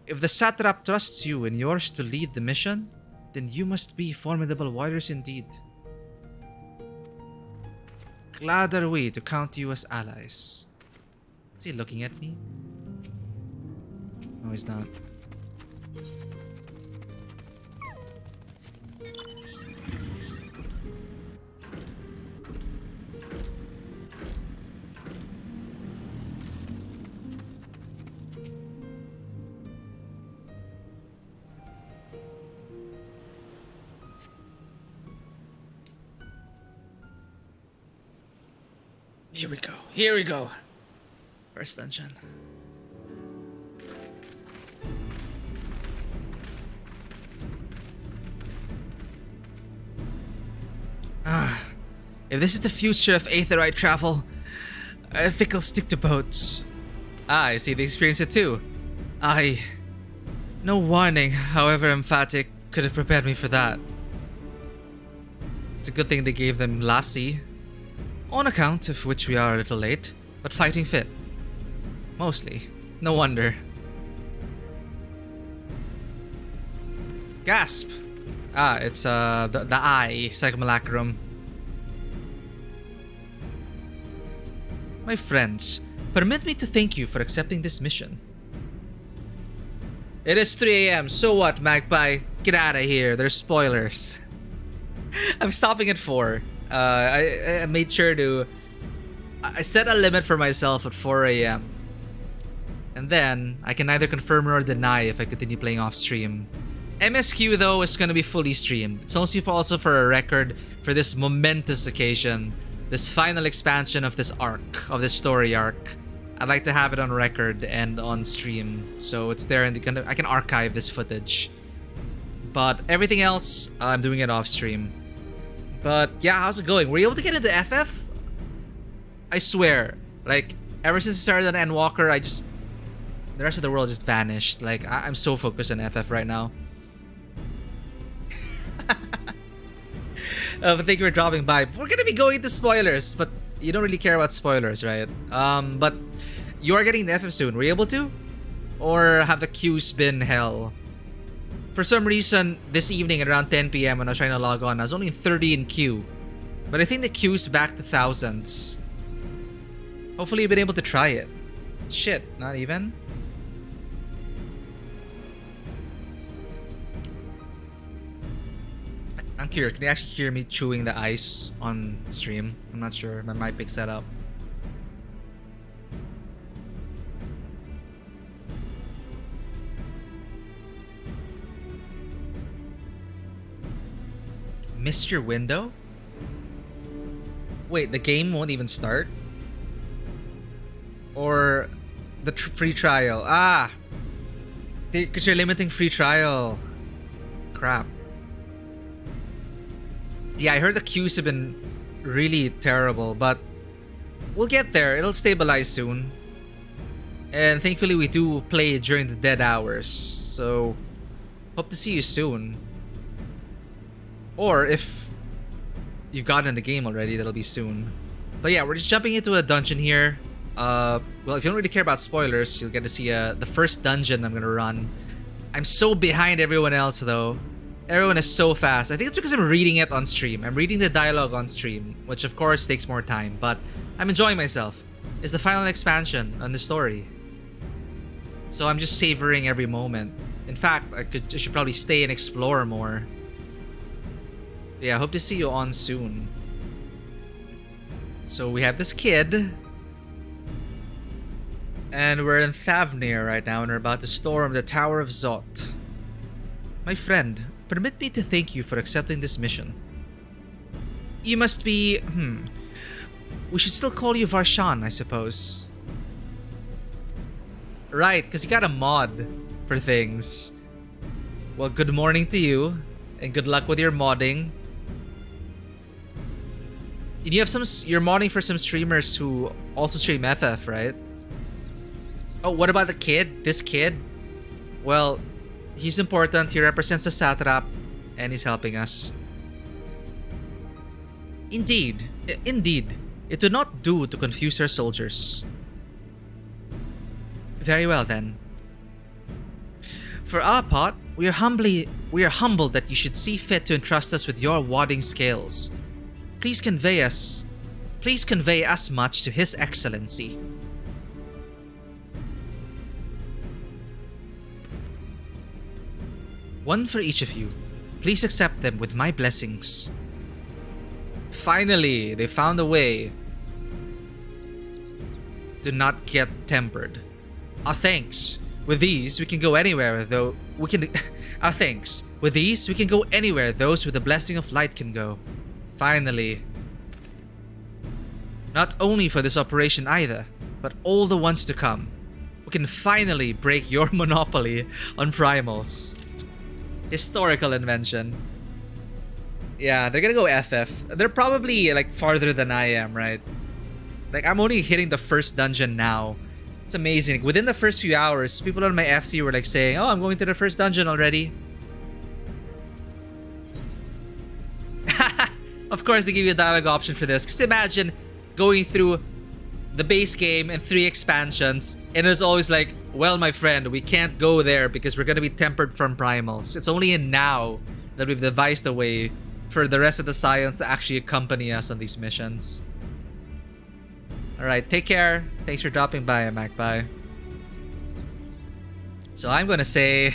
If the satrap trusts you and yours to lead the mission, then you must be formidable warriors indeed. Glad are we to count you as allies. Is he looking at me? No, he's not. Here we go. Here we go. First dungeon. If this is the future of Aetherite travel, I think I'll stick to boats. I see they experience it too. No warning, however emphatic, could have prepared me for that. It's a good thing they gave them Lassie. On account of which we are a little late, but fighting fit. Mostly. No wonder. Gasp! It's the eye, Simulacrum. My friends, permit me to thank you for accepting this mission. It is 3 AM, so what, Magpie? Get out of here, there's spoilers. I'm stopping at 4. I made sure to... I set a limit for myself at 4 AM. And then, I can neither confirm or deny if I continue playing off stream. MSQ though is gonna be fully streamed. It's also for a record for this momentous occasion. This final expansion of this arc, of this story arc. I'd like to have it on record and on stream. So it's there and I can archive this footage. But everything else, I'm doing it off stream. But yeah, how's it going? Were you able to get into FF? I swear, like, ever since I started on Endwalker, the rest of the world just vanished. Like, I'm so focused on FF right now. But thank you for dropping by. We're gonna be going into spoilers, but you don't really care about spoilers, right? But you are getting the FF soon. Were you able to? Or have the queues been hell? For some reason, this evening at around 10 PM when I was trying to log on, I was only 30 in queue. But I think the queue's back to thousands. Hopefully you've been able to try it. Shit, not even? I'm curious, can you actually hear me chewing the ice on stream? I'm not sure, my mic picks that up. Missed your window? Wait, the game won't even start? Or the free trial? Because you're limiting free trial. Crap. Yeah, I heard the queues have been really terrible, but we'll get there. It'll stabilize soon. And thankfully we do play during the dead hours, so hope to see you soon. Or if you've gotten in the game already, that'll be soon. But yeah, we're just jumping into a dungeon here. Well, if you don't really care about spoilers, you'll get to see the first dungeon I'm gonna run. I'm so behind everyone else though. Everyone is so fast. I think it's because I'm reading it on stream. I'm reading the dialogue on stream, which of course takes more time, but I'm enjoying myself. It's the final expansion on the story. So I'm just savoring every moment. In fact, I should probably stay and explore more. Yeah, I hope to see you on soon. So we have this kid. And we're in Thavnair right now and we're about to storm the Tower of Zot. My friend, permit me to thank you for accepting this mission. You must be... We should still call you Varshan, I suppose. Right, because you got a mod for things. Well, good morning to you. And good luck with your modding. And you have you're modding for some streamers who also stream FF, right? Oh, what about the kid? This kid? Well, he's important. He represents the satrap and he's helping us. Indeed, indeed, it would not do to confuse our soldiers. Very well then. For our part, we are humbled that you should see fit to entrust us with your wadding scales. Please convey as much to His Excellency. One for each of you. Please accept them with my blessings. Finally, they found a way to not get tempered. Our thanks. With these, we can go anywhere, though. Our thanks. With these, we can go anywhere those with the blessing of light can go. Finally. Not only for this operation either, but all the ones to come. We can finally break your monopoly on primals. Historical invention. Yeah, they're gonna go FF. They're probably like farther than I am, right? Like I'm only hitting the first dungeon now. It's amazing. Within the first few hours, people on my FC were like saying, "Oh, I'm going to the first dungeon already." Of course, they give you a dialogue option for this. Because imagine going through the base game and 3 expansions, and it's always like, "Well, my friend, we can't go there because we're gonna be tempered from primals." It's only in now that we've devised a way for the rest of the Scions to actually accompany us on these missions. Alright, take care. Thanks for dropping by, Magpie. So I'm gonna say...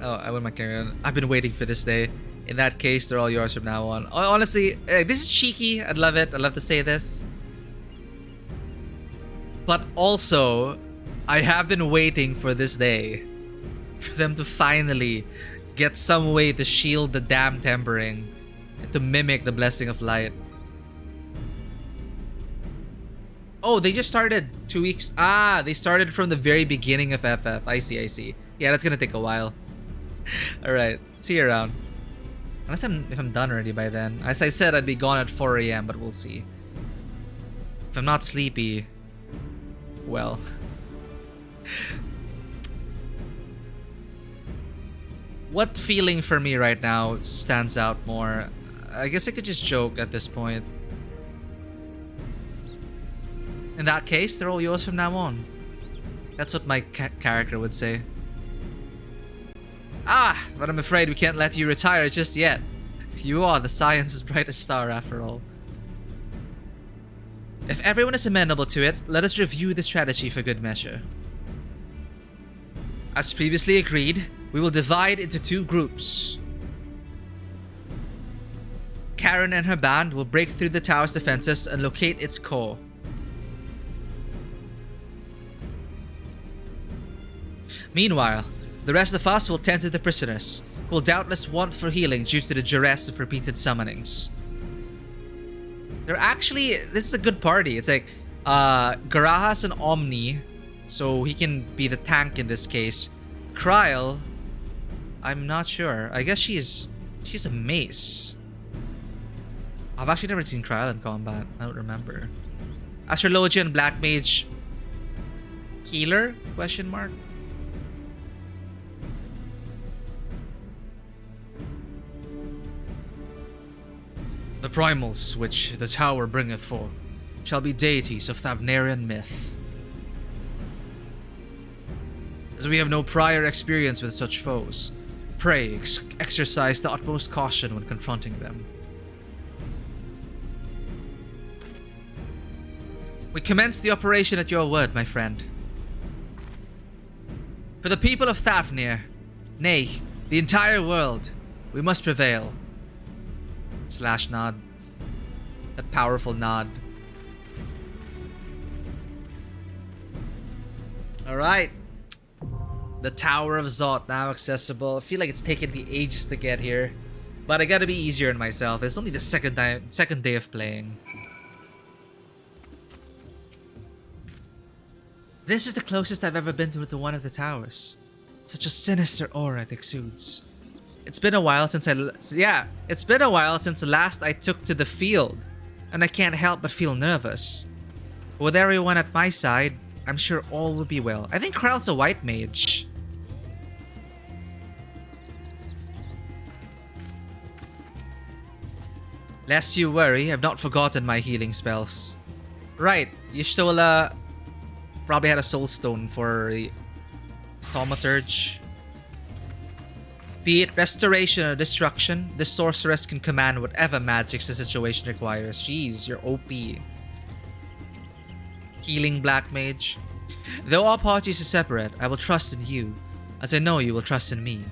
Oh, I wouldn't mind carrying on. I've been waiting for this day. In that case, they're all yours from now on. Honestly, this is cheeky. I'd love it. I'd love to say this. But also, I have been waiting for this day. For them to finally get some way to shield the damn tempering. And to mimic the blessing of light. Oh, they just started 2 weeks. Ah, they started from the very beginning of FF. I see, I see. Yeah, that's gonna take a while. Alright, see you around. Unless if I'm done already by then. As I said, I'd be gone at 4 AM, but we'll see. If I'm not sleepy, well. What feeling for me right now stands out more? I guess I could just joke at this point. In that case, they're all yours from now on. That's what my character would say. Ah, but I'm afraid we can't let you retire just yet. You are the Science's brightest star after all. If everyone is amenable to it, let us review the strategy for good measure. As previously agreed, we will divide into 2 groups. Karen and her band will break through the tower's defenses and locate its core. Meanwhile, the rest of us will tend to the prisoners, who will doubtless want for healing due to the duress of repeated summonings. They're actually... This is a good party. It's like... Garaha's an Omni, so he can be the tank in this case. Kryl... I'm not sure. I guess she's a mace. I've actually never seen Kryl in combat. I don't remember. Astrologian Black Mage... Healer? Question mark? The primals which the tower bringeth forth shall be deities of Thavnairian myth. As we have no prior experience with such foes, pray exercise the utmost caution when confronting them. We commence the operation at your word, my friend. For the people of Thavnair, nay, the entire world, we must prevail. Slash nod. That powerful nod. Alright. The Tower of Zot now accessible. I feel like it's taken me ages to get here. But I gotta be easier on myself. It's only the second day of playing. This is the closest I've ever been to one of the towers. Such a sinister aura it exudes. It's been a while since it's been a while since last I took to the field, and I can't help but feel nervous. But with everyone at my side, I'm sure all will be well. I think Kryl's a white mage. Lest you worry, I've not forgotten my healing spells. Right, Y'shtola probably had a soul stone for the thaumaturge. Be it restoration or destruction, this sorceress can command whatever magics the situation requires. Jeez, you're OP. Healing Black Mage. Though our parties are separate, I will trust in you, as I know you will trust in me.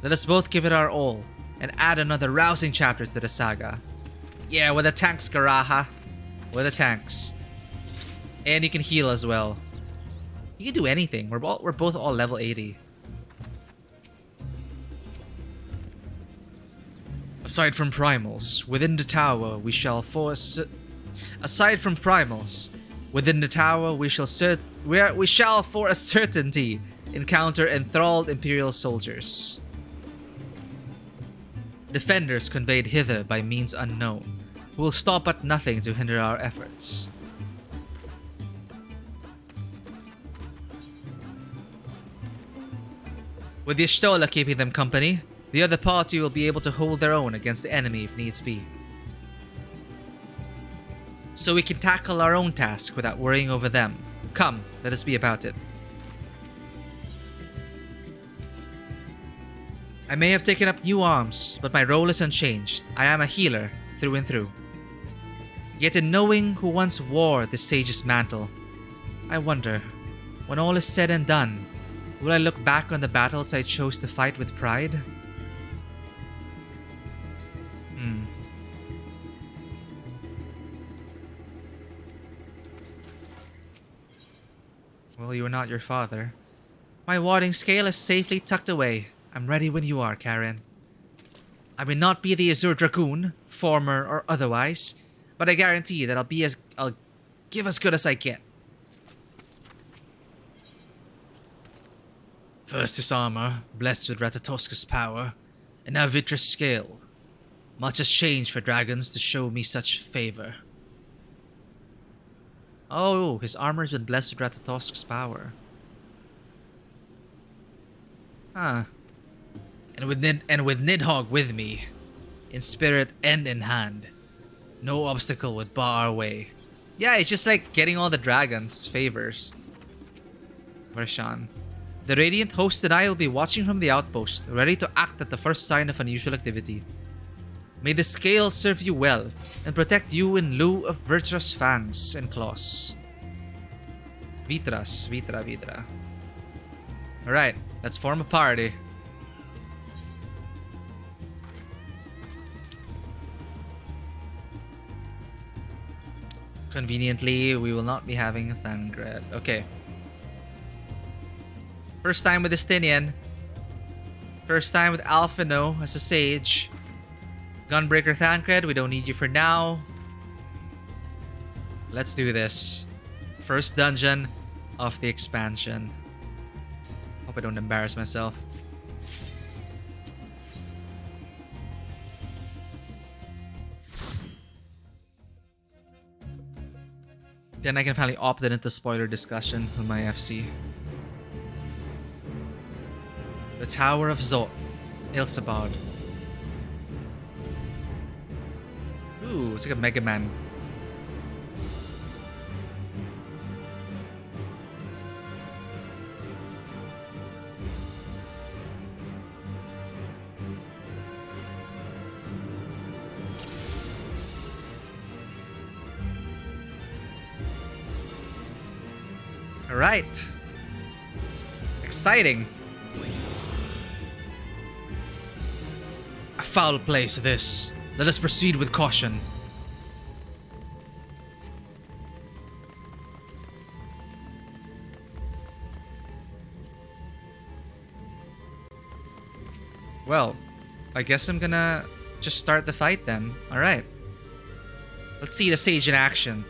Let us both give it our all, and add another rousing chapter to the saga. Yeah, with the tanks, Garaha. With the tanks. And you can heal as well. You can do anything. We're both all level 80. Aside from primals, within the tower we shall for a certainty encounter enthralled Imperial soldiers. Defenders conveyed hither by means unknown, who will stop at nothing to hinder our efforts. With the Y'shtola keeping them company, the other party will be able to hold their own against the enemy if needs be. So we can tackle our own task without worrying over them. Come, let us be about it. I may have taken up new arms, but my role is unchanged. I am a healer, through and through. Yet in knowing who once wore this sage's mantle, I wonder, when all is said and done, will I look back on the battles I chose to fight with pride? Well, you are not your father. My warding scale is safely tucked away. I'm ready when you are, Karen. I may not be the Azure Dragoon, former or otherwise, but I guarantee that I'll give as good as I get. First his armor, blessed with Ratatoska's power, and now Vitra's scale. Much has changed for dragons to show me such favor. Oh, his armor's been blessed with Ratatoska's power. Huh. And with Nidhogg with me, in spirit and in hand, no obstacle would bar our way. Yeah, it's just like getting all the dragons' favors. Vershan. The Radiant host and I will be watching from the outpost, ready to act at the first sign of unusual activity. May the scale serve you well, and protect you in lieu of Virtra's fangs and claws. Vitra. Alright, let's form a party. Conveniently, we will not be having a Thavnair. Okay. First time with Estinian. First time with Alphino as a sage. Gunbreaker Thancred, we don't need you for now. Let's do this. First dungeon of the expansion. Hope I don't embarrass myself. Then I can finally opt in into spoiler discussion with my FC. The Tower of Zot, Ilsabad. Ooh, it's like a Mega Man. Alright. Exciting. A foul place this. Let us proceed with caution. Well, I guess I'm gonna just start the fight then. Alright. Let's see the sage in action.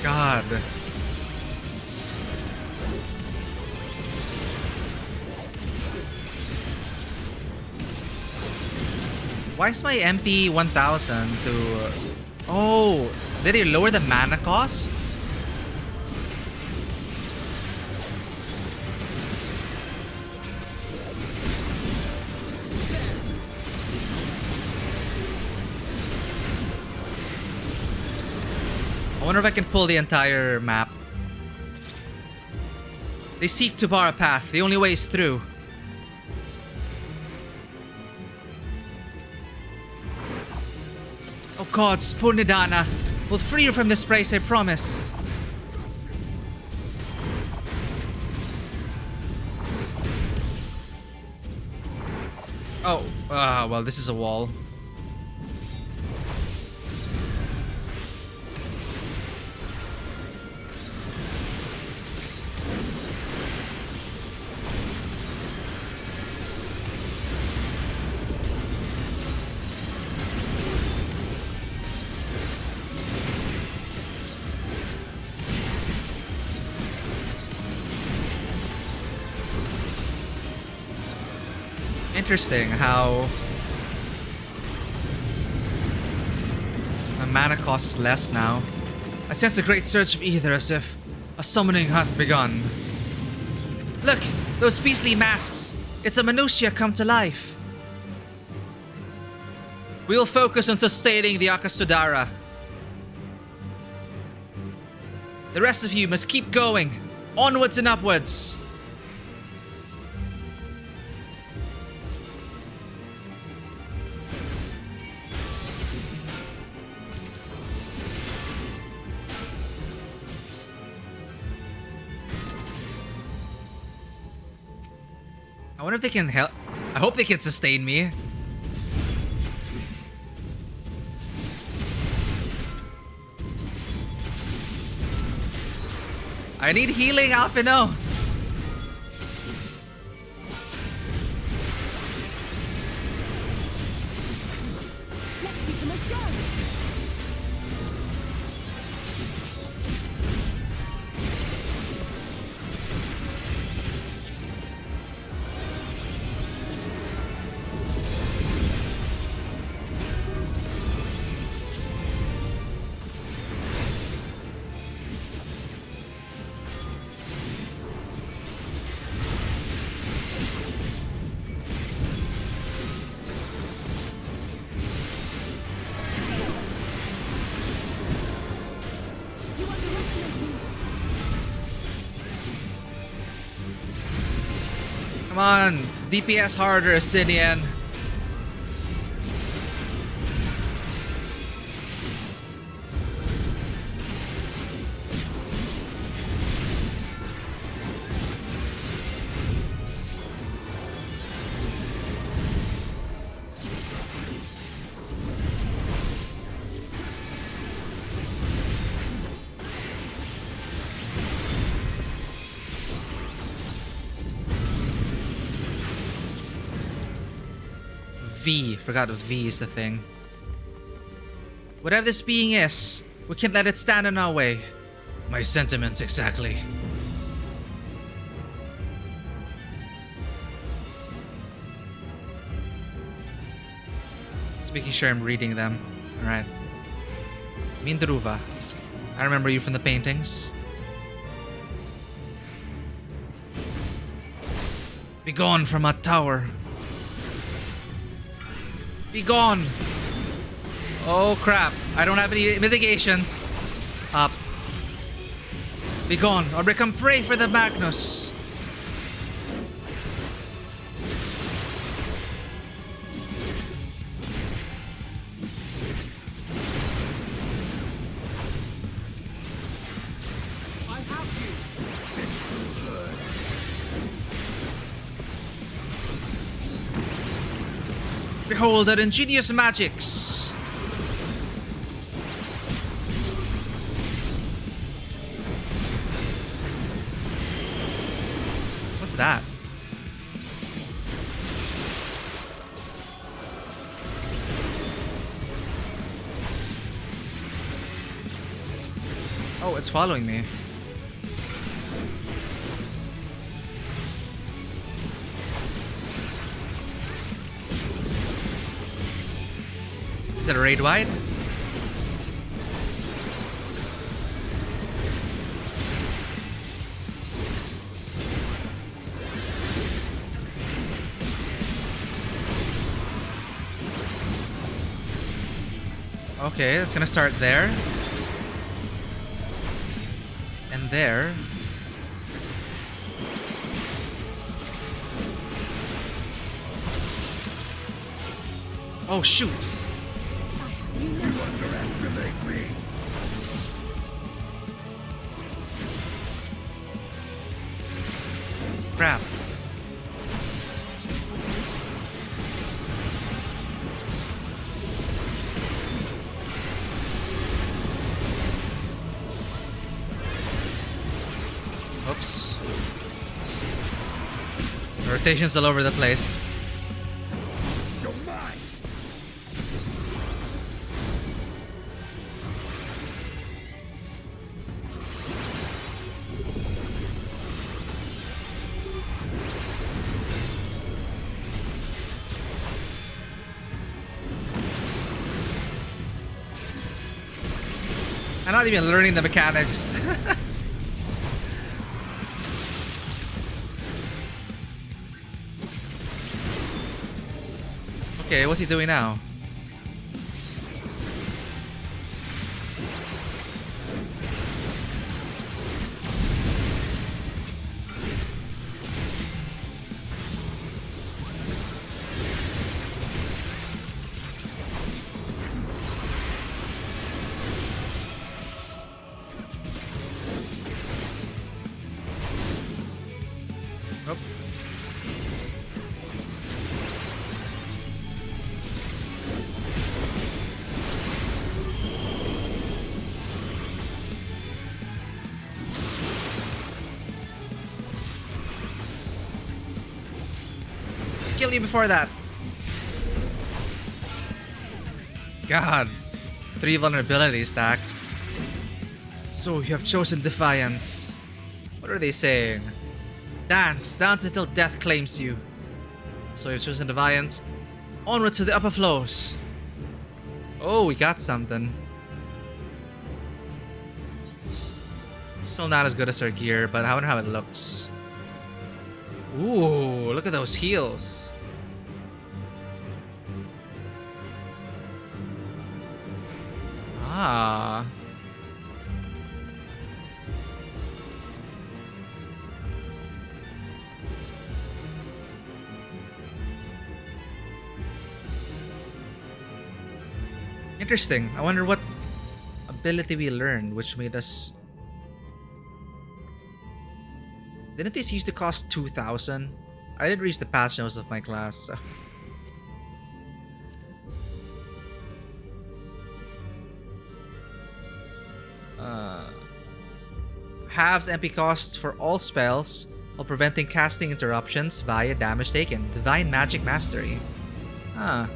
God. Why is my MP 1000 to... Oh, did he lower the mana cost? I wonder if I can pull the entire map. They seek to bar a path. The only way is through. Oh gods, poor Nidana. We'll free you from this place, I promise. Oh, well, this is a wall. Interesting how my mana cost is less now. I sense a great surge of ether as if a summoning hath begun. Look, those beastly masks. It's a minutia come to life. We will focus on sustaining the Akasudara. The rest of you must keep going. Onwards and upwards. I wonder if they can help. I hope they can sustain me. I need healing, Alphino. Let's give them a shot. Come on, DPS harder, Estinian. V. Forgot what V is the thing. Whatever this being is, we can't let it stand in our way. My sentiments exactly. Just making sure I'm reading them. Alright. Mindruva. I remember you from the paintings. Be gone from our tower. Be gone! Oh crap, I don't have any mitigations. Up. Be gone, or become prey for the Magnus. I have you! This will hurt. Behold their ingenious magics! What's that? Oh, it's following me. Is it a raid wide? Okay, it's gonna start there. And there. Oh shoot! You underestimate me. Crap. Oops. Rotations all over the place. You're mine. I'm not even learning the mechanics. Okay, what's he doing now? Nope. Kill you before that. God. 3 vulnerability stacks. So you have chosen defiance. What are they saying? Dance. Dance until death claims you. So you've chosen defiance. Onward to the upper floors. Oh, we got something. Still not as good as our gear, but I wonder how it looks. Ooh, look at those heels. Ah. Interesting. I wonder what ability we learned, which made us... Didn't these used to cost 2,000? I didn't reach the patch notes of my class, so... Halves MP costs for all spells while preventing casting interruptions via damage taken. Divine Magic Mastery. Huh.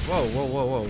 Whoa, whoa, whoa, whoa.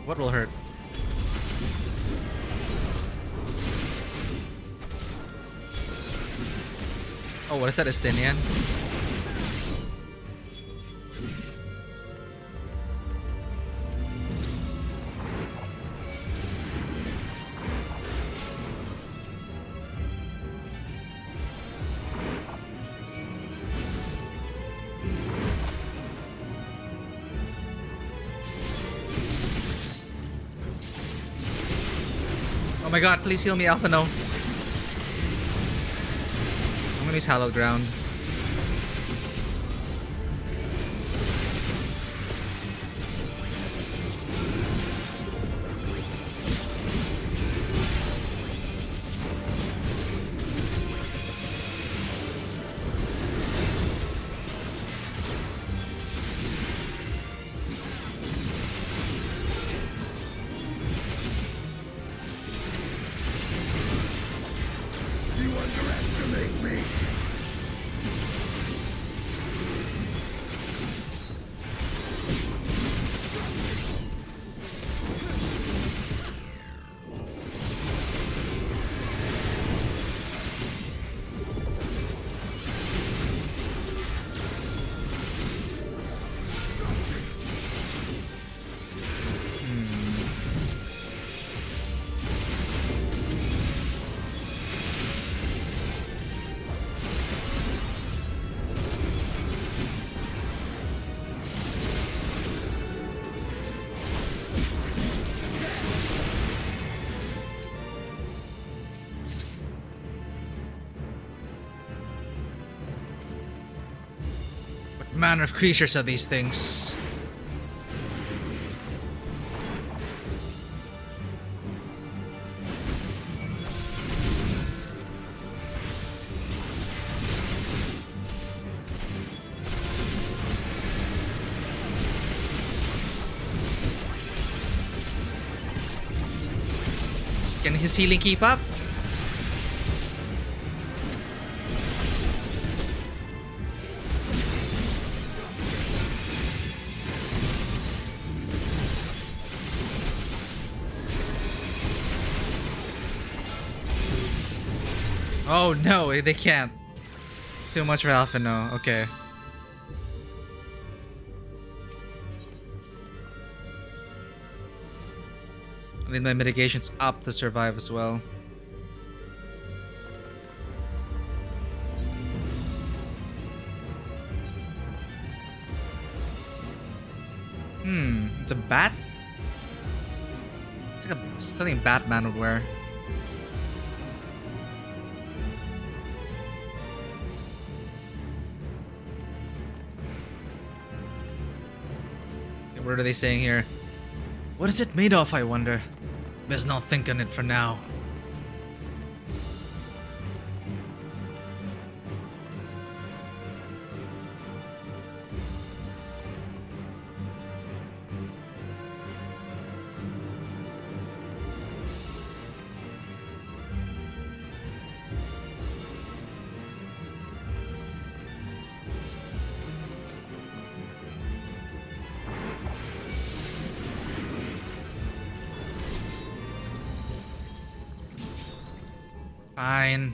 What will hurt? Oh, what is that, Estinian? my god, please heal me, Alpha. No. I'm gonna use Hallowed Ground. What manner of creatures are these things? Can his healing keep up? Oh no, they can't. Too much for Alpha, no. Okay. I need my mitigations up to survive as well. It's a bat? It's like something Batman would wear. What are they saying here? What is it made of, I wonder? Best not think on it for now. Fine.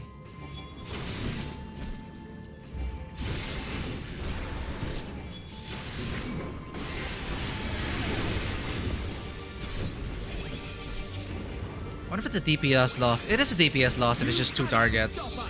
What if it's a DPS loss? It is a DPS loss if it's just 2 targets.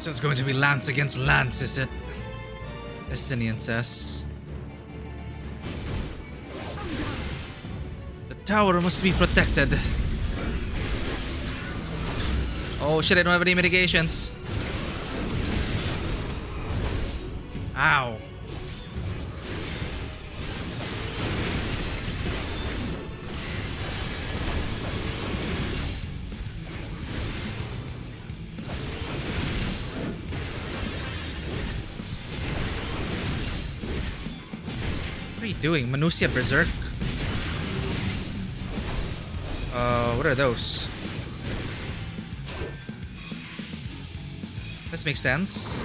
So it's going to be lance against lance, is it? Estinian says. The tower must be protected. Oh shit, I don't have any mitigations. Ow. What are you doing? Manusia Berserk? What are those? This makes sense.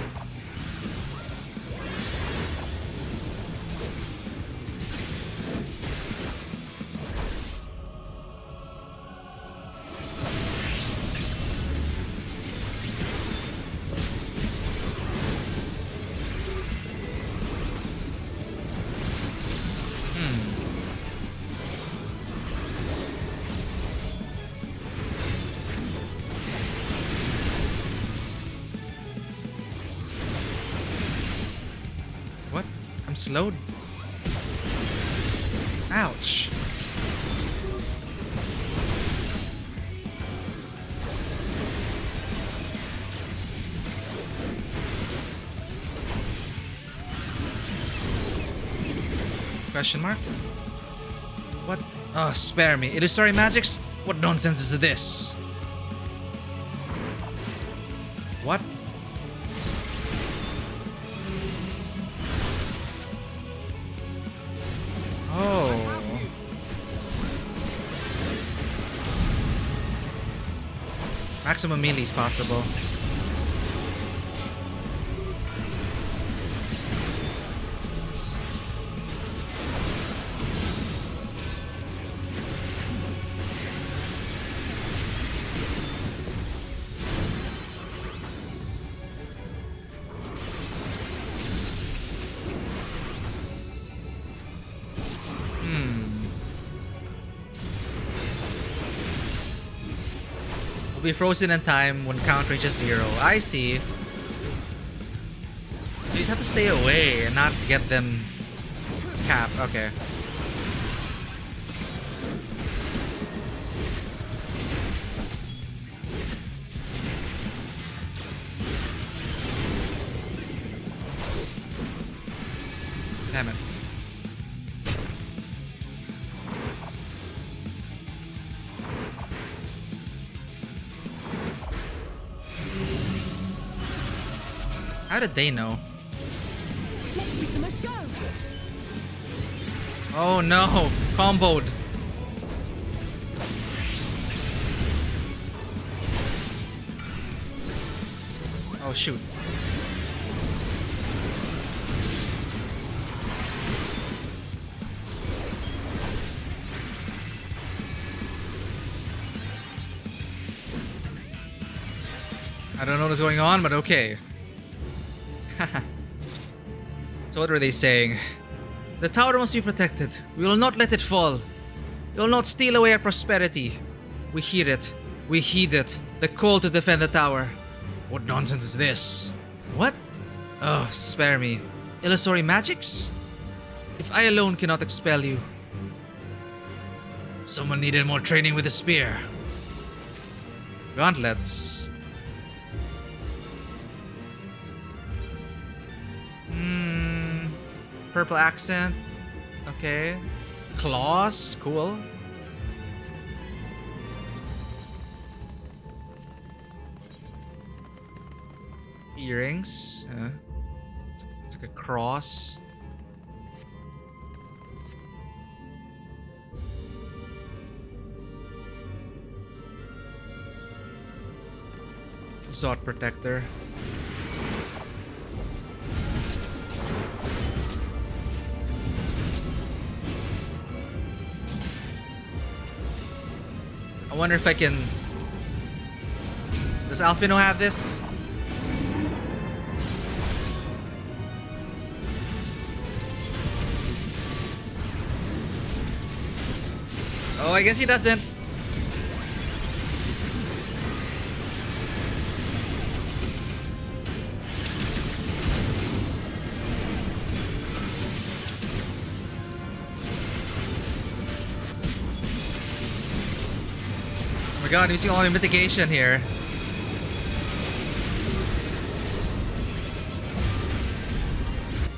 I'm slowed. Ouch. Question mark? What? Oh, spare me. Illusory magics? What nonsense is this? What? Oh. Maximum melee is possible. Will be frozen in time when count reaches 0. I see. So you just have to stay away and not get them capped. Okay. Damn it. How did they know? Let's give them a show. Oh no! Comboed. Oh shoot. I don't know what's going on, but okay. So what were they saying? The tower must be protected. We will not let it fall. It will not steal away our prosperity. We hear it. We heed it. The call to defend the tower. What nonsense is this? What? Oh, spare me. Illusory magics? If I alone cannot expel you. Someone needed more training with a spear. Gauntlets. Purple accent. Okay. Claws. Cool. Earrings. It's like a cross. Zod protector. I wonder if I can... Does Alfino have this? Oh, I guess he doesn't. god, I'm using all my mitigation here.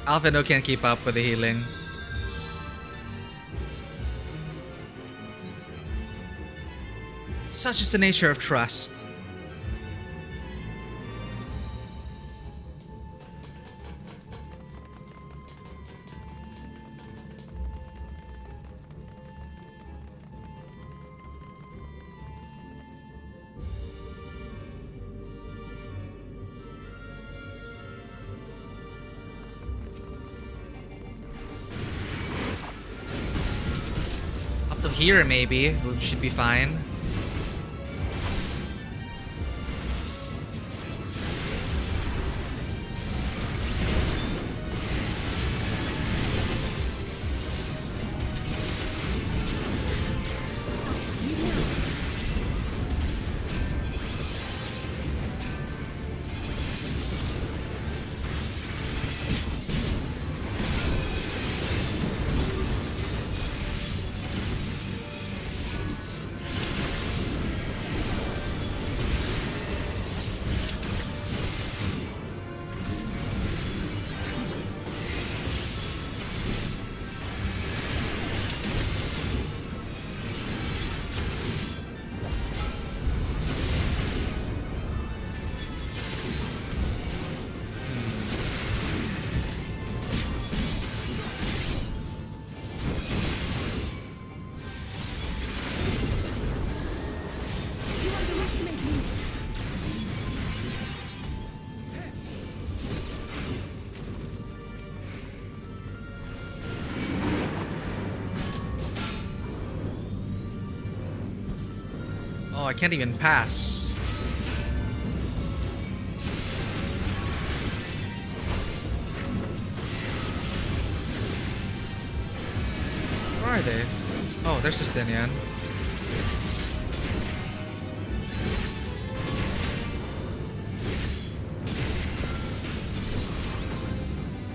Alphino can't keep up with the healing. Such is the nature of trust. Up to here, maybe. We should be fine. Oh, I can't even pass. Where are they? Oh, there's Justinian.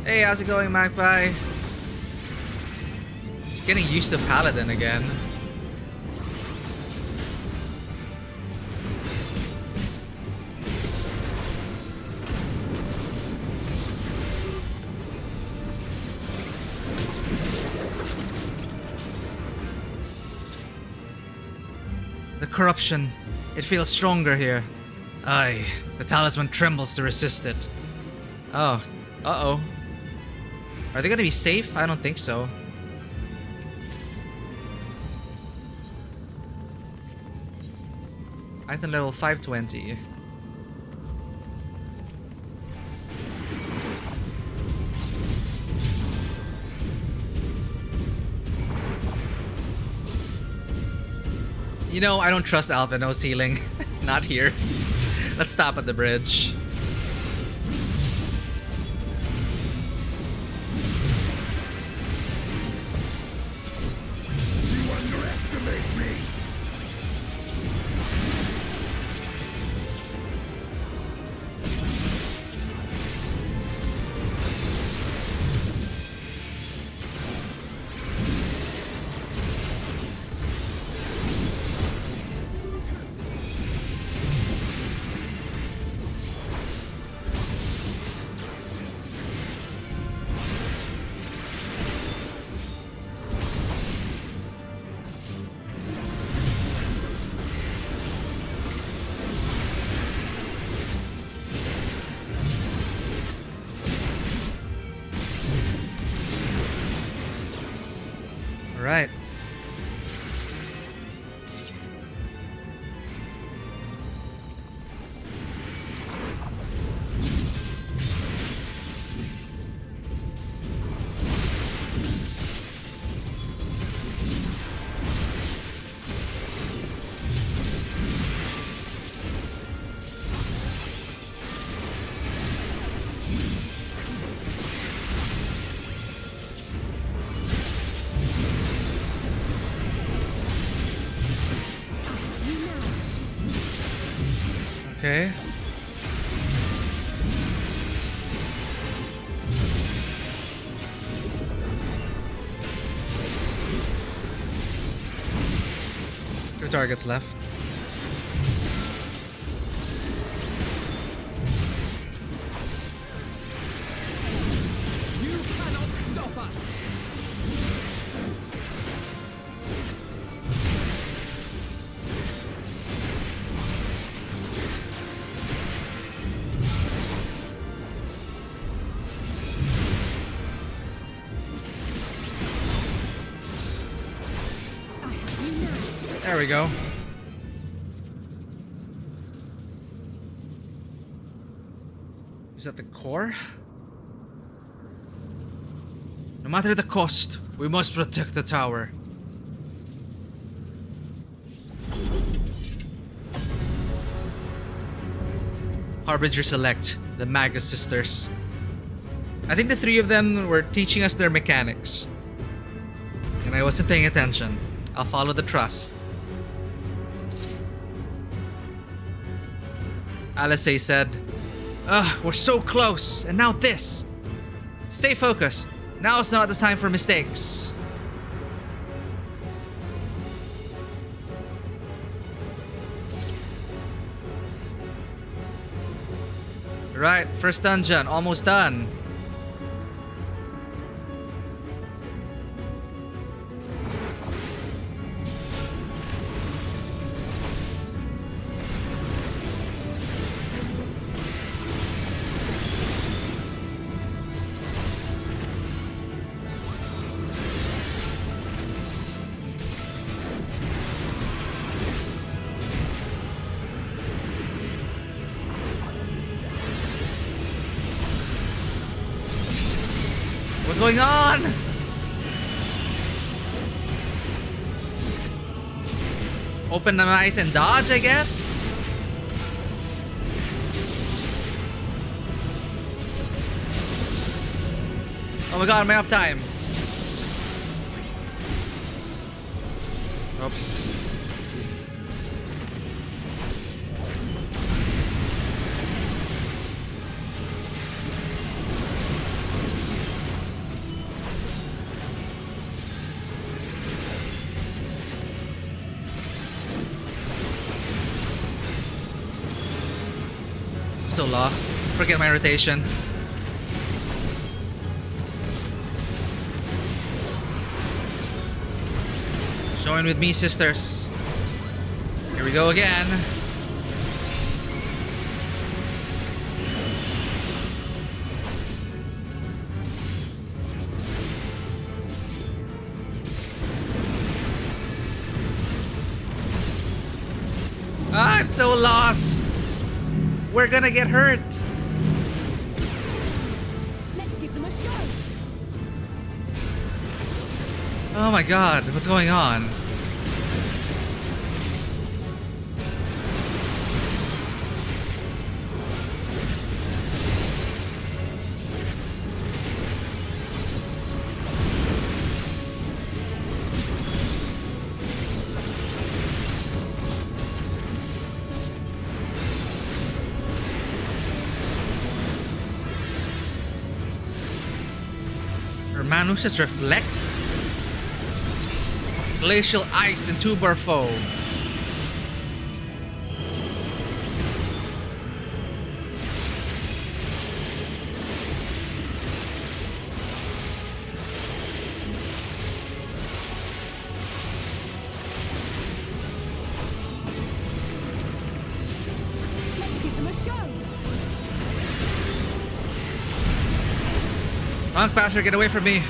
Hey, how's it going, Magpie? I'm just getting used to Paladin again. Corruption. It feels stronger here. Aye, the talisman trembles to resist it. Oh. Uh-oh. Are they gonna be safe? I don't think so. Item level 520. You know, I don't trust Alphino's healing. Not here. Let's stop at the bridge. You underestimate me. Right. Okay. Two targets left. There we go. Is that the core? No matter the cost, we must protect the tower. Harbinger select, the Magus sisters. I think the three of them were teaching us their mechanics. And I wasn't paying attention. I'll follow the trust. Alisei said, "Ugh, we're so close, and now this. Stay focused. Now's not the time for mistakes." Right, first dungeon, almost done. What's going on? Open the eyes and dodge, I guess? Oh my god, am I up time? Oops. So lost. Forget my rotation. Join with me, sisters. Here we go again. I'm so lost. We're gonna get hurt. Let's give them a show. Oh my god, what's going on? Manus's reflect? Glacial ice and tuber foe. Let's give them a show. Monk bastard, get away from me.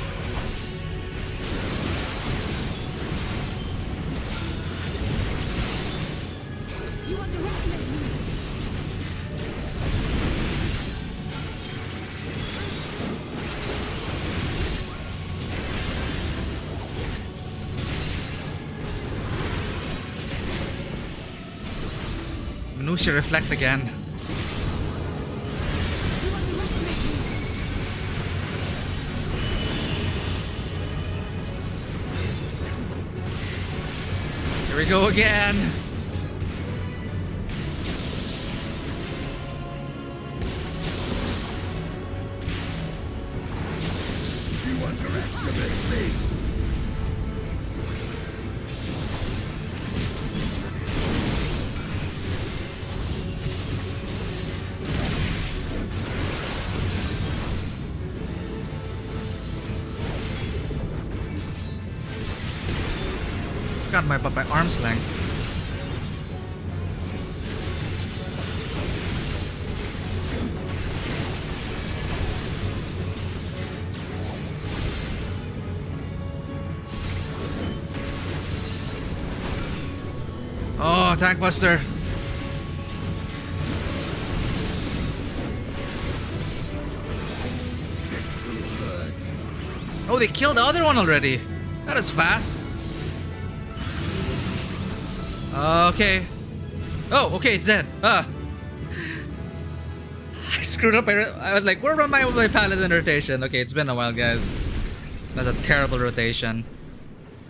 You underestimate me. Manusha reflect again. Here we go again. You underestimate me. Forgot my arm's length. Oh, Tank Buster. This will hurt. Oh, they killed the other one already. That is fast. Okay. Oh, okay, it's dead. I screwed up. I was like, where am I with my paladin rotation? Okay, it's been a while, guys. That's a terrible rotation.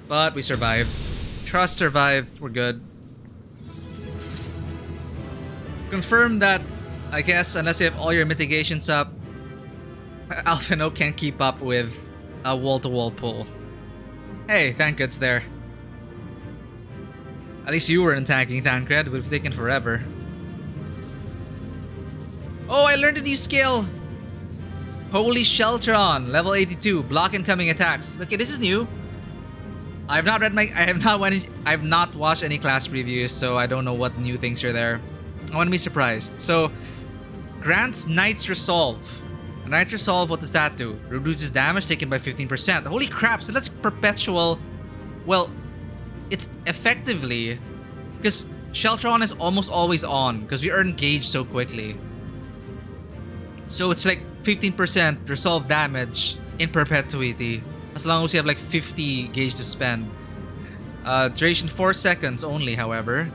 But we survived. Trust survived. We're good. Confirm that, I guess, unless you have all your mitigations up, Alphino can't keep up with a wall-to-wall pull. Hey, Thancred's there. At least you weren't tanking, Thancred. It would have taken forever. Oh, I learned a new skill! Holy Sheltron, level 82, block incoming attacks. Okay, this is new. I have not watched any class previews, so I don't know what new things are there. I want to be surprised. So, grants Knight's Resolve. Knight's Resolve, what does that do? Reduces damage taken by 15%. Holy crap, so that's perpetual. Well, it's effectively, because Sheltron is almost always on, because we earn gauge so quickly. So it's like 15% resolve damage in perpetuity, as long as you have like 50 gauge to spend. Duration 4 seconds only, however.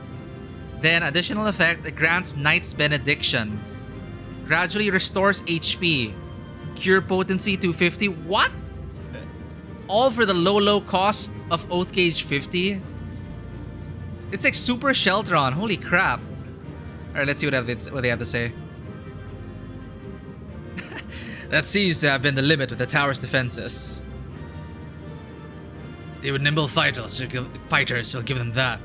Then additional effect, it grants Knight's Benediction. Gradually restores HP. Cure potency 250. What? All for the low cost of Oath Gauge 50? It's like super Sheltron. Holy crap. Alright, let's see what they have to say. That seems to have been the limit of the tower's defenses. They were nimble fighters, so give them that.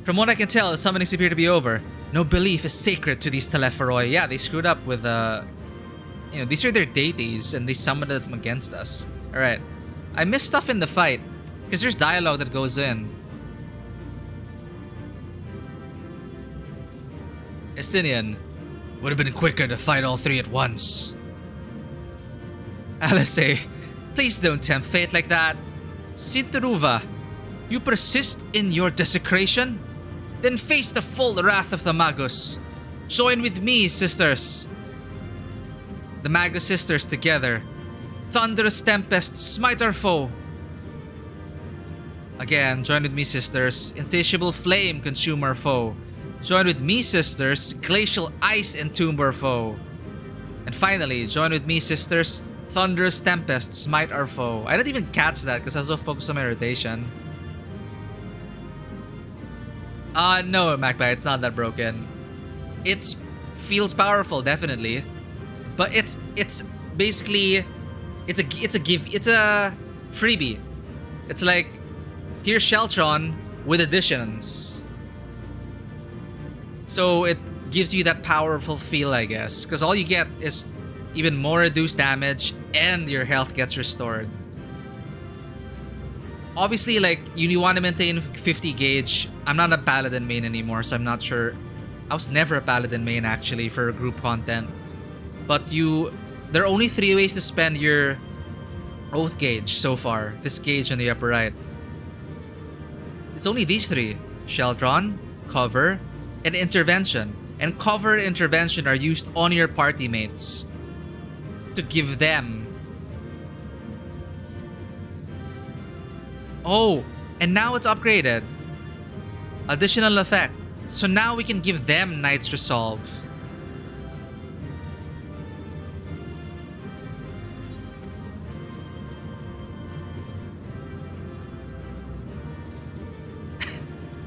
From what I can tell, the summonings appear to be over. No belief is sacred to these Telepheroi. Yeah, they screwed up with, these are their deities, and they summoned them against us. Alright. I missed stuff in the fight, because there's dialogue that goes in. Estinian, would have been quicker to fight all three at once. Alisei, please don't tempt fate like that. Sintaruva, you persist in your desecration? Then face the full wrath of the Magus. Join with me, sisters. The Magus sisters together. Thunderous tempest, smite our foe. Again, join with me, sisters. Insatiable flame, consume our foe. Join with me, sisters. Glacial ice, entomb our foe. And finally, join with me, sisters. Thunderous tempest, smite our foe. I didn't even catch that because I was so focused on my rotation. No, Magpie, it's not that broken. It feels powerful, definitely. But it's basically it's a freebie. It's like, here's Sheltron with additions. So it gives you that powerful feel, I guess. Because all you get is even more reduced damage and your health gets restored. Obviously, like, you want to maintain 50 gauge. I'm not a paladin main anymore, so I'm not sure. I was never a paladin main, actually, for group content. But there are only 3 ways to spend your oath gauge so far. This gauge on the upper right. It's only these 3. Sheltron, cover, and intervention. And cover and intervention are used on your party mates to give them. Oh, and now it's upgraded. Additional effect. So now we can give them Knight's Resolve.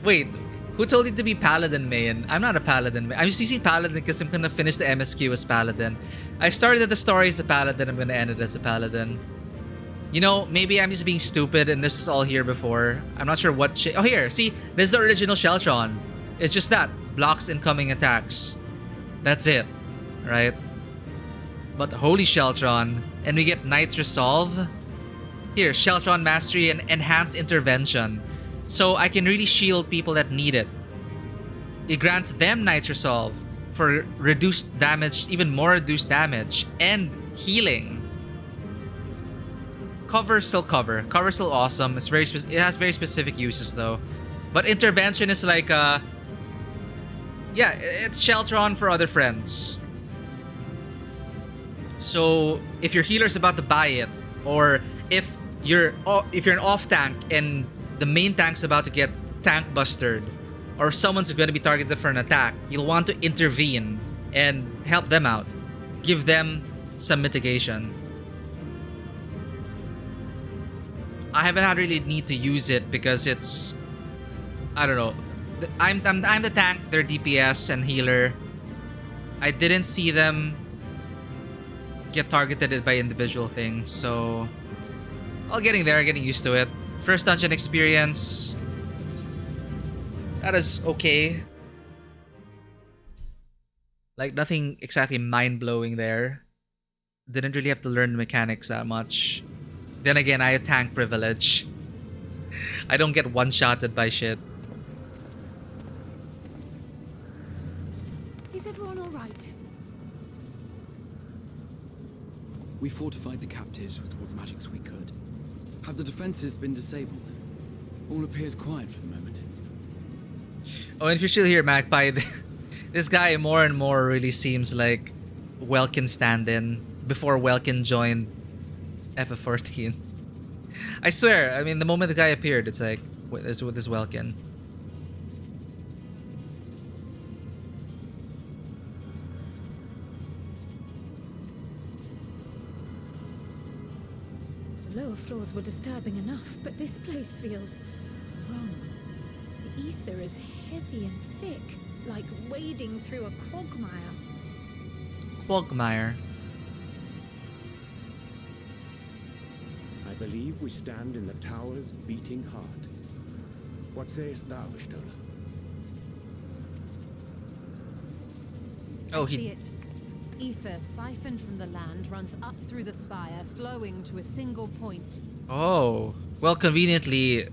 Wait, who told you to be Paladin main? I'm not a Paladin main. I'm just using Paladin because I'm gonna finish the MSQ as Paladin. I started the story as a Paladin, I'm gonna end it as a Paladin. You know, maybe I'm just being stupid and this is all here before. I'm not sure what oh, here, see, this is the original Sheltron. It's just that, blocks incoming attacks. That's it, right? But holy Sheltron, and we get Knight's Resolve. Here, Sheltron Mastery and Enhanced Intervention. So I can really shield people that need it. It grants them Knight's Resolve for reduced damage, even more reduced damage, and healing. Cover still cover. Cover still awesome. It's it has very specific uses though. But intervention is like, yeah, it's Sheltron for other friends. So if your healer's about to buy it, or if you're an off tank and the main tank's about to get tank busted, or someone's going to be targeted for an attack, you'll want to intervene and help them out. Give them some mitigation. I haven't had really need to use it because it's, I don't know. I'm the tank, they're DPS and healer. I didn't see them get targeted by individual things, so I'll getting there, getting used to it. First dungeon experience. That is okay. Like nothing exactly mind-blowing there. Didn't really have to learn the mechanics that much. Then again, I have tank privilege. I don't get one-shotted by shit. Is everyone all right? We fortified the captives with what magics we could. Have the defenses been disabled? All appears quiet for the moment. Oh, and if you're still here, Magpie, this guy more and more really seems like Welkin stand-in before Welkin joined FF14. I swear, I mean, the moment the guy appeared, it's like, with this Welkin. The lower floors were disturbing enough, but this place feels wrong. The ether is heavy and thick, like wading through a quagmire. Quagmire. I believe we stand in the tower's beating heart. What sayest thou, Stola? I see it. Ether siphoned from the land runs up through the spire, flowing to a single point. Oh, well, conveniently,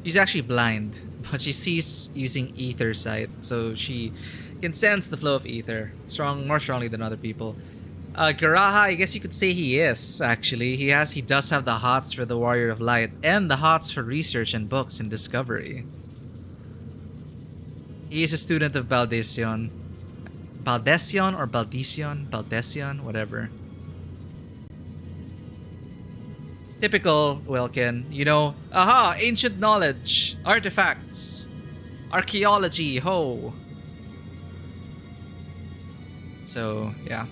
she's actually blind, but she sees using ether sight, so she can sense the flow of ether more strongly than other people. Garaha, I guess you could say he is, actually. He does have the hots for the Warrior of Light and the hots for research and books and discovery. He is a student of Baldesion. Baldesion or Baldesion? Baldesion, whatever. Typical Welkin, you know. Aha! Ancient knowledge, artifacts, archaeology, ho! So, yeah.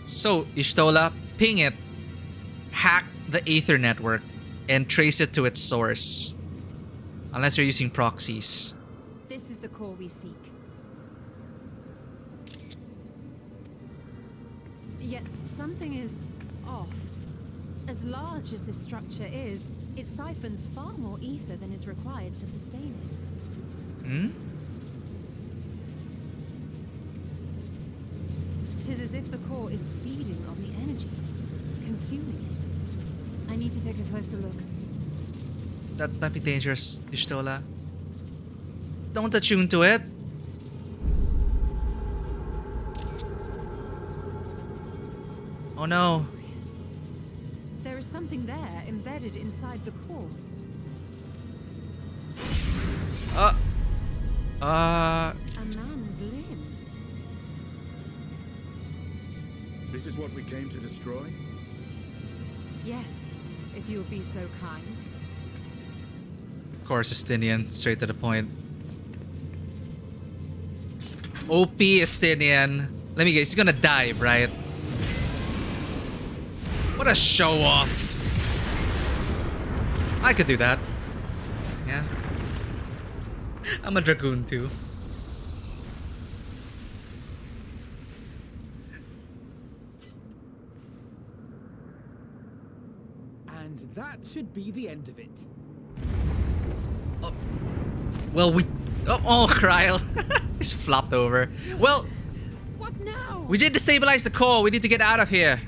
So, Y'shtola, ping it, hack the Aether network, and trace it to its source. Unless you're using proxies. This is the core we seek. Yet something is off. As large as this structure is, it siphons far more ether than is required to sustain it. Hmm? 'Tis as if the core is feeding on the energy, consuming it. I need to take a closer look. That might be dangerous, Y'shtola. Don't attune to it. Oh no. There is something there embedded inside the core. A man's limb. This is what we came to destroy? Yes, if you would be so kind. Of course, Estinian, straight to the point. OP Estinian. Let me guess, he's gonna dive, right? What a show off. I could do that. Yeah. I'm a Dragoon too. And that should be the end of it. Well, oh, Kryl. Just flopped over. Well, what now? We did destabilize the core. We need to get out of here.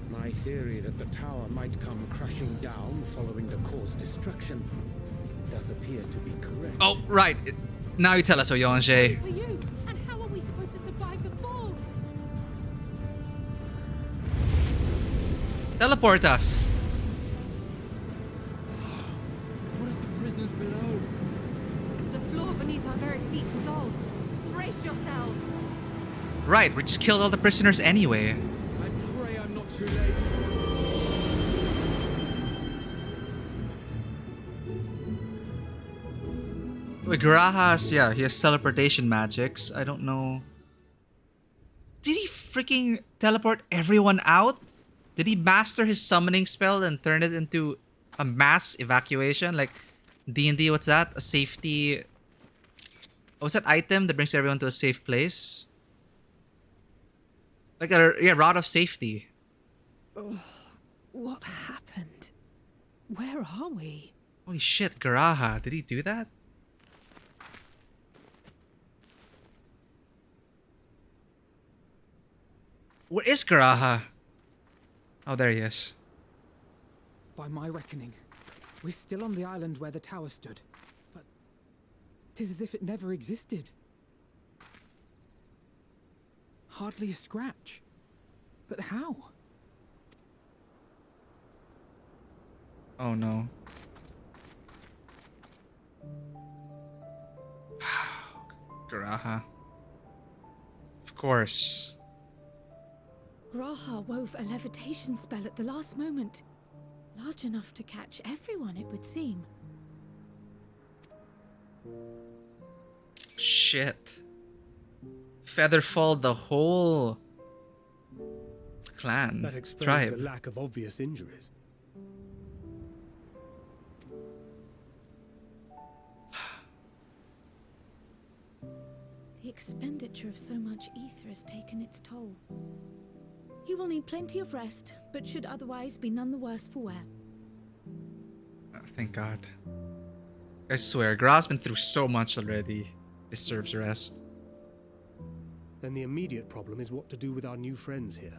My theory that the tower might come crashing down following the core's destruction does appear to be correct. Oh, right. Now you tell us, Oyonje. For you, and how are we supposed to survive the fall? Teleport us. What of the prisoners below? our very feet dissolves. Brace yourselves! Right, we just killed all the prisoners anyway. I pray I'm not too late. Grahas, yeah, he has teleportation magics. I don't know. Did he freaking teleport everyone out? Did he master his summoning spell and turn it into a mass evacuation? Like D&D, what's that? A safety... What's that item that brings everyone to a safe place? Like a rod of safety. Oh, what happened? Where are we? Holy shit, Garaha. Did he do that? Where is Garaha? Oh, there he is. By my reckoning, we're still on the island where the tower stood. But 'tis as if it never existed. Hardly a scratch. But how? Oh no. Garaha. Of course. Graha wove a levitation spell at the last moment. Large enough to catch everyone, it would seem. Shit. Featherfall the whole clan, That explains tribe. the lack of obvious injuries. The expenditure of so much ether has taken its toll. He will need plenty of rest, but should otherwise be none the worse for wear. Thank God. I swear, Gra's been through so much already. Deserves rest. Then the immediate problem is what to do with our new friends here.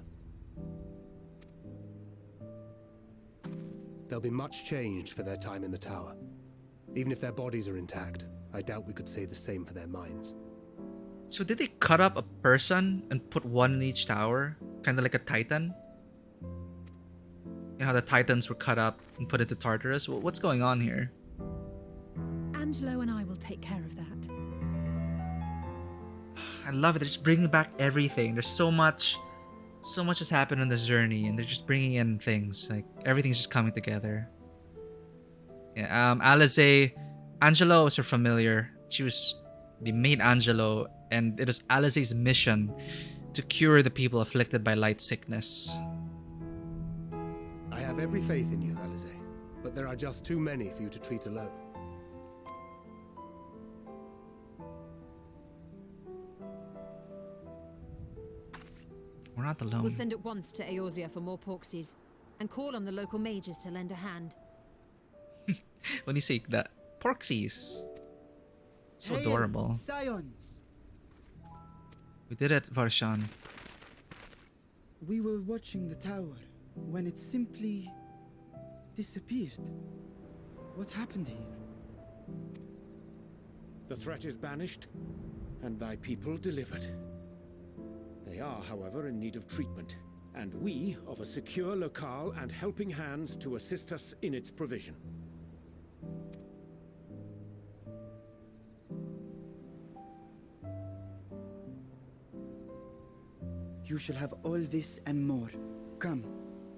They'll be much changed for their time in the tower. Even if their bodies are intact, I doubt we could say the same for their minds. So did they cut up a person and put one in each tower? Kind of like a titan? You know how the titans were cut up and put into Tartarus? What's going on here? Angelo and I will take care of that. I love it. They're just bringing back everything. There's so much has happened on this journey, and they're just bringing in things. Like, everything's just coming together. Yeah, Alize, Angelo was her familiar. She was the main Angelo, and it was Alize's mission to cure the people afflicted by light sickness. I have every faith in you, Alize, but there are just too many for you to treat alone. We're not alone. We'll send at once to Eorzea for more porksies, and call on the local mages to lend a hand. When you say that, porksies. So Hail, adorable. Scions! We did it, Varshan. We were watching the tower when it simply disappeared. What happened here? The threat is banished, and thy people delivered. They are, however, in need of treatment, and we of a secure locale and helping hands to assist us in its provision. You shall have all this and more. Come,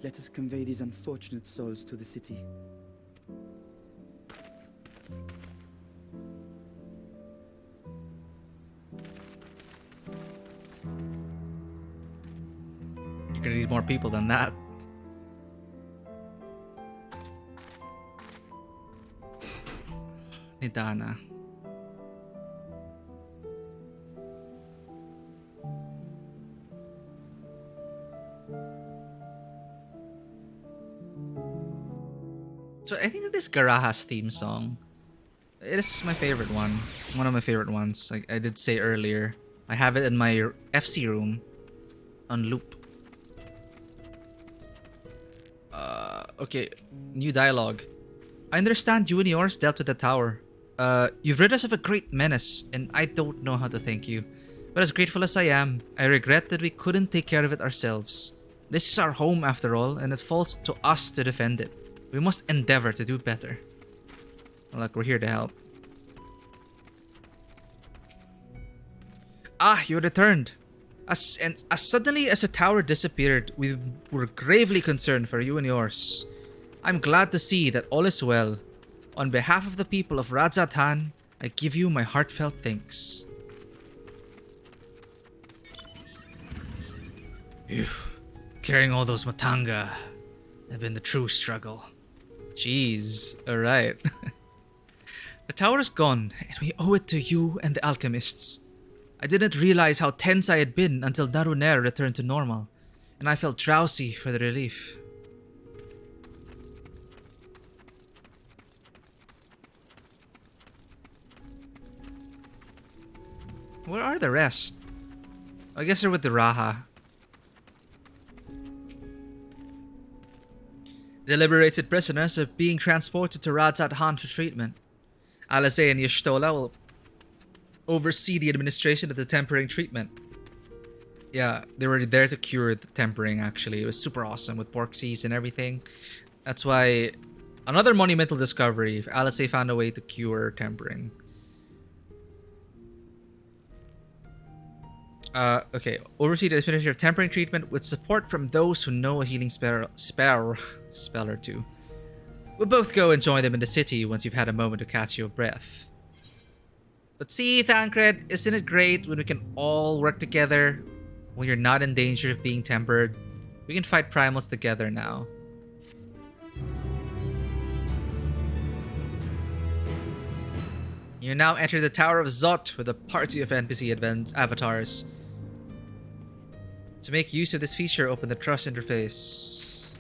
let us convey these unfortunate souls to the city. You're gonna need more people than that. Nidana. So I think it is Garaha's theme song. It is my favorite one. One of my favorite ones. Like I did say earlier. I have it in my FC room on loop. Okay, new dialogue. I understand you and yours dealt with the tower. You've rid us of a great menace, and I don't know how to thank you. But as grateful as I am, I regret that we couldn't take care of it ourselves. This is our home after all, and it falls to us to defend it. We must endeavor to do better. Look, we're here to help. Ah, you returned. As suddenly as the tower disappeared, we were gravely concerned for you and yours. I'm glad to see that all is well. On behalf of the people of Radzatan, I give you my heartfelt thanks. Phew. Carrying all those matanga have been the true struggle. Jeez, alright. The tower is gone, and we owe it to you and the alchemists. I didn't realize how tense I had been until Thavnair returned to normal, and I felt drowsy for the relief. Where are the rest? I guess they're with the Raha. The liberated prisoners are being transported to Radzatan for treatment. Alizé and Y'shtola will oversee the administration of the tempering treatment. Yeah, they were there to cure the tempering, actually. It was super awesome with Porxies and everything. That's why another monumental discovery. Alizé found a way to cure tempering. Okay. Oversee the administration of tempering treatment with support from those who know a healing spell or two. We'll both go and join them in the city once you've had a moment to catch your breath. But see, Thancred, isn't it great when we can all work together? When you're not in danger of being tempered? We can fight primals together now. You now enter the Tower of Zot with a party of NPC avatars. To make use of this feature, open the Trust interface.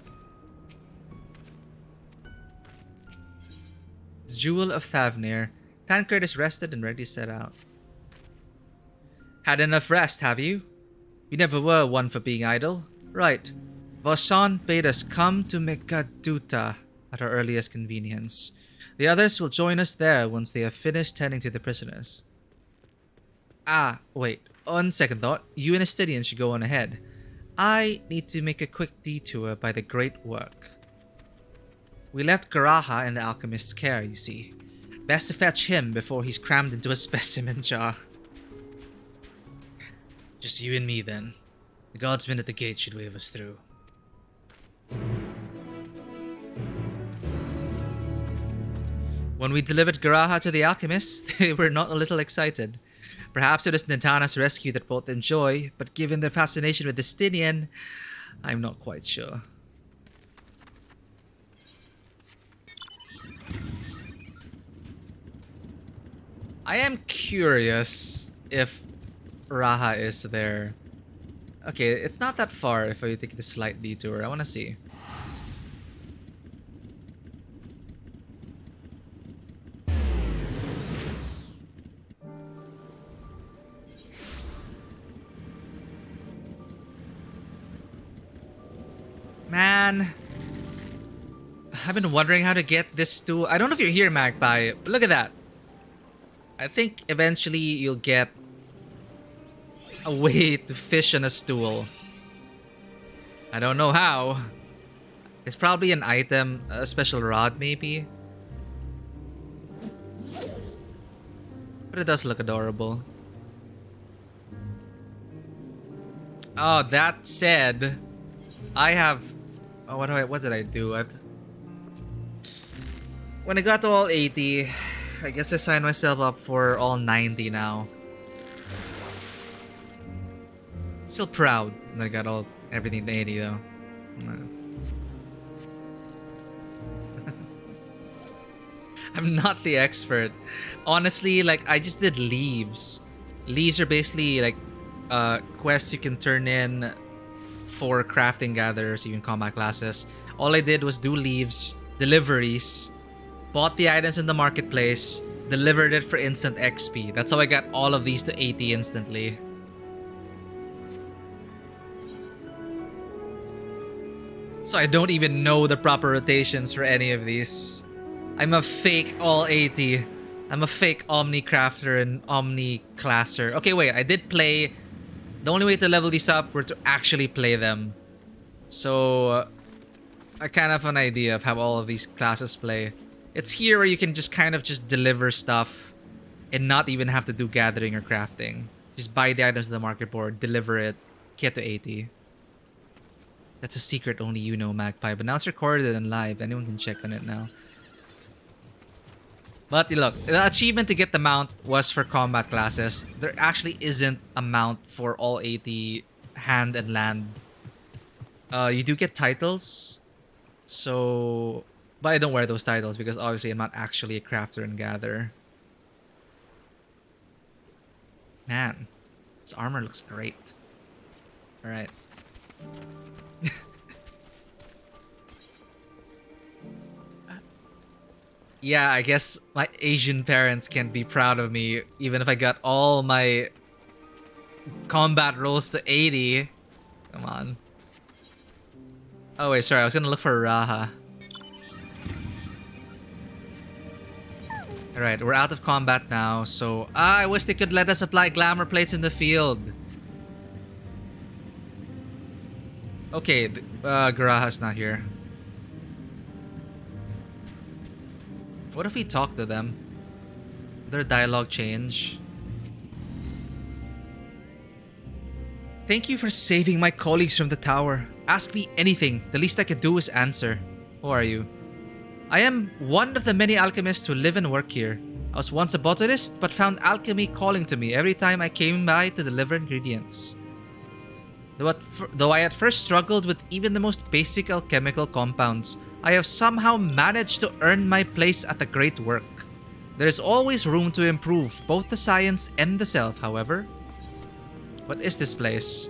Jewel of Thavnair. Thancred is rested and ready to set out. Had enough rest, have you? You never were one for being idle. Right. Voshan bade us come to Mekaduta at our earliest convenience. The others will join us there once they have finished tending to the prisoners. Ah, wait. On second thought, you and Astidian should go on ahead. I need to make a quick detour by the Great Work. We left Garaha in the alchemist's care, you see. Best to fetch him before he's crammed into a specimen jar. Just you and me, then. The guardsmen at the gate should wave us through. When we delivered Garaha to the alchemists, they were not a little excited. Perhaps it was Nitana's rescue that brought them joy, but given their fascination with Astidian, I'm not quite sure. I am curious if Raha is there. Okay, it's not that far if I take the slight detour. I want to see. Man, I've been wondering how to get this stool. I don't know if you're here, Magpie, but look at that. I think eventually you'll get a way to fish on a stool. I don't know how. It's probably an item, a special rod maybe. But it does look adorable. Oh, that said, I have... Oh, what did I do? When I got to all 80, I guess I signed myself up for all 90 now. Still proud that I got everything to 80 though. I'm not the expert. Honestly, like, I just did leaves. Leaves are basically like quests you can turn in for crafting gatherers, even combat classes. All I did was do leaves, deliveries, bought the items in the marketplace, delivered it for instant XP. That's how I got all of these to 80 instantly. So I don't even know the proper rotations for any of these. I'm a fake all 80. I'm a fake Omni Crafter and Omni Classer. Okay, wait, I did play. The only way to level these up were to actually play them. So I kind of have an idea of how all of these classes play. It's here where you can just kind of just deliver stuff and not even have to do gathering or crafting. Just buy the items in the market board, deliver it, get to 80. That's a secret only you know, Magpie. But now it's recorded and live. Anyone can check on it now. But look, the achievement to get the mount was for combat classes. There actually isn't a mount for all 80 hand and land. You do get titles. So... But I don't wear those titles because obviously I'm not actually a crafter and gatherer. Man, this armor looks great. Alright. Yeah, I guess my Asian parents can't be proud of me even if I got all my combat rolls to 80. Come on. Oh wait, sorry, I was gonna look for Raha. Alright, we're out of combat now, so... I wish they could let us apply glamour plates in the field. Okay, Garaha's not here. What if we talk to them? Will their dialogue change? Thank you for saving my colleagues from the tower. Ask me anything. The least I can do is answer. Who are you? I am one of the many alchemists who live and work here. I was once a botanist, but found alchemy calling to me every time I came by to deliver ingredients. Though I at first struggled with even the most basic alchemical compounds, I have somehow managed to earn my place at the great work. There is always room to improve both the science and the self, however. What is this place?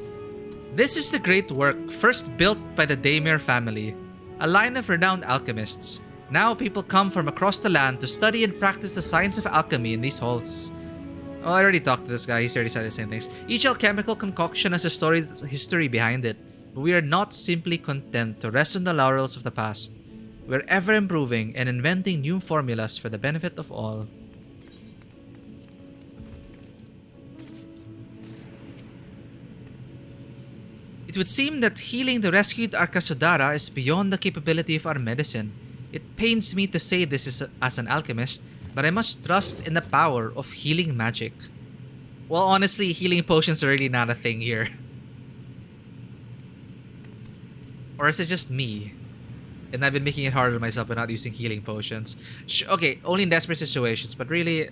This is the great work, first built by the Thavnair family, a line of renowned alchemists. Now people come from across the land to study and practice the science of alchemy in these halls. Oh, I already talked to this guy. He's already said the same things. Each alchemical concoction has a history behind it, but we are not simply content to rest on the laurels of the past. We are ever improving and inventing new formulas for the benefit of all. It would seem that healing the rescued Arkasudara is beyond the capability of our medicine. It pains me to say this as an alchemist, but I must trust in the power of healing magic. Well, honestly, healing potions are really not a thing here. Or is it just me? And I've been making it harder on myself by not using healing potions. Okay, only in desperate situations, but really,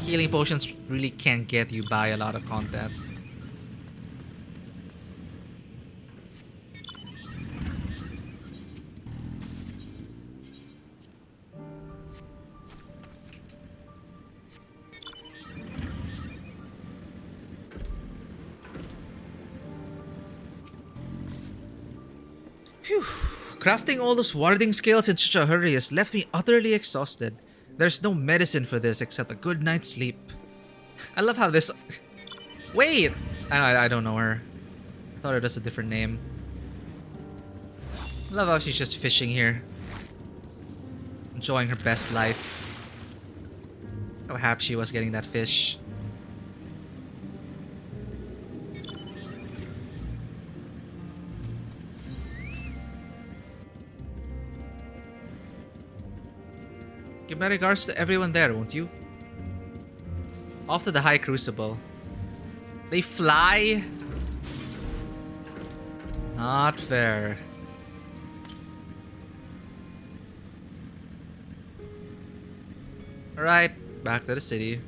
healing potions really can't get you by a lot of content. Phew. Crafting all those warding scales in such a hurry has left me utterly exhausted. There's no medicine for this except a good night's sleep. I love how this... Wait! I don't know her. I thought it was a different name. I love how she's just fishing here. Enjoying her best life. How happy she was getting that fish. Give my regards to everyone there, won't you? Off to the High Crucible. They fly? Not fair. Alright, back to the city.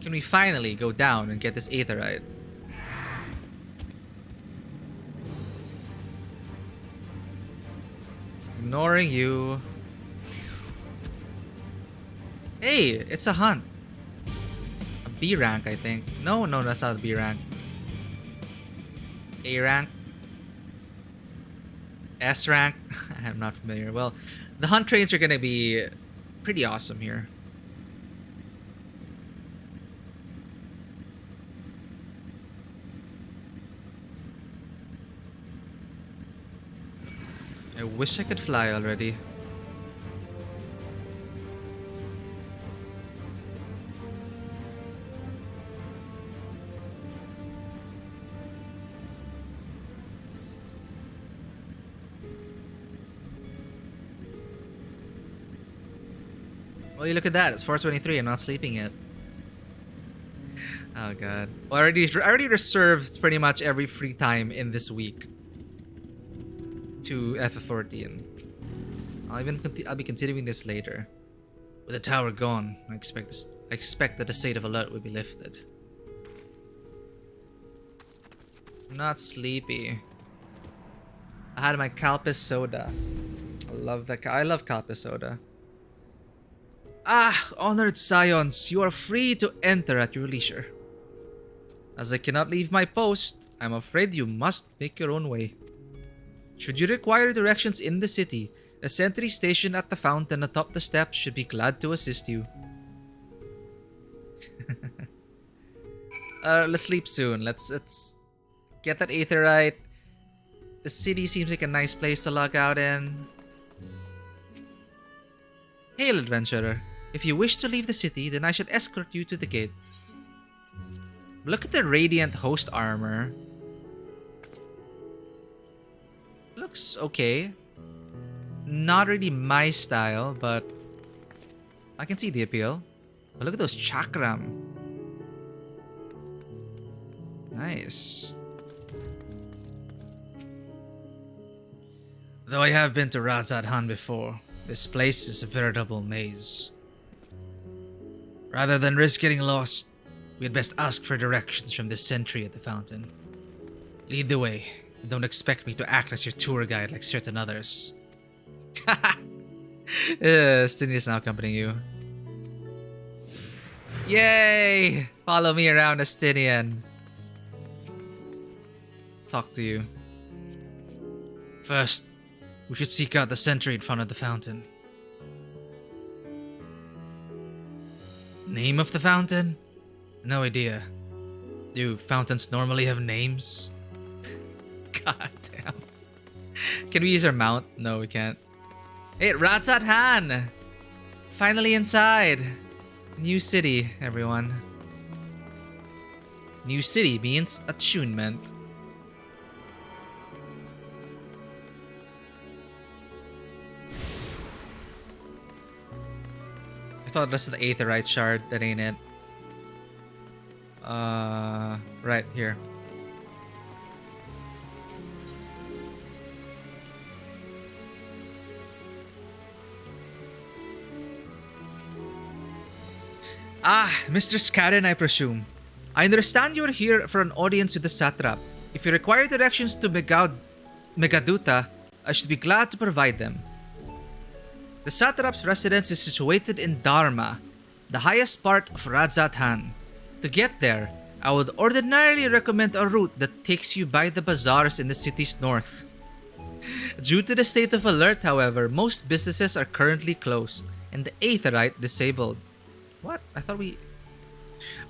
Can we finally go down and get this aetherite? Ignoring you. Hey, it's a hunt. A B rank, I think. No, that's not a B rank. A rank. S rank. I'm not familiar. Well, the hunt trains are gonna be pretty awesome here. I wish I could fly already. Oh, you look at that. It's 4:23. I'm not sleeping yet. Oh god. Well, I already reserved pretty much every free time in this week to FF14. I'll be continuing this later. With the tower gone, I expect that the state of alert will be lifted. I'm not sleepy. I had my Calpis soda. I love that. I love Calpis soda. Ah, honored Scions, you are free to enter at your leisure. As I cannot leave my post, I'm afraid you must make your own way. Should you require directions in the city, a sentry stationed at the fountain atop the steps should be glad to assist you. Let's sleep soon. Let's get that aetherite. The city seems like a nice place to log out in. Hail, adventurer. If you wish to leave the city, then I should escort you to the gate. Look at the radiant host armor. Looks okay. Not really my style, but I can see the appeal. But look at those chakram. Nice. Though I have been to Razad-Han before, this place is a veritable maze. Rather than risk getting lost, we had best ask for directions from the sentry at the fountain. Lead the way, and don't expect me to act as your tour guide like certain others. Stinian is now accompanying you. Yay! Follow me around, Astinian. Talk to you. First, we should seek out the sentry in front of the fountain. Name of the fountain? No idea. Do fountains normally have names? God damn. Can we use our mount? No, we can't. Hey, Razad-Han! Finally inside! New city, everyone. New city means attunement. I thought this is the aetherite shard. That ain't it. Right here. Ah, Mr. Skaden, I presume. I understand you are here for an audience with the satrap. If you require directions to Megaduta, I should be glad to provide them. The satrap's residence is situated in Dharma, the highest part of Razad-Han. To get there, I would ordinarily recommend a route that takes you by the bazaars in the city's north. Due to the state of alert, however, most businesses are currently closed and the aetherite disabled. What? I thought we...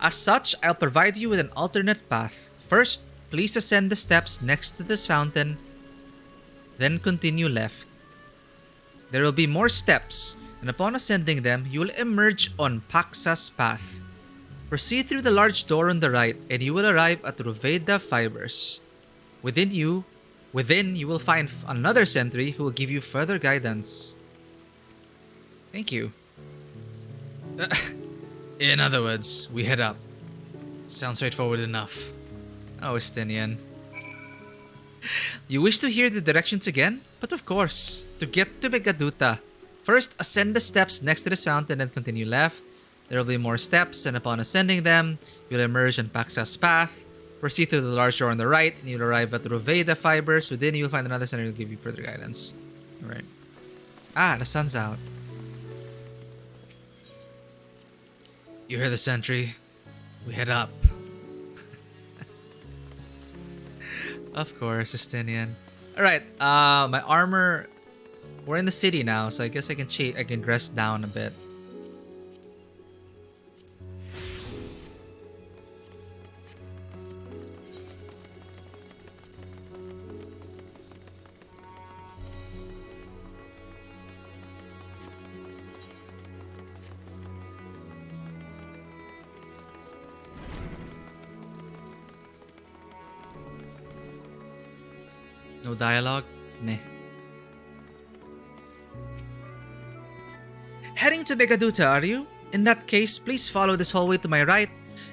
As such, I'll provide you with an alternate path. First, please ascend the steps next to this fountain, then continue left. There will be more steps, and upon ascending them, you will emerge on Paxa's path. Proceed through the large door on the right, and you will arrive at Ruveda Fibers. Within you will find another sentry who will give you further guidance. Thank you. In other words, we head up. Sounds straightforward enough. Oh, Estinian. You wish to hear the directions again? But of course, to get to Megaduta, first ascend the steps next to this fountain and continue left. There will be more steps, and upon ascending them, you'll emerge on Paxa's path. Proceed through the large door on the right, and you'll arrive at Ruveda Fibers. Within, you'll find another center who will give you further guidance. Alright. Ah, the sun's out. You hear the sentry? We head up. Of course, Estinian. Alright, my armor... We're in the city now, so I guess I can dress down a bit. No dialogue? Meh. heading to Megaduta, are you? In that case, please follow this hallway to my right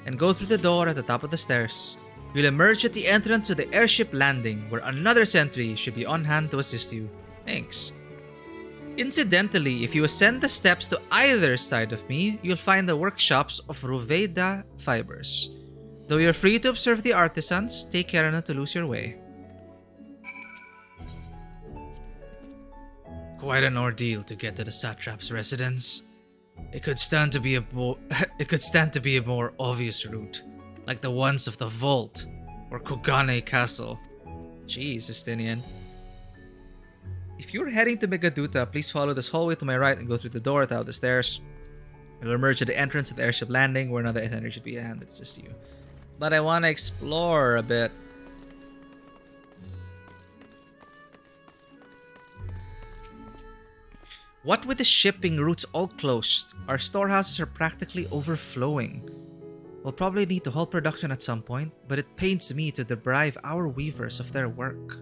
and go through the door at the top of the stairs. You'll emerge at the entrance to the airship landing, where another sentry should be on hand to assist you. Thanks. Incidentally, if you ascend the steps to either side of me, you'll find the workshops of Ruveda Fibers. Though you're free to observe the artisans, take care not to lose your way. Quite an ordeal to get to the satrap's residence. It could stand to be a more obvious route, like the ones of the Vault or Kogane Castle. Jeez, Estinian. If you're heading to Megaduta, please follow this hallway to my right and go through the door at the top of the stairs. You'll emerge at the entrance of the airship landing, where another sentry should be at hand to assist you. But I want to explore a bit. What with the shipping routes all closed, our storehouses are practically overflowing. We'll probably need to halt production at some point, but it pains me to deprive our weavers of their work.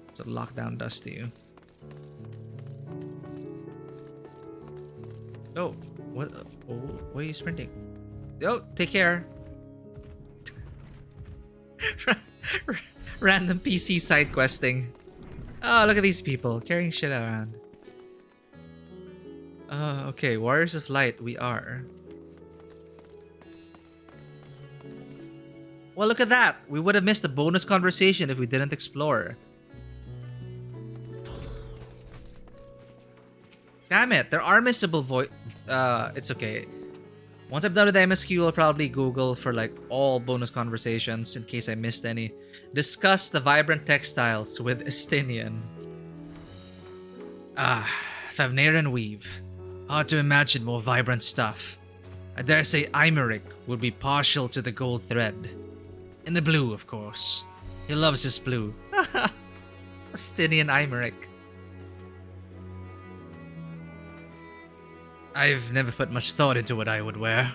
It's a lockdown does to you. Oh, what are you sprinting? Oh, take care. Random PC side questing. Oh, look at these people carrying shit around. Okay, Warriors of Light, we are. Well, look at that. We would have missed a bonus conversation if we didn't explore. Damn it, there are missable it's okay. Once I'm done with the MSQ, I'll probably Google for like all bonus conversations in case I missed any. Discuss the vibrant textiles with Estinian. Thavnair and weave. Hard to imagine more vibrant stuff. I dare say Imeric would be partial to the gold thread. In the blue, of course. He loves his blue. Estinian Imeric. I've never put much thought into what I would wear.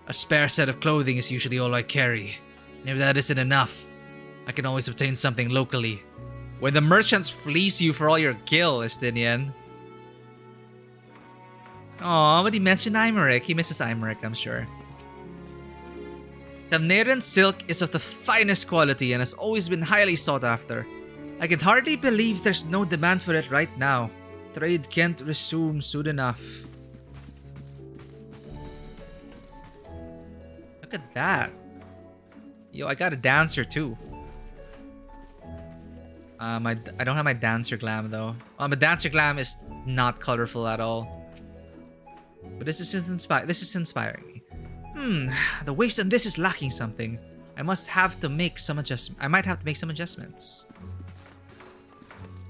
A spare set of clothing is usually all I carry. And if that isn't enough, I can always obtain something locally. When the merchants fleece you for all your gil, Estinian. Aw, but he mentioned Imeric. He misses Imeric, I'm sure. Thavnairan silk is of the finest quality and has always been highly sought after. I can hardly believe there's no demand for it right now. Trade can't resume soon enough. Look at that. Yo, I got a dancer too. I don't have my dancer glam though. My dancer glam is not colorful at all. But this is inspiring me. The waist on this is lacking something. I might have to make some adjustments.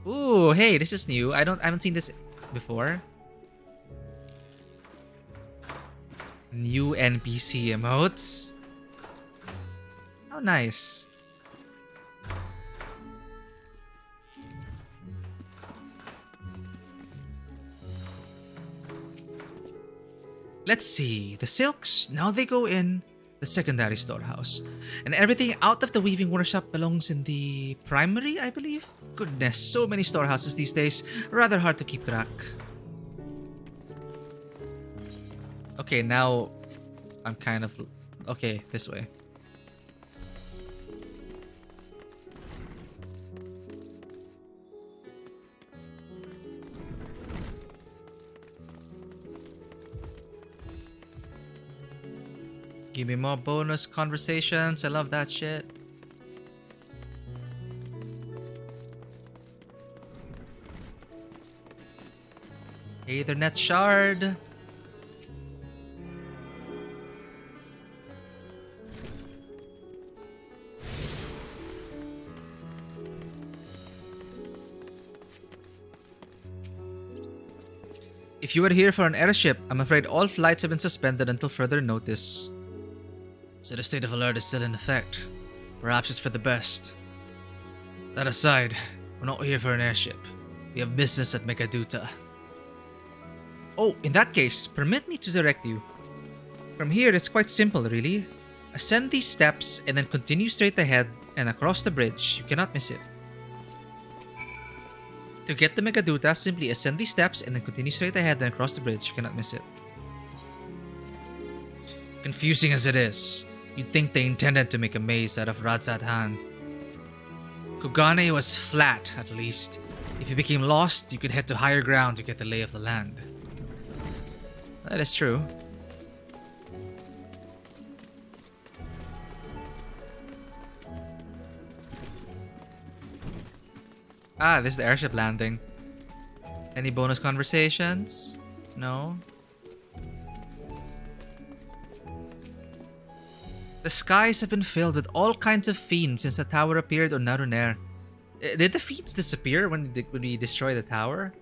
Ooh, hey, this is new. I haven't seen this before. New NPC emotes. How nice. Let's see. The silks, now they go in the secondary storehouse. And everything out of the weaving workshop belongs in the primary, I believe? Goodness, so many storehouses these days. Rather hard to keep track. Okay, now I'm kind of... Okay, this way. Give me more bonus conversations. I love that shit. Ethernet shard. If you are here for an airship, I'm afraid all flights have been suspended until further notice. So the state of alert is still in effect. Perhaps it's for the best. That aside, we're not here for an airship. We have business at Megaduta. Oh, in that case, permit me to direct you. From here, it's quite simple, really. Ascend these steps and then continue straight ahead and across the bridge. You cannot miss it. To get to Megaduta, simply ascend these steps and then continue straight ahead and across the bridge. You cannot miss it. Confusing as it is, you'd think they intended to make a maze out of Radzad-Han. Kugane was flat, at least. If you became lost, you could head to higher ground to get the lay of the land. That is true. Ah, this is the airship landing. Any bonus conversations? No? The skies have been filled with all kinds of fiends since the tower appeared on Narunair. Did the fiends disappear when we destroyed the tower?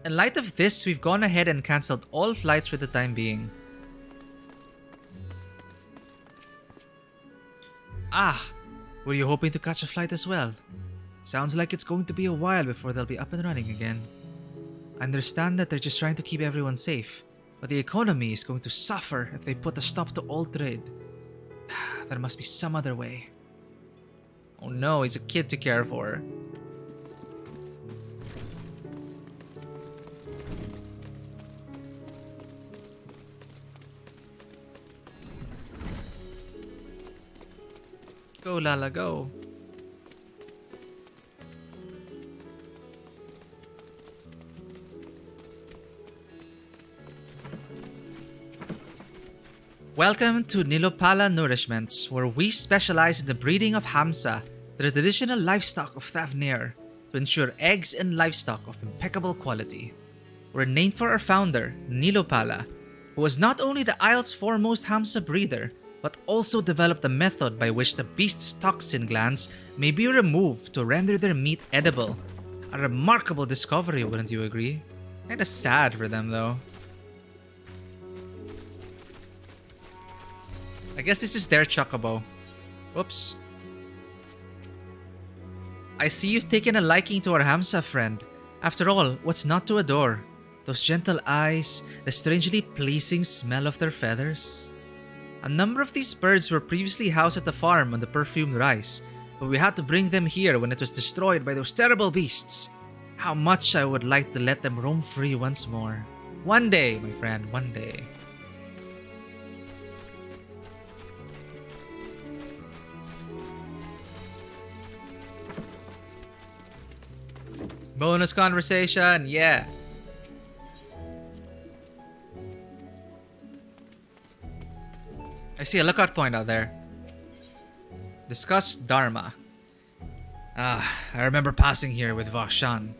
In light of this, we've gone ahead and cancelled all flights for the time being. Ah! Were you hoping to catch a flight as well? Sounds like it's going to be a while before they'll be up and running again. I understand that they're just trying to keep everyone safe, but the economy is going to suffer if they put a stop to all trade. There must be some other way. Oh no, he's a kid to care for. Go, Lala, go. Welcome to Nilopala Nourishments, where we specialize in the breeding of Hamsa, the traditional livestock of Thavnair, to ensure eggs and livestock of impeccable quality. We're named for our founder, Nilopala, who was not only the Isle's foremost Hamsa breeder, but also developed a method by which the beast's toxin glands may be removed to render their meat edible. A remarkable discovery, wouldn't you agree? Kinda sad for them though. I guess this is their chocobo. Whoops. I see you've taken a liking to our Hamsa friend. After all, what's not to adore? Those gentle eyes, the strangely pleasing smell of their feathers. A number of these birds were previously housed at the farm on the perfumed rice, but we had to bring them here when it was destroyed by those terrible beasts. How much I would like to let them roam free once more. One day, my friend, one day. Bonus conversation, yeah. I see a lookout point out there. Discuss Dharma. I remember passing here with Varshan.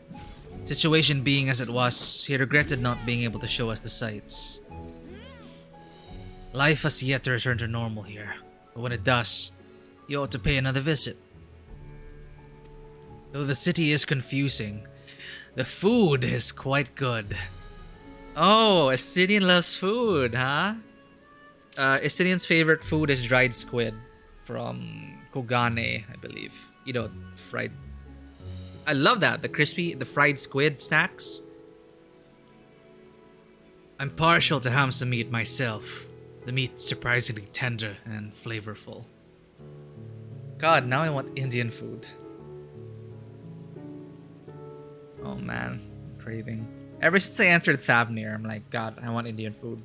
Situation being as it was, he regretted not being able to show us the sights. Life has yet to return to normal here, but when it does, you ought to pay another visit. Though the city is confusing, the food is quite good. Oh, Estidian loves food, huh? Estidian's favorite food is dried squid from Kogane, I believe. You know, fried. I love that, the fried squid snacks. I'm partial to Hamsa meat myself. The meat's surprisingly tender and flavorful. God, now I want Indian food. Oh man, craving. Ever since I entered Thavnair, I'm like, God, I want Indian food.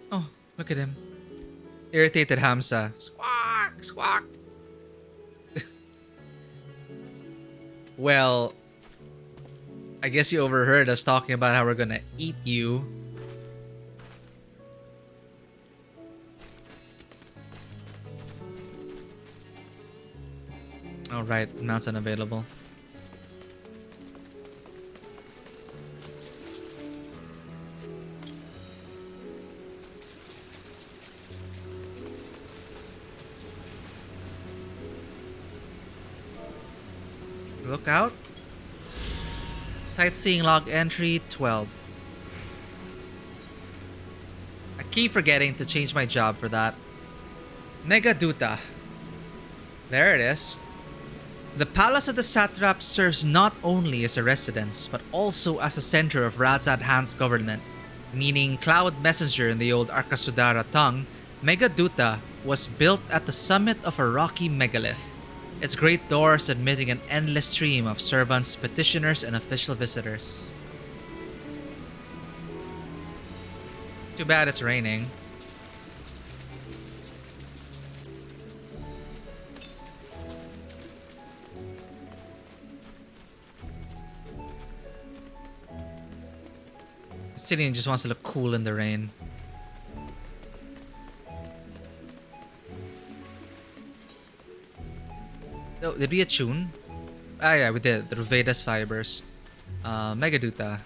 Oh, look at him. Irritated Hamsa. Squawk, squawk. Well, I guess you overheard us talking about how we're gonna eat you. Alright, mounts unavailable. Look out. Sightseeing log entry 12. I keep forgetting to change my job for that. Megaduta. There it is. The Palace of the Satrap serves not only as a residence, but also as a center of Radzad-Han's government, meaning Cloud Messenger in the old Arkasudara tongue. Megaduta was built at the summit of a rocky megalith, its great doors admitting an endless stream of servants, petitioners, and official visitors. Too bad it's raining. Cillian just wants to look cool in the rain. Oh, did we attune? Ah yeah, we did. The Ruveda's fibers. Megaduta.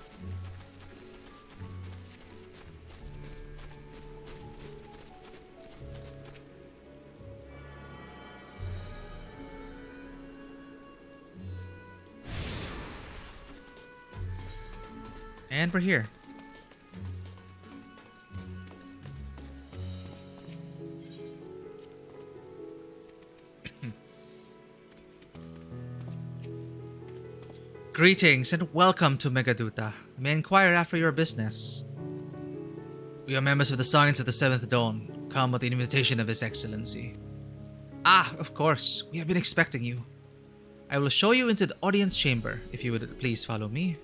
And we're here. Greetings and welcome to Megaduta. May I inquire after your business? We are members of the Scions of the Seventh Dawn, come with the invitation of His Excellency. Ah, of course. We have been expecting you. I will show you into the audience chamber, if you would please follow me.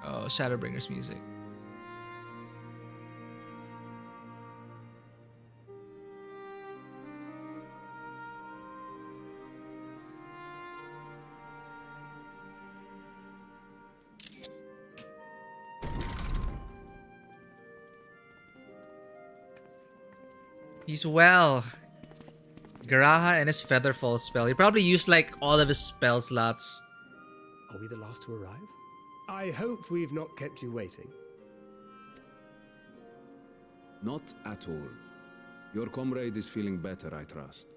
Oh, Shadowbringer's music. He's well. Garaha and his Featherfall spell. He probably used like all of his spell slots. Are we the last to arrive? I hope we've not kept you waiting. Not at all. Your comrade is feeling better, I trust.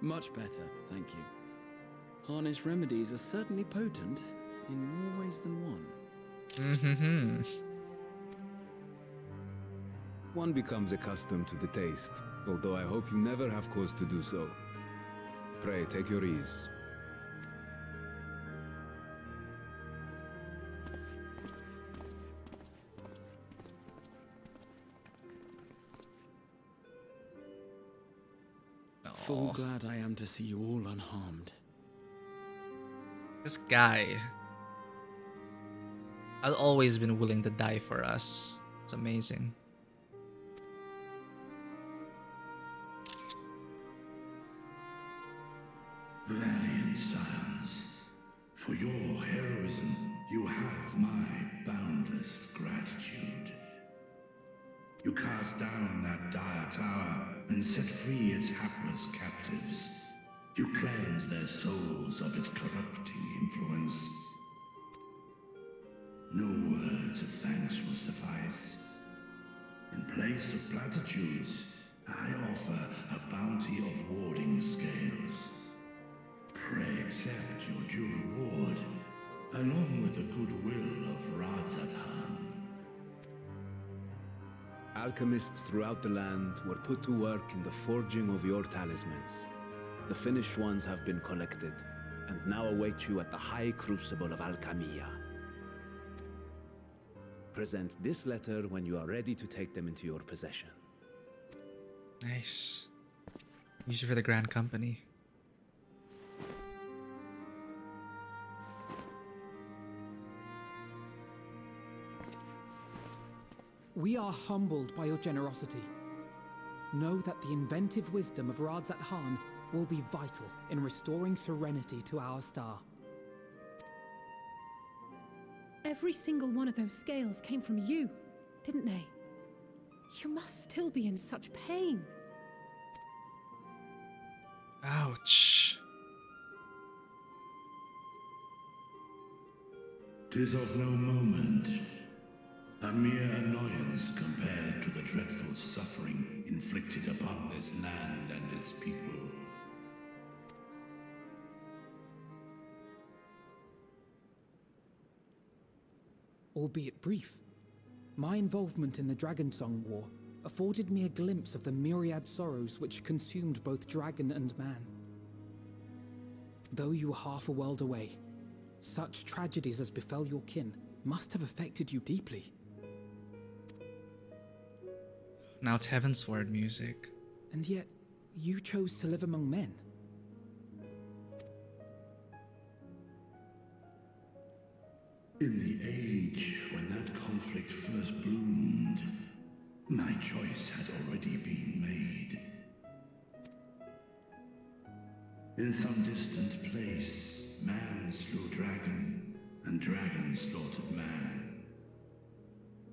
Much better, thank you. Harness remedies are certainly potent in more ways than one. Mm-hmm. One becomes accustomed to the taste, although I hope you never have cause to do so. Pray, take your ease. Full glad I am to see you all unharmed. This guy has always been willing to die for us. It's amazing. Valiant Scions, for your heroism, you have my boundless gratitude. You cast down that dire tower and set free its hapless captives. You cleanse their souls of its corrupting influence. No words of thanks will suffice. In place of platitudes, I offer a bounty of warding scales. Pray accept your due reward, along with the goodwill of Radzathan. Alchemists throughout the land were put to work in the forging of your talismans. The finished ones have been collected, and now await you at the High Crucible of Alchemia. Present this letter when you are ready to take them into your possession. Nice. Use it for the Grand Company. We are humbled by your generosity. Know that the inventive wisdom of Radzathan will be vital in restoring serenity to our star. Every single one of those scales came from you, didn't they? You must still be in such pain. Ouch. 'Tis of no moment. A mere annoyance compared to the dreadful suffering inflicted upon this land and its people. Albeit brief, my involvement in the Dragonsong War afforded me a glimpse of the myriad sorrows which consumed both dragon and man. Though you were half a world away, Such tragedies as befell your kin must have affected you deeply. Now it's Heavensward music. And yet, you chose to live among men. In the age when that conflict first bloomed, my choice had already been made. In some distant place, man slew dragon, and dragon slaughtered man.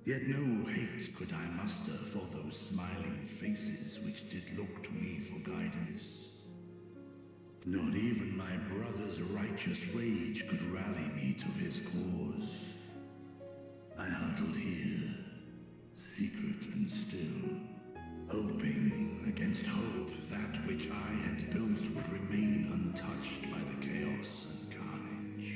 Yet no hate could I muster for those smiling faces which did look to me for guidance. Not even my brother's righteous rage could rally me to his cause. I huddled here, secret and still, hoping against hope that which I had built would remain untouched by the chaos and carnage.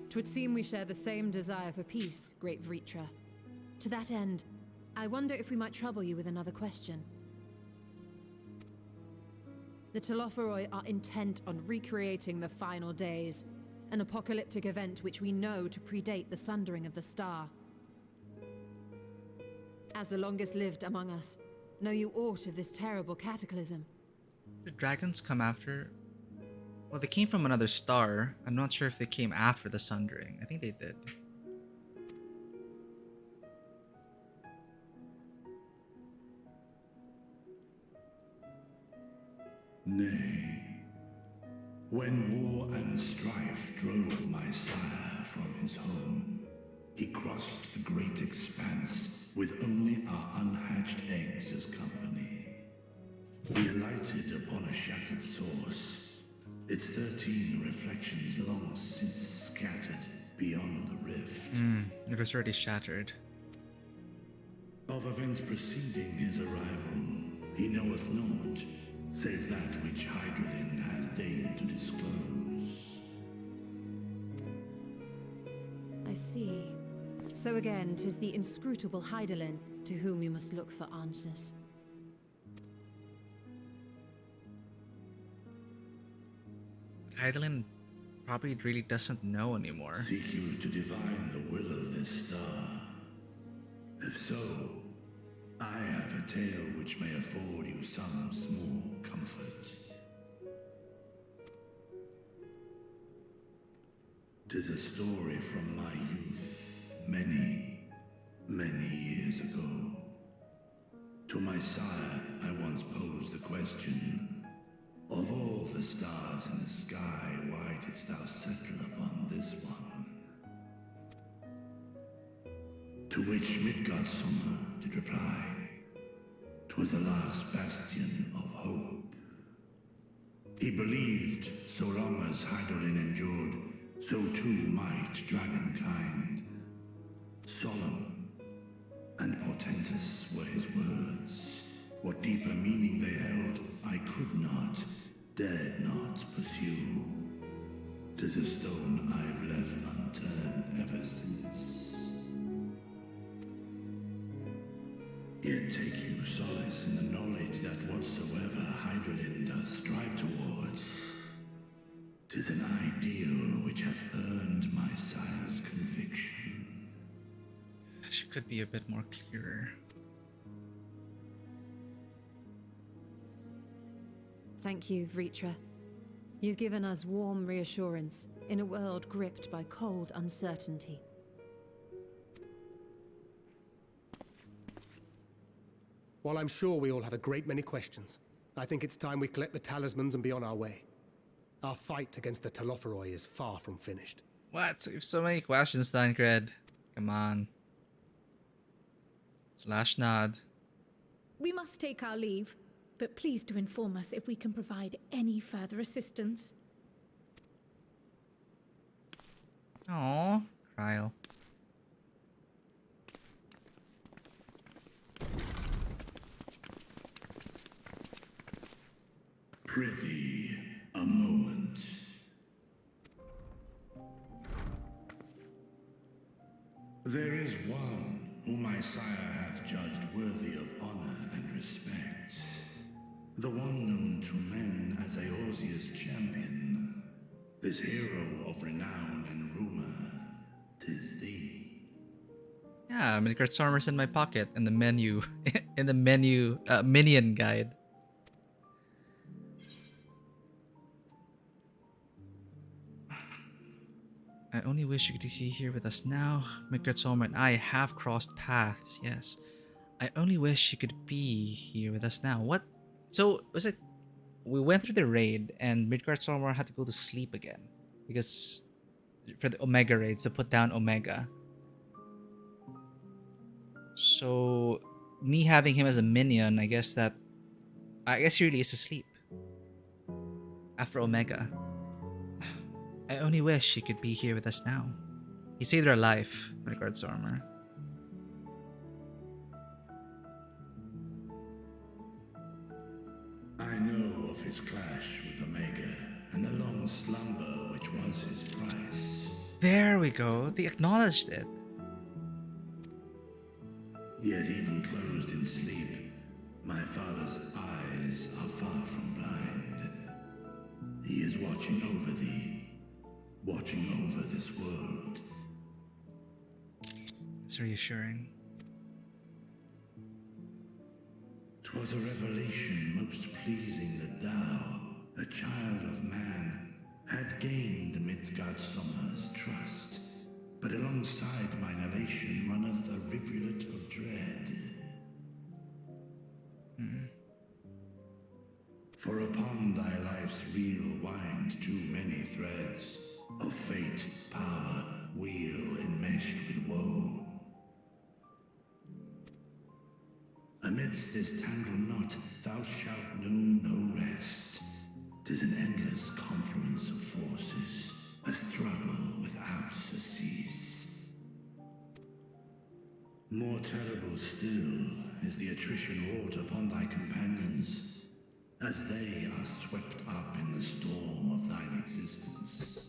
Twould seem we share the same desire for peace, great Vritra. To that end, I wonder if we might trouble you with another question. The Telophoroi are intent on recreating the final days, an apocalyptic event which we know to predate the sundering of the star. As the longest lived among us, know you aught of this terrible cataclysm? Did dragons come after? Well, they came from another star. I'm not sure if they came after the Sundering. I think they did. Nay, when war and strife drove my sire from his home, he crossed the great expanse with only our unhatched eggs as company. We alighted upon a shattered source, its 13 reflections long since scattered beyond the rift. It was already shattered. Of events preceding his arrival, he knoweth naught, save that which Hydralin hath deigned to disclose. I see. So again, 'tis the inscrutable Hydralin to whom you must look for answers. Hydralin probably really doesn't know anymore. Seek you to divine the will of this star? If so, I have a tale which may afford you some small comfort. 'Tis a story from my youth, many, many years ago. To my sire, I once posed the question, of all the stars in the sky, why didst thou settle upon this one? To which Midgardsormr did reply, 'twas the last bastion of hope. He believed so long as Hydralin endured, so too might dragonkind. Solemn and portentous were his words. What deeper meaning they held, I could not, dared not pursue. 'Tis a stone I've left unturned ever since. Yet take you solace in the knowledge that whatsoever Hydralin does strive towards, 'tis an ideal which hath earned my sire's conviction. She could be a bit more clearer. Thank you, Vritra. You've given us warm reassurance in a world gripped by cold uncertainty. While I'm sure we all have a great many questions, I think it's time we collect the talismans and be on our way. Our fight against the Telophoroi is far from finished. What? You have so many questions, Tancred. Come on. Slash nod. We must take our leave, but please do inform us if we can provide any further assistance. Aww, Cryle. Prithee, a moment. There is one whom my sire hath judged worthy of honor and respect. The one known to men as Eorzea's champion. This hero of renown and rumor. 'Tis thee. Yeah, Midgard Stormer's in my pocket in the menu, in the menu minion guide. I only wish you could be here with us now. Midgard Stormer and I have crossed paths, yes. I only wish you could be here with us now. What? So, was it... We went through the raid and Midgard Stormer had to go to sleep again. Because... For the Omega raids, to put down Omega. So... Me having him as a minion, I guess he really is asleep. After Omega. I only wish he could be here with us now. He saved our life, Midgard Stormer. I know of his clash with Omega, and the long slumber which was his price. There we go. They acknowledged it. Yet even closed in sleep, my father's eyes are far from blind. He is watching over thee. Watching over this world. It's reassuring. 'Twas a revelation most pleasing that thou, a child of man, had gained Midgardsormr's trust. But alongside mine elation runneth a rivulet of dread. For upon thy life's reel wind too many threads. Of fate, power, wheel enmeshed with woe. Amidst this tangled knot, thou shalt know no rest. 'Tis an endless confluence of forces, a struggle without surcease. More terrible still is the attrition wrought upon thy companions, as they are swept up in the storm of thine existence.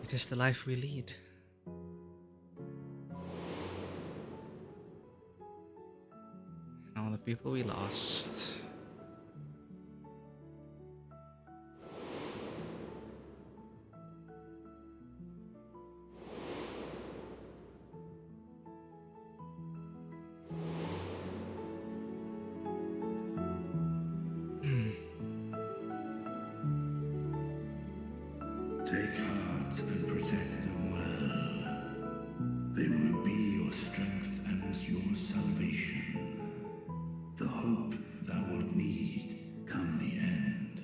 It is the life we lead. And all the people we lost. Take heart and protect them well. They will be your strength and your salvation. The hope thou wilt need come the end.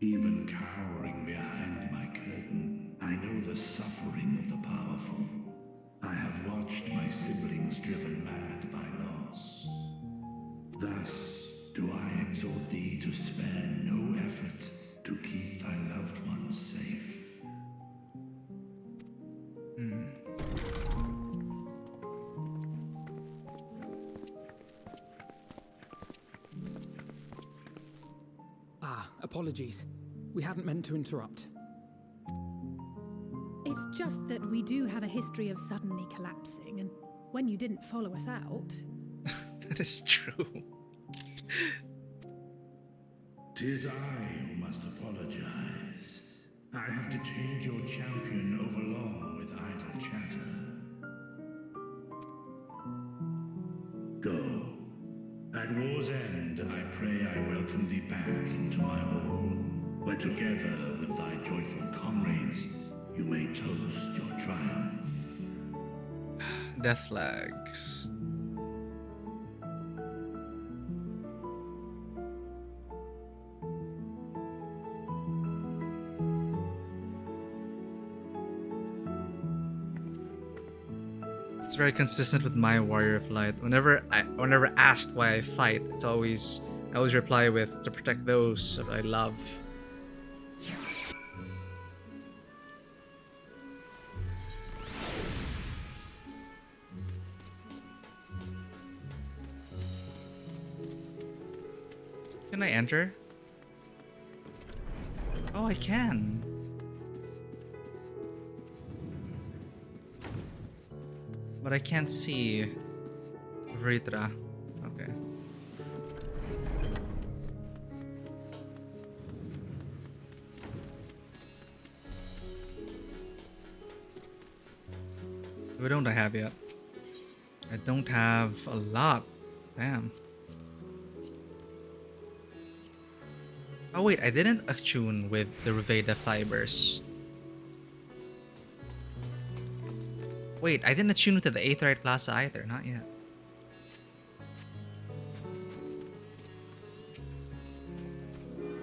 Even cowering behind my curtain, I know the suffering of the powerful. I have watched my siblings driven mad by loss. Thus do I exhort thee to spare no effort to keep thy loved ones safe. Apologies. We hadn't meant to interrupt. It's just that we do have a history of suddenly collapsing, and when you didn't follow us out... That is true. 'Tis I who must apologize. I have detained your champion overlong with idle chatter. Go. At war's end, I pray I welcome thee back into my hall, where together with thy joyful comrades, you may toast your triumph. Death flags. It's very consistent with my Warrior of Light. Whenever asked why I fight, I always reply with to protect those that I love. Can I enter? Oh, I can. But I can't see Vritra. Okay. What don't I have yet? I don't have a lot. Damn. Oh wait, I didn't attune with the Ruveda fibers. Wait, I didn't attune to the Aetherite Plaza either, not yet.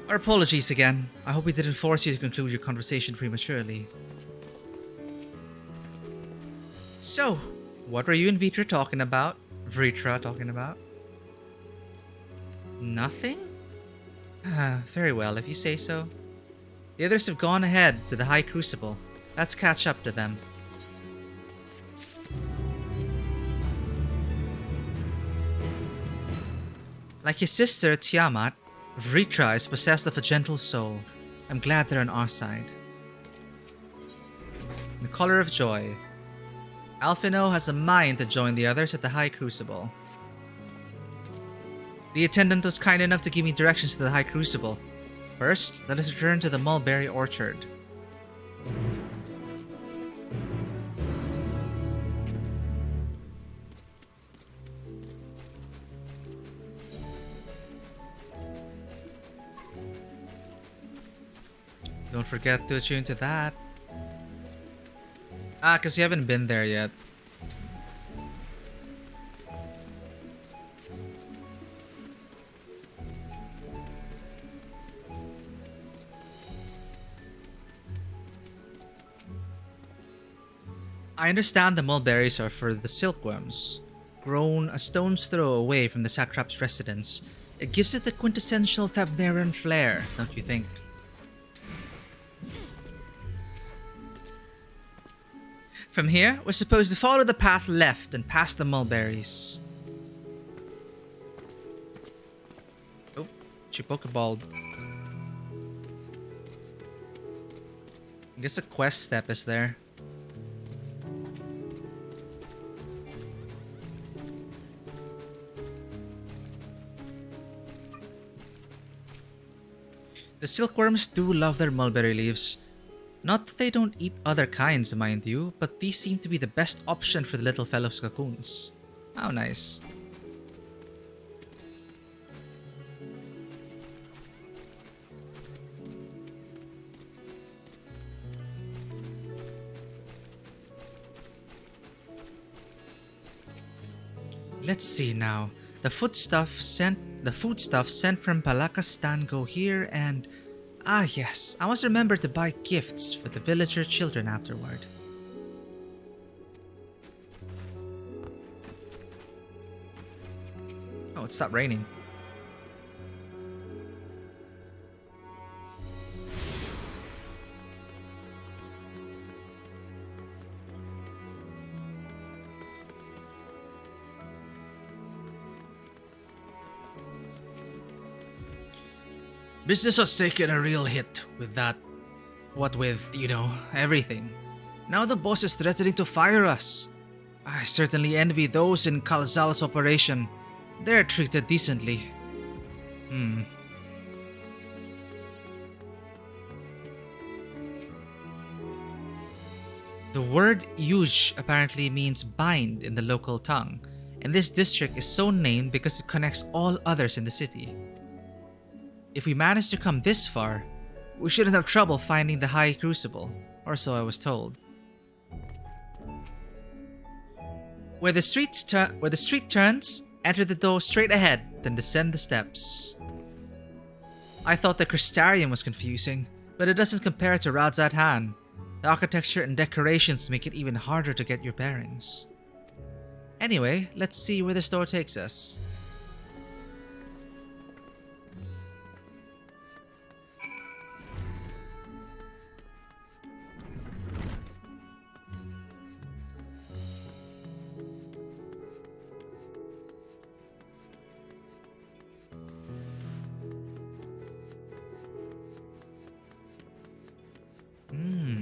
Our apologies again. I hope we didn't force you to conclude your conversation prematurely. So, what were you and Vritra talking about? Nothing? Very well, if you say so. The others have gone ahead to the High Crucible. Let's catch up to them. Like his sister, Tiamat, Vritra is possessed of a gentle soul. I'm glad they're on our side. The Color of Joy. Alphino has a mind to join the others at the High Crucible. The attendant was kind enough to give me directions to the High Crucible. First, let us return to the Mulberry Orchard. Don't forget to attune to that. Because you haven't been there yet. I understand the mulberries are for the silkworms. Grown a stone's throw away from the satrap's residence, it gives it the quintessential Thavnairan flair, don't you think? From here, we're supposed to follow the path left and past the mulberries. Oh, she pokeballed. I guess a quest step is there. The silkworms do love their mulberry leaves. Not that they don't eat other kinds, mind you, but these seem to be the best option for the little fellow's cocoons. How nice. Let's see now. The foodstuff sent from Palakastan go here, and ah yes, I must remember to buy gifts for the villager children afterward. Oh, it stopped raining. Business has taken a real hit with that. What with, you know, everything. Now the boss is threatening to fire us. I certainly envy those in Kalzal's operation. They're treated decently. The word Yuj apparently means bind in the local tongue, and this district is so named because it connects all others in the city. If we manage to come this far, we shouldn't have trouble finding the High Crucible, or so I was told. Where the street turns, enter the door straight ahead, then descend the steps. I thought the Crystarium was confusing, but it doesn't compare to Radzat Han. The architecture and decorations make it even harder to get your bearings. Anyway, let's see where this door takes us.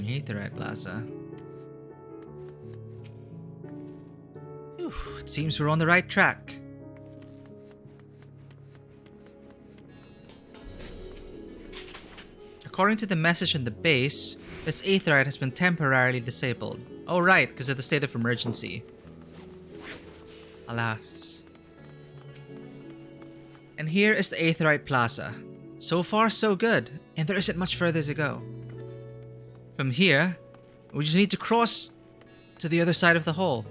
Aetherite Plaza. It seems we're on the right track. According to the message in the base, this aetheryte has been temporarily disabled. Oh right, because of the state of emergency. Alas. And here is the aetheryte plaza. So far so good, and there isn't much further to go. From here, we just need to cross to the other side of the hall,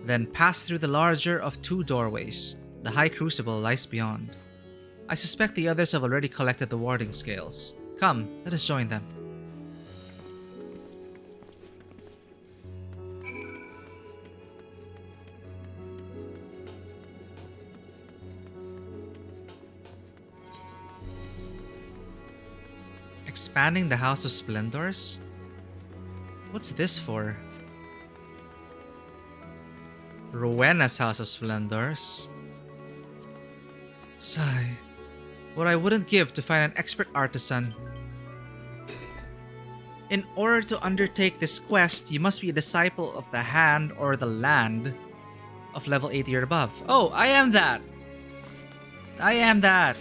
then pass through the larger of two doorways. The High Crucible lies beyond. I suspect the others have already collected the warding scales. Come, let us join them. Expanding the House of Splendors? What's this for? Rowena's House of Splendors? Sigh. What I wouldn't give to find an expert artisan. In order to undertake this quest, you must be a disciple of the hand or the land of level 80 or above. Oh, I am that! I am that!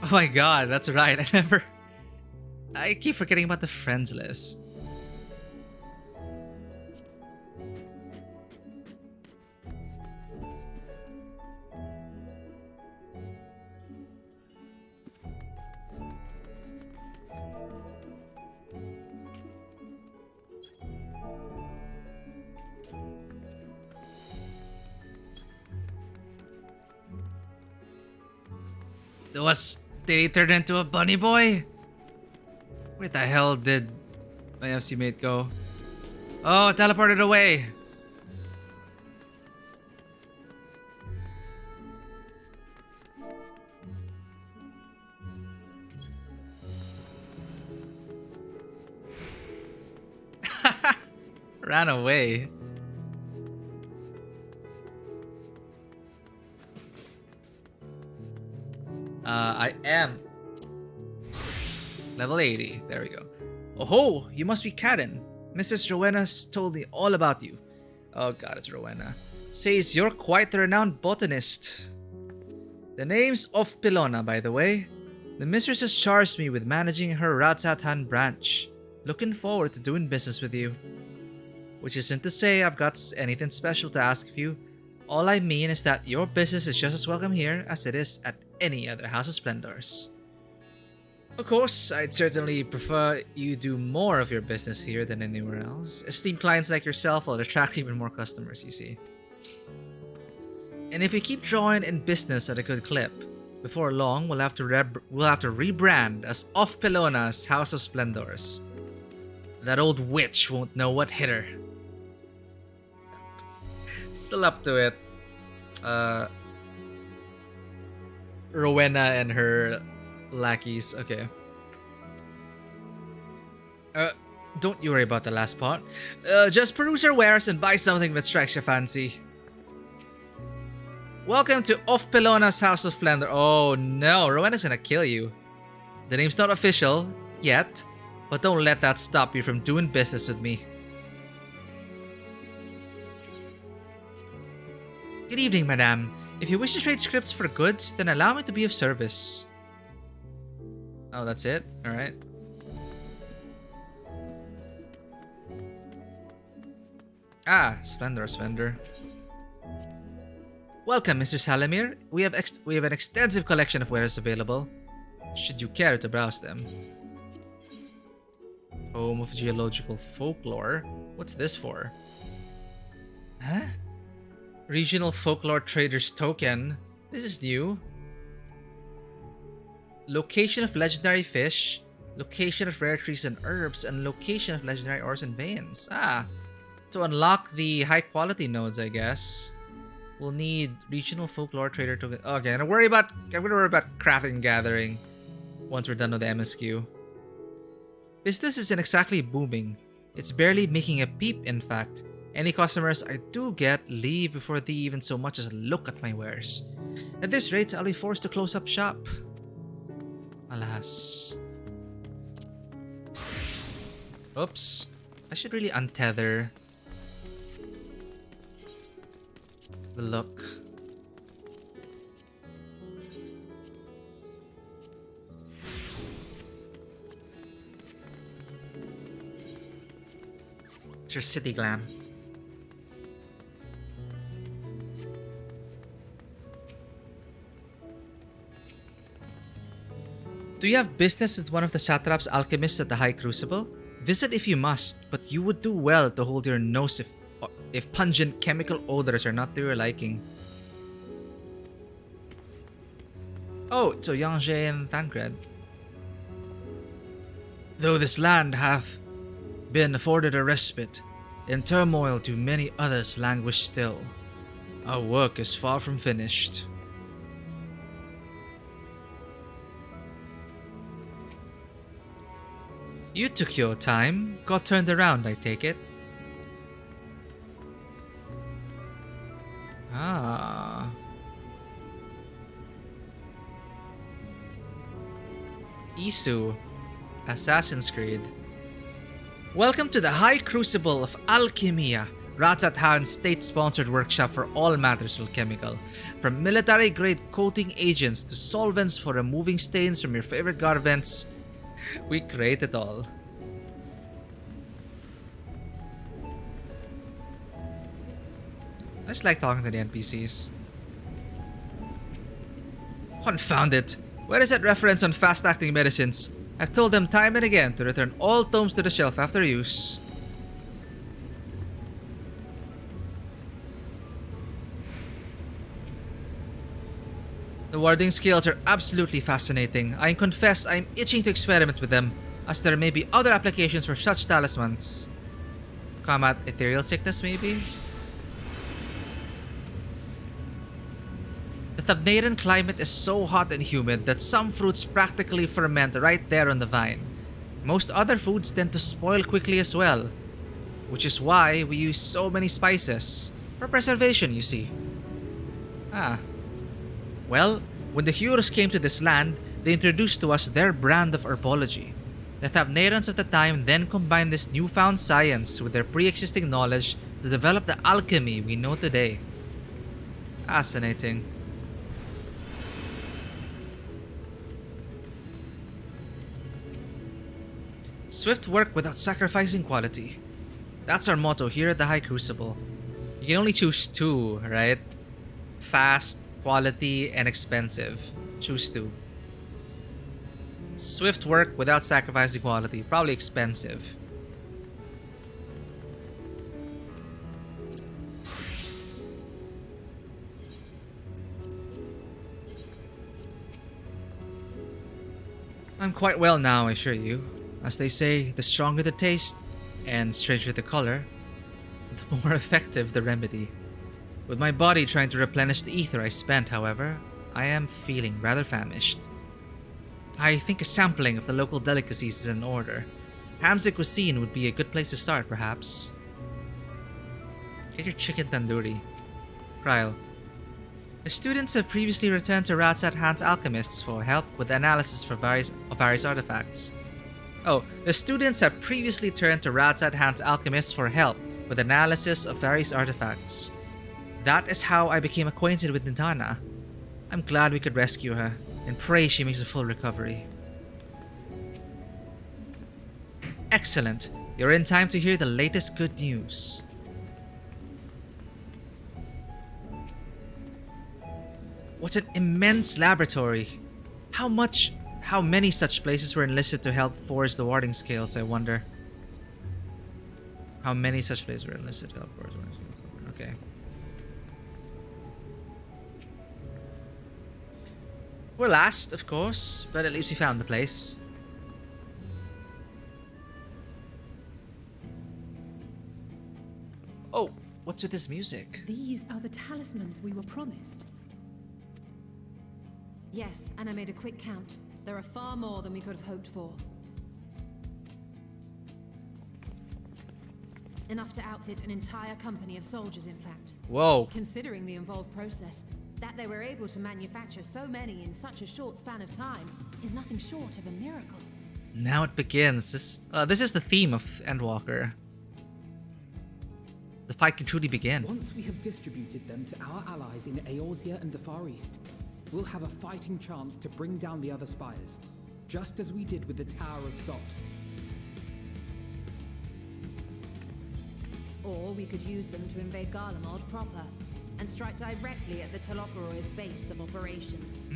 Oh my god, that's right. I keep forgetting about the friends list. Did he turn into a bunny boy? Where the hell did my FC mate go? Oh, teleported away. Ran away. I am level 80. There we go. Oh ho! You must be Kaden. Mrs. Rowena's told me all about you. Oh god, it's Rowena. Says you're quite the renowned botanist. The name's of Pilona, by the way. The mistress has charged me with managing her Ratsatan branch. Looking forward to doing business with you. Which isn't to say I've got anything special to ask of you. All I mean is that your business is just as welcome here as it is at any other House of Splendors. Of course, I'd certainly prefer you do more of your business here than anywhere else. Esteemed clients like yourself will attract even more customers, you see. And if we keep drawing in business at a good clip, before long we'll have to rebrand as Off Pilona's House of Splendors. That old witch won't know what hit her. Still up to it. Rowena and her lackeys. Okay. Don't you worry about the last part. Just peruse her wares and buy something that strikes your fancy. Welcome to Off Pilona's House of Splendor. Oh no, Rowena's gonna kill you. The name's not official yet, but don't let that stop you from doing business with me. Good evening, madame. If you wish to trade scripts for goods, then allow me to be of service. Oh, that's it? Alright. Ah, Splendor's vendor. Welcome, Mr. Salamir. We have an extensive collection of wares available, should you care to browse them. Home of Geological Folklore? What's this for? Huh? Regional Folklore Trader's Token. This is new. Location of legendary fish. Location of rare trees and herbs. And location of legendary ores and veins. Ah. To unlock the high quality nodes, I guess, we'll need Regional Folklore Trader Token. Okay, I'm gonna worry about crafting and gathering once we're done with the MSQ. Business isn't exactly booming. It's barely making a peep, in fact. Any customers I do get leave before they even so much as look at my wares. At this rate, I'll be forced to close up shop. Alas. Oops. I should really untether the look. It's your city glam. Do you have business with one of the satraps alchemists at the High Crucible? Visit if you must, but you would do well to hold your nose if pungent chemical odors are not to your liking. Oh, so Yangzhe and Thancred. Though this land hath been afforded a respite, in turmoil do many others languish still. Our work is far from finished. You took your time, got turned around, I take it. Ah. Isu, Assassin's Creed. Welcome to the High Crucible of Alchemia, Ratzat Han's state-sponsored workshop for all matters alchemical. From military-grade coating agents to solvents for removing stains from your favorite garments, we create it all. I just like talking to the NPCs. Confound it! Where is that reference on fast-acting medicines? I've told them time and again to return all tomes to the shelf after use. The warding scales are absolutely fascinating. I confess I'm itching to experiment with them, as there may be other applications for such talismans. Combat ethereal sickness, maybe? The Thavnairan climate is so hot and humid that some fruits practically ferment right there on the vine. Most other foods tend to spoil quickly as well, which is why we use so many spices. For preservation, you see. Ah. Well, when the Hurus came to this land, they introduced to us their brand of herbology. The Thavnairans of the time then combined this newfound science with their pre-existing knowledge to develop the alchemy we know today. Fascinating. Swift work without sacrificing quality. That's our motto here at the High Crucible. You can only choose two, right? Fast, quality, and expensive. Choose two. Swift work without sacrificing quality. Probably expensive. I'm quite well now, I assure you. As they say, the stronger the taste, and stranger the color, the more effective the remedy. With my body trying to replenish the ether I spent, however, I am feeling rather famished. I think a sampling of the local delicacies is in order. Hamza cuisine would be a good place to start, perhaps. Get your chicken tandoori. Kryl. The students have previously returned to Ratzat Han's alchemists for help with the analysis for various artifacts. Oh, the students have previously turned to Ratzat Han's alchemists for help with analysis of various artifacts. That is how I became acquainted with Nidana. I'm glad we could rescue her, and pray she makes a full recovery. Excellent. You're in time to hear the latest good news. What an immense laboratory! How many such places were enlisted to help forge the warding scales, I wonder? How many such places were enlisted to help forge the warding scales? Okay. We're last, of course, but at least we found the place. Oh, what's with this music? These are the talismans we were promised. Yes, and I made a quick count. There are far more than we could have hoped for. Enough to outfit an entire company of soldiers, in fact. Whoa. Considering the involved process, that they were able to manufacture so many in such a short span of time is nothing short of a miracle. Now it begins. This is the theme of Endwalker. the fight can truly begin. Once we have distributed them to our allies in Eorzea and the Far East, we'll have a fighting chance to bring down the other spires, just as we did with the Tower of Salt. Or we could use them to invade Garlemald proper, and strike directly at the Telophoroid's base of operations.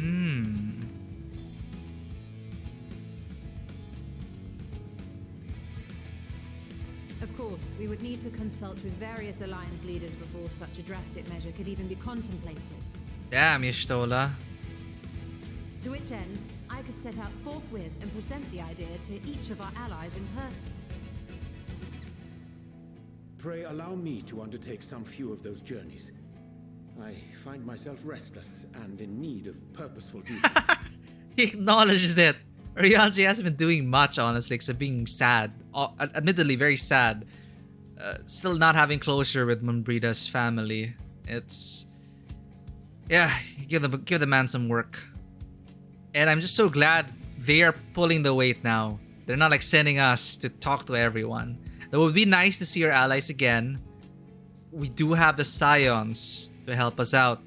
Of course, we would need to consult with various alliance leaders before such a drastic measure could even be contemplated. Damn, Y'shtola. To which end, I could set out forthwith and present the idea to each of our allies in person. Pray allow me to undertake some few of those journeys. I find myself restless and in need of purposeful duties. He acknowledges that Ryuji hasn't been doing much, honestly, except being sad. Admittedly, very sad. Still not having closure with Mumbrida's family. It's... yeah, give the man some work. And I'm just so glad they are pulling the weight now. They're not like sending us to talk to everyone. It would be nice to see our allies again. We do have the Scions to help us out,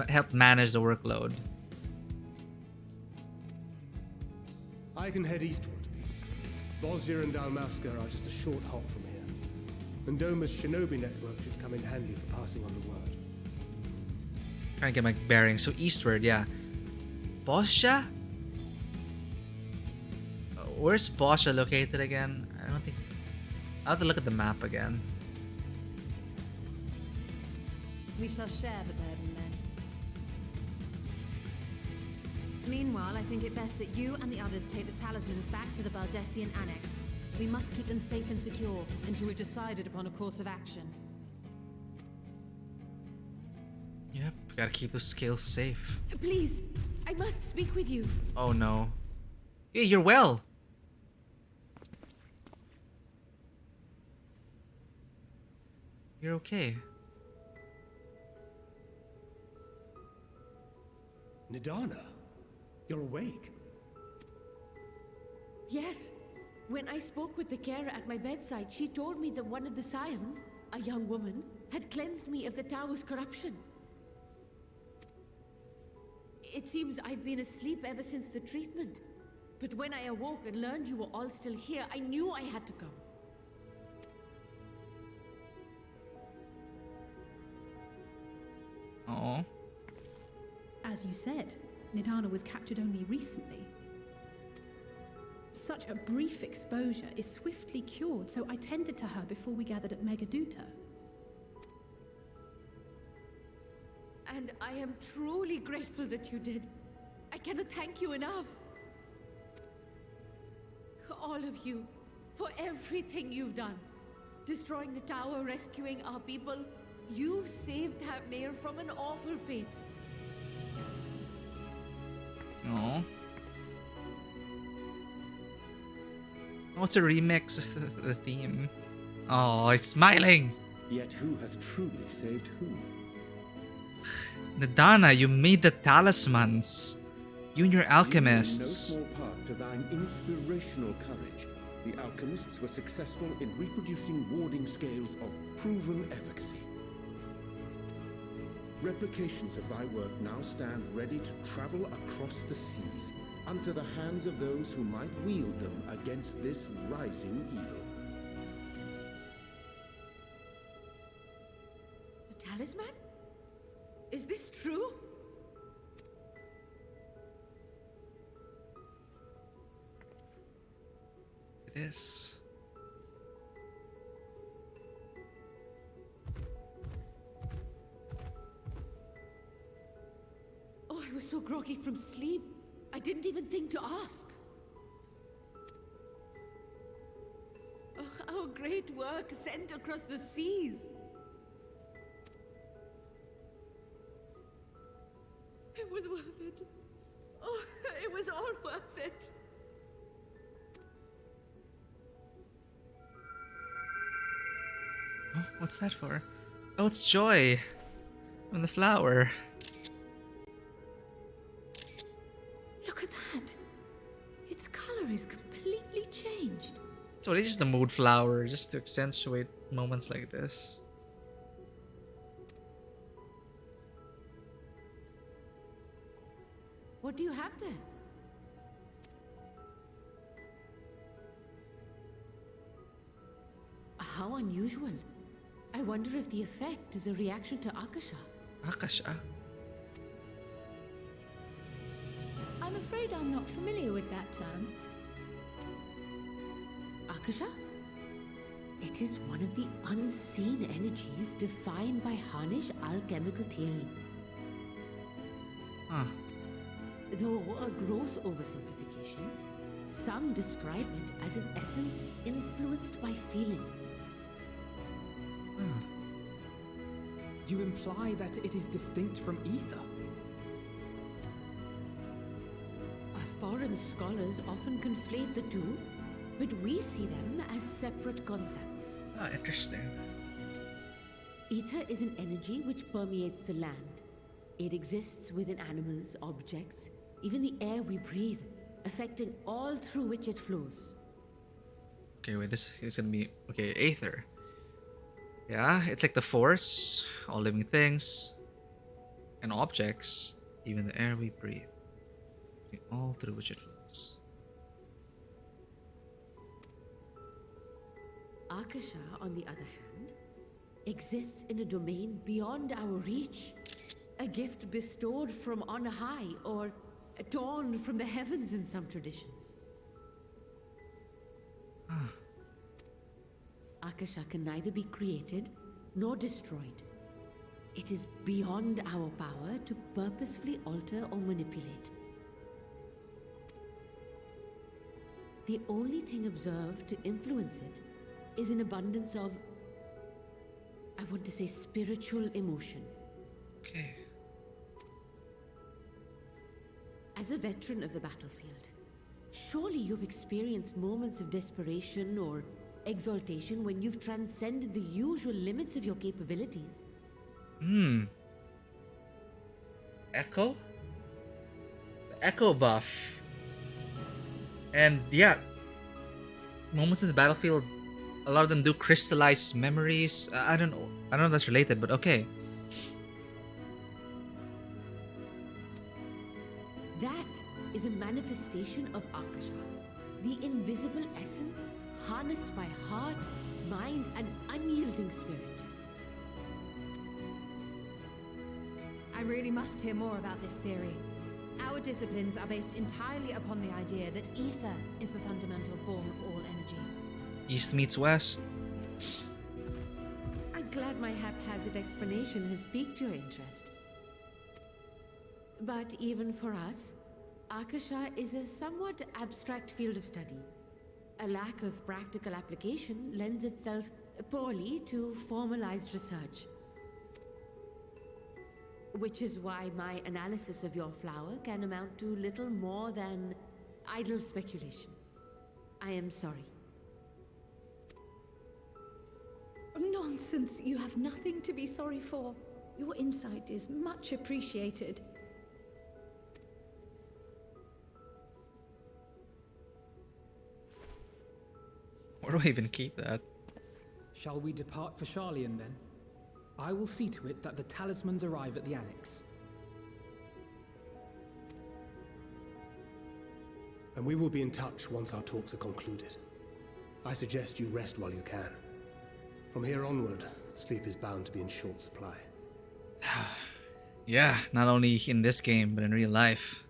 help manage the workload. I can head eastward. Bosnia and Dalmasca are just a short hop from here. And Doma's shinobi network should come in handy for passing on the word. Trying to get my bearings. So eastward, yeah. Bosnia? Where's Bosnia located again? I don't think... I'll have to look at the map again. We shall share the burden then. Meanwhile, I think it best that you and the others take the talismans back to the Baldessian Annex. We must keep them safe and secure until we've decided upon a course of action. Yep, we gotta keep those scales safe. Please, I must speak with you. Oh no. Yeah, you're well. You're okay. Nidana, you're awake. Yes. When I spoke with the carer at my bedside, she told me that one of the Scions, a young woman, had cleansed me of the tower's corruption. It seems I've been asleep ever since the treatment. But when I awoke and learned you were all still here, I knew I had to come. Oh. As you said, Nidana was captured only recently. Such a brief exposure is swiftly cured, so I tended to her before we gathered at Megaduta. And I am truly grateful that you did. I cannot thank you enough. All of you, for everything you've done. Destroying the tower, rescuing our people. You've saved Thavnair from an awful fate. Oh. Oh, it's a remix of the theme. Oh, it's smiling. Yet who hath truly saved who? Nidana, you made the talismans. You and your alchemists. Due in no small part to thine inspirational courage, the alchemists were successful in reproducing warding scales of proven efficacy. Replications of thy work now stand ready to travel across the seas, unto the hands of those who might wield them against this rising evil. The talisman? Is this true? It is. Oh, I was so groggy from sleep. I didn't even think to ask. Oh, our great work sent across the seas. It was worth it. Oh, it was all worth it. Oh, what's that for? Oh, it's joy from the flower. Look at that. Its color is completely changed. So it's just a mood flower, just to accentuate moments like this. How unusual. I wonder if the effect is a reaction to Akasha. Akasha? I'm afraid I'm not familiar with that term. Akasha? It is one of the unseen energies defined by Harnish alchemical theory. Huh. Though a gross oversimplification, some describe it as an essence influenced by feelings. You imply that it is distinct from ether? As foreign scholars often conflate the two, but we see them as separate concepts. Ah, interesting. Ether is an energy which permeates the land. It exists within animals, objects, even the air we breathe, affecting all through which it flows. Okay, wait, this is gonna be... Okay, Aether. Yeah, it's like the force, all living things, and objects, even the air we breathe, all through which it flows. Akasha, on the other hand, exists in a domain beyond our reach. A gift bestowed from on high, or torn from the heavens in some traditions. Akasha can neither be created nor destroyed. It is beyond our power to purposefully alter or manipulate. The only thing observed to influence it is an abundance of, I want to say, spiritual emotion. Okay. As a veteran of the battlefield, surely you've experienced moments of desperation or exaltation when you've transcended the usual limits of your capabilities. Echo? The Echo buff. And yeah, moments in the battlefield, a lot of them do crystallize memories. I don't know if that's related, but okay. That is a manifestation of Akasha, the invisible essence harnessed by heart, mind, and unyielding spirit. I really must hear more about this theory. Our disciplines are based entirely upon the idea that ether is the fundamental form of all energy. East meets West. I'm glad my haphazard explanation has piqued your interest. But even for us, Akasha is a somewhat abstract field of study. A lack of practical application lends itself poorly to formalized research. Which is why my analysis of your flower can amount to little more than idle speculation. I am sorry. Nonsense! You have nothing to be sorry for. Your insight is much appreciated. Where do I even keep that? Shall we depart for Sharlayan then? I will see to it that the talismans arrive at the Annex. And we will be in touch once our talks are concluded. I suggest you rest while you can. From here onward, sleep is bound to be in short supply. Yeah, not only in this game, but in real life.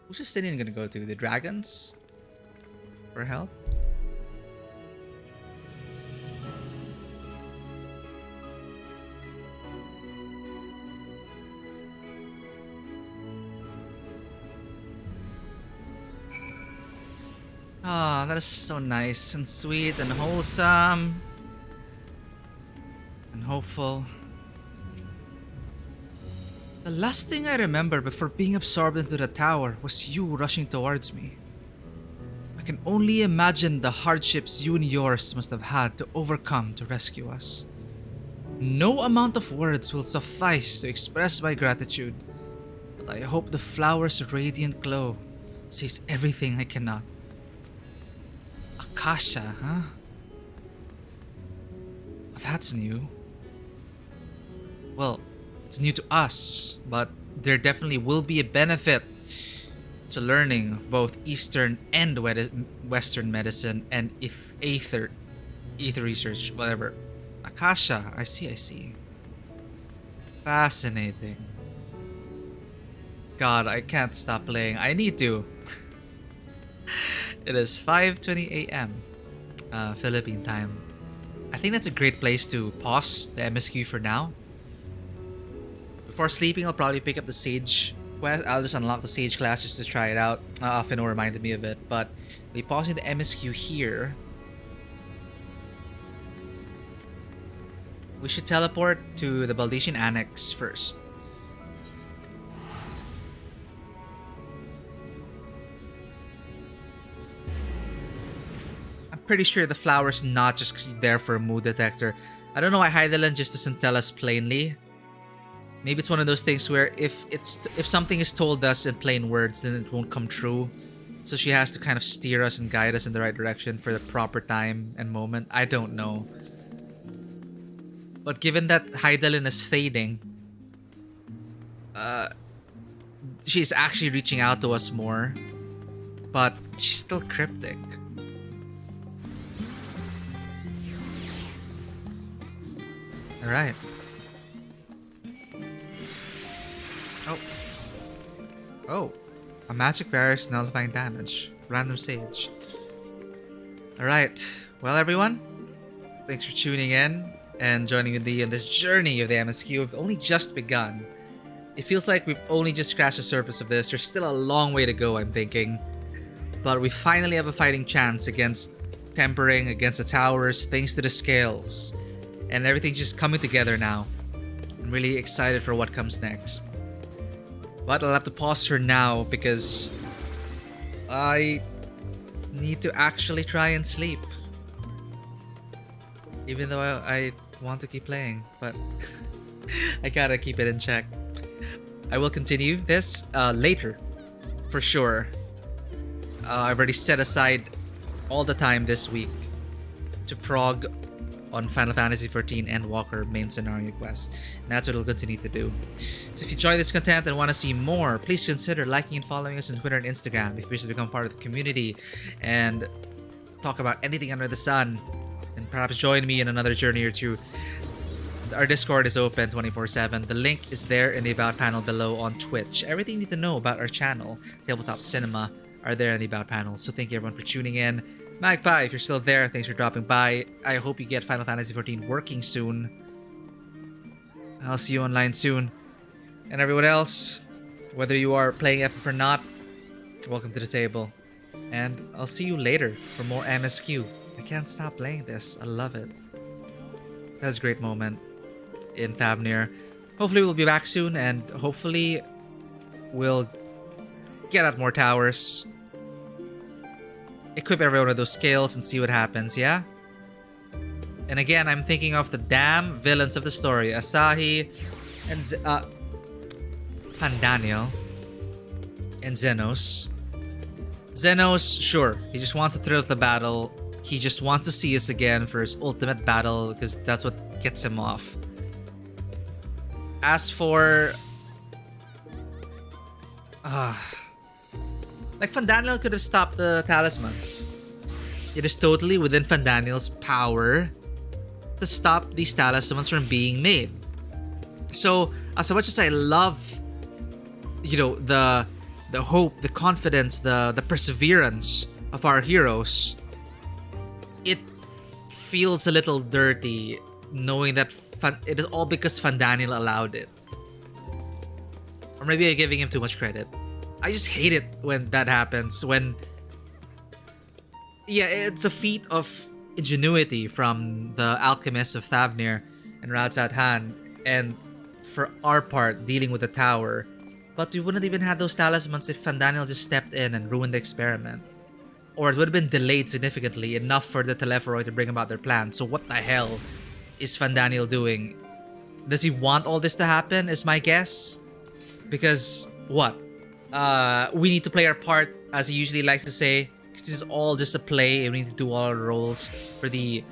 Who's Justinian gonna go to? The dragons? For help? Ah, that is so nice and sweet and wholesome and hopeful. The last thing I remember before being absorbed into the tower was you rushing towards me. I can only imagine the hardships you and yours must have had to overcome to rescue us. No amount of words will suffice to express my gratitude, but I hope the flower's radiant glow says everything I cannot. Akasha, huh? That's new. well, it's new to us, but there definitely will be a benefit to learning both Eastern and Western medicine and ether research, whatever. Akasha, I see. Fascinating. God, I can't stop playing. I need to. It is 5:20 a.m. Philippine time. I think that's a great place to pause the MSQ for now. Before sleeping, I'll probably pick up the Sage quest. I'll just unlock the Sage class just to try it out. Fino reminded me of it, but we pausing the MSQ here. We should teleport to the Baldician Annex first. I'm pretty sure the flower's not just there for a mood detector. I don't know why Hydaelyn just doesn't tell us plainly. Maybe it's one of those things where if something is told us in plain words, then it won't come true. So she has to kind of steer us and guide us in the right direction for the proper time and moment. I don't know. But given that Hydaelyn is fading, she's actually reaching out to us more. But she's still cryptic. Alright. Oh. A magic barrier is nullifying damage. Random sage. Alright. Well, everyone. Thanks for tuning in and joining with me in this journey of the MSQ. We've only just begun. It feels like we've only just scratched the surface of this. There's still a long way to go, I'm thinking. But we finally have a fighting chance against tempering, against the towers, thanks to the scales. And everything's just coming together now. I'm really excited for what comes next. But I'll have to pause for now because I need to actually try and sleep. Even though I want to keep playing, but I gotta keep it in check. I will continue this later, for sure. I've already set aside all the time this week to prog on Final Fantasy XIV Endwalker main scenario quest. And that's what we'll continue to do. So if you enjoy this content and want to see more, please consider liking and following us on Twitter and Instagram if you wish to become part of the community and talk about anything under the sun. And perhaps join me in another journey or two. Our Discord is open 24/7. The link is there in the About panel below on Twitch. Everything you need to know about our channel, Tabletop Cinema, are there in the About panel. So thank you everyone for tuning in. Magpie, if you're still there, thanks for dropping by. I hope you get Final Fantasy XIV working soon. I'll see you online soon. And everyone else, whether you are playing FF or not, welcome to the table. And I'll see you later for more MSQ. I can't stop playing this. I love it. That's a great moment in Thavnair. Hopefully we'll be back soon, and hopefully we'll get out more towers. Equip every one of those scales and see what happens, yeah? And again, I'm thinking of the damn villains of the story. Asahi and Fandaniel and Xenos. Xenos, sure, he just wants the thrill of the battle. He just wants to see us again for his ultimate battle because that's what gets him off. As for... like, Fandaniel could have stopped the talismans. It is totally within Fandaniel's power to stop these talismans from being made. So, as much as I love, you know, the hope, the confidence, the perseverance of our heroes, it feels a little dirty knowing that it is all because Fandaniel allowed it. Or maybe I'm giving him too much credit. I just hate it when that happens. When... yeah, it's a feat of ingenuity from the alchemists of Thavnair and Radzat Han. And for our part, dealing with the tower. But we wouldn't even have those talismans if Fandaniel just stepped in and ruined the experiment. Or it would have been delayed significantly, enough for the Telepharoi to bring about their plan. So what the hell is Fandaniel doing? Does he want all this to happen, is my guess? Because, what? We need to play our part, as he usually likes to say. This is all just a play, and we need to do all our roles for the...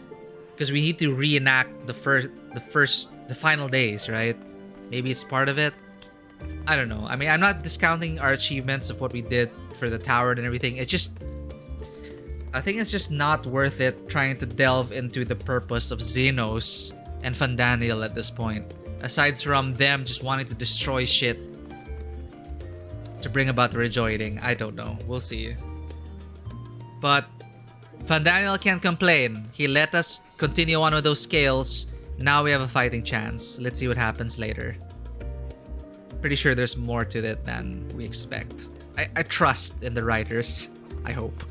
because we need to reenact the final days, right? Maybe it's part of it. I don't know. I mean, I'm not discounting our achievements of what we did for the tower and everything. It's just, I think it's just not worth it trying to delve into the purpose of Xenos and Fandaniel at this point. Aside from them just wanting to destroy shit to bring about the rejoining. I don't know. We'll see. But Fandaniel can't complain. He let us continue on with those scales. Now we have a fighting chance. Let's see what happens later. Pretty sure there's more to it than we expect. I trust in the writers. I hope.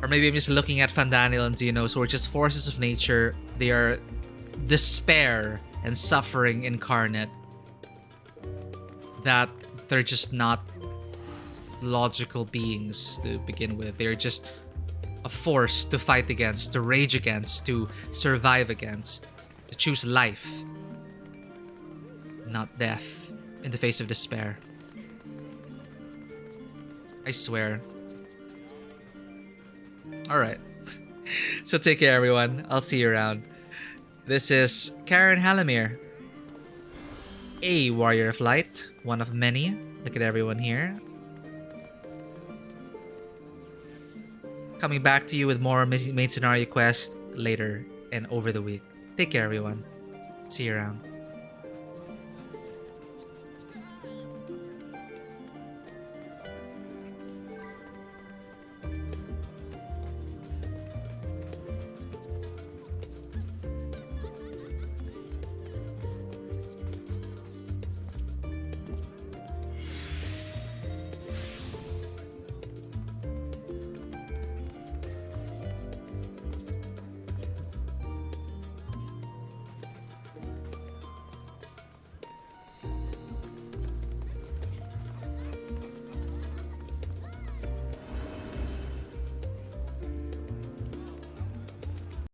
Or maybe I'm just looking at Fandaniel and Xenos, who are just forces of nature. They are despair and suffering incarnate. That they're just not logical beings to begin with. They're just a force to fight against, to rage against, to survive against, to choose life, not death, in the face of despair. I swear. Alright. So take care, everyone. I'll see you around. This is Karen Halamir, a warrior of light, one of many. Look at everyone here. Coming back to you with more main scenario quests later and over the week. Take care, everyone. See you around.